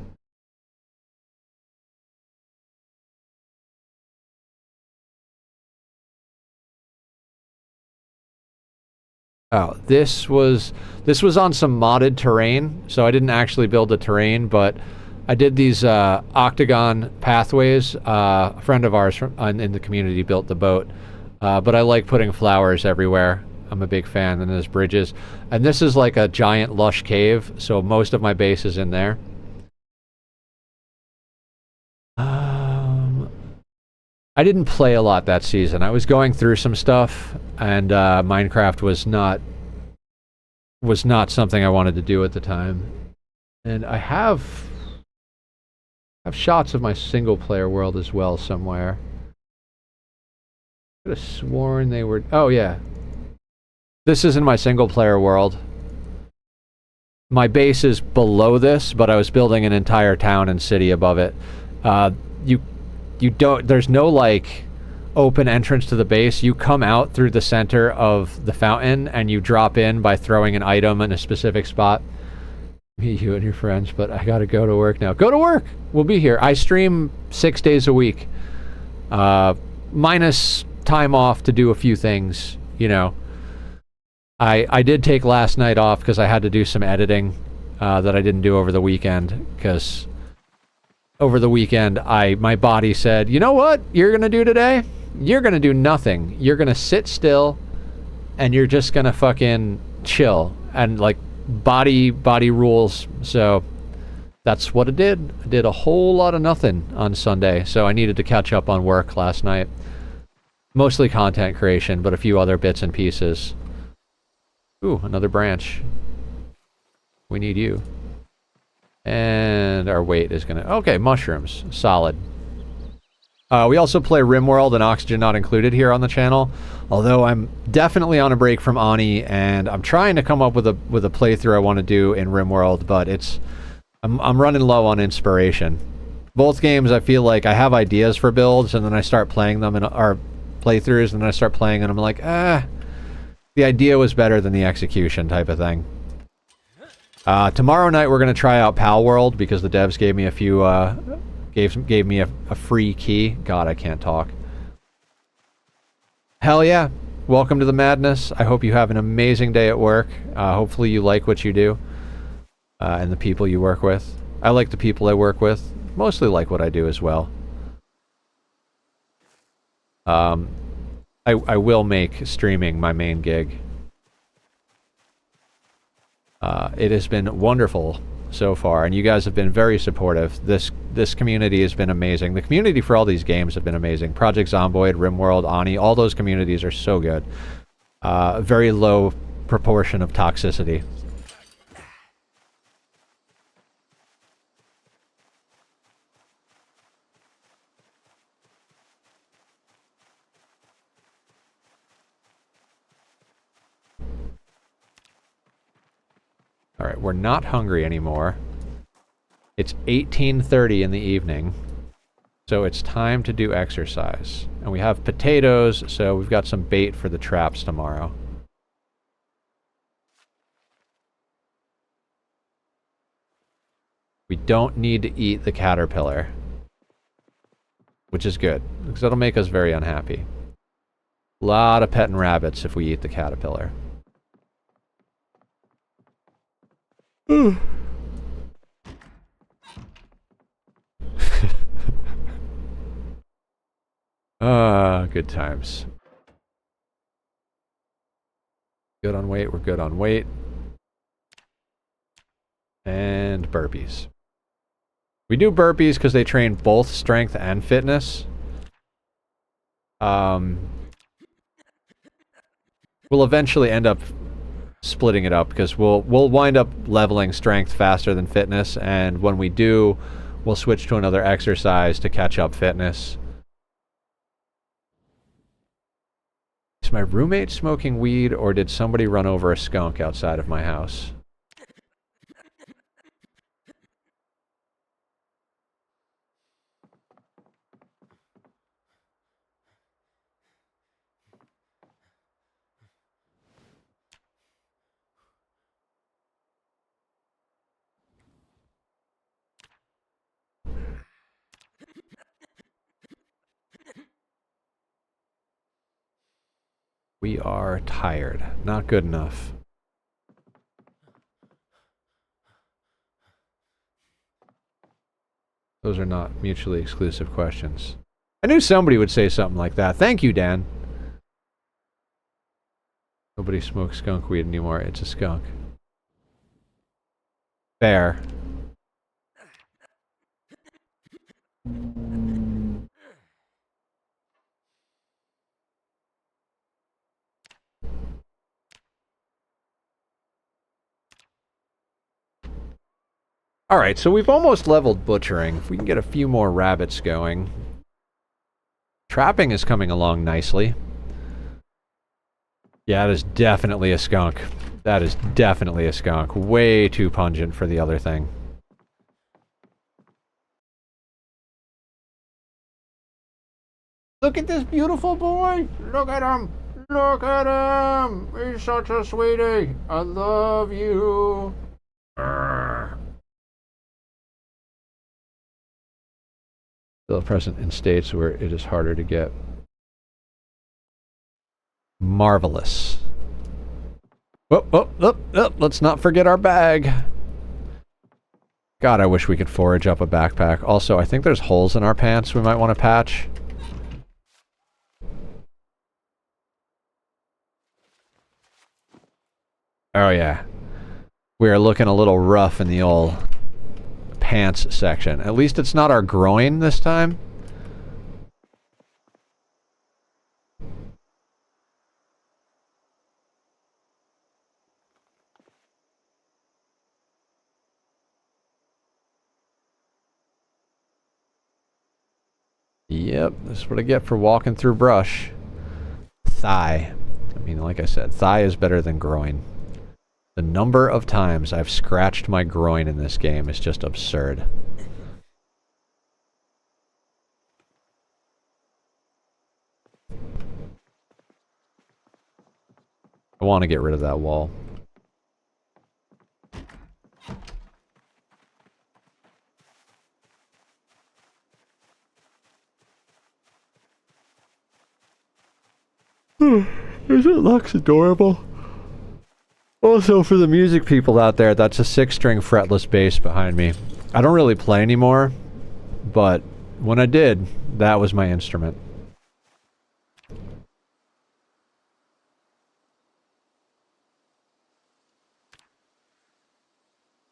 Oh, this was on some modded terrain, so I didn't actually build the terrain, but I did these octagon pathways. A friend of ours in the community built the boat, but I like putting flowers everywhere. I'm a big fan, and there's bridges. And this is like a giant lush cave, so most of my base is in there. I didn't play a lot that season. I was going through some stuff, and Minecraft was not something I wanted to do at the time. And I have shots of my single player world as well somewhere. I could have sworn they were. Oh yeah, this isn't my single player world. My base is below this, but I was building an entire town and city above it. You you don't. There's no like open entrance to the base. You come out through the center of the fountain and you drop in by throwing an item in a specific spot. Me, you, and your friends, but I gotta go to work now. Go to work! We'll be here. I stream 6 days a week. Minus time off to do a few things, you know. I did take last night off because I had to do some editing that I didn't do over the weekend, because over the weekend my body said, you know what you're gonna do today? You're gonna do nothing. You're gonna sit still and you're just gonna fucking chill, and like body rules. So that's what it did. I did a whole lot of nothing on Sunday, so I needed to catch up on work last night. Mostly content creation, but a few other bits and pieces. Ooh, another branch. We need you. And our weight is gonna... Okay, mushrooms. Solid. We also play RimWorld and Oxygen Not Included here on the channel. Although I'm definitely on a break from Ani, and I'm trying to come up with a playthrough I want to do in RimWorld, but I'm running low on inspiration. Both games I feel like I have ideas for builds, and then I start playing them in our playthroughs, and then I start playing and I'm like, the idea was better than the execution type of thing. Tomorrow night we're going to try out Pal World because the devs gave me a few, gave me a free key. God, I can't talk. Hell yeah. Welcome to the madness. I hope you have an amazing day at work. Hopefully you like what you do. And the people you work with. I like the people I work with. Mostly like what I do as well. I will make streaming my main gig. It has been wonderful so far, and you guys have been very supportive. This community has been amazing. The community for all these games have been amazing. Project Zomboid, RimWorld, Ani, all those communities are so good. Very low proportion of toxicity. Alright, we're not hungry anymore. It's 18:30 in the evening, so it's time to do exercise. And we have potatoes, so we've got some bait for the traps tomorrow. We don't need to eat the caterpillar, which is good, because that'll make us very unhappy. A lot of petting rabbits if we eat the caterpillar. Good times. Good on weight, we're good on weight. And burpees. We do burpees because they train both strength and fitness. We'll eventually end up splitting it up because we'll wind up leveling strength faster than fitness, and when we do, we'll switch to another exercise to catch up fitness. Is my roommate smoking weed, or did somebody run over a skunk outside of my house? We are tired. Not good enough. Those are not mutually exclusive questions. I knew somebody would say something like that. Thank you, Dan. Nobody smokes skunk weed anymore. It's a skunk. Fair. Alright, so we've almost leveled butchering. If we can get a few more rabbits going. Trapping is coming along nicely. Yeah, that is definitely a skunk. That is definitely a skunk. Way too pungent for the other thing. Look at this beautiful boy! Look at him! Look at him! He's such a sweetie! I love you! Urgh. Still present in states where it is harder to get. Marvelous. Let's not forget our bag. God, I wish we could forage up a backpack. Also, I think there's holes in our pants we might want to patch. Oh yeah. We are looking a little rough in the old pants section. At least it's not our groin this time. Yep, this is what I get for walking through brush. Thigh. I mean, like I said, thigh is better than groin. The number of times I've scratched my groin in this game is just absurd. I want to get rid of that wall. Isn't Lux adorable? Also, for the music people out there, that's a 6-string fretless bass behind me. I don't really play anymore, but when I did, that was my instrument.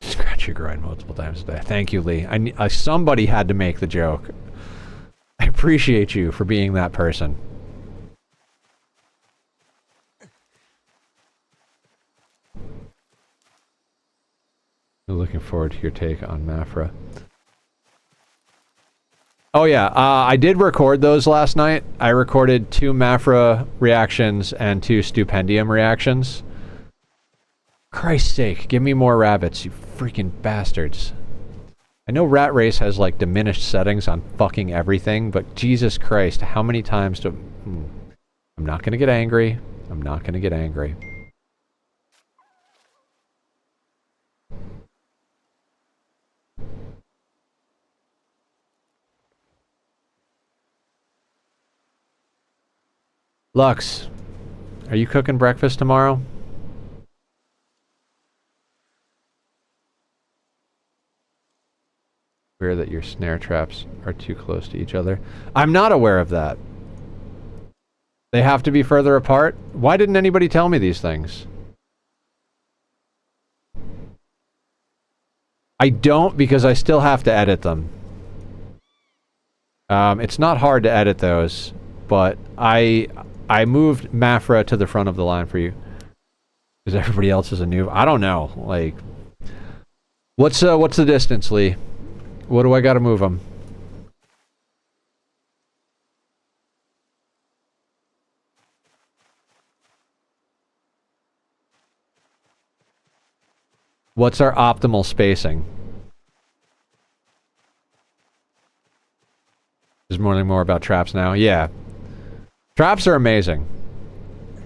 Scratch your groin multiple times a day. Thank you, Lee. Somebody had to make the joke. I appreciate you for being that person. Looking forward to your take on Mafra. Oh yeah, I did record those last night. I recorded 2 Mafra reactions and 2 Stupendium reactions. Christ's sake, give me more rabbits, you freaking bastards. I know Rat Race has like diminished settings on fucking everything, but Jesus Christ, how many times do... I'm not gonna get angry. I'm not gonna get angry. Lux, are you cooking breakfast tomorrow? Aware that your snare traps are too close to each other. I'm not aware of that. They have to be further apart? Why didn't anybody tell me these things? I don't, because I still have to edit them. It's not hard to edit those, but I moved Mafra to the front of the line for you. Because everybody else is a noob. I don't know. Like, what's the distance, Lee? What do I gotta move them? What's our optimal spacing? Is learning more about traps now? Yeah. Traps are amazing.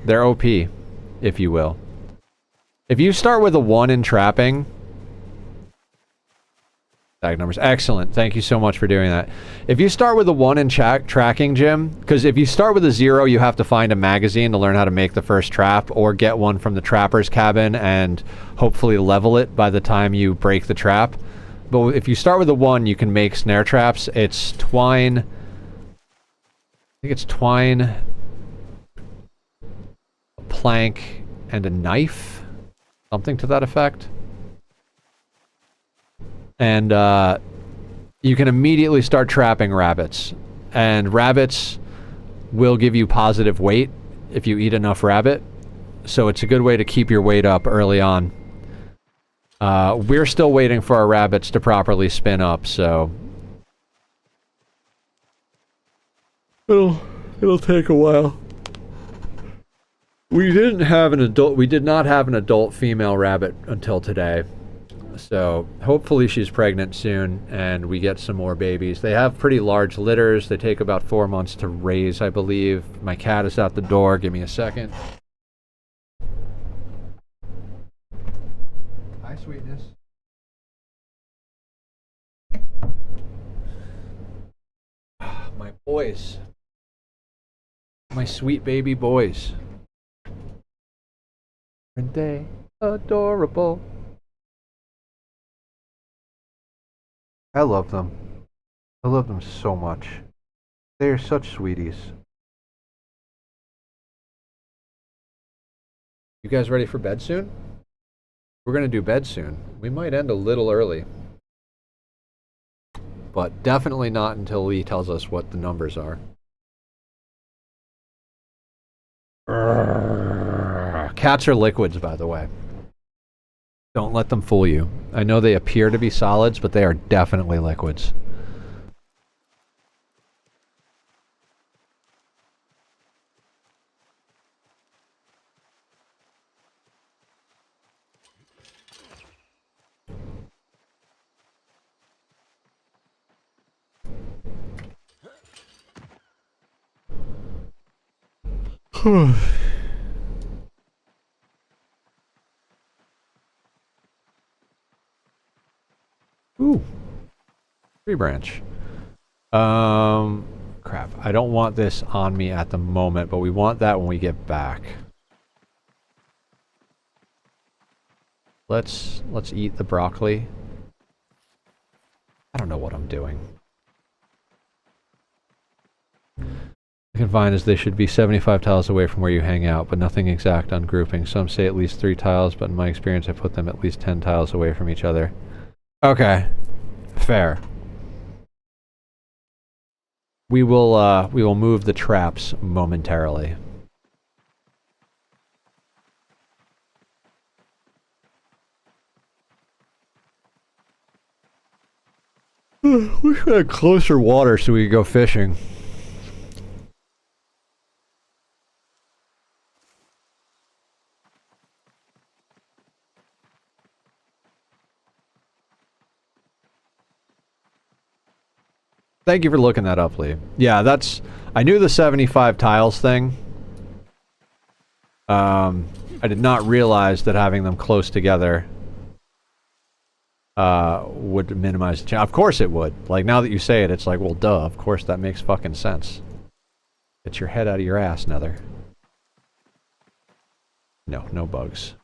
They're OP, if you will. If you start with a 1 in trapping, Tag numbers. Excellent. Thank you so much for doing that. If you start with a 1 in tracking, Jim, because if you start with a 0, you have to find a magazine to learn how to make the first trap, or get one from the trapper's cabin and hopefully level it by the time you break the trap. But if you start with a 1, you can make snare traps. It's twine. I think it's twine, a plank, and a knife. Something to that effect. And you can immediately start trapping rabbits. And rabbits will give you positive weight if you eat enough rabbit. So it's a good way to keep your weight up early on. We're still waiting for our rabbits to properly spin up, so it'll take a while. We did not have an adult female rabbit until today. So hopefully she's pregnant soon and we get some more babies. They have pretty large litters. They take about 4 months to raise, I believe. My cat is out the door. Give me a second. Hi, sweetness. My boys. My sweet baby boys. Aren't they adorable? I love them. I love them so much. They are such sweeties. You guys ready for bed soon? We're gonna do bed soon. We might end a little early. But definitely not until Lee tells us what the numbers are. Cats are liquids, by the way. Don't let them fool you. I know they appear to be solids, but they are definitely liquids. Ooh. Tree branch. Crap. I don't want this on me at the moment, but we want that when we get back. Let's eat the broccoli. I don't know what I'm doing. I can find is they should be 75 tiles away from where you hang out, but nothing exact on grouping. Some say at least 3 tiles, but in my experience I put them at least 10 tiles away from each other. Okay. Fair. We will move the traps momentarily. We should have closer water so we could go fishing. Thank you for looking that up, Lee. Yeah, that's... I knew the 75 tiles thing. I did not realize that having them close together would minimize the chance. Of course it would. Like, now that you say it, it's like, well, duh. Of course that makes fucking sense. Get your head out of your ass, Nether. No, no bugs.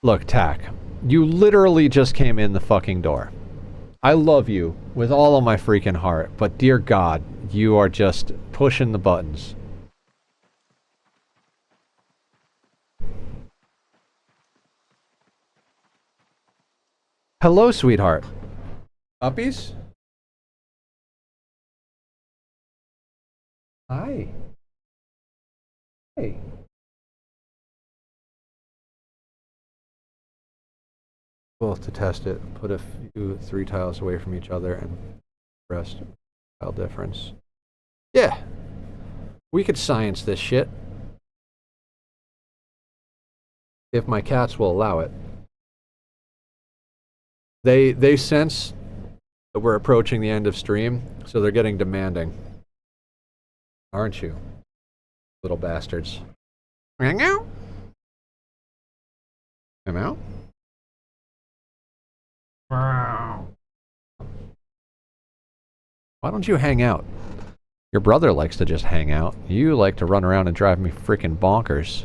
Look, Tack, you literally just came in the fucking door. I love you with all of my freaking heart, but dear God, you are just pushing the buttons. Hello, sweetheart. Puppies? Hi. Hey. Both to test it. Put a few 3 tiles away from each other and rest tile difference. Yeah. We could science this shit. If my cats will allow it. They sense But we're approaching the end of stream, so they're getting demanding. Aren't you? Little bastards. Hang out. Hang out. Why don't you hang out? Your brother likes to just hang out. You like to run around and drive me freaking bonkers.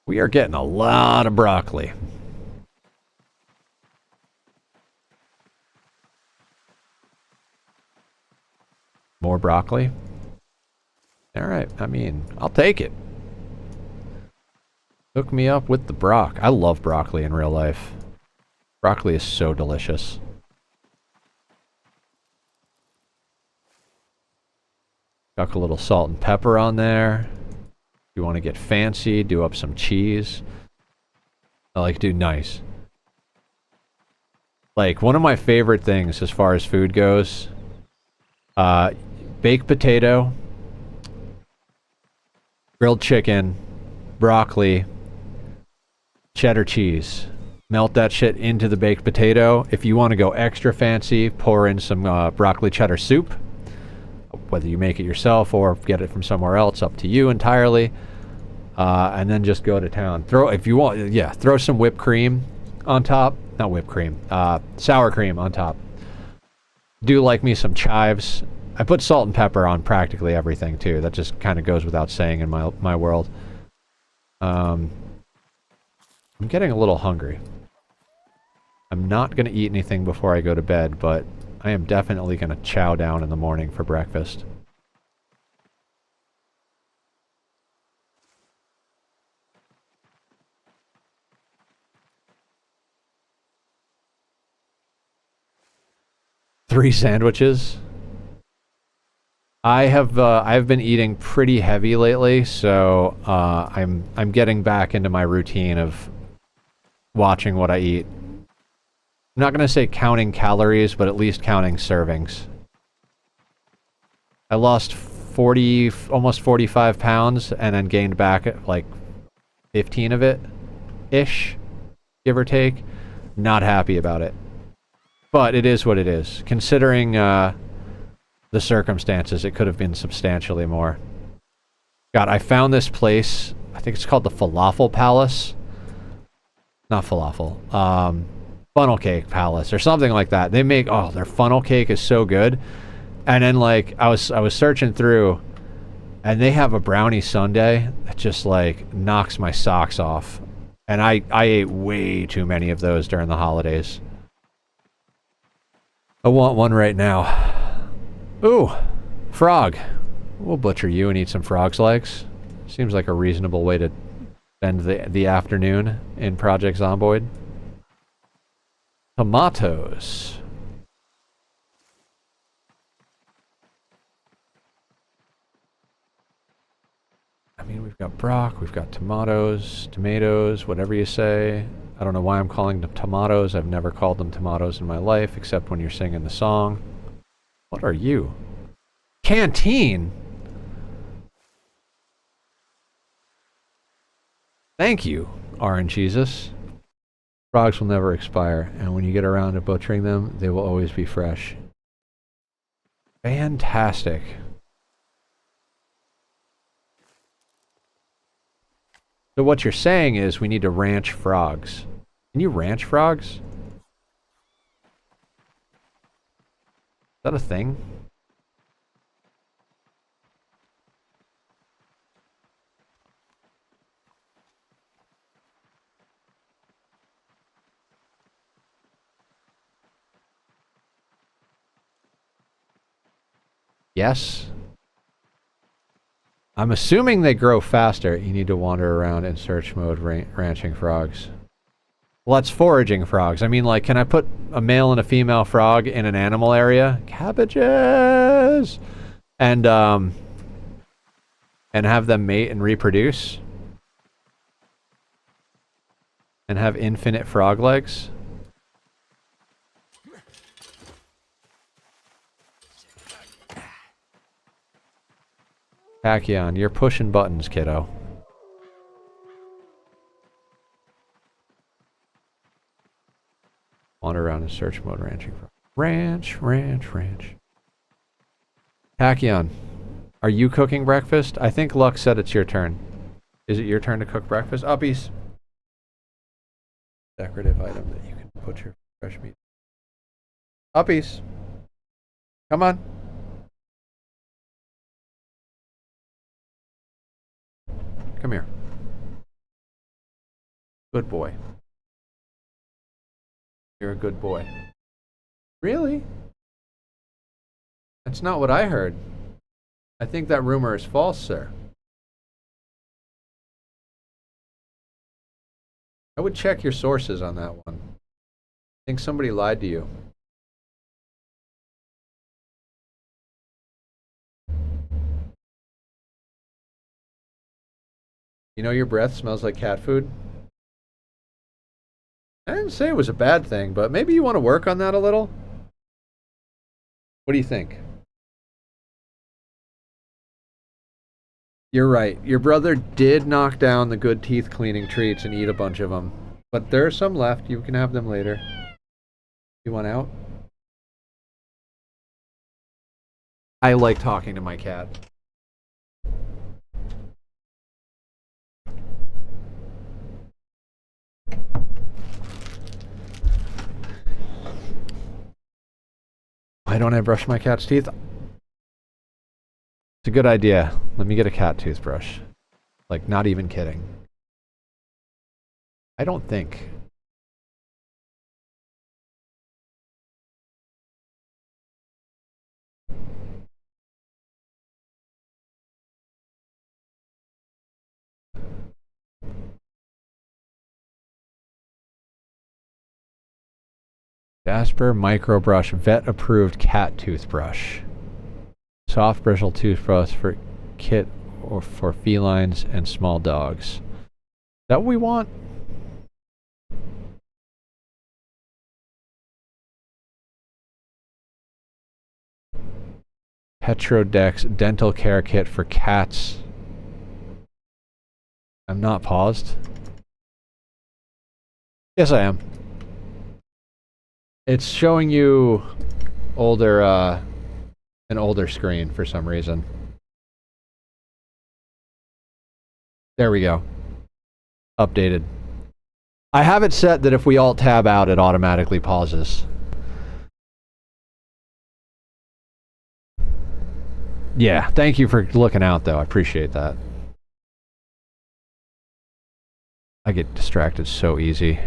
We are getting a lot of broccoli. More broccoli? Alright, I mean, I'll take it. Hook me up with the brock. I love broccoli in real life. Broccoli is so delicious. Chuck a little salt and pepper on there. If you want to get fancy, do up some cheese. I like to do nice. Like, one of my favorite things as far as food goes, baked potato, grilled chicken, broccoli, cheddar cheese. Melt that shit into the baked potato. If you want to go extra fancy, pour in some broccoli cheddar soup. Whether you make it yourself or get it from somewhere else, up to you entirely. And then just go to town. If you want, yeah, throw some whipped cream on top. Not whipped cream, sour cream on top. Do like me some chives. I put salt and pepper on practically everything too. That just kind of goes without saying in my world. I'm getting a little hungry. I'm not going to eat anything before I go to bed, but I am definitely going to chow down in the morning for breakfast. Three sandwiches. I've been eating pretty heavy lately, so I'm getting back into my routine of watching what I eat. I'm not gonna say counting calories, but at least counting servings. I lost almost 45 pounds, and then gained back like 15 of it, ish, give or take. Not happy about it, but it is what it is. Considering the circumstances, it could have been substantially more. God, I found this place. I think it's called the Falafel Palace. Not falafel. Funnel Cake Palace or something like that. They make, oh, their funnel cake is so good. And then like I was searching through, and they have a brownie sundae that just like knocks my socks off. And I ate way too many of those during the holidays. I want one right now. Ooh, frog. We'll butcher you and eat some frog's legs. Seems like a reasonable way to spend the afternoon in Project Zomboid. Tomatoes. I mean, we've got brock, we've got tomatoes, whatever you say. I don't know why I'm calling them tomatoes. I've never called them tomatoes in my life, except when you're singing the song. What are you? Canteen? Thank you, Orange Jesus. Frogs will never expire, and when you get around to butchering them, they will always be fresh. Fantastic. So what you're saying is we need to ranch frogs. Can you ranch frogs? Is that a thing? Yes. I'm assuming they grow faster. You need to wander around in search mode ranching frogs. Well, that's foraging frogs. I mean, like, can I put a male and a female frog in an animal area? Cabbages! And have them mate and reproduce? And have infinite frog legs? Tachyon, you're pushing buttons, kiddo. Wander around in search mode, ranching. Ranch. Tachyon, are you cooking breakfast? I think Luck said it's your turn. Is it your turn to cook breakfast? Uppies. Decorative item that you can put your fresh meat. Uppies. Come on. Come here. Good boy. You're a good boy. Really? That's not what I heard. I think that rumor is false, sir. I would check your sources on that one. I think somebody lied to you. You know your breath smells like cat food? I didn't say it was a bad thing, but maybe you want to work on that a little? What do you think? You're right. Your brother did knock down the good teeth cleaning treats and eat a bunch of them. But there are some left. You can have them later. You want out? I like talking to my cat. Why don't I brush my cat's teeth? It's a good idea. Let me get a cat toothbrush. Like, not even kidding. I don't think. Jasper Microbrush Vet Approved Cat Toothbrush. Soft bristle toothbrush for kit or for felines and small dogs. Is that what we want? Petrodex Dental Care Kit for cats. I'm not paused. Yes, I am. It's showing you older, an older screen for some reason. There we go. Updated. I have it set that if we alt tab out, it automatically pauses. Yeah, thank you for looking out, though. I appreciate that. I get distracted so easy.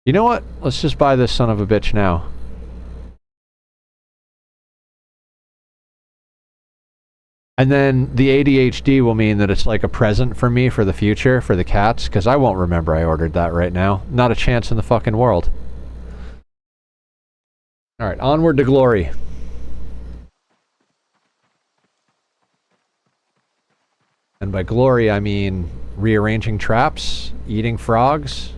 You know what? Let's just buy this son of a bitch now. And then the ADHD will mean that it's like a present for me for the future, for the cats, because I won't remember I ordered that right now. Not a chance in the fucking world. Alright, onward to glory. And by glory, I mean rearranging traps, eating frogs.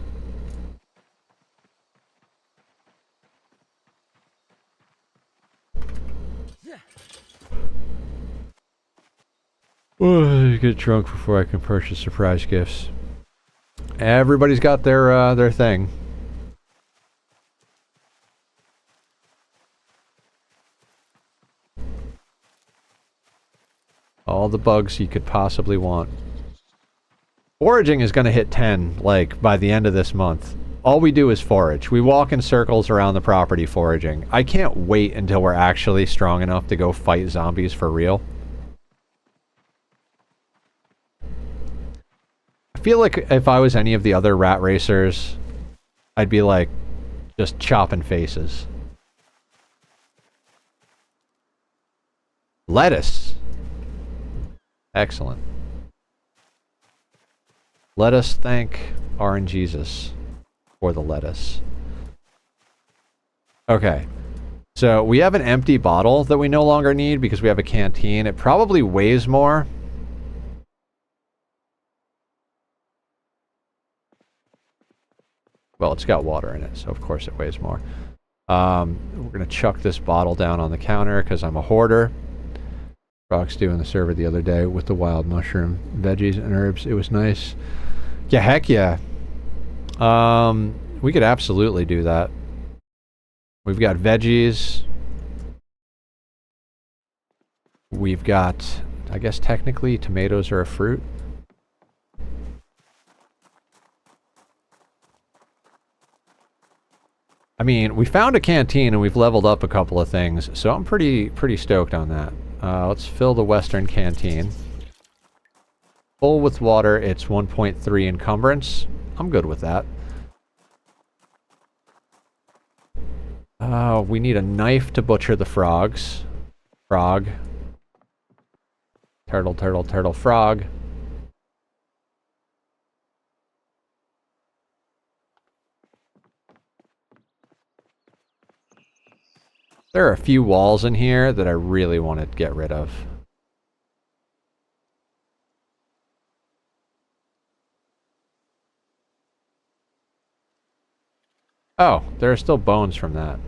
Oh, get drunk before I can purchase surprise gifts. Everybody's got their thing. All the bugs you could possibly want. Foraging is going to hit 10, like, by the end of this month. All we do is forage. We walk in circles around the property foraging. I can't wait until we're actually strong enough to go fight zombies for real. I feel like if I was any of the other rat racers, I'd be like, just chopping faces. Lettuce. Excellent. Let us thank RNGesus for the lettuce. Okay. So we have an empty bottle that we no longer need because we have a canteen. It probably weighs more. Well, it's got water in it, so of course it weighs more. We're going to chuck this bottle down on the counter because I'm a hoarder. frog stew in the server the other day with the wild mushroom, veggies, and herbs. It was nice. Yeah, heck yeah. We could absolutely do that. We've got veggies. We've got, I guess technically tomatoes are a fruit. I mean, we found a canteen and we've leveled up a couple of things, so I'm pretty stoked on that. Let's fill the western canteen. Full with water, it's 1.3 encumbrance. I'm good with that. We need a knife to butcher the frogs. Frog. Turtle, turtle, turtle, frog. There are a few walls in here that I really want to get rid of. Oh, there are still bones from that.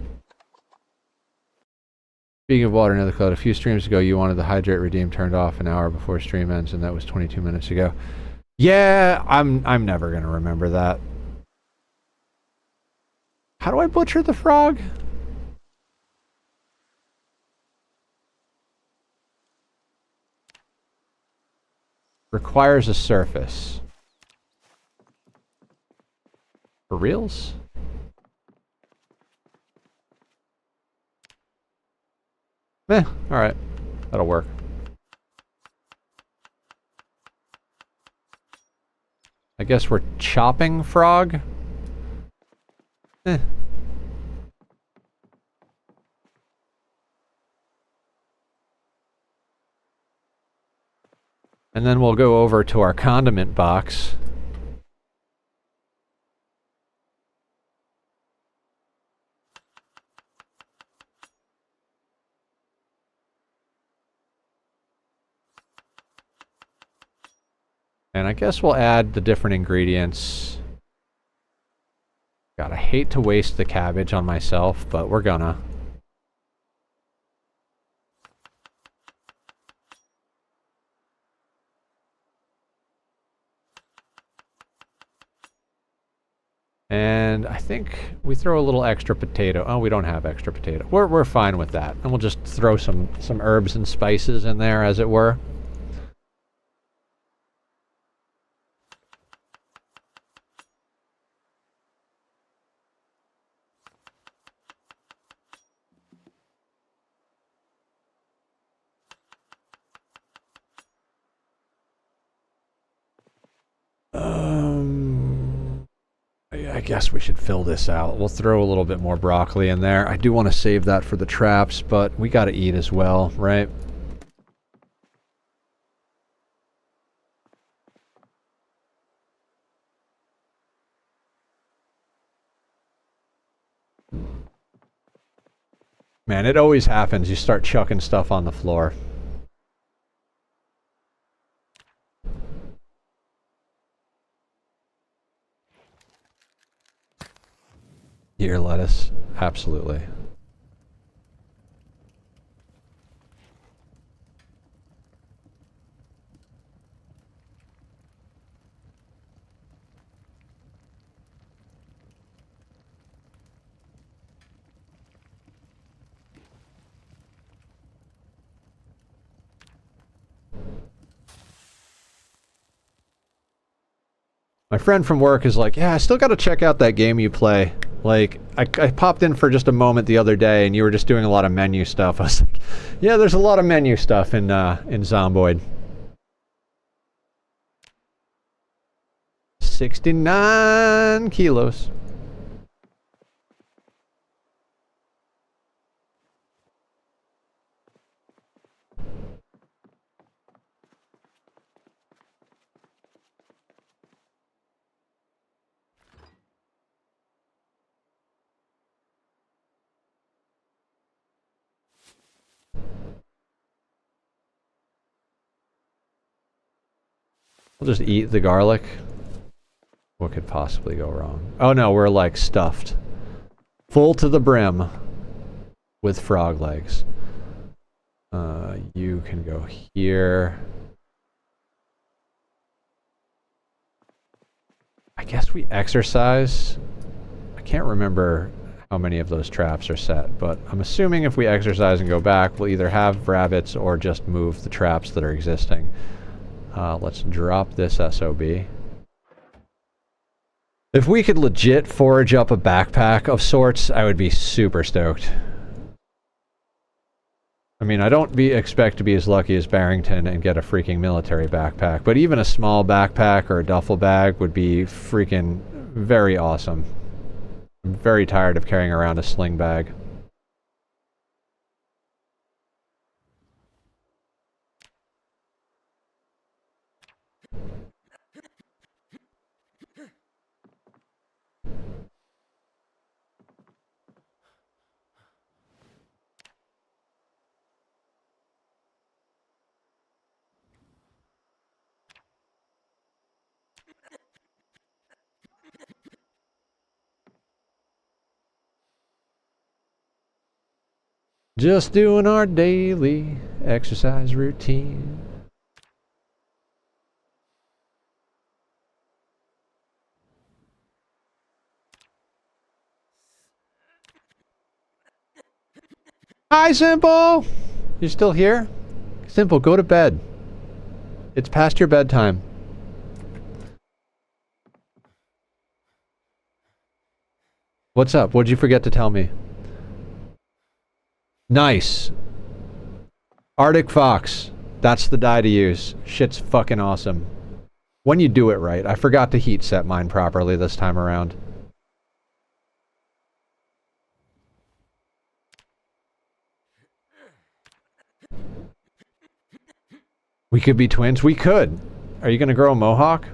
Speaking of water in the cloud, a few streams ago you wanted the hydrate redeem turned off an hour before stream ends, and that was 22 minutes ago. Yeah, I'm never gonna remember that. How do I butcher the frog? Requires a surface. For reals? Alright. That'll work. I guess we're chopping frog? And then we'll go over to our condiment box. And I guess we'll add the different ingredients. God, I hate to waste the cabbage on myself, but we're gonna. And I think we throw a little extra potato. Oh, we don't have extra potato. We're fine with that. And we'll just throw some herbs and spices in there, as it were. I guess we should fill this out. We'll throw a little bit more broccoli in there. I do want to save that for the traps, but we got to eat as well, right? Man, it always happens. You start chucking stuff on the floor. Ear lettuce. Absolutely. My friend from work is like, yeah, I still got to check out that game you play. Like, I popped in for just a moment the other day, and you were just doing a lot of menu stuff. I was like, yeah, there's a lot of menu stuff in Zomboid. 69 kilos. We'll just eat the garlic. What could possibly go wrong? Oh no, we're like stuffed. Full to the brim with frog legs. You can go here. I guess we exercise. I can't remember how many of those traps are set, but I'm assuming if we exercise and go back, we'll either have rabbits or just move the traps that are existing. Let's drop this SOB. If we could legit forage up a backpack of sorts, I would be super stoked. I mean, I don't expect to be as lucky as Barrington and get a freaking military backpack, but even a small backpack or a duffel bag would be freaking very awesome. I'm very tired of carrying around a sling bag. Just doing our daily exercise routine. Hi, Simple! You still here? Simple, go to bed. It's past your bedtime. What's up? What'd you forget to tell me? Nice. Arctic Fox. That's the dye to use. Shit's fucking awesome. When you do it right. I forgot to heat set mine properly this time around. We could be twins. We could. Are you gonna grow a mohawk?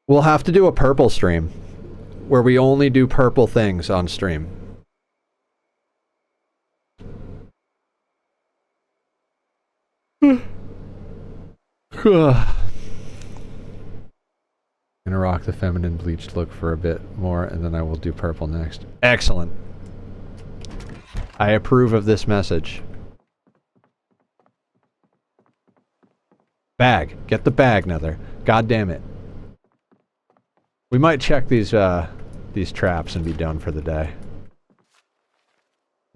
We'll have to do a purple stream where we only do purple things on stream. Gonna rock the feminine bleached look for a bit more, and then I will do purple next. Excellent. I approve of this message. Bag. Get the bag, Nether. God damn it. We might check these traps and be done for the day.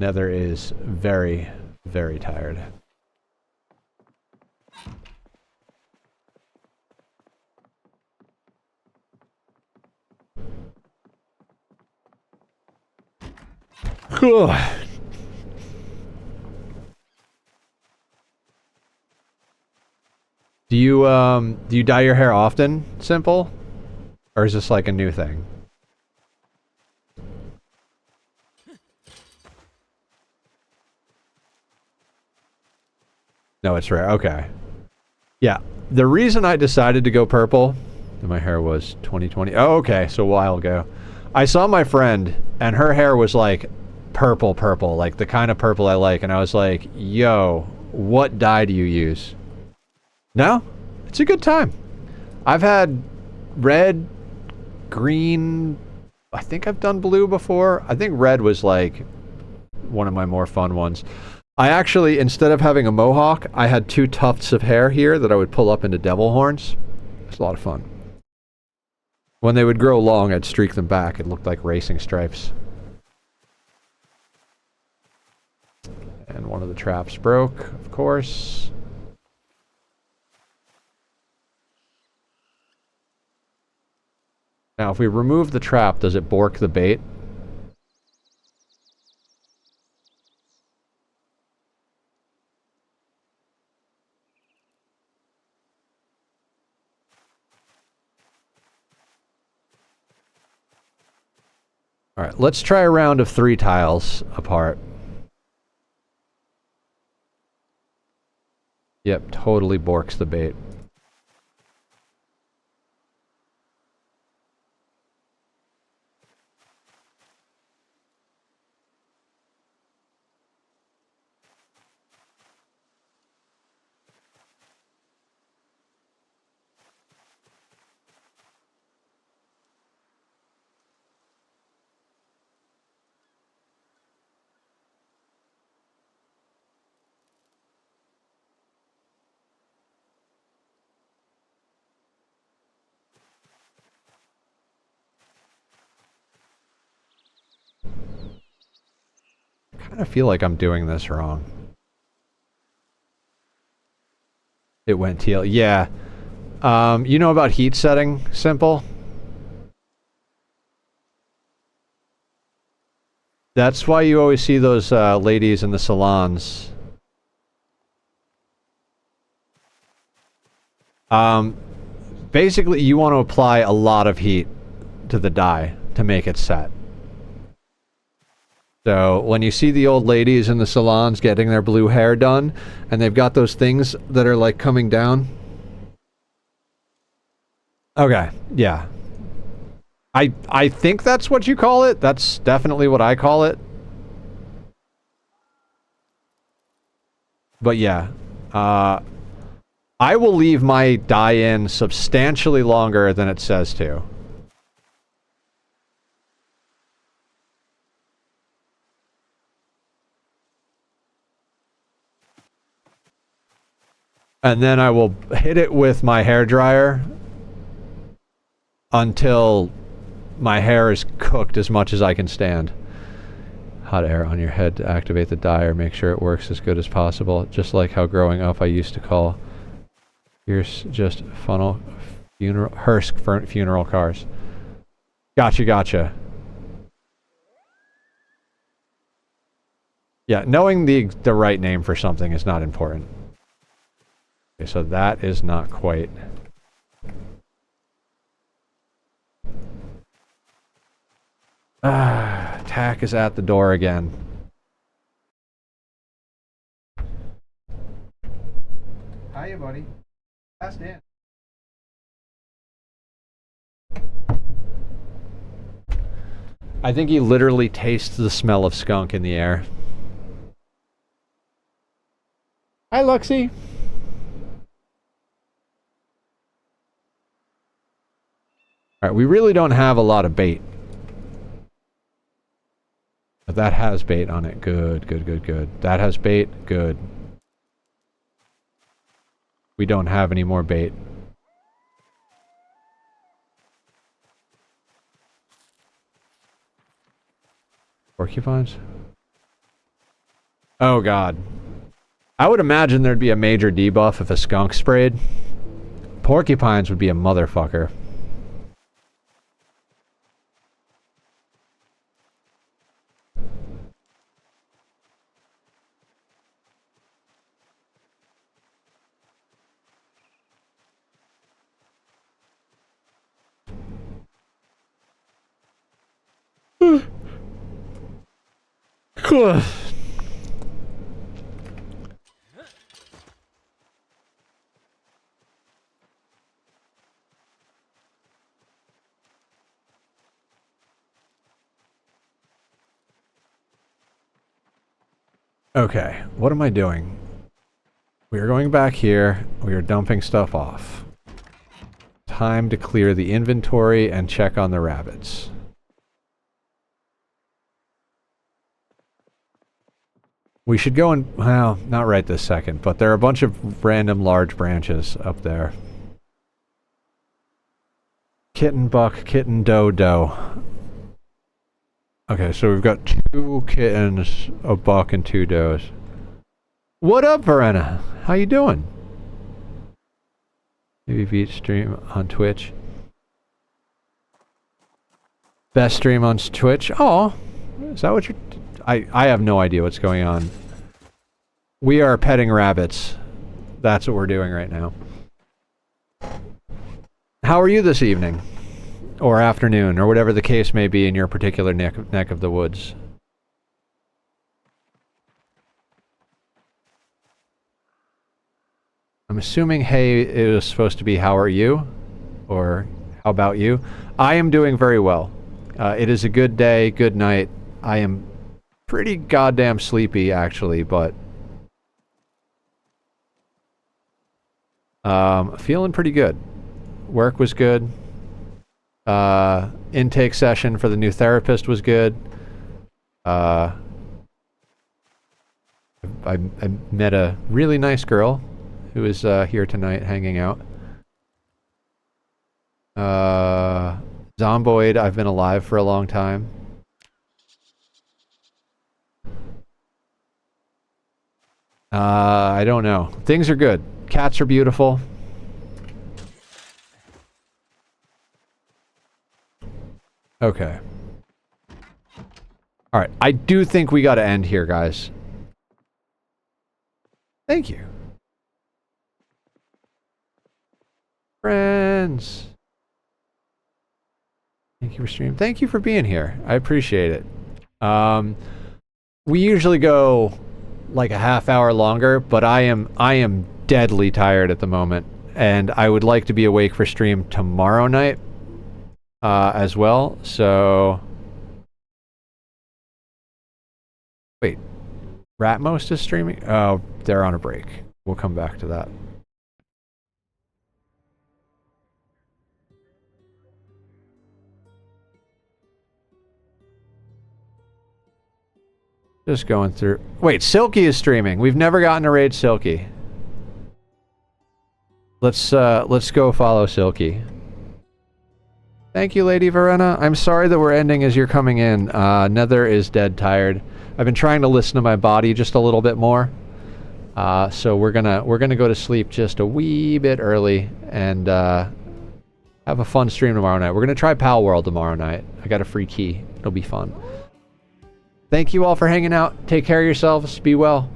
Nether is very, very tired. Do you dye your hair often, Simple? Or is this like a new thing? No, it's rare. Okay. Yeah. The reason I decided to go purple, and my hair was 2020. Oh, okay. So a while ago. I saw my friend, and her hair was like purple, like the kind of purple I like. And I was like, yo, what dye do you use? No? It's a good time. I've had red, green, I think I've done blue before. I think red was like one of my more fun ones. I actually, instead of having a mohawk, I had 2 tufts of hair here that I would pull up into devil horns. It's a lot of fun. When they would grow long, I'd streak them back. It looked like racing stripes. And one of the traps broke, of course. Now, if we remove the trap, does it bork the bait? Alright, let's try a round of 3 tiles apart. Yep, totally borks the bait. kind of feel like I'm doing this wrong. It went teal. Yeah. You know about heat setting, Simple? That's why you always see those ladies in the salons. Basically, you want to apply a lot of heat to the dye to make it set. So when you see the old ladies in the salons getting their blue hair done, and they've got those things that are like coming down. Okay, yeah. I think that's what you call it. That's definitely what I call it. But yeah, I will leave my dye in substantially longer than it says to. And then I will hit it with my hairdryer until my hair is cooked as much as I can stand. Hot air on your head to activate the dye or make sure it works as good as possible. Just like how growing up I used to call yours just hearse funeral cars. Gotcha. Yeah, knowing the right name for something is not important. Okay, so that is not quite. Tack is at the door again. Hiya, buddy. Last in. I think he literally tastes the smell of skunk in the air. Hi, Luxie. Alright, we really don't have a lot of bait. But that has bait on it. Good. That has bait. Good. We don't have any more bait. Porcupines? Oh god. I would imagine there'd be a major debuff if a skunk sprayed. Porcupines would be a motherfucker. Cool. Okay, what am I doing? We are going back here. We are dumping stuff off. Time to clear the inventory and check on the rabbits. We should go and, well, not right this second, but there are a bunch of random large branches up there. Kitten, buck, kitten, doe, doe. Okay, so we've got 2 kittens, a buck, and 2 does. What up, Verena? How you doing? Maybe beat stream on Twitch. Best stream on Twitch? Oh, is that what you're... I have no idea what's going on. We are petting rabbits. That's what we're doing right now. How are you this evening? Or afternoon, or whatever the case may be in your particular neck of the woods. I'm assuming hey is supposed to be how are you? Or how about you? I am doing very well. It is a good day, good night. I am pretty goddamn sleepy, actually, but feeling pretty good. Work was good. Intake session for the new therapist was good. I met a really nice girl who is here tonight hanging out. Zomboid, I've been alive for a long time. I don't know. Things are good. Cats are beautiful. Okay. Alright, I do think we gotta end here, guys. Thank you. Friends. Thank you for streaming. Thank you for being here. I appreciate it. We usually go like a half hour longer, but I am deadly tired at the moment, and I would like to be awake for stream tomorrow night as well. So wait, Ratmost is streaming? Oh, they're on a break. We'll come back to that. Just going through. Wait, Silky is streaming. We've never gotten to raid Silky. Let's go follow Silky. Thank you, Lady Verena. I'm sorry that we're ending as you're coming in. Nether is dead tired. I've been trying to listen to my body just a little bit more. So we're gonna go to sleep just a wee bit early and have a fun stream tomorrow night. We're gonna try Pal World tomorrow night. I got a free key. It'll be fun. Thank you all for hanging out. Take care of yourselves. Be well.